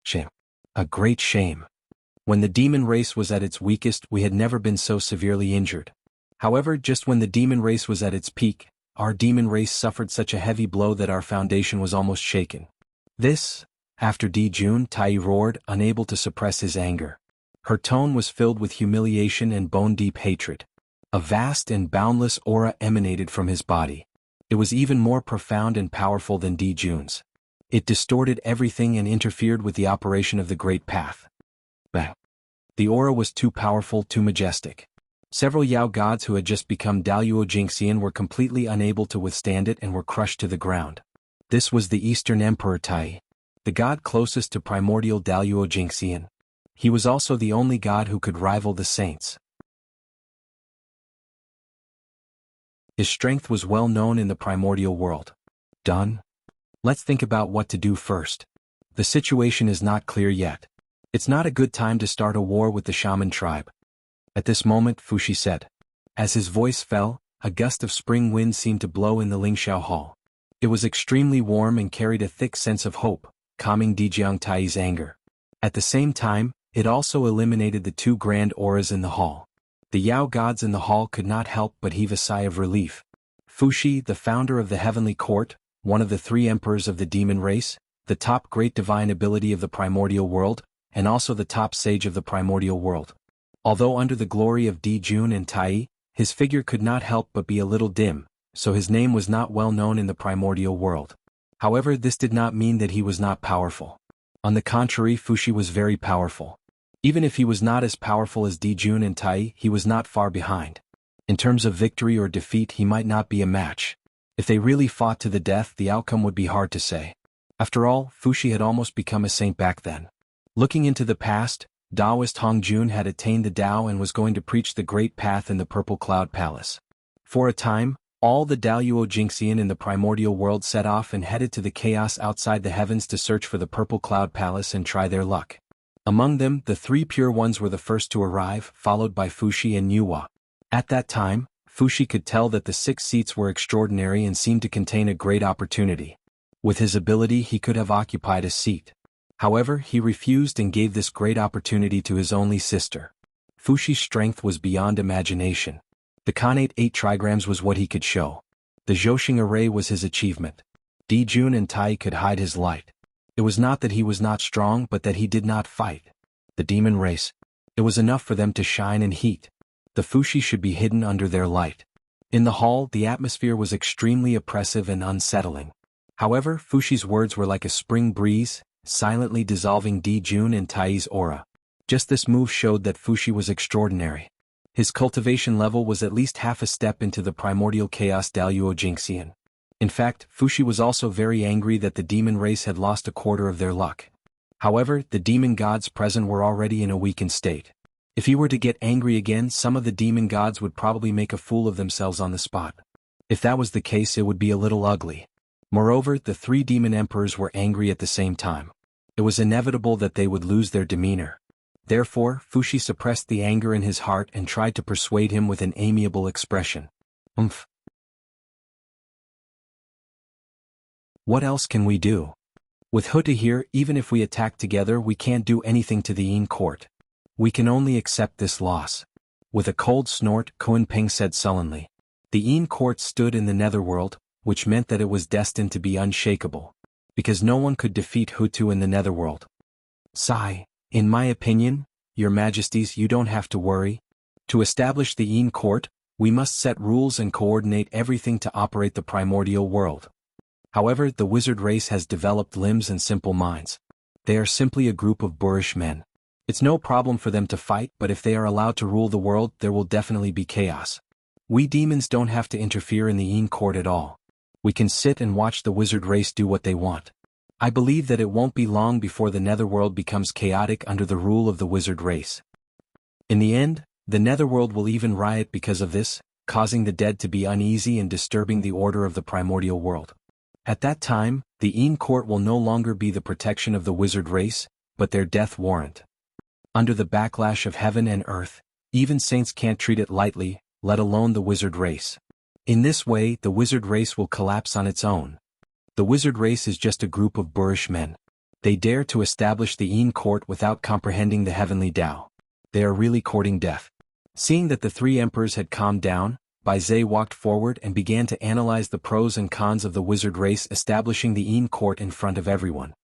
Shame. A great shame. When the demon race was at its weakest, we had never been so severely injured. However, just when the demon race was at its peak, our demon race suffered such a heavy blow that our foundation was almost shaken. This, after Dijun, Tai roared, unable to suppress his anger. Her tone was filled with humiliation and bone-deep hatred. A vast and boundless aura emanated from his body. It was even more profound and powerful than Dijun's. It distorted everything and interfered with the operation of the Great Path. The aura was too powerful, too majestic. Several Yao gods who had just become Daluo Jingxian were completely unable to withstand it and were crushed to the ground. This was the Eastern Emperor Tai, the god closest to primordial Daluo Jingxian. He was also the only god who could rival the saints. His strength was well known in the primordial world. Done? Let's think about what to do first. The situation is not clear yet. It's not a good time to start a war with the shaman tribe. At this moment, Fushi said. As his voice fell, a gust of spring wind seemed to blow in the Lingxiao hall. It was extremely warm and carried a thick sense of hope, calming Dijiang Tai's anger. At the same time, it also eliminated the two grand auras in the hall. The Yao gods in the hall could not help but heave a sigh of relief. Fushi, the founder of the heavenly court, one of the three emperors of the demon race, the top great divine ability of the primordial world, and also the top sage of the primordial world. Although under the glory of Dijun and Tai, his figure could not help but be a little dim, so his name was not well known in the primordial world. However, this did not mean that he was not powerful. On the contrary, Fushi was very powerful. Even if he was not as powerful as Dijun and Tai, he was not far behind. In terms of victory or defeat, he might not be a match. If they really fought to the death, the outcome would be hard to say. After all, Fushi had almost become a saint back then. Looking into the past, Taoist Hongjun had attained the Tao and was going to preach the Great Path in the Purple Cloud Palace. For a time, all the Daluo Jingxian in the primordial world set off and headed to the chaos outside the heavens to search for the Purple Cloud Palace and try their luck. Among them, the three pure ones were the first to arrive, followed by Fushi and Yuhua. At that time, Fushi could tell that the 6 seats were extraordinary and seemed to contain a great opportunity. With his ability, he could have occupied a seat. However, he refused and gave this great opportunity to his only sister. Fushi's strength was beyond imagination. The Khanate 8 trigrams was what he could show. The Zhouxing array was his achievement. Dijun and Tai could hide his light. It was not that he was not strong but that he did not fight. The demon race. It was enough for them to shine and heat. The Fushi should be hidden under their light. In the hall, the atmosphere was extremely oppressive and unsettling. However, Fushi's words were like a spring breeze, silently dissolving Dijun and Tai's aura. Just this move showed that Fushi was extraordinary. His cultivation level was at least half a step into the primordial chaos Daluo Jingxian. In fact, Fushi was also very angry that the demon race had lost a quarter of their luck. However, the demon gods present were already in a weakened state. If he were to get angry again, some of the demon gods would probably make a fool of themselves on the spot. If that was the case, it would be a little ugly. Moreover, the 3 demon emperors were angry at the same time. It was inevitable that they would lose their demeanor. Therefore, Fushi suppressed the anger in his heart and tried to persuade him with an amiable expression. What else can we do? With Huta here, even if we attack together, we can't do anything to the Yin court. We can only accept this loss. With a cold snort, Kunpeng said sullenly. The Yin court stood in the netherworld, which meant that it was destined to be unshakable. Because no one could defeat Hutu in the netherworld. Sigh, in my opinion, your majesties, you don't have to worry. To establish the Yin court, we must set rules and coordinate everything to operate the primordial world. However, the wizard race has developed limbs and simple minds. They are simply a group of boorish men. It's no problem for them to fight, but if they are allowed to rule the world, there will definitely be chaos. We demons don't have to interfere in the Yin court at all. We can sit and watch the wizard race do what they want. I believe that it won't be long before the netherworld becomes chaotic under the rule of the wizard race. In the end, the netherworld will even riot because of this, causing the dead to be uneasy and disturbing the order of the primordial world. At that time, the Yin court will no longer be the protection of the wizard race, but their death warrant. Under the backlash of heaven and earth, even saints can't treat it lightly, let alone the wizard race. In this way, the wizard race will collapse on its own. The wizard race is just a group of boorish men. They dare to establish the Yin court without comprehending the heavenly Tao. They are really courting death. Seeing that the three emperors had calmed down, Bai Zhe walked forward and began to analyze the pros and cons of the wizard race establishing the Yin court in front of everyone.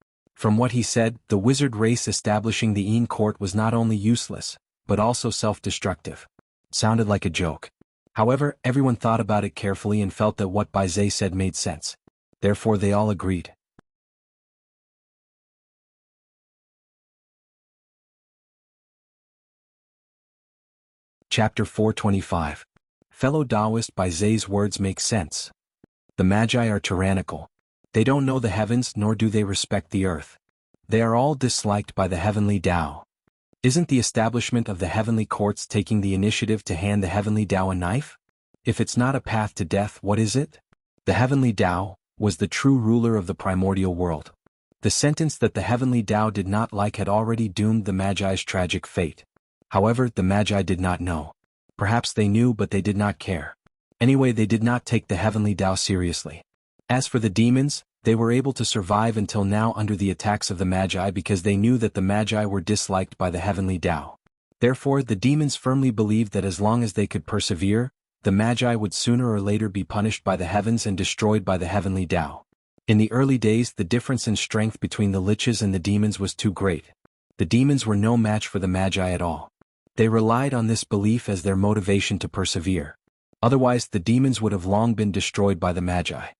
From what he said, the wizard race establishing the Yin court was not only useless, but also self-destructive. Sounded like a joke. However, everyone thought about it carefully and felt that what Bai Zhe said made sense. Therefore they all agreed. Chapter 425. Fellow Taoist, Bai Zhe's words make sense. The Magi are tyrannical. They don't know the heavens nor do they respect the earth. They are all disliked by the heavenly Tao. Isn't the establishment of the heavenly courts taking the initiative to hand the heavenly Tao a knife? If it's not a path to death, what is it? The heavenly Tao was the true ruler of the primordial world. The sentence that the heavenly Tao did not like had already doomed the Magi's tragic fate. However, the Magi did not know. Perhaps they knew, but they did not care. Anyway, they did not take the heavenly Tao seriously. As for the demons, they were able to survive until now under the attacks of the Magi because they knew that the Magi were disliked by the heavenly Tao. Therefore, the demons firmly believed that as long as they could persevere, the Magi would sooner or later be punished by the heavens and destroyed by the heavenly Tao. In the early days, the difference in strength between the liches and the demons was too great. The demons were no match for the Magi at all. They relied on this belief as their motivation to persevere. Otherwise, the demons would have long been destroyed by the Magi.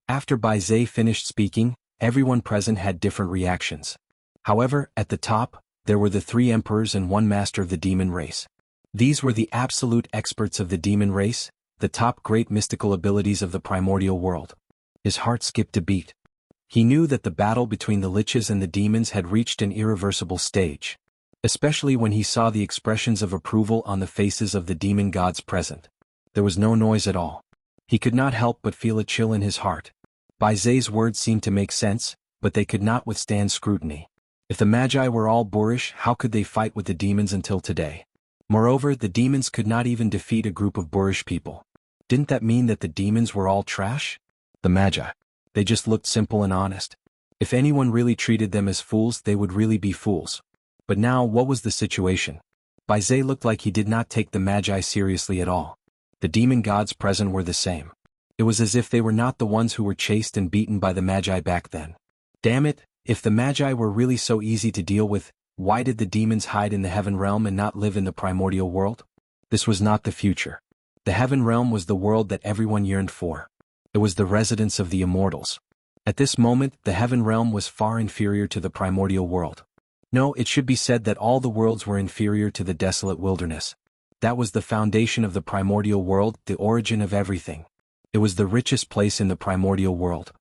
After Bai Zhe finished speaking, everyone present had different reactions. However, at the top, there were the three emperors and one master of the demon race. These were the absolute experts of the demon race, the top great mystical abilities of the primordial world. His heart skipped a beat. He knew that the battle between the liches and the demons had reached an irreversible stage. Especially when he saw the expressions of approval on the faces of the demon gods present. There was no noise at all. He could not help but feel a chill in his heart. Bai Zhe's words seemed to make sense, but they could not withstand scrutiny. If the Magi were all boorish, how could they fight with the demons until today? Moreover, the demons could not even defeat a group of boorish people. Didn't that mean that the demons were all trash? The Magi. They just looked simple and honest. If anyone really treated them as fools, they would really be fools. But now, what was the situation? Bai Zhe looked like he did not take the Magi seriously at all. The demon gods present were the same. It was as if they were not the ones who were chased and beaten by the Magi back then. Damn it, if the Magi were really so easy to deal with, why did the demons hide in the heaven realm and not live in the primordial world? This was not the future. The heaven realm was the world that everyone yearned for. It was the residence of the immortals. At this moment, the heaven realm was far inferior to the primordial world. No, it should be said that all the worlds were inferior to the desolate wilderness. That was the foundation of the primordial world, the origin of everything. It was the richest place in the primordial world.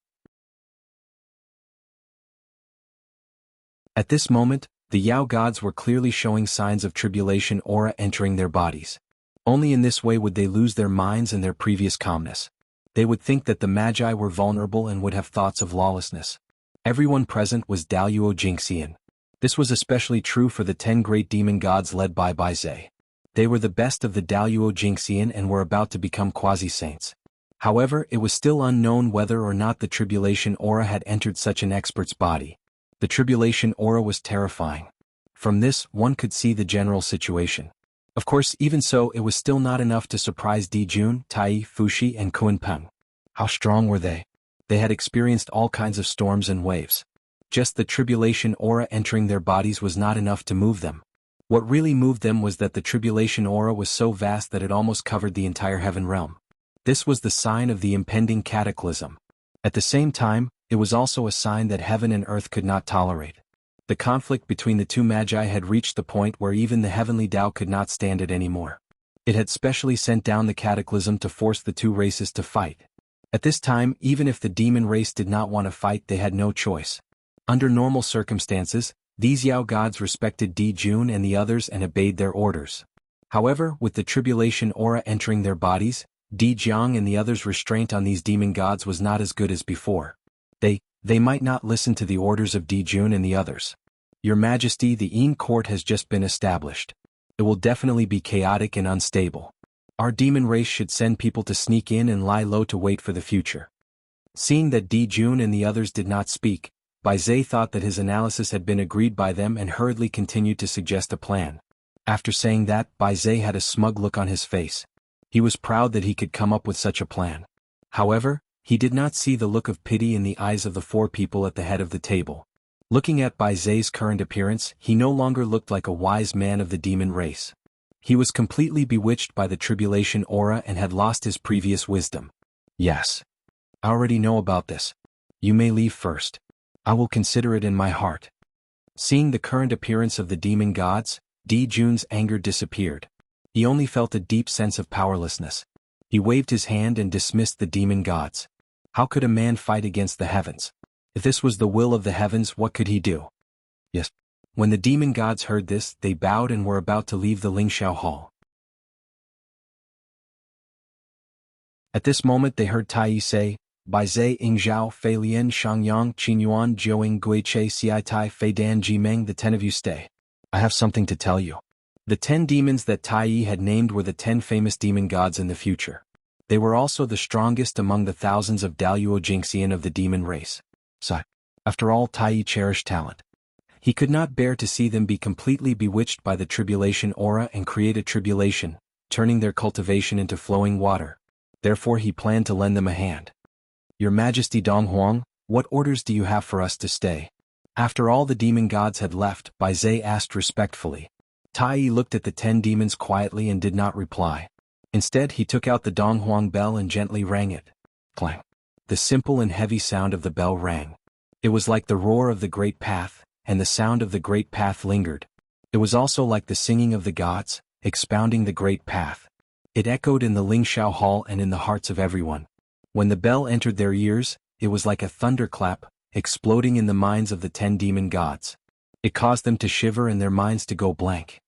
At this moment, the Yao gods were clearly showing signs of tribulation aura entering their bodies. Only in this way would they lose their minds and their previous calmness. They would think that the Magi were vulnerable and would have thoughts of lawlessness. Everyone present was Daluo Jingxian. This was especially true for the 10 great demon gods led by Bai Zhe. They were the best of the Daluo Jingxian and were about to become quasi-saints. However, it was still unknown whether or not the tribulation aura had entered such an expert's body. The tribulation aura was terrifying. From this, one could see the general situation. Of course, even so, it was still not enough to surprise Di Jun, Tai, Fushi, and Kunpeng. How strong were they? They had experienced all kinds of storms and waves. Just the tribulation aura entering their bodies was not enough to move them. What really moved them was that the tribulation aura was so vast that it almost covered the entire heaven realm. This was the sign of the impending cataclysm. At the same time, it was also a sign that heaven and earth could not tolerate. The conflict between the two magi had reached the point where even the heavenly Tao could not stand it anymore. It had specially sent down the cataclysm to force the two races to fight. At this time, even if the demon race did not want to fight, they had no choice. Under normal circumstances, these Yao gods respected Di Jun and the others and obeyed their orders. However, with the tribulation aura entering their bodies, Di Jiang and the others' restraint on these demon gods was not as good as before. They might not listen to the orders of Di Jun and the others. Your Majesty, the Yin court has just been established. It will definitely be chaotic and unstable. Our demon race should send people to sneak in and lie low to wait for the future. Seeing that Di Jun and the others did not speak, Bai Zhe thought that his analysis had been agreed by them and hurriedly continued to suggest a plan. After saying that, Bai Zhe had a smug look on his face. He was proud that he could come up with such a plan. However, he did not see the look of pity in the eyes of the four people at the head of the table. Looking at Bai Zhe's current appearance, he no longer looked like a wise man of the demon race. He was completely bewitched by the tribulation aura and had lost his previous wisdom. Yes. I already know about this. You may leave first. I will consider it in my heart. Seeing the current appearance of the demon gods, Di Jun's anger disappeared. He only felt a deep sense of powerlessness. He waved his hand and dismissed the demon gods. How could a man fight against the heavens? If this was the will of the heavens, what could he do? Yes. When the demon gods heard this, they bowed and were about to leave the Lingxiao hall. At this moment they heard Tai Yi say, Bai Zhe Ingzhao Fei Lian Shangyang Qinyuan Jiuing Guiche Xiai Tai Fei Dan Jimeng. The 10 of you stay. I have something to tell you. The 10 demons that Tai Yi had named were the 10 famous demon gods in the future. They were also the strongest among the thousands of Daluo Jingxian of the demon race. So, after all, Tai Yi cherished talent. He could not bear to see them be completely bewitched by the tribulation aura and create a tribulation, turning their cultivation into flowing water. Therefore he planned to lend them a hand. Your Majesty Donghuang, what orders do you have for us to stay? After all the demon gods had left, Bai Zhe asked respectfully. Tai Yi looked at the 10 demons quietly and did not reply. Instead he took out the Donghuang bell and gently rang it. Clang. The simple and heavy sound of the bell rang. It was like the roar of the great path, and the sound of the great path lingered. It was also like the singing of the gods, expounding the great path. It echoed in the Lingxiao hall and in the hearts of everyone. When the bell entered their ears, it was like a thunderclap, exploding in the minds of the 10 demon gods. It caused them to shiver and their minds to go blank.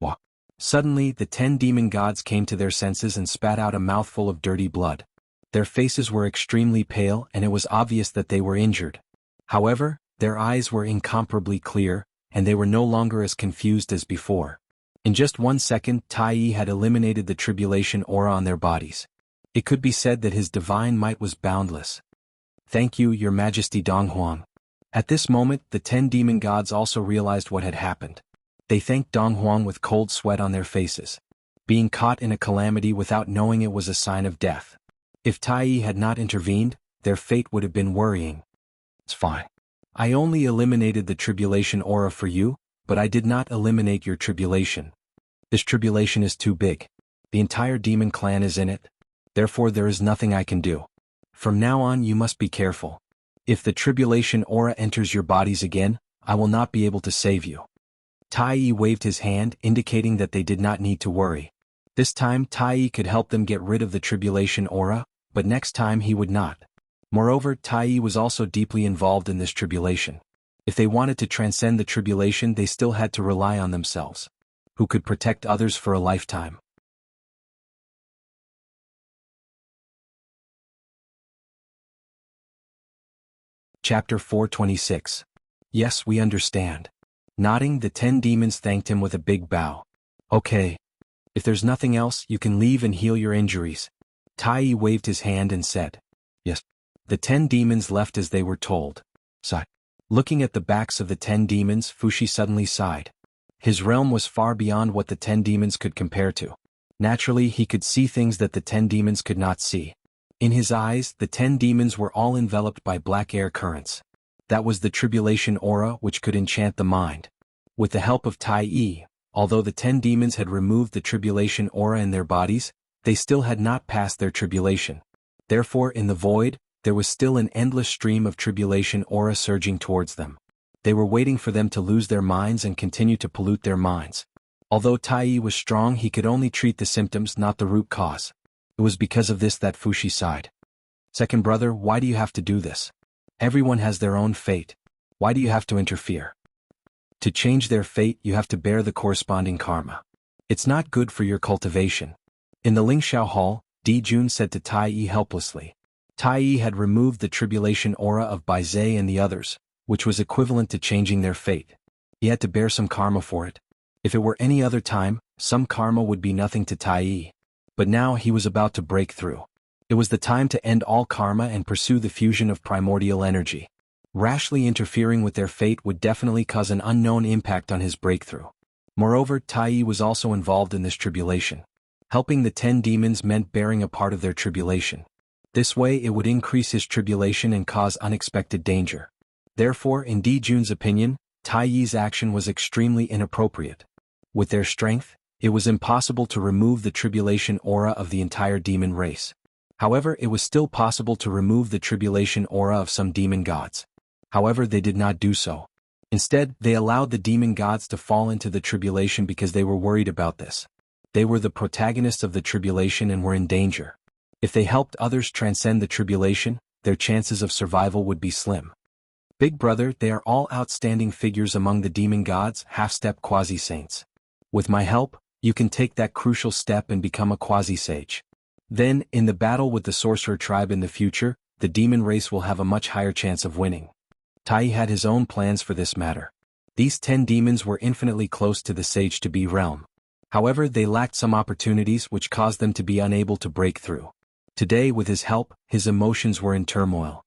Wah! Suddenly the 10 demon gods came to their senses and spat out a mouthful of dirty blood. Their faces were extremely pale and it was obvious that they were injured. However, their eyes were incomparably clear, and they were no longer as confused as before. In just 1 second, Tai Yi had eliminated the tribulation aura on their bodies. It could be said that his divine might was boundless. Thank you, Your Majesty Donghuang. At this moment, the 10 demon gods also realized what had happened. They thanked Donghuang with cold sweat on their faces. Being caught in a calamity without knowing it was a sign of death. If Tai Yi had not intervened, their fate would have been worrying. It's fine. I only eliminated the tribulation aura for you, but I did not eliminate your tribulation. This tribulation is too big. The entire demon clan is in it. Therefore there is nothing I can do. From now on you must be careful. If the tribulation aura enters your bodies again, I will not be able to save you. Tai Yi waved his hand, indicating that they did not need to worry. This time Tai Yi could help them get rid of the tribulation aura, but next time he would not. Moreover, Tai Yi was also deeply involved in this tribulation. If they wanted to transcend the tribulation, they still had to rely on themselves, who could protect others for a lifetime. Chapter 426. Yes, we understand. Nodding, the 10 demons thanked him with a big bow. Okay. If there's nothing else, you can leave and heal your injuries. Tai Yi waved his hand and said. Yes. The 10 demons left as they were told. Sigh. Looking at the backs of the 10 demons, Fushi suddenly sighed. His realm was far beyond what the 10 demons could compare to. Naturally, he could see things that the 10 demons could not see. In his eyes, the 10 demons were all enveloped by black air currents. That was the tribulation aura which could enchant the mind. With the help of Tai Yi, although the 10 demons had removed the tribulation aura in their bodies, they still had not passed their tribulation. Therefore, in the void, there was still an endless stream of tribulation aura surging towards them. They were waiting for them to lose their minds and continue to pollute their minds. Although Tai Yi was strong, he could only treat the symptoms, not the root cause. It was because of this that Fushi sighed. Second brother, why do you have to do this? Everyone has their own fate. Why do you have to interfere? To change their fate, you have to bear the corresponding karma. It's not good for your cultivation. In the Lingxiao Hall, Di Jun said to Tai Yi helplessly. Tai Yi had removed the tribulation aura of Bai Zhe and the others, which was equivalent to changing their fate. He had to bear some karma for it. If it were any other time, some karma would be nothing to Tai Yi. But now he was about to break through. It was the time to end all karma and pursue the fusion of primordial energy. Rashly interfering with their fate would definitely cause an unknown impact on his breakthrough. Moreover, Tai Yi was also involved in this tribulation. Helping the 10 demons meant bearing a part of their tribulation. This way it would increase his tribulation and cause unexpected danger. Therefore, in Di Jun's opinion, Tai Yi's action was extremely inappropriate. With their strength, it was impossible to remove the tribulation aura of the entire demon race. However, it was still possible to remove the tribulation aura of some demon gods. However, they did not do so. Instead, they allowed the demon gods to fall into the tribulation because they were worried about this. They were the protagonists of the tribulation and were in danger. If they helped others transcend the tribulation, their chances of survival would be slim. Big brother, they are all outstanding figures among the demon gods, half-step quasi-saints. With my help, you can take that crucial step and become a quasi-sage. Then, in the battle with the sorcerer tribe in the future, the demon race will have a much higher chance of winning. Tai Yi had his own plans for this matter. These 10 demons were infinitely close to the sage-to-be realm. However, they lacked some opportunities which caused them to be unable to break through. Today, with his help, his emotions were in turmoil.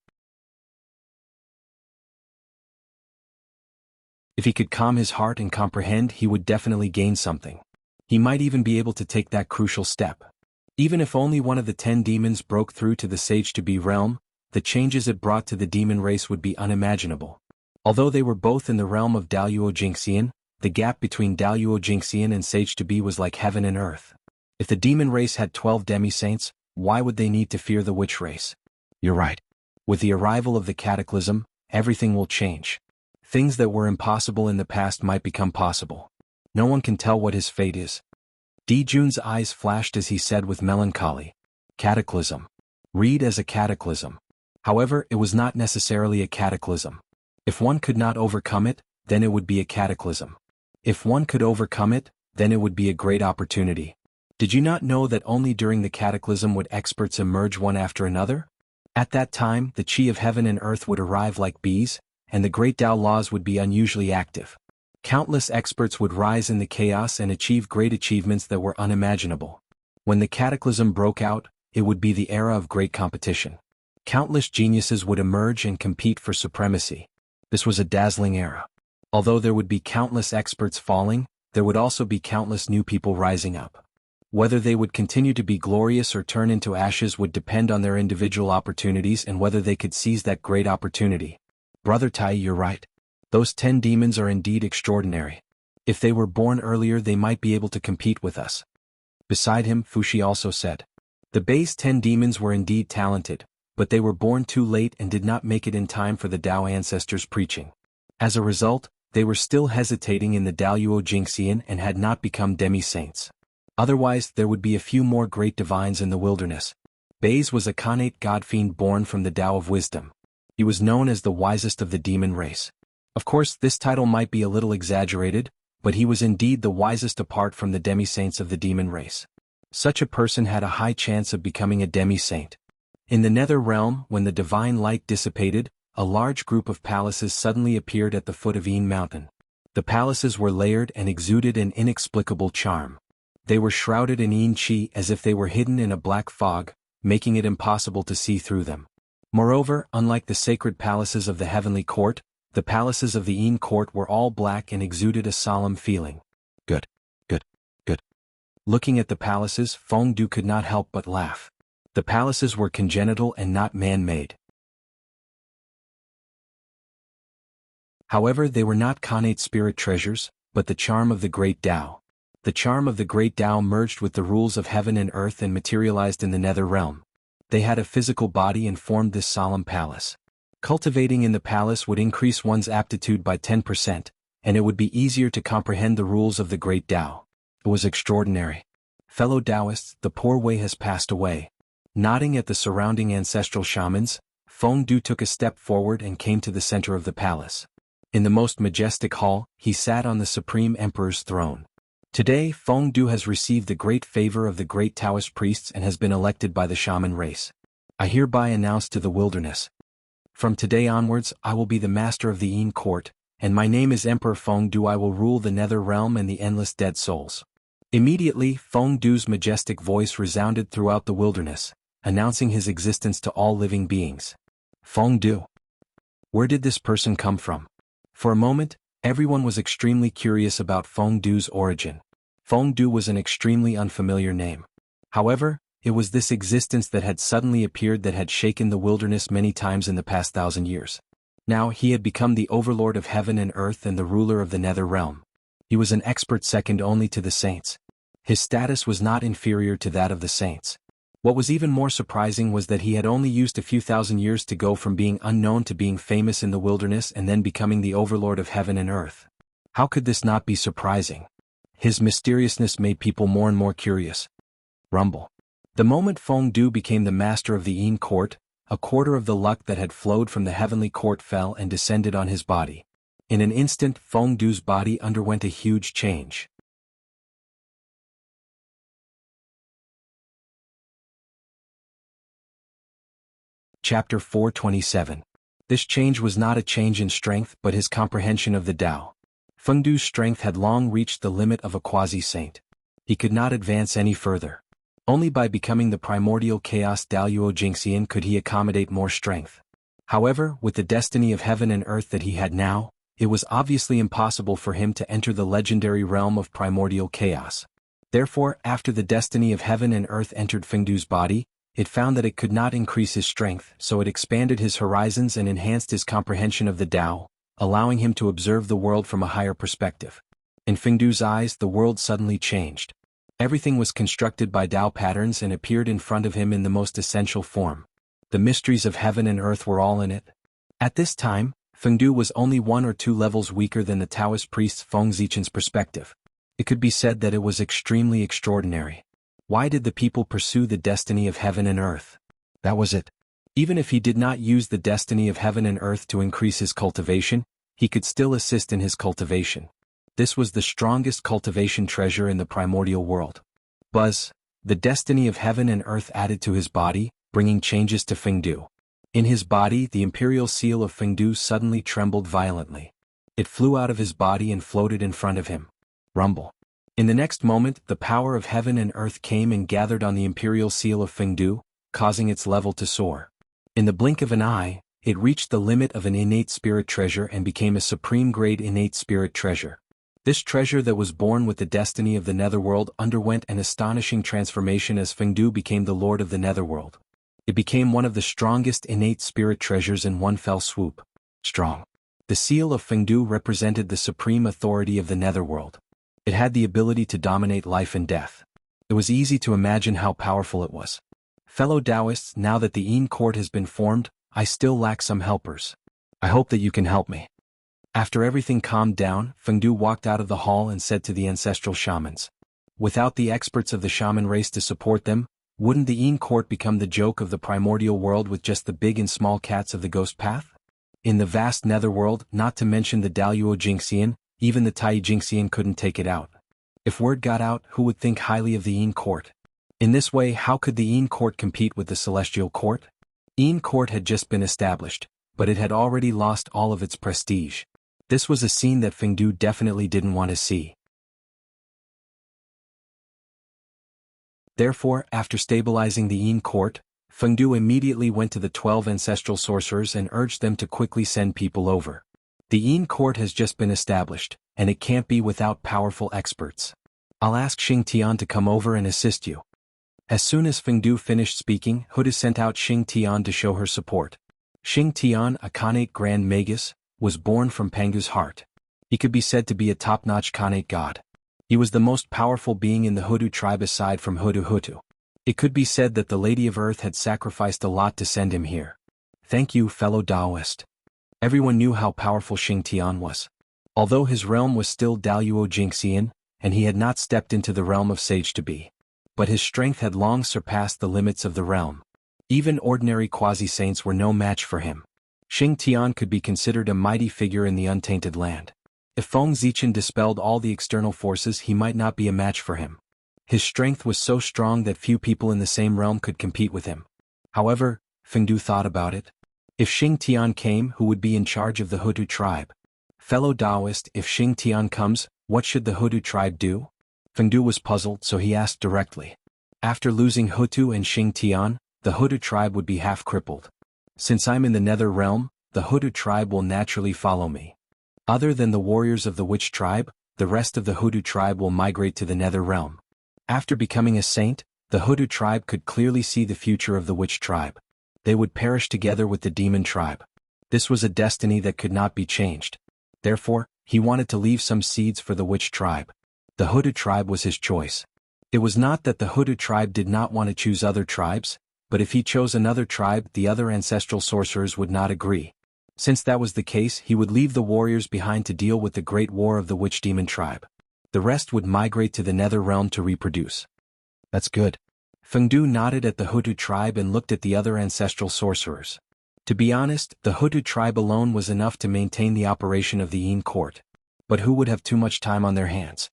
If he could calm his heart and comprehend, he would definitely gain something. He might even be able to take that crucial step. Even if only one of the 10 demons broke through to the sage-to-be realm, the changes it brought to the demon race would be unimaginable. Although they were both in the realm of Daluo Jingxian, the gap between Daluo Jingxian and sage-to-be was like heaven and earth. If the demon race had 12 demi-saints, why would they need to fear the witch race? You're right. With the arrival of the cataclysm, everything will change. Things that were impossible in the past might become possible. No one can tell what his fate is. Di Jun's eyes flashed as he said with melancholy, "Cataclysm. Read as a cataclysm." However, it was not necessarily a cataclysm. If one could not overcome it, then it would be a cataclysm. If one could overcome it, then it would be a great opportunity. Did you not know that only during the cataclysm would experts emerge one after another? At that time, the chi of heaven and earth would arrive like bees, and the great Tao laws would be unusually active. Countless experts would rise in the chaos and achieve great achievements that were unimaginable. When the cataclysm broke out, it would be the era of great competition. Countless geniuses would emerge and compete for supremacy. This was a dazzling era. Although there would be countless experts falling, there would also be countless new people rising up. Whether they would continue to be glorious or turn into ashes would depend on their individual opportunities and whether they could seize that great opportunity. Brother Tai, you're right. Those 10 demons are indeed extraordinary. If they were born earlier, they might be able to compete with us. Beside him, Fushi also said. The base 10 demons were indeed talented, but they were born too late and did not make it in time for the Tao ancestors' preaching. As a result, they were still hesitating in the Daluo Jingxian and had not become demi-saints. Otherwise, there would be a few more great divines in the wilderness. Baze was a Khanate god-fiend born from the Tao of wisdom. He was known as the wisest of the demon race. Of course, this title might be a little exaggerated, but he was indeed the wisest apart from the demi-saints of the demon race. Such a person had a high chance of becoming a demi-saint. In the nether realm, when the divine light dissipated, a large group of palaces suddenly appeared at the foot of Yin Mountain. The palaces were layered and exuded an inexplicable charm. They were shrouded in Yin Qi as if they were hidden in a black fog, making it impossible to see through them. Moreover, unlike the sacred palaces of the heavenly court, The palaces of the Yin court were all black and exuded a solemn feeling. Good, good, good. Looking at the palaces, Feng Du could not help but laugh. The palaces were congenital and not man-made. However, they were not connate spirit treasures, but the charm of the great Tao. The charm of the great Tao merged with the rules of heaven and earth and materialized in the nether realm. They had a physical body and formed this solemn palace. Cultivating in the palace would increase one's aptitude by 10%, and it would be easier to comprehend the rules of the great Tao. It was extraordinary. Fellow Taoists, the poor way has passed away. Nodding at the surrounding ancestral shamans, Feng Du took a step forward and came to the center of the palace. In the most majestic hall, he sat on the Supreme Emperor's throne. Today, Feng Du has received the great favor of the great Taoist priests and has been elected by the shaman race. I hereby announce to the wilderness. From today onwards, I will be the master of the Yin court, and my name is Emperor Feng Du. I will rule the nether realm and the endless dead souls. Immediately, Feng Du's majestic voice resounded throughout the wilderness, announcing his existence to all living beings. Feng Du. Where did this person come from? For a moment, everyone was extremely curious about Feng Du's origin. Feng Du was an extremely unfamiliar name. However, it was this existence that had suddenly appeared that had shaken the wilderness many times in the past 1,000 years. Now he had become the overlord of heaven and earth and the ruler of the nether realm. He was an expert second only to the saints. His status was not inferior to that of the saints. What was even more surprising was that he had only used a few thousand years to go from being unknown to being famous in the wilderness and then becoming the overlord of heaven and earth. How could this not be surprising? His mysteriousness made people more and more curious. Rumble. The moment Feng Du became the master of the Yin court, a quarter of the luck that had flowed from the heavenly court fell and descended on his body. In an instant, Feng Du's body underwent a huge change. Chapter 427. This change was not a change in strength but his comprehension of the Tao. Feng Du's strength had long reached the limit of a quasi-saint. He could not advance any further. Only by becoming the primordial chaos Daluo Jingxian could he accommodate more strength. However, with the destiny of heaven and earth that he had now, it was obviously impossible for him to enter the legendary realm of primordial chaos. Therefore, after the destiny of heaven and earth entered Feng Du's body, it found that it could not increase his strength, so it expanded his horizons and enhanced his comprehension of the Tao, allowing him to observe the world from a higher perspective. In Feng Du's eyes, the world suddenly changed. Everything was constructed by Tao patterns and appeared in front of him in the most essential form. The mysteries of heaven and earth were all in it. At this time, Feng Du was only 1 or 2 levels weaker than the Taoist priest Feng Zichen's perspective. It could be said that it was extremely extraordinary. Why did the people pursue the destiny of heaven and earth? That was it. Even if he did not use the destiny of heaven and earth to increase his cultivation, he could still assist in his cultivation. This was the strongest cultivation treasure in the primordial world. Buzz, the destiny of heaven and earth added to his body, bringing changes to Feng Du. In his body, the imperial seal of Feng Du suddenly trembled violently. It flew out of his body and floated in front of him. Rumble. In the next moment, the power of heaven and earth came and gathered on the imperial seal of Feng Du, causing its level to soar. In the blink of an eye, it reached the limit of an innate spirit treasure and became a supreme-grade innate spirit treasure. This treasure that was born with the destiny of the netherworld underwent an astonishing transformation as Feng Du became the lord of the netherworld. It became one of the strongest innate spirit treasures in one fell swoop. Strong. The seal of Feng Du represented the supreme authority of the netherworld. It had the ability to dominate life and death. It was easy to imagine how powerful it was. Fellow Taoists, now that the Yin court has been formed, I still lack some helpers. I hope that you can help me. After everything calmed down, Feng Du walked out of the hall and said to the ancestral shamans. Without the experts of the shaman race to support them, wouldn't the Yin court become the joke of the primordial world with just the big and small cats of the ghost path? In the vast netherworld, not to mention the Daluo Jingxian, even the Tai Jingxian couldn't take it out. If word got out, who would think highly of the Yin court? In this way, how could the Yin court compete with the celestial court? Yin court had just been established, but it had already lost all of its prestige. This was a scene that Feng Du definitely didn't want to see. Therefore, after stabilizing the Yin court, Feng Du immediately went to the 12 ancestral sorcerers and urged them to quickly send people over. The Yin court has just been established, and it can't be without powerful experts. I'll ask Xing Tian to come over and assist you. As soon as Fengdu finished speaking, Huda sent out Xing Tian to show her support. Xing Tian, a Khanate Grand Magus, was born from Pangu's heart. He could be said to be a top-notch Khanate god. He was the most powerful being in the Hutu tribe aside from Hutu. It could be said that the Lady of Earth had sacrificed a lot to send him here. Thank you, fellow Taoist. Everyone knew how powerful Xing Tian was. Although his realm was still Daluo Jingxian, and he had not stepped into the realm of Sage to be. But his strength had long surpassed the limits of the realm. Even ordinary quasi-saints were no match for him. Xing Tian could be considered a mighty figure in the untainted land. If Feng Zichen dispelled all the external forces, he might not be a match for him. His strength was so strong that few people in the same realm could compete with him. However, Fengdu thought about it. If Xing Tian came, who would be in charge of the Hutu tribe? Fellow Taoist, if Xing Tian comes, what should the Hutu tribe do? Fengdu was puzzled, so he asked directly. After losing Hutu and Xing Tian, the Hutu tribe would be half crippled. Since I'm in the Nether realm, the Hutu tribe will naturally follow me. Other than the warriors of the Witch tribe, the rest of the Hutu tribe will migrate to the Nether realm. After becoming a saint, the Hutu tribe could clearly see the future of the Witch tribe. They would perish together with the Demon tribe. This was a destiny that could not be changed. Therefore, he wanted to leave some seeds for the Witch tribe. The Hutu tribe was his choice. It was not that the Hutu tribe did not want to choose other tribes, but if he chose another tribe, the other ancestral sorcerers would not agree. Since that was the case, he would leave the warriors behind to deal with the great war of the Witch Demon tribe. The rest would migrate to the Nether realm to reproduce. That's good. Fengdu nodded at the Hutu tribe and looked at the other ancestral sorcerers. To be honest, the Hutu tribe alone was enough to maintain the operation of the Yin court. But who would have too much time on their hands?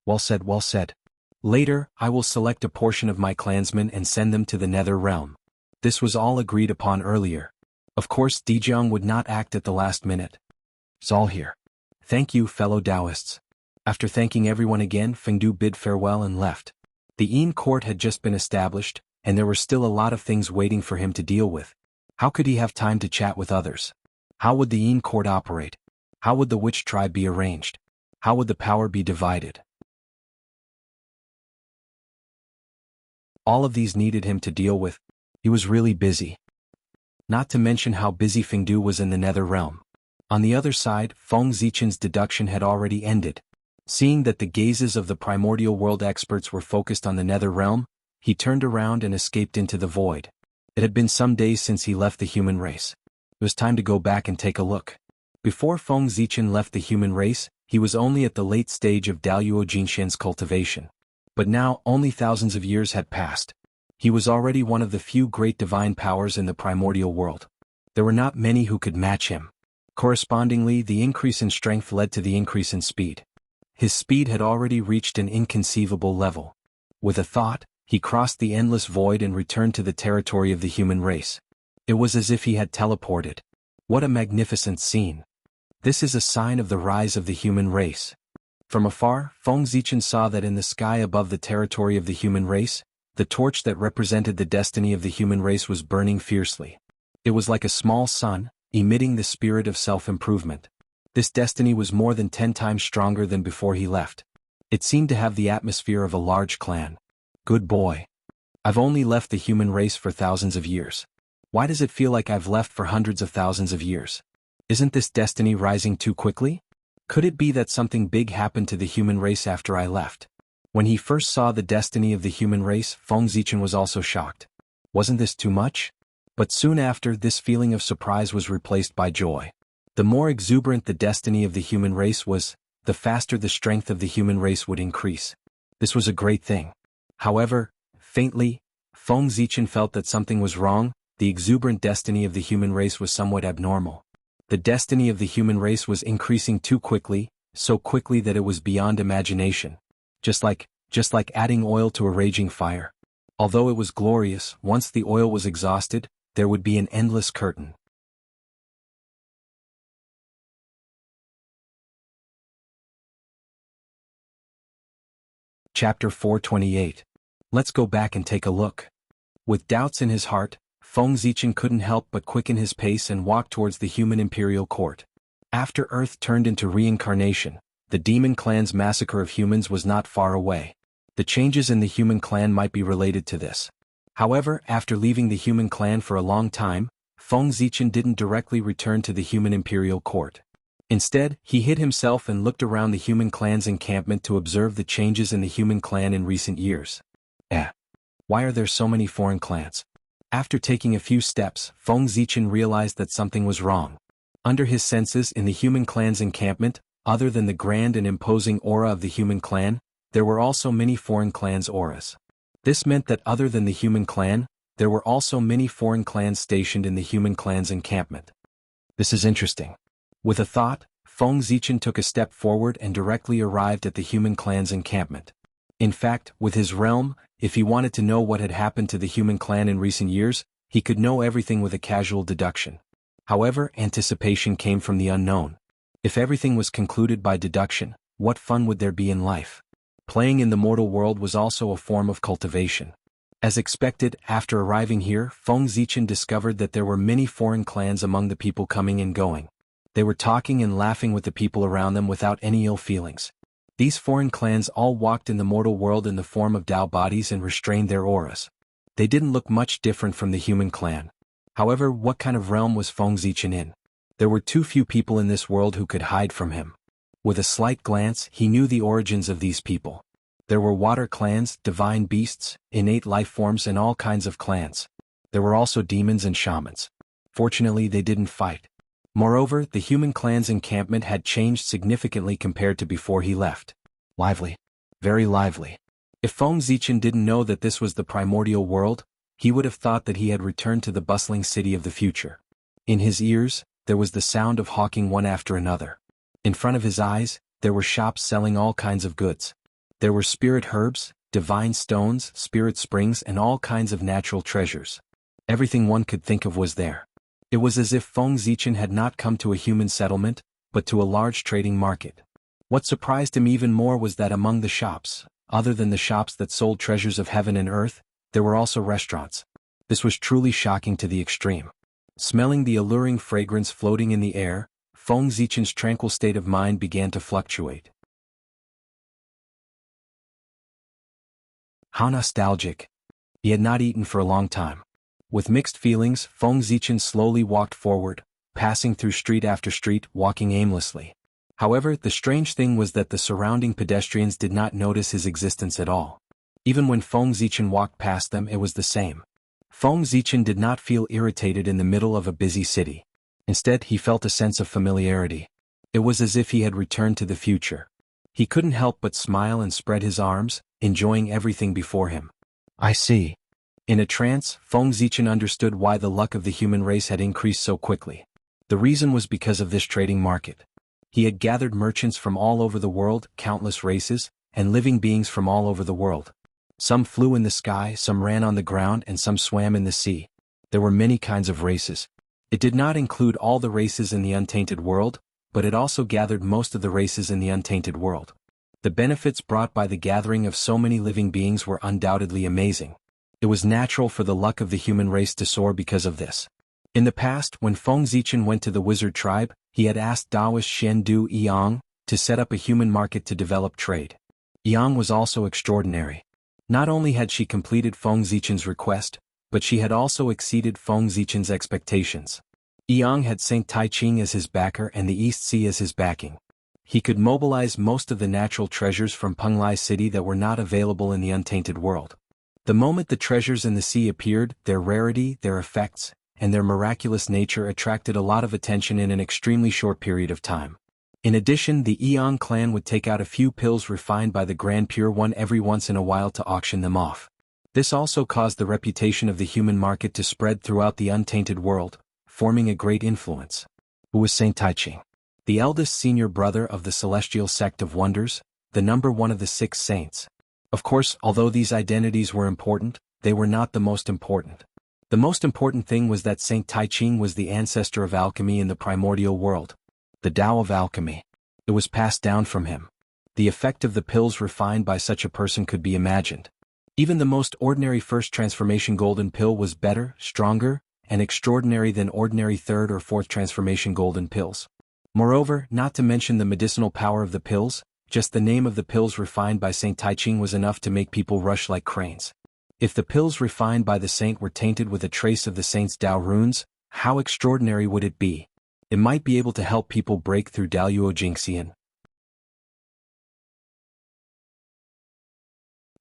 Well said, well said. Later, I will select a portion of my clansmen and send them to the Nether realm. This was all agreed upon earlier. Of course, Dijiang would not act at the last minute. It's all here. Thank you, fellow Taoists. After thanking everyone again, Fengdu bid farewell and left. The Yin court had just been established, and there were still a lot of things waiting for him to deal with. How could he have time to chat with others? How would the Yin court operate? How would the Witch tribe be arranged? How would the power be divided? All of these needed him to deal with. He was really busy. Not to mention how busy Fengdu was in the Nether realm. On the other side, Feng Zichen's deduction had already ended. Seeing that the gazes of the primordial world experts were focused on the Nether realm, he turned around and escaped into the void. It had been some days since he left the human race. It was time to go back and take a look. Before Feng Zichen left the human race, he was only at the late stage of Daluo Jinshan's cultivation. But now, only thousands of years had passed. He was already one of the few great divine powers in the primordial world. There were not many who could match him. Correspondingly, the increase in strength led to the increase in speed. His speed had already reached an inconceivable level. With a thought, he crossed the endless void and returned to the territory of the human race. It was as if he had teleported. What a magnificent scene. This is a sign of the rise of the human race. From afar, Feng Zichen saw that in the sky above the territory of the human race, the torch that represented the destiny of the human race was burning fiercely. It was like a small sun, emitting the spirit of self-improvement. This destiny was more than 10 times stronger than before he left. It seemed to have the atmosphere of a large clan. Good boy. I've only left the human race for thousands of years. Why does it feel like I've left for hundreds of thousands of years? Isn't this destiny rising too quickly? Could it be that something big happened to the human race after I left? When he first saw the destiny of the human race, Feng Zichen was also shocked. Wasn't this too much? But soon after, this feeling of surprise was replaced by joy. The more exuberant the destiny of the human race was, the faster the strength of the human race would increase. This was a great thing. However, faintly, Feng Zichen felt that something was wrong. The exuberant destiny of the human race was somewhat abnormal. The destiny of the human race was increasing too quickly, so quickly that it was beyond imagination. Just like adding oil to a raging fire. Although it was glorious, once the oil was exhausted, there would be an endless curtain. Chapter 428. Let's go back and take a look. With doubts in his heart, Feng Zichen couldn't help but quicken his pace and walk towards the human imperial court. After Earth turned into reincarnation, the demon clan's massacre of humans was not far away. The changes in the human clan might be related to this. However, after leaving the human clan for a long time, Feng Zichen didn't directly return to the human imperial court. Instead, he hid himself and looked around the human clan's encampment to observe the changes in the human clan in recent years. Why are there so many foreign clans? After taking a few steps, Feng Zichen realized that something was wrong. Under his senses in the human clan's encampment, other than the grand and imposing aura of the human clan, there were also many foreign clans' auras. This meant that other than the human clan, there were also many foreign clans stationed in the human clan's encampment. This is interesting. With a thought, Feng Zichen took a step forward and directly arrived at the human clan's encampment. In fact, with his realm, if he wanted to know what had happened to the human clan in recent years, he could know everything with a casual deduction. However, anticipation came from the unknown. If everything was concluded by deduction, what fun would there be in life? Playing in the mortal world was also a form of cultivation. As expected, after arriving here, Feng Zichen discovered that there were many foreign clans among the people coming and going. They were talking and laughing with the people around them without any ill feelings. These foreign clans all walked in the mortal world in the form of Dao bodies and restrained their auras. They didn't look much different from the human clan. However, what kind of realm was Feng Zichen in? There were too few people in this world who could hide from him. With a slight glance, he knew the origins of these people. There were water clans, divine beasts, innate life forms, and all kinds of clans. There were also demons and shamans. Fortunately, they didn't fight. Moreover, the human clan's encampment had changed significantly compared to before he left. Lively. Very lively. If Feng Zichen didn't know that this was the primordial world, he would have thought that he had returned to the bustling city of the future. In his ears, there was the sound of hawking one after another. In front of his eyes, there were shops selling all kinds of goods. There were spirit herbs, divine stones, spirit springs, and all kinds of natural treasures. Everything one could think of was there. It was as if Feng Zichen had not come to a human settlement, but to a large trading market. What surprised him even more was that among the shops, other than the shops that sold treasures of heaven and earth, there were also restaurants. This was truly shocking to the extreme. Smelling the alluring fragrance floating in the air, Feng Zichen's tranquil state of mind began to fluctuate. How nostalgic. He had not eaten for a long time. With mixed feelings, Feng Zichen slowly walked forward, passing through street after street, walking aimlessly. However, the strange thing was that the surrounding pedestrians did not notice his existence at all. Even when Feng Zichen walked past them, it was the same. Feng Zichen did not feel irritated in the middle of a busy city. Instead, he felt a sense of familiarity. It was as if he had returned to the future. He couldn't help but smile and spread his arms, enjoying everything before him. I see. In a trance, Feng Zichen understood why the luck of the human race had increased so quickly. The reason was because of this trading market. He had gathered merchants from all over the world, countless races, and living beings from all over the world. Some flew in the sky, some ran on the ground, and some swam in the sea. There were many kinds of races. It did not include all the races in the untainted world, but it also gathered most of the races in the untainted world. The benefits brought by the gathering of so many living beings were undoubtedly amazing. It was natural for the luck of the human race to soar because of this. In the past, when Feng Zichen went to the wizard tribe, he had asked Taoist Shendu Yang to set up a human market to develop trade. Yang was also extraordinary. Not only had she completed Feng Zichen's request, but she had also exceeded Feng Zichen's expectations. Yang had Saint Tai Ching as his backer and the East Sea as his backing. He could mobilize most of the natural treasures from Penglai City that were not available in the untainted world. The moment the treasures in the sea appeared, their rarity, their effects, and their miraculous nature attracted a lot of attention in an extremely short period of time. In addition, the Eong clan would take out a few pills refined by the Grand Pure One every once in a while to auction them off. This also caused the reputation of the human market to spread throughout the untainted world, forming a great influence. Who was Saint Tai Ching? The eldest senior brother of the celestial sect of wonders, the number one of the 6 saints. Of course, although these identities were important, they were not the most important. The most important thing was that Saint Tai Ching was the ancestor of alchemy in the primordial world. The Tao of alchemy. It was passed down from him. The effect of the pills refined by such a person could be imagined. Even the most ordinary first transformation golden pill was better, stronger, and extraordinary than ordinary third or fourth transformation golden pills. Moreover, not to mention the medicinal power of the pills, just the name of the pills refined by Saint Taiching was enough to make people rush like cranes. If the pills refined by the saint were tainted with a trace of the saint's Tao runes, how extraordinary would it be? It might be able to help people break through Daoyuo Jingxian.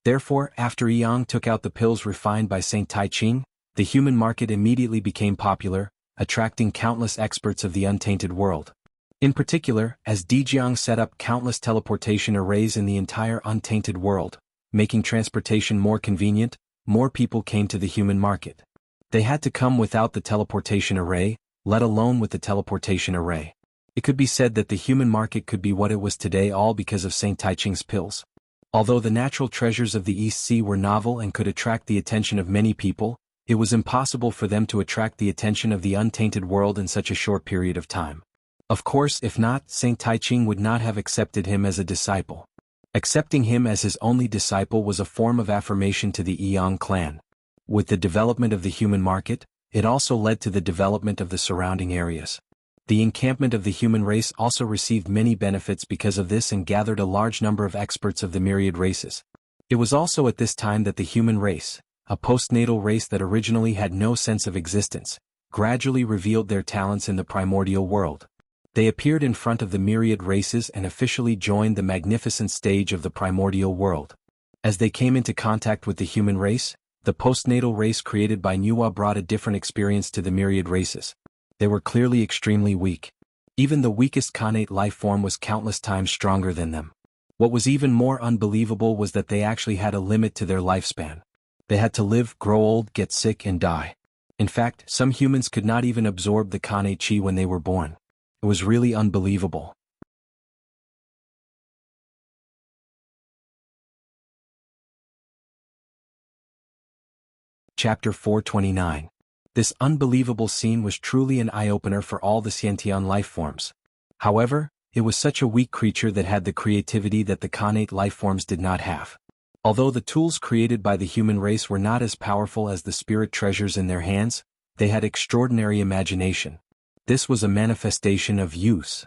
Therefore, after Yang took out the pills refined by Saint Taiching, the human market immediately became popular, attracting countless experts of the untainted world. In particular, as Dijiang set up countless teleportation arrays in the entire untainted world, making transportation more convenient, more people came to the human market. They had to come without the teleportation array, let alone with the teleportation array. It could be said that the human market could be what it was today all because of Saint Taiching's pills. Although the natural treasures of the East Sea were novel and could attract the attention of many people, it was impossible for them to attract the attention of the untainted world in such a short period of time. Of course, if not, Saint Taiching would not have accepted him as a disciple. Accepting him as his only disciple was a form of affirmation to the Yang clan. With the development of the human market, it also led to the development of the surrounding areas. The encampment of the human race also received many benefits because of this and gathered a large number of experts of the myriad races. It was also at this time that the human race, a postnatal race that originally had no sense of existence, gradually revealed their talents in the primordial world. They appeared in front of the myriad races and officially joined the magnificent stage of the primordial world. As they came into contact with the human race, the postnatal race created by Nuwa brought a different experience to the myriad races. They were clearly extremely weak. Even the weakest Khanate life form was countless times stronger than them. What was even more unbelievable was that they actually had a limit to their lifespan. They had to live, grow old, get sick and die. In fact, some humans could not even absorb the Khanate chi when they were born. It was really unbelievable. Chapter 429. This unbelievable scene was truly an eye-opener for all the Xiantian life forms. However, it was such a weak creature that had the creativity that the Khanate life forms did not have. Although the tools created by the human race were not as powerful as the spirit treasures in their hands, they had extraordinary imagination. This was a manifestation of use.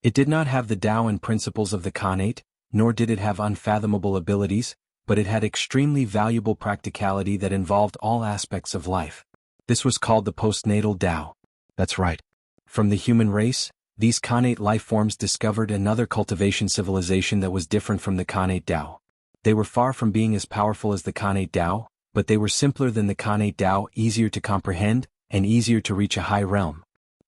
It did not have the Tao and principles of the Khanate, nor did it have unfathomable abilities, but it had extremely valuable practicality that involved all aspects of life. This was called the postnatal Tao. That's right. From the human race, these Khanate life forms discovered another cultivation civilization that was different from the Khanate Tao. They were far from being as powerful as the Khanate Tao, but they were simpler than the Khanate Tao, easier to comprehend, and easier to reach a high realm.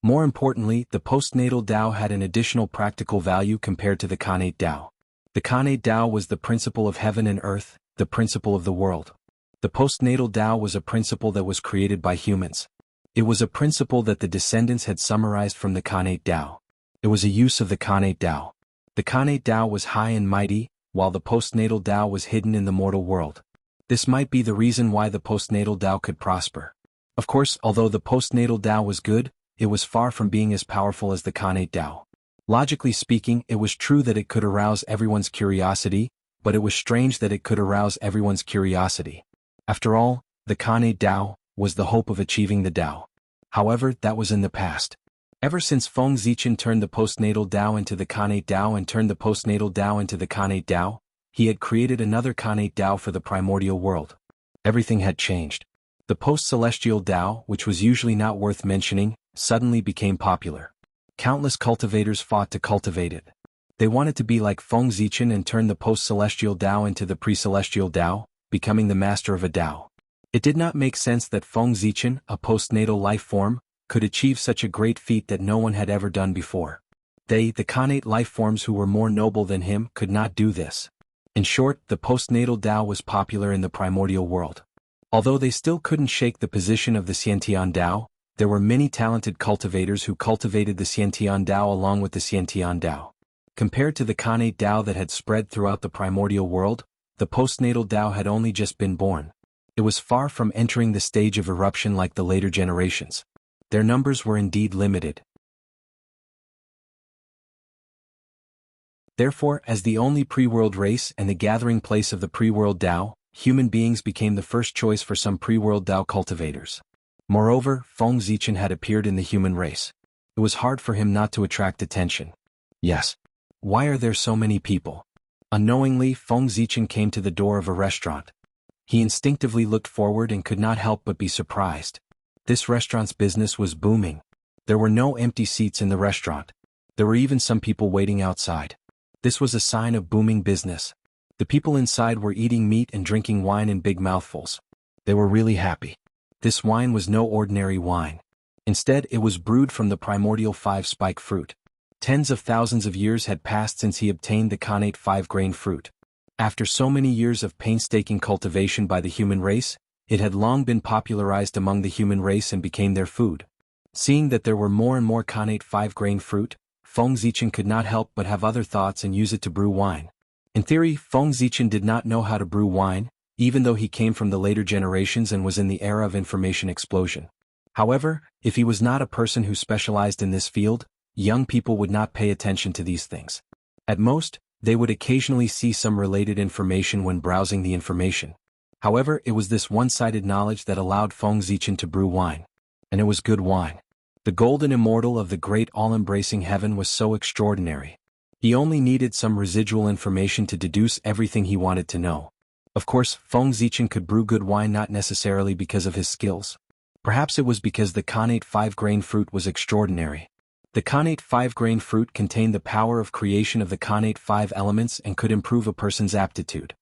More importantly, the postnatal Tao had an additional practical value compared to the Khanate Tao. The Khanate Tao was the principle of heaven and earth, the principle of the world. The postnatal Tao was a principle that was created by humans. It was a principle that the descendants had summarized from the Khanate Tao. It was a use of the Khanate Tao. The Khanate Tao was high and mighty, while the postnatal Tao was hidden in the mortal world. This might be the reason why the postnatal Tao could prosper. Of course, although the postnatal Tao was good, it was far from being as powerful as the Khanate Tao. Logically speaking, it was true that it could arouse everyone's curiosity, but it was strange that it could arouse everyone's curiosity. After all, the Khanate Tao was the hope of achieving the Tao. However, that was in the past. Ever since Feng Zichen turned the postnatal Tao into the Khanate Tao and turned the postnatal Tao into the Khanate Tao, he had created another Khanate Tao for the primordial world. Everything had changed. The post-celestial Tao, which was usually not worth mentioning, suddenly became popular. Countless cultivators fought to cultivate it. They wanted to be like Feng Zichen and turn the post-celestial Tao into the pre-celestial Tao, becoming the master of a Tao. It did not make sense that Feng Zichen, a postnatal life form, could achieve such a great feat that no one had ever done before. They, the Khanate life forms who were more noble than him, could not do this. In short, the postnatal Tao was popular in the primordial world. Although they still couldn't shake the position of the Xiantian Tao, there were many talented cultivators who cultivated the Xiantian Tao along with the Xiantian Tao. Compared to the Khanate Tao that had spread throughout the primordial world, the postnatal Tao had only just been born. It was far from entering the stage of eruption like the later generations. Their numbers were indeed limited. Therefore, as the only pre-world race and the gathering place of the pre-world Tao, human beings became the first choice for some pre-world Tao cultivators. Moreover, Feng Zichen had appeared in the human race. It was hard for him not to attract attention. Yes. Why are there so many people? Unknowingly, Feng Zichen came to the door of a restaurant. He instinctively looked forward and could not help but be surprised. This restaurant's business was booming. There were no empty seats in the restaurant. There were even some people waiting outside. This was a sign of booming business. The people inside were eating meat and drinking wine in big mouthfuls. They were really happy. This wine was no ordinary wine. Instead, it was brewed from the primordial 5-spike fruit. Tens of thousands of years had passed since he obtained the connate 5-grain fruit. After so many years of painstaking cultivation by the human race, it had long been popularized among the human race and became their food. Seeing that there were more and more connate 5-grain fruit, Feng Zichen could not help but have other thoughts and use it to brew wine. In theory, Feng Zichen did not know how to brew wine, even though he came from the later generations and was in the era of information explosion. However, if he was not a person who specialized in this field, young people would not pay attention to these things. At most, they would occasionally see some related information when browsing the information. However, it was this one-sided knowledge that allowed Feng Zichen to brew wine. And it was good wine. The golden immortal of the great all-embracing heaven was so extraordinary. He only needed some residual information to deduce everything he wanted to know. Of course, Feng Zichen could brew good wine not necessarily because of his skills. Perhaps it was because the connate 5-grain fruit was extraordinary. The connate 5-grain fruit contained the power of creation of the connate 5 elements and could improve a person's aptitude.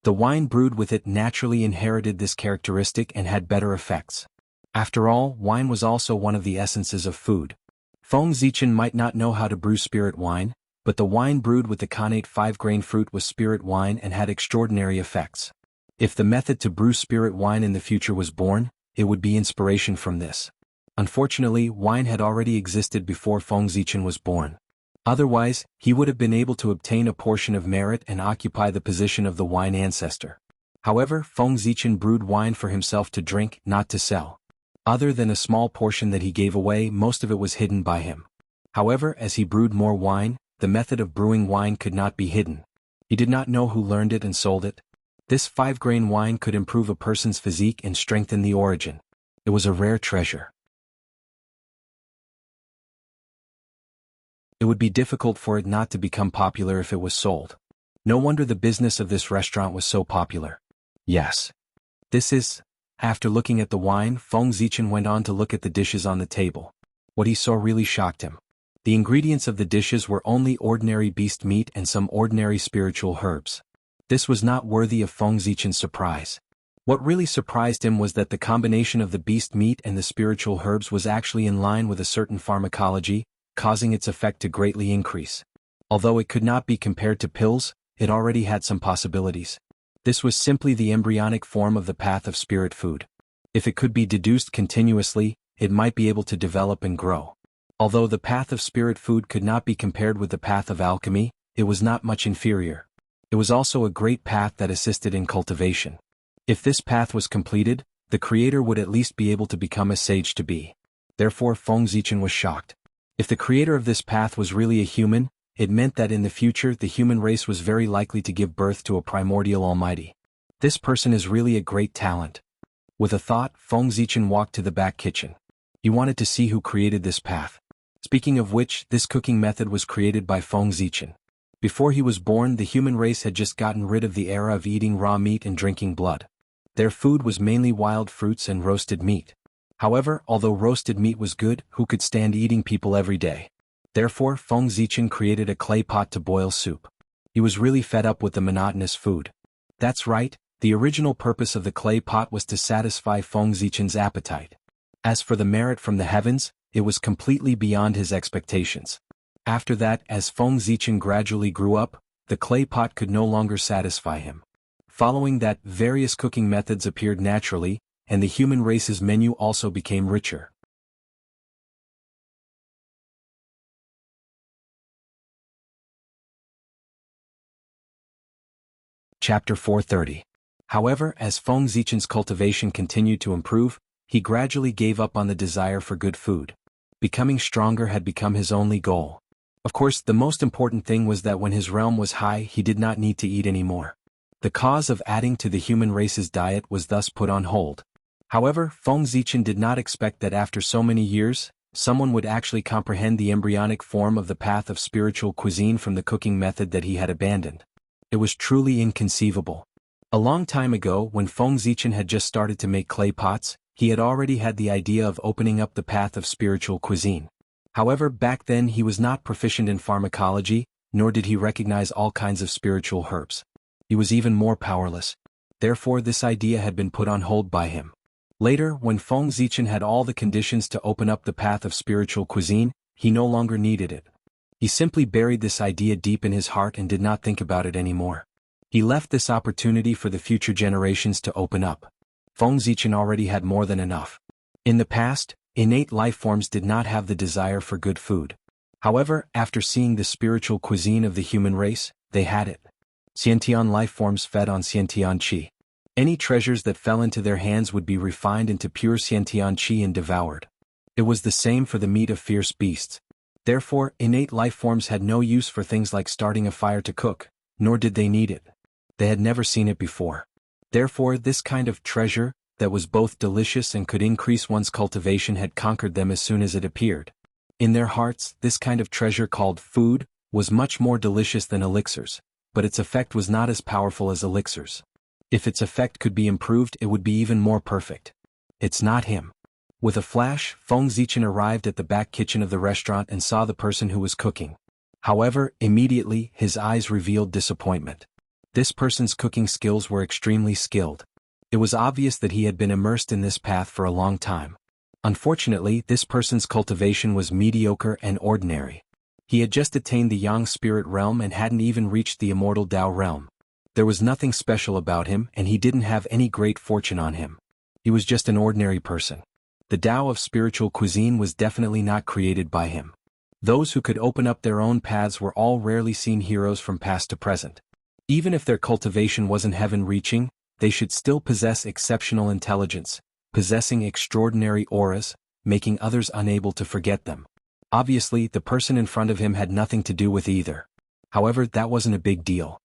The wine brewed with it naturally inherited this characteristic and had better effects. After all, wine was also one of the essences of food. Feng Zichen might not know how to brew spirit wine, but the wine brewed with the connate 5-grain fruit was spirit wine and had extraordinary effects. If the method to brew spirit wine in the future was born, it would be inspiration from this. Unfortunately, wine had already existed before Feng Zichen was born. Otherwise, he would have been able to obtain a portion of merit and occupy the position of the wine ancestor. However, Feng Zichen brewed wine for himself to drink, not to sell. Other than a small portion that he gave away, most of it was hidden by him. However, as he brewed more wine, the method of brewing wine could not be hidden. He did not know who learned it and sold it. This 5-grain wine could improve a person's physique and strengthen the origin. It was a rare treasure. It would be difficult for it not to become popular if it was sold. No wonder the business of this restaurant was so popular. Yes. After looking at the wine, Feng Zichen went on to look at the dishes on the table. What he saw really shocked him. The ingredients of the dishes were only ordinary beast meat and some ordinary spiritual herbs. This was not worthy of Feng Zichen's surprise. What really surprised him was that the combination of the beast meat and the spiritual herbs was actually in line with a certain pharmacology, causing its effect to greatly increase. Although it could not be compared to pills, it already had some possibilities. This was simply the embryonic form of the path of spirit food. If it could be deduced continuously, it might be able to develop and grow. Although the path of spirit food could not be compared with the path of alchemy, it was not much inferior. It was also a great path that assisted in cultivation. If this path was completed, the creator would at least be able to become a sage to be. Therefore Feng Zichen was shocked. If the creator of this path was really a human, it meant that in the future the human race was very likely to give birth to a primordial almighty. This person is really a great talent. With a thought, Feng Zichen walked to the back kitchen. He wanted to see who created this path. Speaking of which, this cooking method was created by Feng Zichen. Before he was born, the human race had just gotten rid of the era of eating raw meat and drinking blood. Their food was mainly wild fruits and roasted meat. However, although roasted meat was good, who could stand eating people every day? Therefore, Feng Zichen created a clay pot to boil soup. He was really fed up with the monotonous food. That's right, the original purpose of the clay pot was to satisfy Feng Zichen's appetite. As for the merit from the heavens, it was completely beyond his expectations. After that, as Feng Zichen gradually grew up, the clay pot could no longer satisfy him. Following that, various cooking methods appeared naturally, and the human race's menu also became richer. Chapter 430. However, as Feng Zichen's cultivation continued to improve, he gradually gave up on the desire for good food. Becoming stronger had become his only goal. Of course, the most important thing was that when his realm was high, he did not need to eat anymore. The cause of adding to the human race's diet was thus put on hold. However, Feng Zichen did not expect that after so many years, someone would actually comprehend the embryonic form of the path of spiritual cuisine from the cooking method that he had abandoned. It was truly inconceivable. A long time ago, when Feng Zichen had just started to make clay pots, he had already had the idea of opening up the path of spiritual cuisine. However, back then he was not proficient in pharmacology, nor did he recognize all kinds of spiritual herbs. He was even more powerless. Therefore, this idea had been put on hold by him. Later, when Feng Zichen had all the conditions to open up the path of spiritual cuisine, he no longer needed it. He simply buried this idea deep in his heart and did not think about it anymore. He left this opportunity for the future generations to open up. Feng Zichen already had more than enough. In the past, innate life forms did not have the desire for good food. However, after seeing the spiritual cuisine of the human race, they had it. Xiantian life forms fed on Xiantian qi. Any treasures that fell into their hands would be refined into pure Xiantian qi and devoured. It was the same for the meat of fierce beasts. Therefore, innate life forms had no use for things like starting a fire to cook, nor did they need it. They had never seen it before. Therefore, this kind of treasure, that was both delicious and could increase one's cultivation, had conquered them as soon as it appeared. In their hearts, this kind of treasure called food was much more delicious than elixirs, but its effect was not as powerful as elixirs. If its effect could be improved, it would be even more perfect. It's not him. With a flash, Feng Zichen arrived at the back kitchen of the restaurant and saw the person who was cooking. However, immediately, his eyes revealed disappointment. This person's cooking skills were extremely skilled. It was obvious that he had been immersed in this path for a long time. Unfortunately, this person's cultivation was mediocre and ordinary. He had just attained the Yang spirit realm and hadn't even reached the immortal Dao realm. There was nothing special about him, and he didn't have any great fortune on him. He was just an ordinary person. The Tao of spiritual cuisine was definitely not created by him. Those who could open up their own paths were all rarely seen heroes from past to present. Even if their cultivation wasn't heaven-reaching, they should still possess exceptional intelligence, possessing extraordinary auras, making others unable to forget them. Obviously, the person in front of him had nothing to do with either. However, that wasn't a big deal.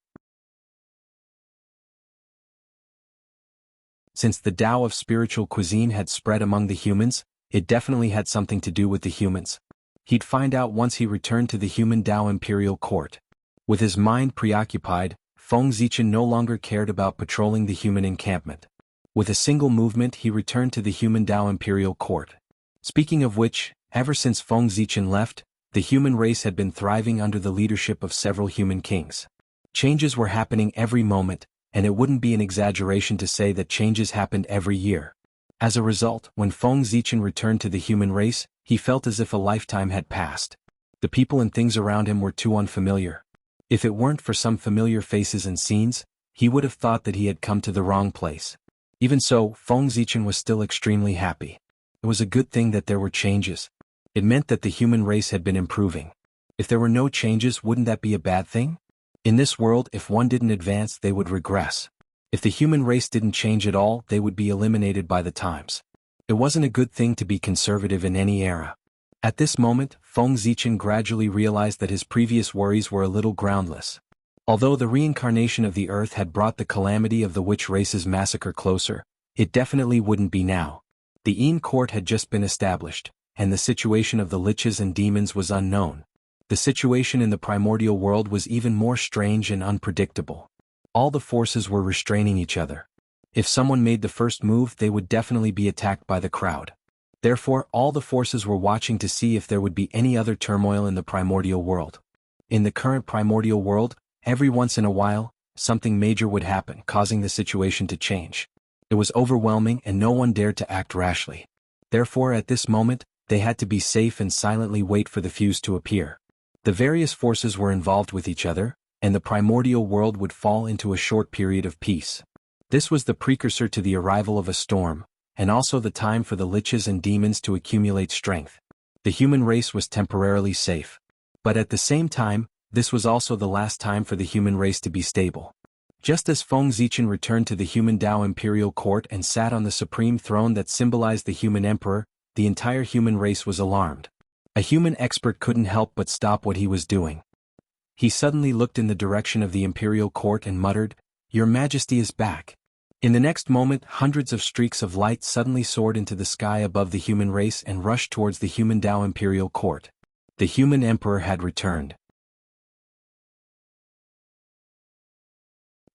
Since the Tao of spiritual cuisine had spread among the humans, it definitely had something to do with the humans. He'd find out once he returned to the human Tao imperial court. With his mind preoccupied, Feng Zichen no longer cared about patrolling the human encampment. With a single movement, he returned to the human Tao imperial court. Speaking of which, ever since Feng Zichen left, the human race had been thriving under the leadership of several human kings. Changes were happening every moment, and it wouldn't be an exaggeration to say that changes happened every year. As a result, when Feng Zichen returned to the human race, he felt as if a lifetime had passed. The people and things around him were too unfamiliar. If it weren't for some familiar faces and scenes, he would have thought that he had come to the wrong place. Even so, Feng Zichen was still extremely happy. It was a good thing that there were changes. It meant that the human race had been improving. If there were no changes, wouldn't that be a bad thing? In this world, if one didn't advance, they would regress. If the human race didn't change at all, they would be eliminated by the times. It wasn't a good thing to be conservative in any era. At this moment, Feng Zichen gradually realized that his previous worries were a little groundless. Although the reincarnation of the earth had brought the calamity of the witch race's massacre closer, it definitely wouldn't be now. The Yin court had just been established, and the situation of the liches and demons was unknown. The situation in the primordial world was even more strange and unpredictable. All the forces were restraining each other. If someone made the first move, they would definitely be attacked by the crowd. Therefore, all the forces were watching to see if there would be any other turmoil in the primordial world. In the current primordial world, every once in a while, something major would happen, causing the situation to change. It was overwhelming and no one dared to act rashly. Therefore, at this moment, they had to be safe and silently wait for the fuse to appear. The various forces were involved with each other, and the primordial world would fall into a short period of peace. This was the precursor to the arrival of a storm, and also the time for the liches and demons to accumulate strength. The human race was temporarily safe. But at the same time, this was also the last time for the human race to be stable. Just as Feng Zichen returned to the human Tao imperial court and sat on the supreme throne that symbolized the human emperor, the entire human race was alarmed. A human expert couldn't help but stop what he was doing. He suddenly looked in the direction of the imperial court and muttered, "Your Majesty is back." In the next moment, hundreds of streaks of light suddenly soared into the sky above the human race and rushed towards the human Tao imperial court. The human emperor had returned.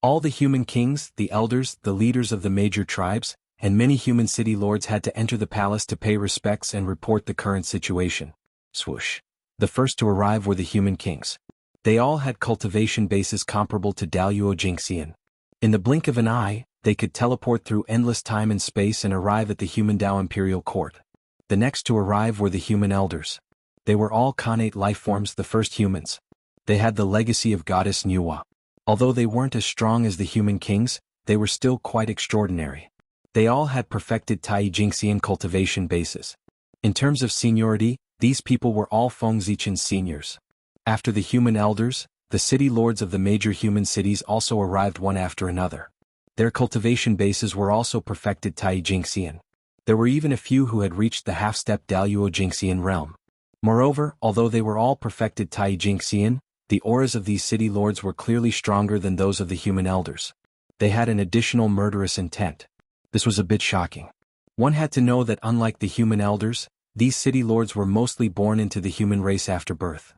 All the human kings, the elders, the leaders of the major tribes, and many human city lords had to enter the palace to pay respects and report the current situation. Swoosh. The first to arrive were the human kings. They all had cultivation bases comparable to Daluo Jingxian. In the blink of an eye, they could teleport through endless time and space and arrive at the human Tao imperial court. The next to arrive were the human elders. They were all Khanate lifeforms, the first humans. They had the legacy of goddess Nuwa. Although they weren't as strong as the human kings, they were still quite extraordinary. They all had perfected Tai Jingxian cultivation bases. In terms of seniority, these people were all Fengzichen's seniors. After the human elders, the city lords of the major human cities also arrived one after another. Their cultivation bases were also perfected Tai Jingxian. There were even a few who had reached the half-step Daluo Jingxian realm. Moreover, although they were all perfected Tai Jingxian, the auras of these city lords were clearly stronger than those of the human elders. They had an additional murderous intent. This was a bit shocking. One had to know that unlike the human elders, these city lords were mostly born into the human race after birth.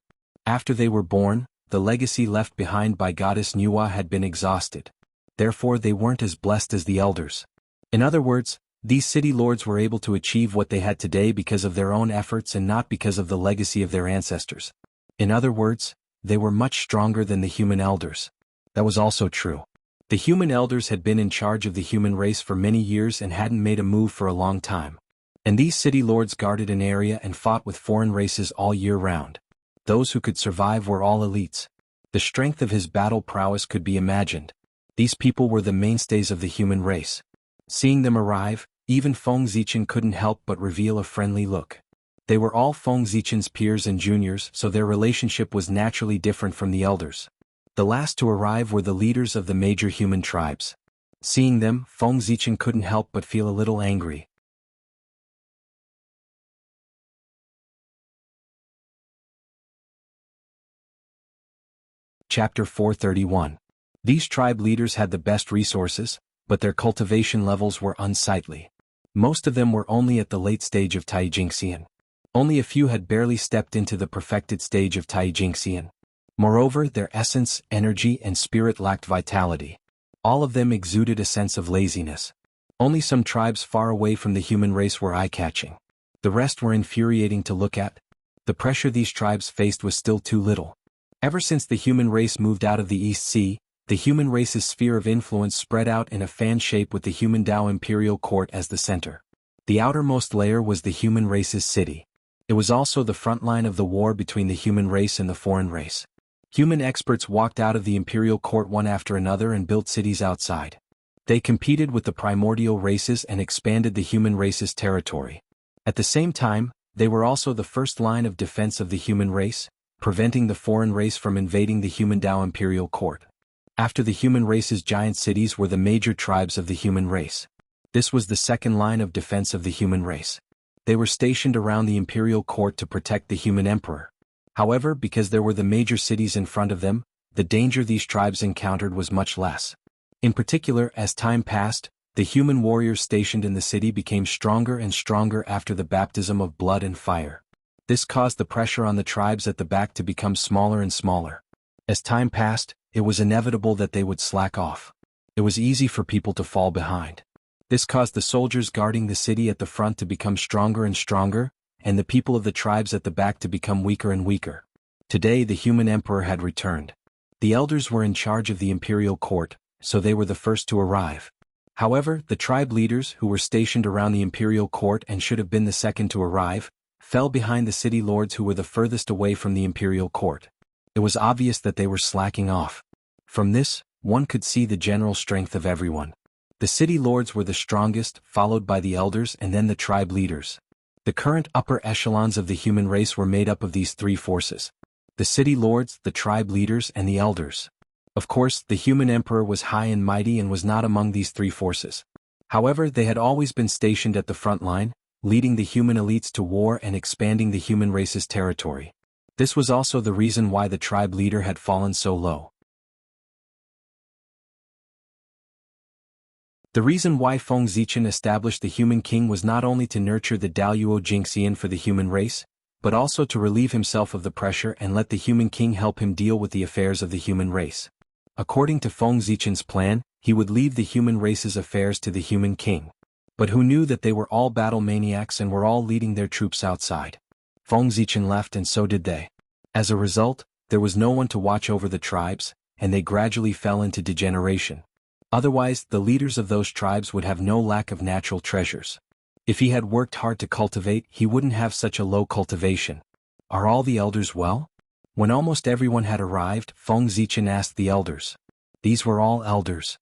After they were born, the legacy left behind by goddess Nuwa had been exhausted. Therefore they weren't as blessed as the elders. In other words, these city lords were able to achieve what they had today because of their own efforts and not because of the legacy of their ancestors. In other words, they were much stronger than the human elders. That was also true. The human elders had been in charge of the human race for many years and hadn't made a move for a long time. And these city lords guarded an area and fought with foreign races all year round. Those who could survive were all elites. The strength of his battle prowess could be imagined. These people were the mainstays of the human race. Seeing them arrive, even Fengzichen couldn't help but reveal a friendly look. They were all Fengzichen's peers and juniors, so their relationship was naturally different from the elders. The last to arrive were the leaders of the major human tribes. Seeing them, Fengzichen couldn't help but feel a little angry. Chapter 431. These tribe leaders had the best resources, but their cultivation levels were unsightly. Most of them were only at the late stage of Tai Jingxian. Only a few had barely stepped into the perfected stage of Tai Jingxian. Moreover, their essence, energy, and spirit lacked vitality. All of them exuded a sense of laziness. Only some tribes far away from the human race were eye-catching. The rest were infuriating to look at. The pressure these tribes faced was still too little. Ever since the human race moved out of the East Sea, the human race's sphere of influence spread out in a fan shape with the human Tao imperial court as the center. The outermost layer was the human race's city. It was also the front line of the war between the human race and the foreign race. Human experts walked out of the imperial court one after another and built cities outside. They competed with the primordial races and expanded the human race's territory. At the same time, they were also the first line of defense of the human race, preventing the foreign race from invading the human Tao imperial court. After the human race's giant cities were the major tribes of the human race. This was the second line of defense of the human race. They were stationed around the imperial court to protect the human emperor. However, because there were the major cities in front of them, the danger these tribes encountered was much less. In particular, as time passed, the human warriors stationed in the city became stronger and stronger after the baptism of blood and fire. This caused the pressure on the tribes at the back to become smaller and smaller. As time passed, it was inevitable that they would slack off. It was easy for people to fall behind. This caused the soldiers guarding the city at the front to become stronger and stronger, and the people of the tribes at the back to become weaker and weaker. Today the human emperor had returned. The elders were in charge of the imperial court, so they were the first to arrive. However, the tribe leaders, who were stationed around the imperial court and should have been the second to arrive, fell behind the city lords who were the furthest away from the imperial court. It was obvious that they were slacking off. From this, one could see the general strength of everyone. The city lords were the strongest, followed by the elders and then the tribe leaders. The current upper echelons of the human race were made up of these three forces: the city lords, the tribe leaders, and the elders. Of course, the human emperor was high and mighty and was not among these three forces. However, they had always been stationed at the front line, leading the human elites to war and expanding the human race's territory. This was also the reason why the tribe leader had fallen so low. The reason why Feng Zichen established the human king was not only to nurture the Daluo Jingxian for the human race, but also to relieve himself of the pressure and let the human king help him deal with the affairs of the human race. According to Feng Zichen's plan, he would leave the human race's affairs to the human king. But who knew that they were all battle maniacs and were all leading their troops outside? Feng Zichen left and so did they. As a result, there was no one to watch over the tribes, and they gradually fell into degeneration. Otherwise, the leaders of those tribes would have no lack of natural treasures. If he had worked hard to cultivate, he wouldn't have such a low cultivation. Are all the elders well? When almost everyone had arrived, Feng Zichen asked the elders. These were all elders.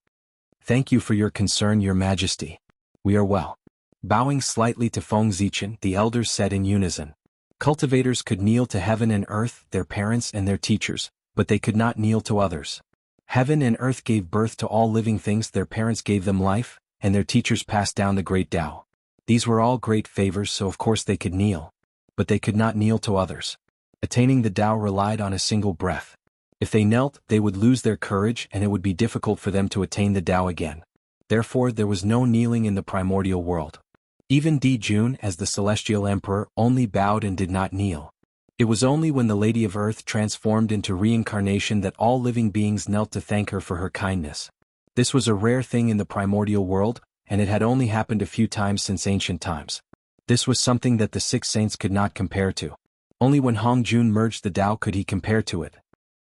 Thank you for your concern, Your Majesty. We are well. Bowing slightly to Feng Zichen, the elders said in unison. Cultivators could kneel to heaven and earth, their parents and their teachers, but they could not kneel to others. Heaven and earth gave birth to all living things, their parents gave them life, and their teachers passed down the great Tao. These were all great favors, so of course they could kneel. But they could not kneel to others. Attaining the Tao relied on a single breath. If they knelt, they would lose their courage and it would be difficult for them to attain the Tao again. Therefore there was no kneeling in the primordial world. Even Di Jun, as the celestial emperor, only bowed and did not kneel. It was only when the Lady of Earth transformed into reincarnation that all living beings knelt to thank her for her kindness. This was a rare thing in the primordial world, and it had only happened a few times since ancient times. This was something that the six saints could not compare to. Only when Hongjun merged the Tao could he compare to it.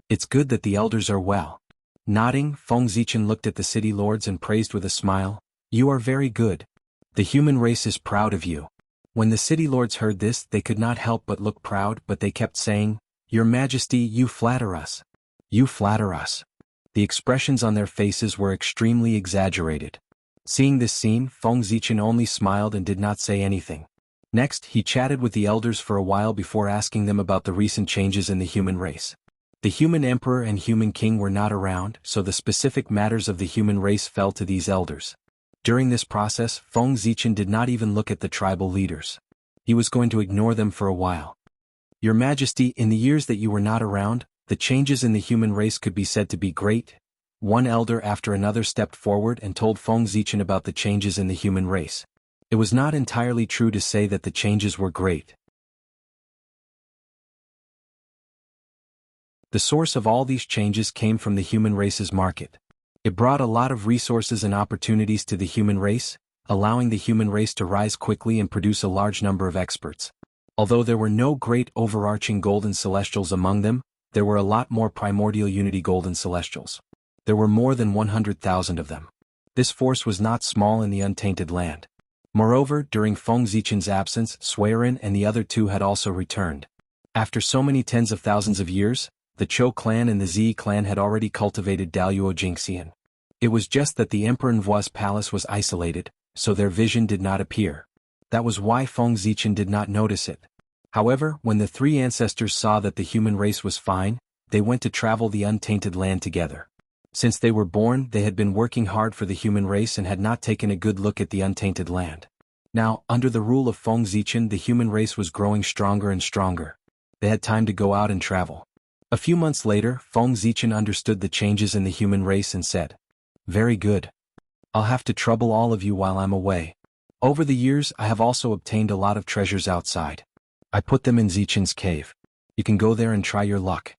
It's good that the elders are well. Nodding, Feng Zichen looked at the city lords and praised with a smile. You are very good. The human race is proud of you. When the city lords heard this, they could not help but look proud, but they kept saying, Your Majesty, you flatter us. You flatter us. The expressions on their faces were extremely exaggerated. Seeing this scene, Feng Zichen only smiled and did not say anything. Next, he chatted with the elders for a while before asking them about the recent changes in the human race. The human emperor and human king were not around, so the specific matters of the human race fell to these elders. During this process, Feng Zichen did not even look at the tribal leaders. He was going to ignore them for a while. Your Majesty, in the years that you were not around, the changes in the human race could be said to be great. One elder after another stepped forward and told Feng Zichen about the changes in the human race. It was not entirely true to say that the changes were great. The source of all these changes came from the human race's market. It brought a lot of resources and opportunities to the human race, allowing the human race to rise quickly and produce a large number of experts. Although there were no great overarching golden celestials among them, there were a lot more primordial unity golden celestials. There were more than 100,000 of them. This force was not small in the untainted land. Moreover, during Feng Zichen's absence, Suiren and the other two had also returned. After so many tens of thousands of years, the Chou clan and the Zi clan had already cultivated Daluo Jingxian. It was just that the Emperor Nvuo's palace was isolated, so their vision did not appear. That was why Feng Zichen did not notice it. However, when the three ancestors saw that the human race was fine, they went to travel the untainted land together. Since they were born, they had been working hard for the human race and had not taken a good look at the untainted land. Now, under the rule of Feng Zichen, the human race was growing stronger and stronger. They had time to go out and travel. A few months later, Feng Zichen understood the changes in the human race and said, Very good. I'll have to trouble all of you while I'm away. Over the years, I have also obtained a lot of treasures outside. I put them in Zichen's cave. You can go there and try your luck.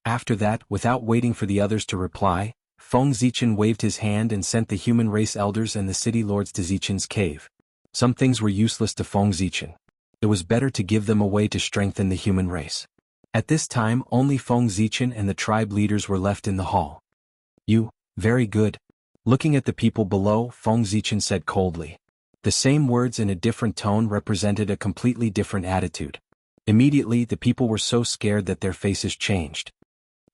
After that, without waiting for the others to reply, Feng Zichen waved his hand and sent the human race elders and the city lords to Zichen's cave. Some things were useless to Feng Zichen. It was better to give them away to strengthen the human race. At this time, only Feng Zichen and the tribe leaders were left in the hall. You, very good. Looking at the people below, Feng Zichen said coldly. The same words in a different tone represented a completely different attitude. Immediately, the people were so scared that their faces changed.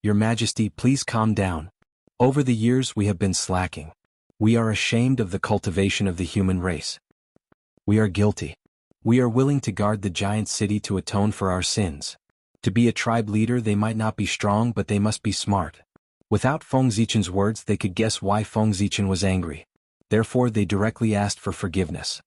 Your Majesty, please calm down. Over the years we have been slacking. We are ashamed of the cultivation of the human race. We are guilty. We are willing to guard the giant city to atone for our sins. To be a tribe leader, they might not be strong, but they must be smart. Without Feng Zichen's words, they could guess why Feng Zichen was angry. Therefore, they directly asked for forgiveness.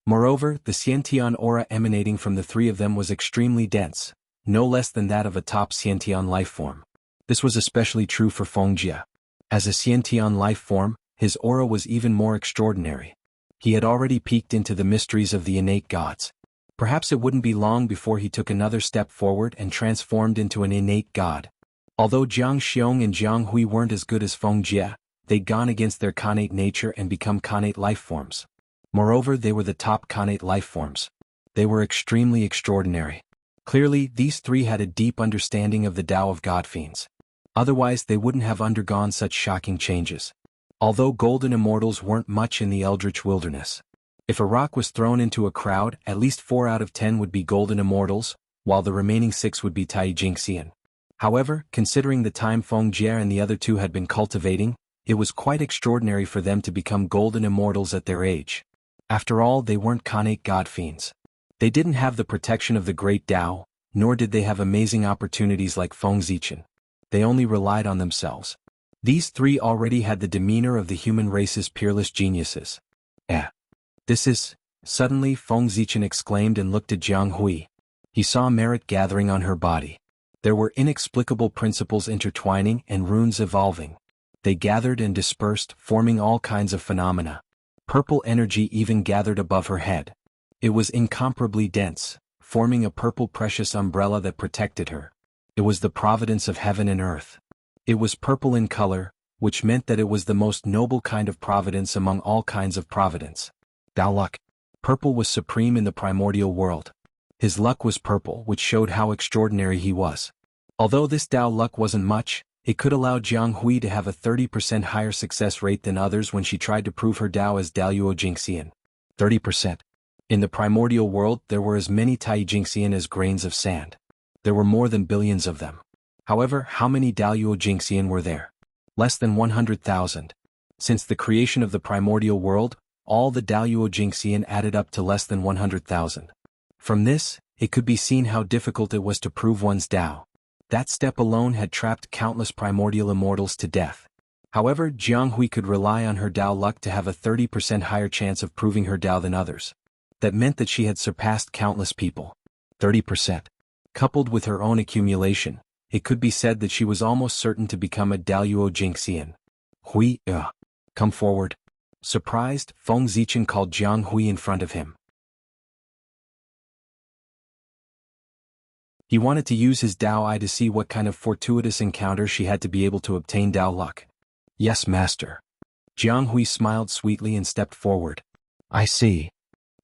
Moreover, the Xiantian aura emanating from the three of them was extremely dense, no less than that of a top Xiantian life form. This was especially true for Fengjie. As a Xiantian life form, his aura was even more extraordinary. He had already peeked into the mysteries of the innate gods. Perhaps it wouldn't be long before he took another step forward and transformed into an innate god. Although Jiang Xiong and Jiang Hui weren't as good as Fengjie, they'd gone against their connate nature and become connate life forms. Moreover, they were the top connate life forms. They were extremely extraordinary. Clearly, these three had a deep understanding of the Tao of God Fiends. Otherwise, they wouldn't have undergone such shocking changes. Although golden immortals weren't much in the Eldritch Wilderness. If a rock was thrown into a crowd, at least 4 out of 10 would be golden immortals, while the remaining 6 would be Tai Jingxian. However, considering the time Fengjie and the other 2 had been cultivating, it was quite extraordinary for them to become golden immortals at their age. After all, they weren't connate god fiends. They didn't have the protection of the great Tao, nor did they have amazing opportunities like Feng Zichen. They only relied on themselves. These 3 already had the demeanor of the human race's peerless geniuses. This is... Suddenly Feng Zichen exclaimed and looked at Jiang Hui. He saw merit gathering on her body. There were inexplicable principles intertwining and runes evolving. They gathered and dispersed, forming all kinds of phenomena. Purple energy even gathered above her head. It was incomparably dense, forming a purple precious umbrella that protected her. It was the providence of heaven and earth. It was purple in color, which meant that it was the most noble kind of providence among all kinds of providence. Tao luck. Purple was supreme in the primordial world. His luck was purple, which showed how extraordinary he was. Although this Tao luck wasn't much, it could allow Jiang Hui to have a 30% higher success rate than others when she tried to prove her Tao as Daluo Jingxian. 30%. In the primordial world, there were as many Tai Jingxian as grains of sand. There were more than billions of them. However, how many Daluo Jingxian were there? Less than 100,000. Since the creation of the primordial world, all the Daluo Jingxian added up to less than 100,000. From this, it could be seen how difficult it was to prove one's Tao. That step alone had trapped countless primordial immortals to death. However, Jiang Hui could rely on her Tao luck to have a 30% higher chance of proving her Tao than others. That meant that she had surpassed countless people. 30%. Coupled with her own accumulation, it could be said that she was almost certain to become a Daluo Jingxian. Hui, come forward. Surprised, Feng Zichen called Jiang Hui in front of him. He wanted to use his Tao eye to see what kind of fortuitous encounter she had to be able to obtain Tao luck. Yes, master. Jiang Hui smiled sweetly and stepped forward. I see.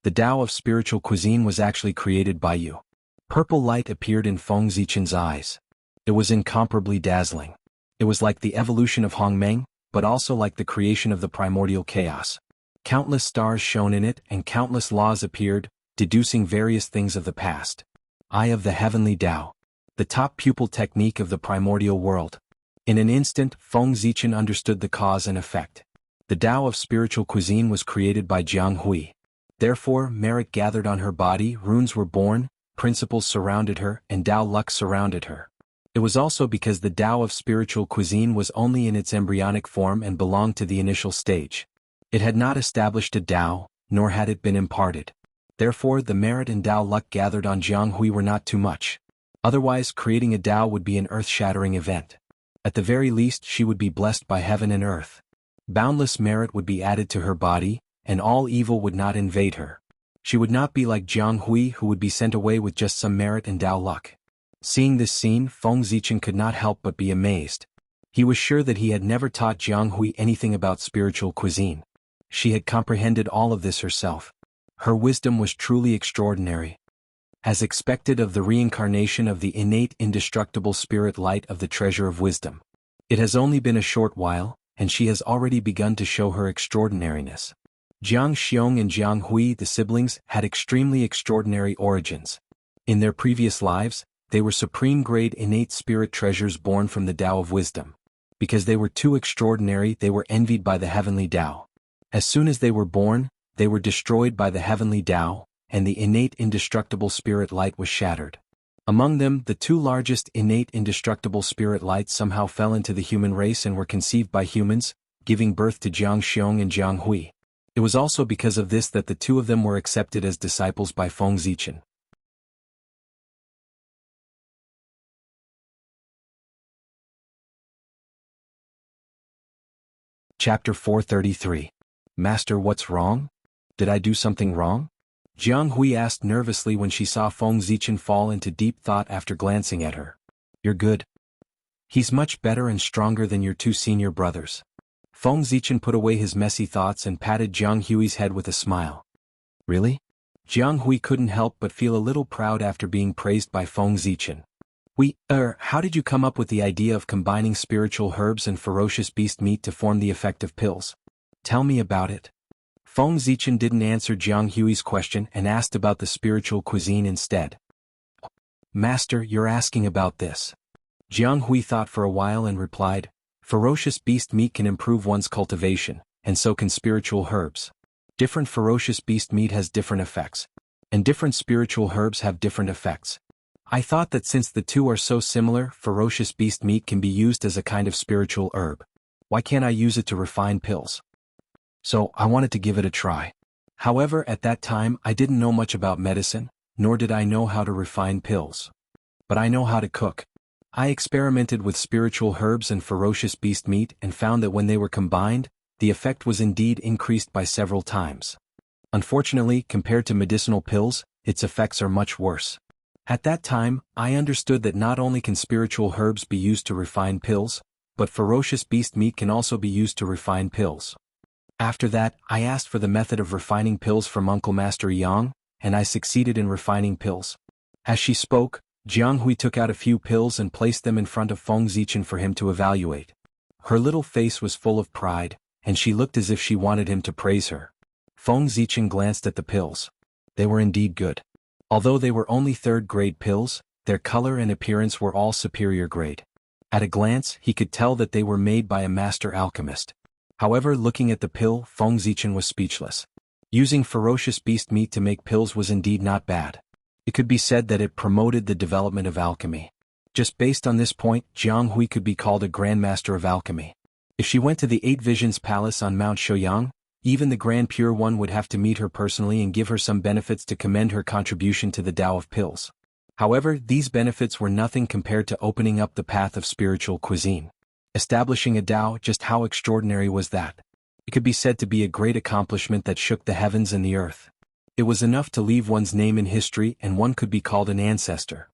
The Tao of spiritual cuisine was actually created by you. Purple light appeared in Feng Zichen's eyes. It was incomparably dazzling. It was like the evolution of Hongmeng, but also like the creation of the primordial chaos. Countless stars shone in it and countless laws appeared, deducing various things of the past. Eye of the heavenly Tao. The top pupil technique of the primordial world. In an instant, Feng Zichen understood the cause and effect. The Tao of spiritual cuisine was created by Jiang Hui. Therefore, merit gathered on her body, runes were born, principles surrounded her, and Tao luck surrounded her. It was also because the Tao of spiritual cuisine was only in its embryonic form and belonged to the initial stage. It had not established a Tao, nor had it been imparted. Therefore, the merit and Tao luck gathered on Jiang Hui were not too much. Otherwise, creating a Tao would be an earth-shattering event. At the very least, she would be blessed by heaven and earth. Boundless merit would be added to her body, and all evil would not invade her. She would not be like Jiang Hui, who would be sent away with just some merit and Tao luck. Seeing this scene, Feng Zichen could not help but be amazed. He was sure that he had never taught Jiang Hui anything about spiritual cuisine. She had comprehended all of this herself. Her wisdom was truly extraordinary. As expected of the reincarnation of the innate indestructible spirit light of the treasure of wisdom. It has only been a short while, and she has already begun to show her extraordinariness. Jiang Xiong and Jiang Hui, the siblings, had extremely extraordinary origins. In their previous lives, they were supreme-grade innate spirit treasures born from the Tao of wisdom. Because they were too extraordinary, they were envied by the heavenly Tao. As soon as they were born, they were destroyed by the heavenly Tao, and the innate indestructible spirit light was shattered. Among them, the 2 largest innate indestructible spirit lights somehow fell into the human race and were conceived by humans, giving birth to Jiang Xiong and Jiang Hui. It was also because of this that the two of them were accepted as disciples by Feng Zichen. Chapter 433. Master, what's wrong? Did I do something wrong? Jiang Hui asked nervously when she saw Feng Zichen fall into deep thought after glancing at her. You're good. He's much better and stronger than your two senior brothers. Feng Zichen put away his messy thoughts and patted Jiang Hui's head with a smile. Really? Jiang Hui couldn't help but feel a little proud after being praised by Feng Zichen. How did you come up with the idea of combining spiritual herbs and ferocious beast meat to form the effective pills? Tell me about it. Feng Zichen didn't answer Jiang Hui's question and asked about the spiritual cuisine instead. Master, you're asking about this. Jiang Hui thought for a while and replied, ferocious beast meat can improve one's cultivation, and so can spiritual herbs. Different ferocious beast meat has different effects, and different spiritual herbs have different effects. I thought that since the two are so similar, ferocious beast meat can be used as a kind of spiritual herb. Why can't I use it to refine pills? So, I wanted to give it a try. However, at that time I didn't know much about medicine, nor did I know how to refine pills. But I know how to cook. I experimented with spiritual herbs and ferocious beast meat and found that when they were combined, the effect was indeed increased by several times. Unfortunately, compared to medicinal pills, its effects are much worse. At that time, I understood that not only can spiritual herbs be used to refine pills, but ferocious beast meat can also be used to refine pills. After that, I asked for the method of refining pills from Uncle Master Yang, and I succeeded in refining pills. As she spoke, Jiang Hui took out a few pills and placed them in front of Feng Zichen for him to evaluate. Her little face was full of pride, and she looked as if she wanted him to praise her. Feng Zichen glanced at the pills. They were indeed good. Although they were only third-grade pills, their color and appearance were all superior grade. At a glance, he could tell that they were made by a master alchemist. However, looking at the pill, Feng Zichen was speechless. Using ferocious beast meat to make pills was indeed not bad. It could be said that it promoted the development of alchemy. Just based on this point, Jiang Hui could be called a grandmaster of alchemy. If she went to the Eight Visions Palace on Mount Shouyang, even the Grand Pure One would have to meet her personally and give her some benefits to commend her contribution to the Tao of Pills. However, these benefits were nothing compared to opening up the path of spiritual cuisine. Establishing a Tao, just how extraordinary was that? It could be said to be a great accomplishment that shook the heavens and the earth. It was enough to leave one's name in history and one could be called an ancestor.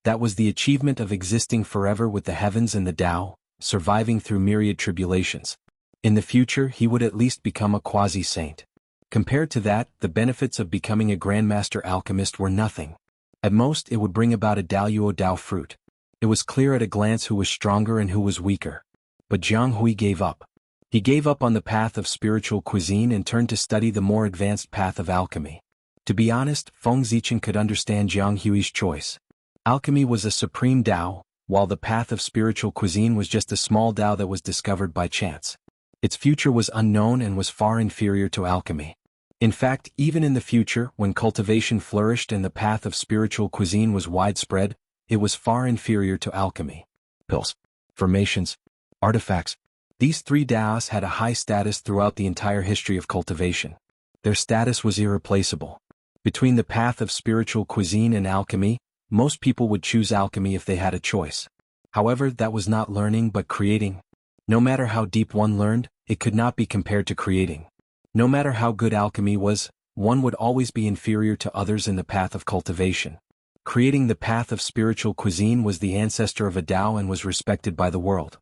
That was the achievement of existing forever with the heavens and the Tao, surviving through myriad tribulations. In the future he would at least become a quasi-saint. Compared to that, the benefits of becoming a grandmaster alchemist were nothing. At most it would bring about a Daoyuo Dao fruit. It was clear at a glance who was stronger and who was weaker. But Jiang Hui gave up. He gave up on the path of spiritual cuisine and turned to study the more advanced path of alchemy. To be honest, Feng Zichen could understand Jiang Hui's choice. Alchemy was a supreme Tao, while the path of spiritual cuisine was just a small Tao that was discovered by chance. Its future was unknown and was far inferior to alchemy. In fact, even in the future, when cultivation flourished and the path of spiritual cuisine was widespread, it was far inferior to alchemy. Pills, formations, artifacts. These three Taos had a high status throughout the entire history of cultivation. Their status was irreplaceable. Between the path of spiritual cuisine and alchemy, most people would choose alchemy if they had a choice. However, that was not learning but creating. No matter how deep one learned, it could not be compared to creating. No matter how good alchemy was, one would always be inferior to others in the path of cultivation. Creating the path of spiritual cuisine was the ancestor of a Tao and was respected by the world.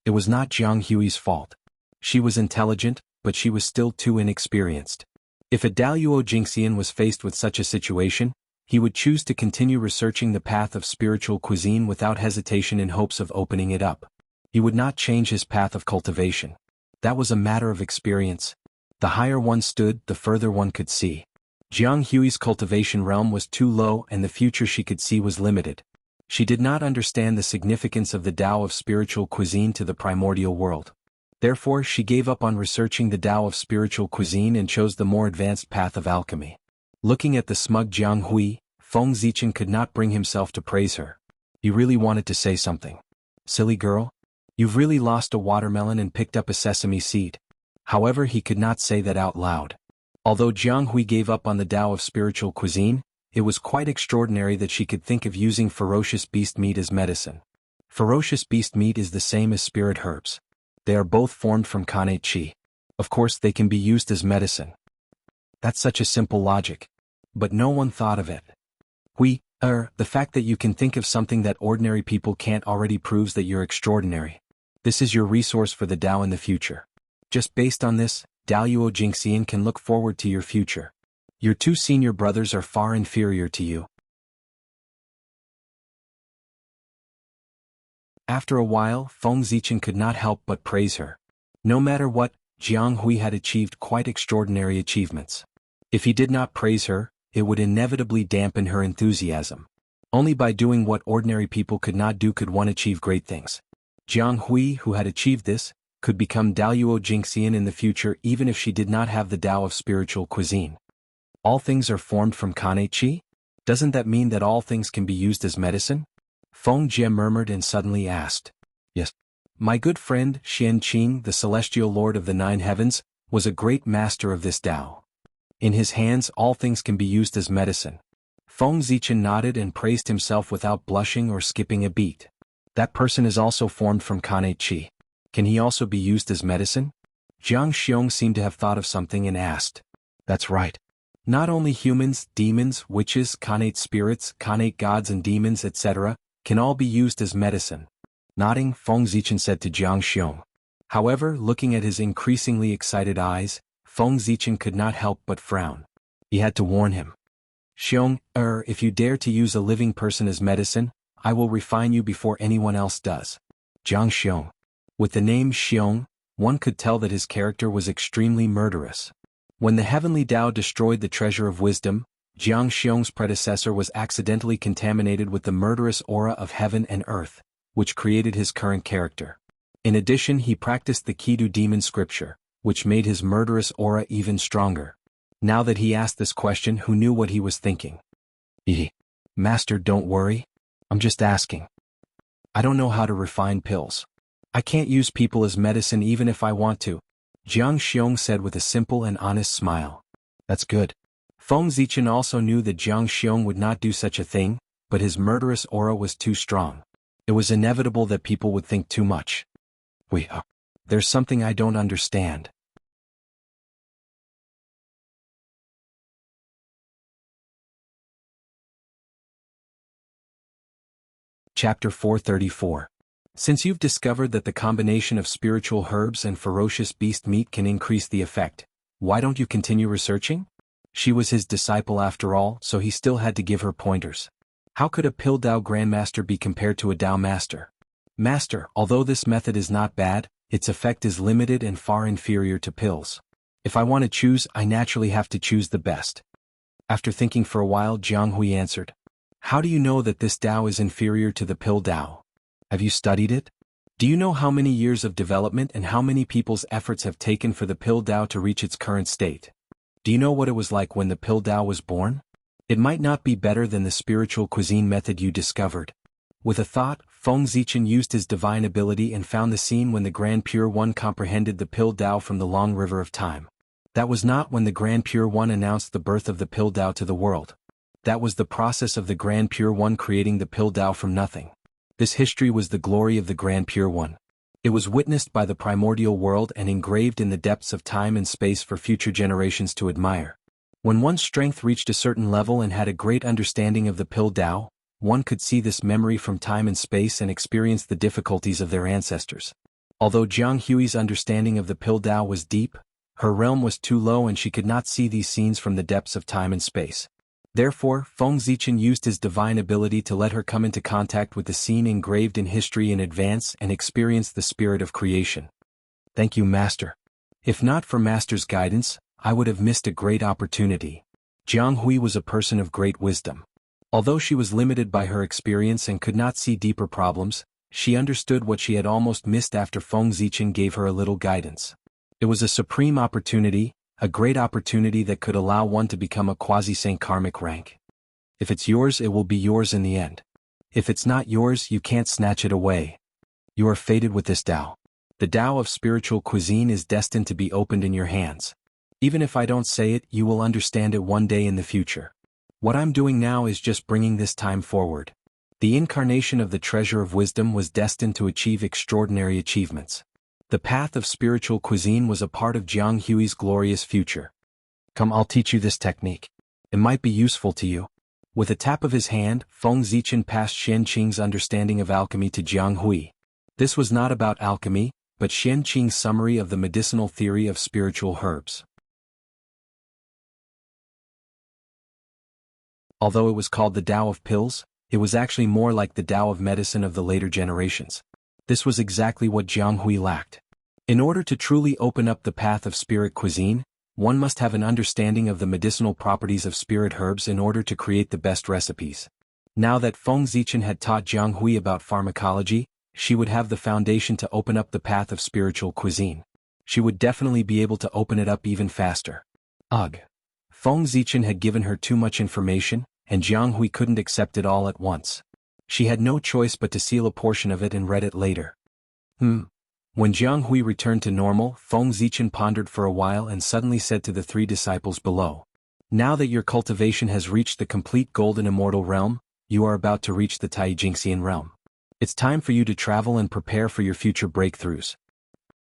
It was not Jiang Hui's fault. She was intelligent, but she was still too inexperienced. If a Daoyuo Jingxian was faced with such a situation, he would choose to continue researching the path of spiritual cuisine without hesitation in hopes of opening it up. He would not change his path of cultivation. That was a matter of experience. The higher one stood, the further one could see. Jiang Hui's cultivation realm was too low and the future she could see was limited. She did not understand the significance of the Tao of spiritual cuisine to the primordial world. Therefore, she gave up on researching the Tao of spiritual cuisine and chose the more advanced path of alchemy. Looking at the smug Jiang Hui, Feng Zichen could not bring himself to praise her. He really wanted to say something. Silly girl? You've really lost a watermelon and picked up a sesame seed. However, he could not say that out loud. Although Jiang Hui gave up on the Tao of spiritual cuisine, it was quite extraordinary that she could think of using ferocious beast meat as medicine. Ferocious beast meat is the same as spirit herbs. They are both formed from kanate qi. Of course, they can be used as medicine. That's such a simple logic. But no one thought of it. The fact that you can think of something that ordinary people can't already proves that you're extraordinary. This is your resource for the Tao in the future. Just based on this, Daoyuo Jingxian can look forward to your future. Your two senior brothers are far inferior to you. After a while, Feng Zichen could not help but praise her. No matter what, Jiang Hui had achieved quite extraordinary achievements. If he did not praise her, it would inevitably dampen her enthusiasm. Only by doing what ordinary people could not do could one achieve great things. Jiang Hui, who had achieved this, could become Daoyuo Jingxian in the future even if she did not have the Tao of spiritual cuisine. All things are formed from kanate qi? Doesn't that mean that all things can be used as medicine? Feng Jie murmured and suddenly asked. Yes. My good friend, Xian Qing, the celestial lord of the 9 heavens, was a great master of this Tao. In his hands all things can be used as medicine. Feng Zichen nodded and praised himself without blushing or skipping a beat. That person is also formed from kanate qi. Can he also be used as medicine? Jiang Xiong seemed to have thought of something and asked. That's right. Not only humans, demons, witches, kanate spirits, kanate gods and demons, etc., can all be used as medicine. Nodding, Feng Zichen said to Jiang Xiong. However, looking at his increasingly excited eyes, Feng Zichen could not help but frown. He had to warn him. Xiong, if you dare to use a living person as medicine, I will refine you before anyone else does. Jiang Xiong. With the name Xiong, one could tell that his character was extremely murderous. When the heavenly Tao destroyed the treasure of wisdom, Jiang Xiong's predecessor was accidentally contaminated with the murderous aura of heaven and earth, which created his current character. In addition, he practiced the Kidu demon scripture, which made his murderous aura even stronger. Now that he asked this question, who knew what he was thinking? Master, don't worry. I'm just asking. I don't know how to refine pills. I can't use people as medicine even if I want to, Jiang Xiong said with a simple and honest smile. That's good. Feng Zichen also knew that Jiang Xiong would not do such a thing, but his murderous aura was too strong. It was inevitable that people would think too much. There's something I don't understand. Chapter 434. Since you've discovered that the combination of spiritual herbs and ferocious beast meat can increase the effect, why don't you continue researching? She was his disciple after all, so he still had to give her pointers. How could a pill Dao Grandmaster be compared to a Dao Master? Master, although this method is not bad, its effect is limited and far inferior to pills. If I want to choose, I naturally have to choose the best. After thinking for a while, Jiang Hui answered. How do you know that this Dao is inferior to the pill Dao? Have you studied it? Do you know how many years of development and how many people's efforts have taken for the pill Dao to reach its current state? Do you know what it was like when the pill Dao was born? It might not be better than the spiritual cuisine method you discovered. With a thought, Feng Zichen used his divine ability and found the scene when the Grand Pure One comprehended the pill Dao from the long river of time. That was not when the Grand Pure One announced the birth of the pill Dao to the world. That was the process of the Grand Pure One creating the pill Dao from nothing. This history was the glory of the Grand Pure One. It was witnessed by the primordial world and engraved in the depths of time and space for future generations to admire. When one's strength reached a certain level and had a great understanding of the pill Dao, one could see this memory from time and space and experience the difficulties of their ancestors. Although Jiang Hui's understanding of the pill Dao was deep, her realm was too low and she could not see these scenes from the depths of time and space. Therefore, Feng Zichen used his divine ability to let her come into contact with the scene engraved in history in advance and experience the spirit of creation. Thank you, Master. If not for Master's guidance, I would have missed a great opportunity. Jiang Hui was a person of great wisdom. Although she was limited by her experience and could not see deeper problems, she understood what she had almost missed after Feng Zichen gave her a little guidance. It was a supreme opportunity, a great opportunity that could allow one to become a quasi-saint karmic rank. If it's yours, it will be yours in the end. If it's not yours, you can't snatch it away. You are fated with this Tao. The Tao of spiritual cuisine is destined to be opened in your hands. Even if I don't say it, you will understand it one day in the future. What I'm doing now is just bringing this time forward. The incarnation of the treasure of wisdom was destined to achieve extraordinary achievements. The path of spiritual cuisine was a part of Jiang Hui's glorious future. Come, I'll teach you this technique. It might be useful to you. With a tap of his hand, Feng Zichen passed Xian Qing's understanding of alchemy to Jiang Hui. This was not about alchemy, but Xian Qing's summary of the medicinal theory of spiritual herbs. Although it was called the Tao of pills, it was actually more like the Tao of medicine of the later generations. This was exactly what Jiang Hui lacked. In order to truly open up the path of spirit cuisine, one must have an understanding of the medicinal properties of spirit herbs in order to create the best recipes. Now that Feng Zichen had taught Jiang Hui about pharmacology, she would have the foundation to open up the path of spiritual cuisine. She would definitely be able to open it up even faster. Ugh. Feng Zichen had given her too much information, and Jiang Hui couldn't accept it all at once. She had no choice but to seal a portion of it and read it later. When Jiang Hui returned to normal, Feng Zichen pondered for a while and suddenly said to the three disciples below, "Now that your cultivation has reached the complete golden immortal realm, you are about to reach the Taijingxian realm. It's time for you to travel and prepare for your future breakthroughs."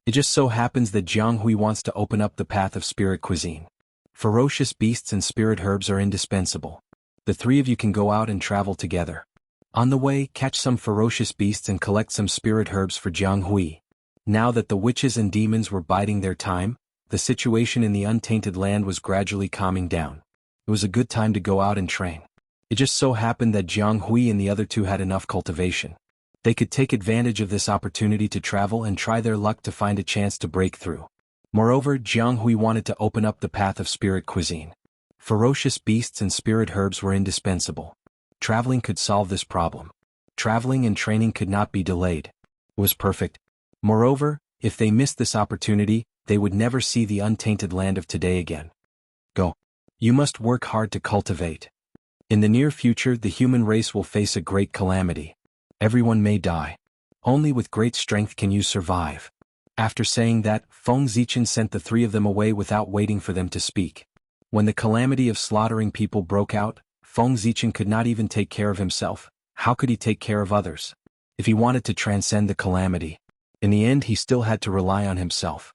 It just so happens that Jiang Hui wants to open up the path of spirit cuisine. Ferocious beasts and spirit herbs are indispensable. The three of you can go out and travel together. On the way, catch some ferocious beasts and collect some spirit herbs for Jiang Hui. Now that the witches and demons were biding their time, the situation in the untainted land was gradually calming down. It was a good time to go out and train. It just so happened that Jiang Hui and the other two had enough cultivation. They could take advantage of this opportunity to travel and try their luck to find a chance to break through. Moreover, Jiang Hui wanted to open up the path of spirit cuisine. Ferocious beasts and spirit herbs were indispensable. Traveling could solve this problem. Traveling and training could not be delayed. It was perfect. Moreover, if they missed this opportunity, they would never see the untainted land of today again. Go. You must work hard to cultivate. In the near future, the human race will face a great calamity. Everyone may die. Only with great strength can you survive. After saying that, Feng Zichen sent the three of them away without waiting for them to speak. When the calamity of slaughtering people broke out, Feng Zichen could not even take care of himself. How could he take care of others? If he wanted to transcend the calamity, in the end he still had to rely on himself.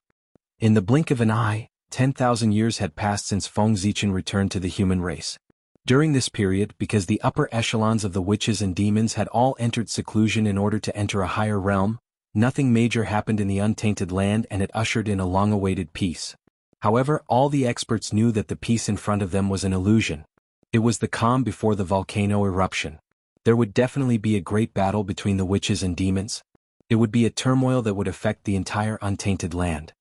In the blink of an eye, 10,000 years had passed since Feng Zichen returned to the human race. During this period, because the upper echelons of the witches and demons had all entered seclusion in order to enter a higher realm, nothing major happened in the untainted land and it ushered in a long-awaited peace. However, all the experts knew that the peace in front of them was an illusion. It was the calm before the volcano eruption. There would definitely be a great battle between the witches and demons. It would be a turmoil that would affect the entire untainted land.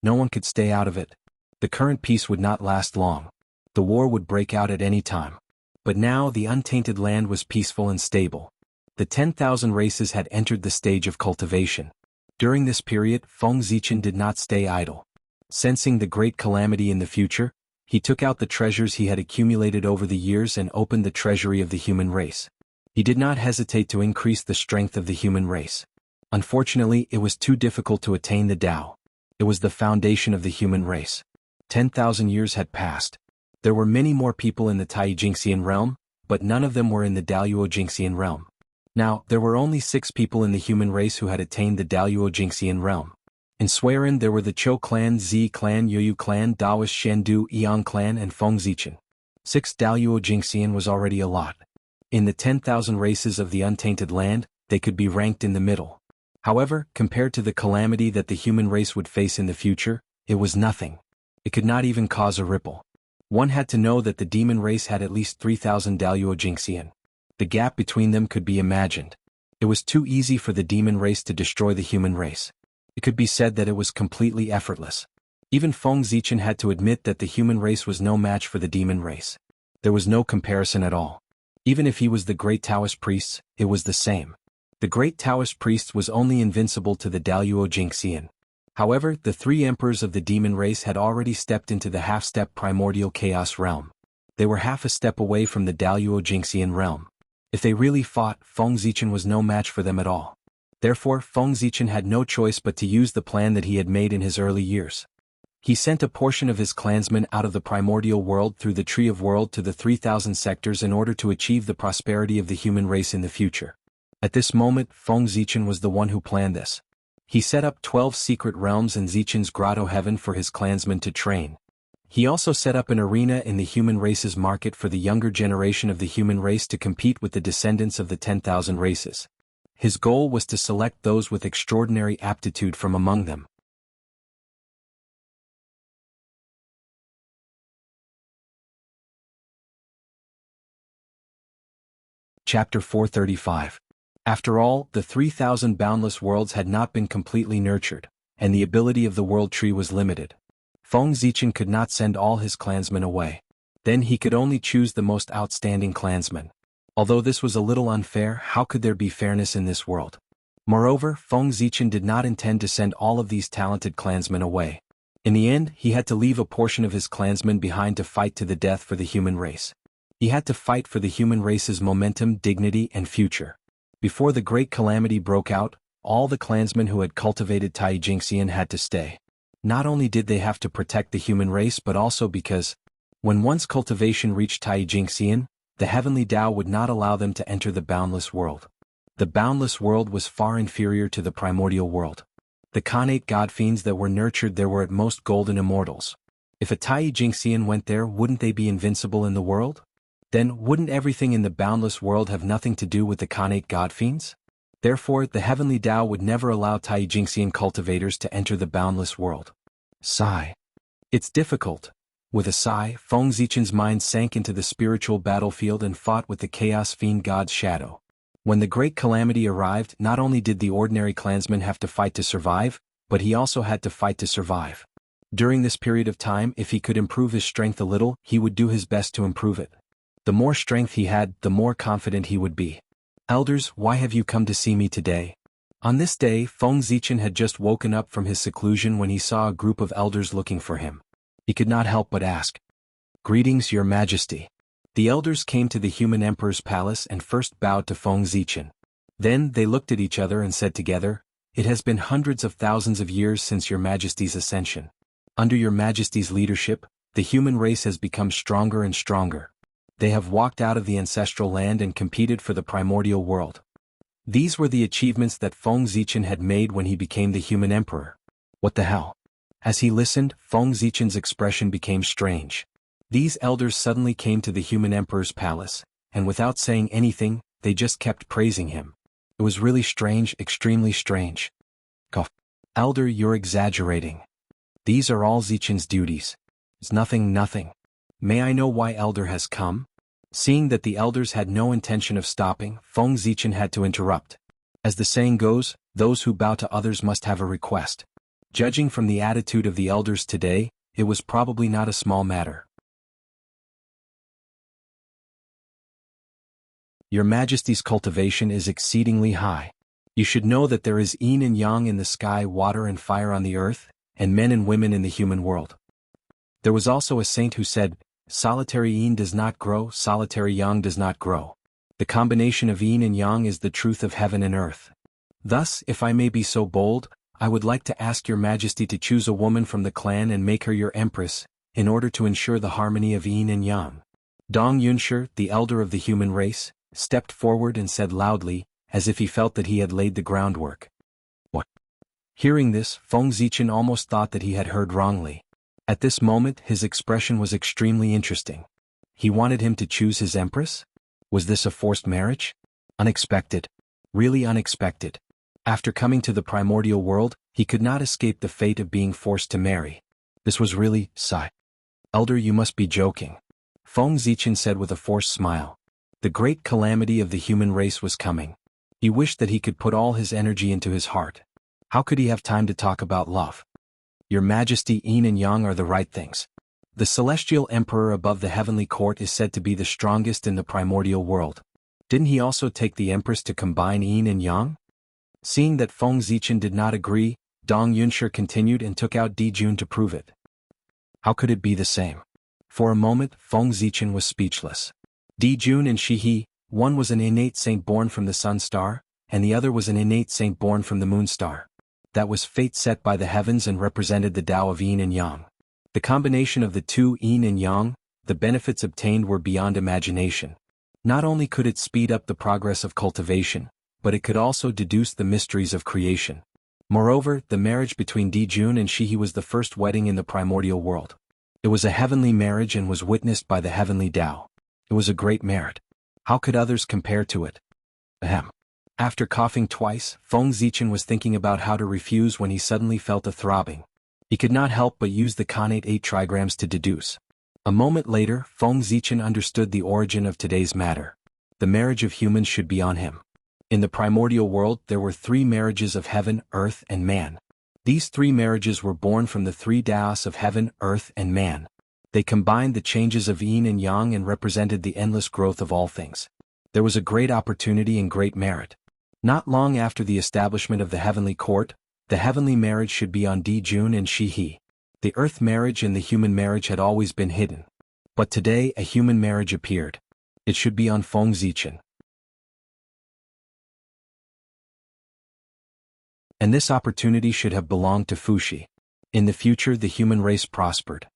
No one could stay out of it. The current peace would not last long. The war would break out at any time. But now the untainted land was peaceful and stable. The 10,000 races had entered the stage of cultivation. During this period, Feng Zichen did not stay idle. Sensing the great calamity in the future, he took out the treasures he had accumulated over the years and opened the treasury of the human race. He did not hesitate to increase the strength of the human race. Unfortunately, it was too difficult to attain the Tao. It was the foundation of the human race. 10,000 years had passed. There were many more people in the Taijingxian realm, but none of them were in the Daluo-Jingxian realm. Now, there were only 6 people in the human race who had attained the Daluo-Jingxian realm. In Suiren there were the Chou clan, Zi clan, Yoyu clan, Daoist Shendu, Yang clan and Feng Zichen. 6 Daluo-Jingxian was already a lot. In the 10,000 races of the untainted land, they could be ranked in the middle. However, compared to the calamity that the human race would face in the future, it was nothing. It could not even cause a ripple. One had to know that the demon race had at least 3,000 Daluo-Jingxian. The gap between them could be imagined. It was too easy for the demon race to destroy the human race. It could be said that it was completely effortless. Even Feng Zichen had to admit that the human race was no match for the demon race. There was no comparison at all. Even if he was the great Taoist priest, it was the same. The great Taoist priest was only invincible to the Daluo-Jingxian. However, the 3 emperors of the demon race had already stepped into the half-step primordial chaos realm. They were half a step away from the Daluo-Jingxian realm. If they really fought, Feng Zichen was no match for them at all. Therefore, Feng Zichen had no choice but to use the plan that he had made in his early years. He sent a portion of his clansmen out of the primordial world through the Tree of World to the 3,000 sectors in order to achieve the prosperity of the human race in the future. At this moment, Feng Zichen was the one who planned this. He set up 12 secret realms in Zichen's grotto heaven for his clansmen to train. He also set up an arena in the human race's market for the younger generation of the human race to compete with the descendants of the 10,000 races. His goal was to select those with extraordinary aptitude from among them. Chapter 435. After all, the 3,000 boundless worlds had not been completely nurtured, and the ability of the world tree was limited. Feng Zichen could not send all his clansmen away. Then he could only choose the most outstanding clansmen. Although this was a little unfair, how could there be fairness in this world? Moreover, Feng Zichen did not intend to send all of these talented clansmen away. In the end, he had to leave a portion of his clansmen behind to fight to the death for the human race. He had to fight for the human race's momentum, dignity, and future. Before the great calamity broke out, all the clansmen who had cultivated Tai Jingxian had to stay. Not only did they have to protect the human race but also because, when one's cultivation reached Tai Jingxian, the heavenly Tao would not allow them to enter the boundless world. The boundless world was far inferior to the primordial world. The Khanate god fiends that were nurtured there were at most golden immortals. If a Tai Jingxian went there, wouldn't they be invincible in the world? Then, wouldn't everything in the boundless world have nothing to do with the Khanate god fiends? Therefore, the heavenly Tao would never allow Tai Jingxian cultivators to enter the boundless world. Sigh. It's difficult. With a sigh, Feng Zichen's mind sank into the spiritual battlefield and fought with the chaos fiend god's shadow. When the great calamity arrived, not only did the ordinary clansman have to fight to survive, but he also had to fight to survive. During this period of time, if he could improve his strength a little, he would do his best to improve it. The more strength he had, the more confident he would be. Elders, why have you come to see me today? On this day, Feng Zichen had just woken up from his seclusion when he saw a group of elders looking for him. He could not help but ask, "Greetings, Your Majesty." The elders came to the human emperor's palace and first bowed to Feng Zichen. Then they looked at each other and said together, "It has been hundreds of thousands of years since Your Majesty's ascension. Under Your Majesty's leadership, the human race has become stronger and stronger. They have walked out of the ancestral land and competed for the primordial world." These were the achievements that Feng Zichen had made when he became the human emperor. What the hell? As he listened, Feng Zichen's expression became strange. These elders suddenly came to the human emperor's palace, and without saying anything, they just kept praising him. It was really strange, extremely strange. Cough. Elder, you're exaggerating. These are all Zichen's duties. It's nothing. May I know why Elder has come? Seeing that the elders had no intention of stopping, Feng Zichen had to interrupt. As the saying goes, those who bow to others must have a request. Judging from the attitude of the elders today, it was probably not a small matter. Your Majesty's cultivation is exceedingly high. You should know that there is yin and yang in the sky, water and fire on the earth, and men and women in the human world. There was also a saint who said, "Solitary yin does not grow, solitary yang does not grow. The combination of yin and yang is the truth of heaven and earth." Thus, if I may be so bold, I would like to ask Your Majesty to choose a woman from the clan and make her your empress, in order to ensure the harmony of yin and yang. Dong Yunshi, the elder of the human race, stepped forward and said loudly, as if he felt that he had laid the groundwork. What? Hearing this, Feng Zichen almost thought that he had heard wrongly. At this moment, his expression was extremely interesting. He wanted him to choose his empress? Was this a forced marriage? Unexpected. Really unexpected. After coming to the primordial world, he could not escape the fate of being forced to marry. This was really, sigh. Elder, you must be joking. Feng Zichen said with a forced smile. The great calamity of the human race was coming. He wished that he could put all his energy into his heart. How could he have time to talk about love? Your Majesty, yin and yang are the right things. The celestial emperor above the heavenly court is said to be the strongest in the primordial world. Didn't he also take the empress to combine yin and yang? Seeing that Feng Zichen did not agree, Dong Yunshi continued and took out Di Jun to prove it. How could it be the same? For a moment, Feng Zichen was speechless. Di Jun and Shihe, One was an innate saint born from the sun star, and the other was an innate saint born from the moon star. That was fate set by the heavens and represented the Tao of yin and yang. The combination of the two, yin and yang, the benefits obtained were beyond imagination. Not only could it speed up the progress of cultivation, but it could also deduce the mysteries of creation. Moreover, the marriage between Dijun and Shihi was the first wedding in the primordial world. It was a heavenly marriage and was witnessed by the heavenly Tao. It was a great merit. How could others compare to it? Ahem. After coughing twice, Feng Zichen was thinking about how to refuse when he suddenly felt a throbbing. He could not help but use the connate 8 trigrams to deduce. A moment later, Feng Zichen understood the origin of today's matter. The marriage of humans should be on him. In the primordial world there were 3 marriages of heaven, earth, and man. These 3 marriages were born from the 3 Taos of heaven, earth, and man. They combined the changes of yin and yang and represented the endless growth of all things. There was a great opportunity and great merit. Not long after the establishment of the heavenly court, the heavenly marriage should be on Dijun and Shihi. The earth marriage and the human marriage had always been hidden. But today a human marriage appeared. It should be on Feng Zichen. And this opportunity should have belonged to Fuxi. In the future the human race prospered.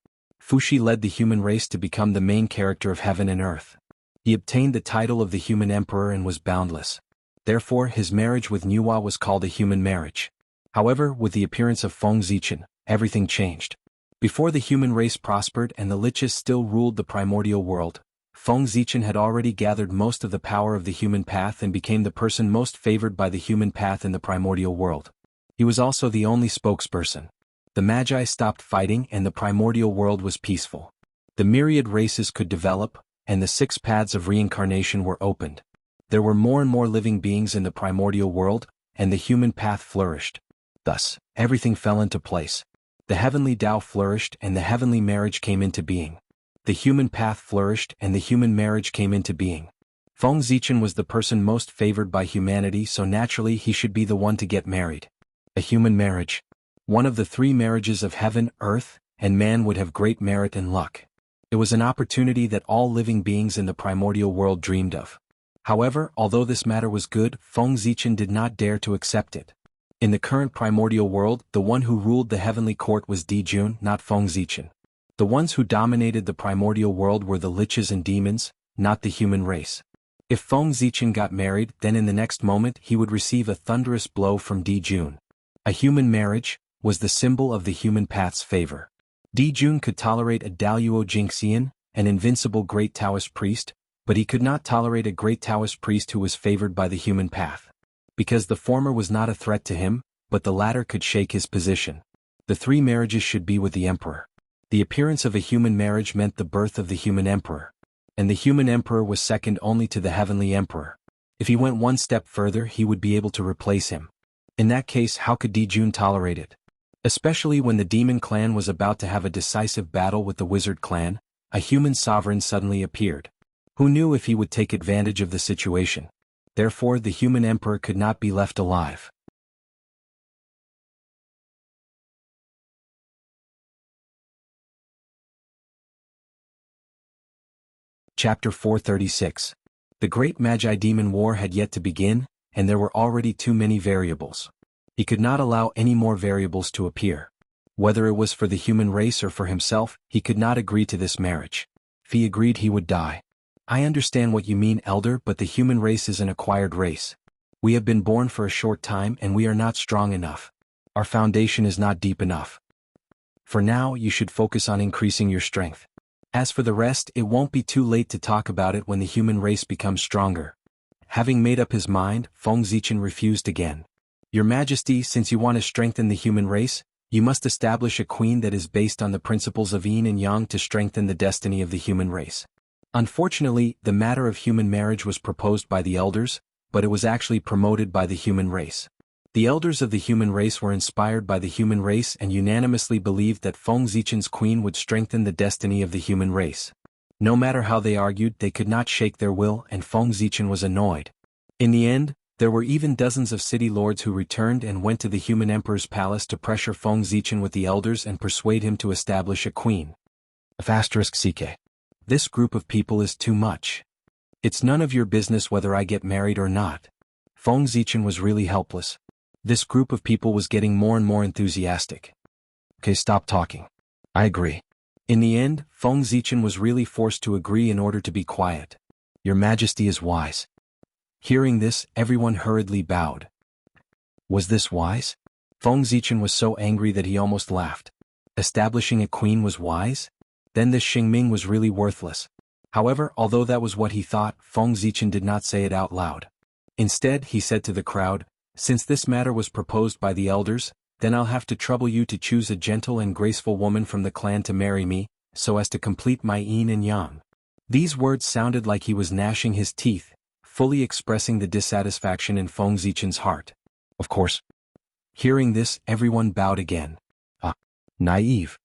Fuxi led the human race to become the main character of heaven and earth. He obtained the title of the human emperor and was boundless. Therefore his marriage with Nuwa was called a human marriage. However, with the appearance of Feng Zichen, everything changed. Before the human race prospered and the liches still ruled the primordial world, Feng Zichen had already gathered most of the power of the human path and became the person most favored by the human path in the primordial world. He was also the only spokesperson. The Magi stopped fighting and the primordial world was peaceful. The myriad races could develop, and the 6 paths of reincarnation were opened. There were more and more living beings in the primordial world, and the human path flourished. Thus, everything fell into place. The heavenly Tao flourished and the heavenly marriage came into being. The human path flourished and the human marriage came into being. Feng Zichen was the person most favored by humanity, so naturally he should be the one to get married. A human marriage. One of the 3 marriages of heaven, earth, and man would have great merit and luck. It was an opportunity that all living beings in the primordial world dreamed of. However, although this matter was good, Feng Zichen did not dare to accept it. In the current primordial world, the one who ruled the heavenly court was Dijun, not Feng Zichen. The ones who dominated the primordial world were the liches and demons, not the human race. If Feng Zichen got married, then in the next moment he would receive a thunderous blow from Dijun. A human marriage was the symbol of the human path's favor. Dijun could tolerate a Daluo Jingxian, an invincible great Taoist priest, but he could not tolerate a great Taoist priest who was favored by the human path. Because the former was not a threat to him, but the latter could shake his position. The 3 marriages should be with the emperor. The appearance of a human marriage meant the birth of the human emperor. And the human emperor was second only to the heavenly emperor. If he went one step further he would be able to replace him. In that case how could Dijun tolerate it? Especially when the demon clan was about to have a decisive battle with the wizard clan, a human sovereign suddenly appeared. Who knew if he would take advantage of the situation? Therefore the human emperor could not be left alive. Chapter 436. The great Magi-Demon War had yet to begin, and there were already too many variables. He could not allow any more variables to appear. Whether it was for the human race or for himself, he could not agree to this marriage. If he agreed he would die. I understand what you mean, Elder, but the human race is an acquired race. We have been born for a short time and we are not strong enough. Our foundation is not deep enough. For now you should focus on increasing your strength. As for the rest, it won't be too late to talk about it when the human race becomes stronger. Having made up his mind, Feng Zichen refused again. Your Majesty, since you want to strengthen the human race, you must establish a queen that is based on the principles of yin and yang to strengthen the destiny of the human race. Unfortunately, the matter of human marriage was proposed by the elders, but it was actually promoted by the human race. The elders of the human race were inspired by the human race and unanimously believed that Feng Zichen's queen would strengthen the destiny of the human race. No matter how they argued, they could not shake their will, and Feng Zichen was annoyed. In the end, there were even dozens of city lords who returned and went to the human emperor's palace to pressure Feng Zichen with the elders and persuade him to establish a queen. *CK. This group of people is too much. It's none of your business whether I get married or not. Feng Zichen was really helpless. This group of people was getting more and more enthusiastic. Okay, stop talking. I agree. In the end, Feng Zichen was really forced to agree in order to be quiet. Your Majesty is wise. Hearing this, everyone hurriedly bowed. Was this wise? Feng Zichen was so angry that he almost laughed. Establishing a queen was wise? Then this Xingming was really worthless. However, although that was what he thought, Feng Zichen did not say it out loud. Instead, he said to the crowd, "Since this matter was proposed by the elders, then I'll have to trouble you to choose a gentle and graceful woman from the clan to marry me, so as to complete my yin and yang." These words sounded like he was gnashing his teeth, fully expressing the dissatisfaction in Feng Zichen's heart. Of course. Hearing this, everyone bowed again. Naive.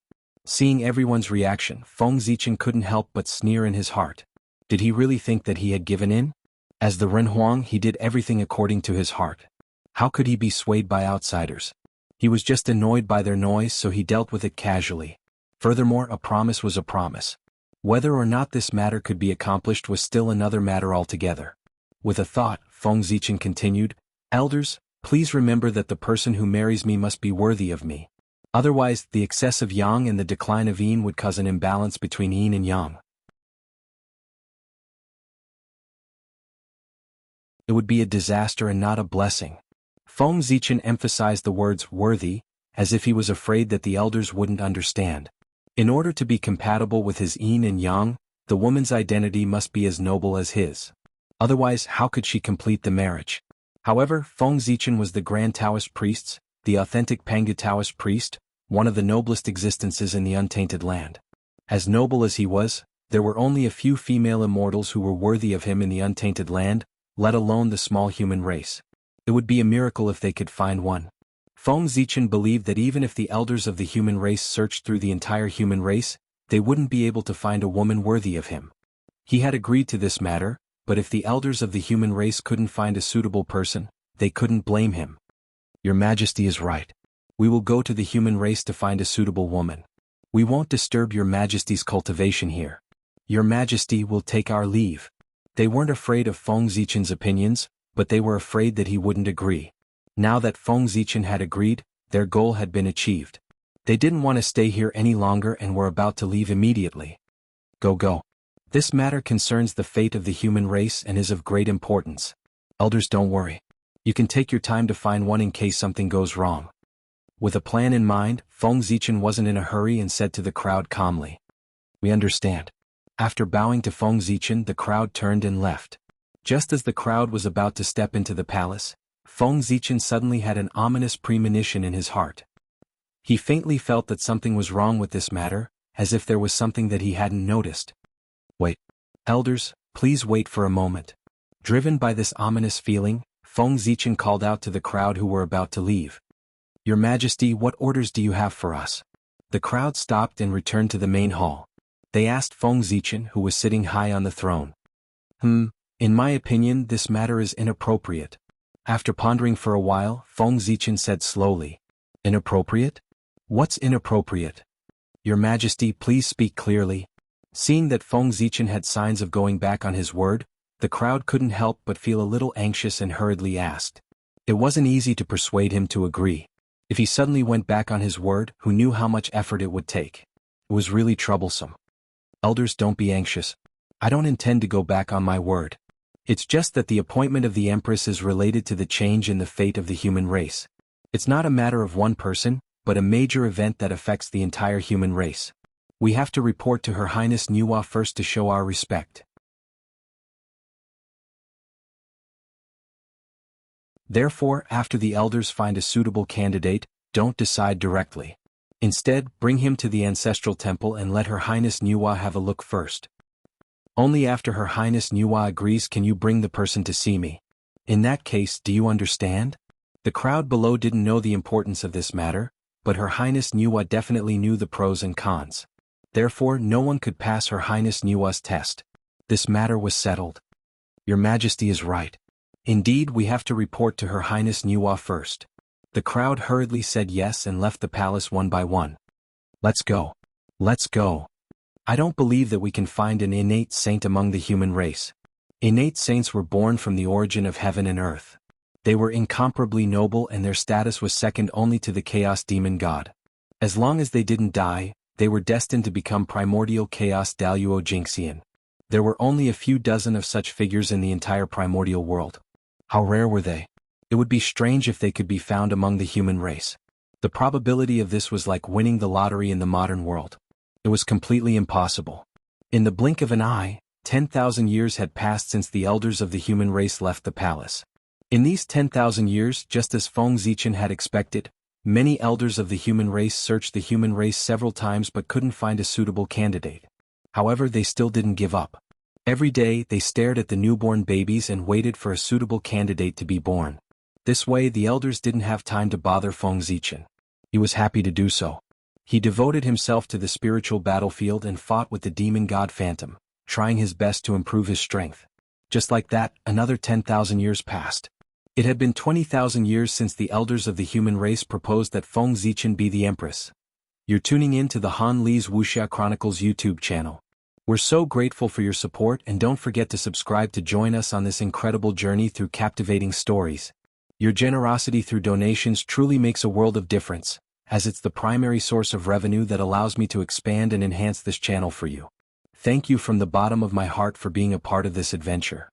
Seeing everyone's reaction, Feng Zichen couldn't help but sneer in his heart. Did he really think that he had given in? As the Renhuang, he did everything according to his heart. How could he be swayed by outsiders? He was just annoyed by their noise, so he dealt with it casually. Furthermore, a promise was a promise. Whether or not this matter could be accomplished was still another matter altogether. With a thought, Feng Zichen continued, "Elders, please remember that the person who marries me must be worthy of me. Otherwise, the excess of yang and the decline of yin would cause an imbalance between yin and yang. It would be a disaster and not a blessing." Feng Zichen emphasized the words "worthy," as if he was afraid that the elders wouldn't understand. In order to be compatible with his yin and yang, the woman's identity must be as noble as his. Otherwise, how could she complete the marriage? However, Feng Zichen was the Grand Taoist priest, the authentic Pangu Taoist priest, one of the noblest existences in the untainted land. As noble as he was, there were only a few female immortals who were worthy of him in the untainted land, let alone the small human race. It would be a miracle if they could find one. Feng Zichen believed that even if the elders of the human race searched through the entire human race, they wouldn't be able to find a woman worthy of him. He had agreed to this matter, but if the elders of the human race couldn't find a suitable person, they couldn't blame him. Your Majesty is right. We will go to the human race to find a suitable woman. We won't disturb Your Majesty's cultivation here. Your Majesty will take our leave. They weren't afraid of Feng Zichen's opinions, but they were afraid that he wouldn't agree. Now that Feng Zichen had agreed, their goal had been achieved. They didn't want to stay here any longer and were about to leave immediately. Go. This matter concerns the fate of the human race and is of great importance. Elders, don't worry. You can take your time to find one in case something goes wrong. With a plan in mind, Feng Zichen wasn't in a hurry and said to the crowd calmly, "We understand." After bowing to Feng Zichen, the crowd turned and left. Just as the crowd was about to step into the palace, Feng Zichen suddenly had an ominous premonition in his heart. He faintly felt that something was wrong with this matter, as if there was something that he hadn't noticed. "Wait. Elders, please wait for a moment." Driven by this ominous feeling, Feng Zichen called out to the crowd who were about to leave. "Your Majesty, what orders do you have for us?" The crowd stopped and returned to the main hall. They asked Feng Zichen, who was sitting high on the throne. In my opinion, this matter is inappropriate." After pondering for a while, Feng Zichen said slowly, "Inappropriate? What's inappropriate? Your Majesty, please speak clearly." Seeing that Feng Zichen had signs of going back on his word, the crowd couldn't help but feel a little anxious and hurriedly asked. It wasn't easy to persuade him to agree. If he suddenly went back on his word, who knew how much effort it would take? It was really troublesome. "Elders, don't be anxious. I don't intend to go back on my word. It's just that the appointment of the Empress is related to the change in the fate of the human race. It's not a matter of one person, but a major event that affects the entire human race. We have to report to Her Highness Nuwa first to show our respect. Therefore, after the elders find a suitable candidate, don't decide directly. Instead, bring him to the ancestral temple and let Her Highness Nuwa have a look first. Only after Her Highness Nuwa agrees can you bring the person to see me. In that case, do you understand?" The crowd below didn't know the importance of this matter, but Her Highness Nuwa definitely knew the pros and cons. Therefore, no one could pass Her Highness Nuwa's test. This matter was settled. "Your Majesty is right. Indeed, we have to report to Her Highness Nuwa first." The crowd hurriedly said yes and left the palace one by one. Let's go. I don't believe that we can find an innate saint among the human race. Innate saints were born from the origin of heaven and earth. They were incomparably noble and their status was second only to the chaos demon god. As long as they didn't die, they were destined to become primordial chaos Daluo Jinxian. There were only a few dozen of such figures in the entire primordial world. How rare were they? It would be strange if they could be found among the human race. The probability of this was like winning the lottery in the modern world. It was completely impossible. In the blink of an eye, 10,000 years had passed since the elders of the human race left the palace. In these 10,000 years, just as Feng Zichen had expected, many elders of the human race searched the human race several times but couldn't find a suitable candidate. However, they still didn't give up. Every day, they stared at the newborn babies and waited for a suitable candidate to be born. This way, the elders didn't have time to bother Feng Zichen. He was happy to do so. He devoted himself to the spiritual battlefield and fought with the demon god Phantom, trying his best to improve his strength. Just like that, another 10,000 years passed. It had been 20,000 years since the elders of the human race proposed that Feng Zichen be the empress. You're tuning in to the Han Li's Wuxia Chronicles YouTube channel. We're so grateful for your support and don't forget to subscribe to join us on this incredible journey through captivating stories. Your generosity through donations truly makes a world of difference, as it's the primary source of revenue that allows me to expand and enhance this channel for you. Thank you from the bottom of my heart for being a part of this adventure.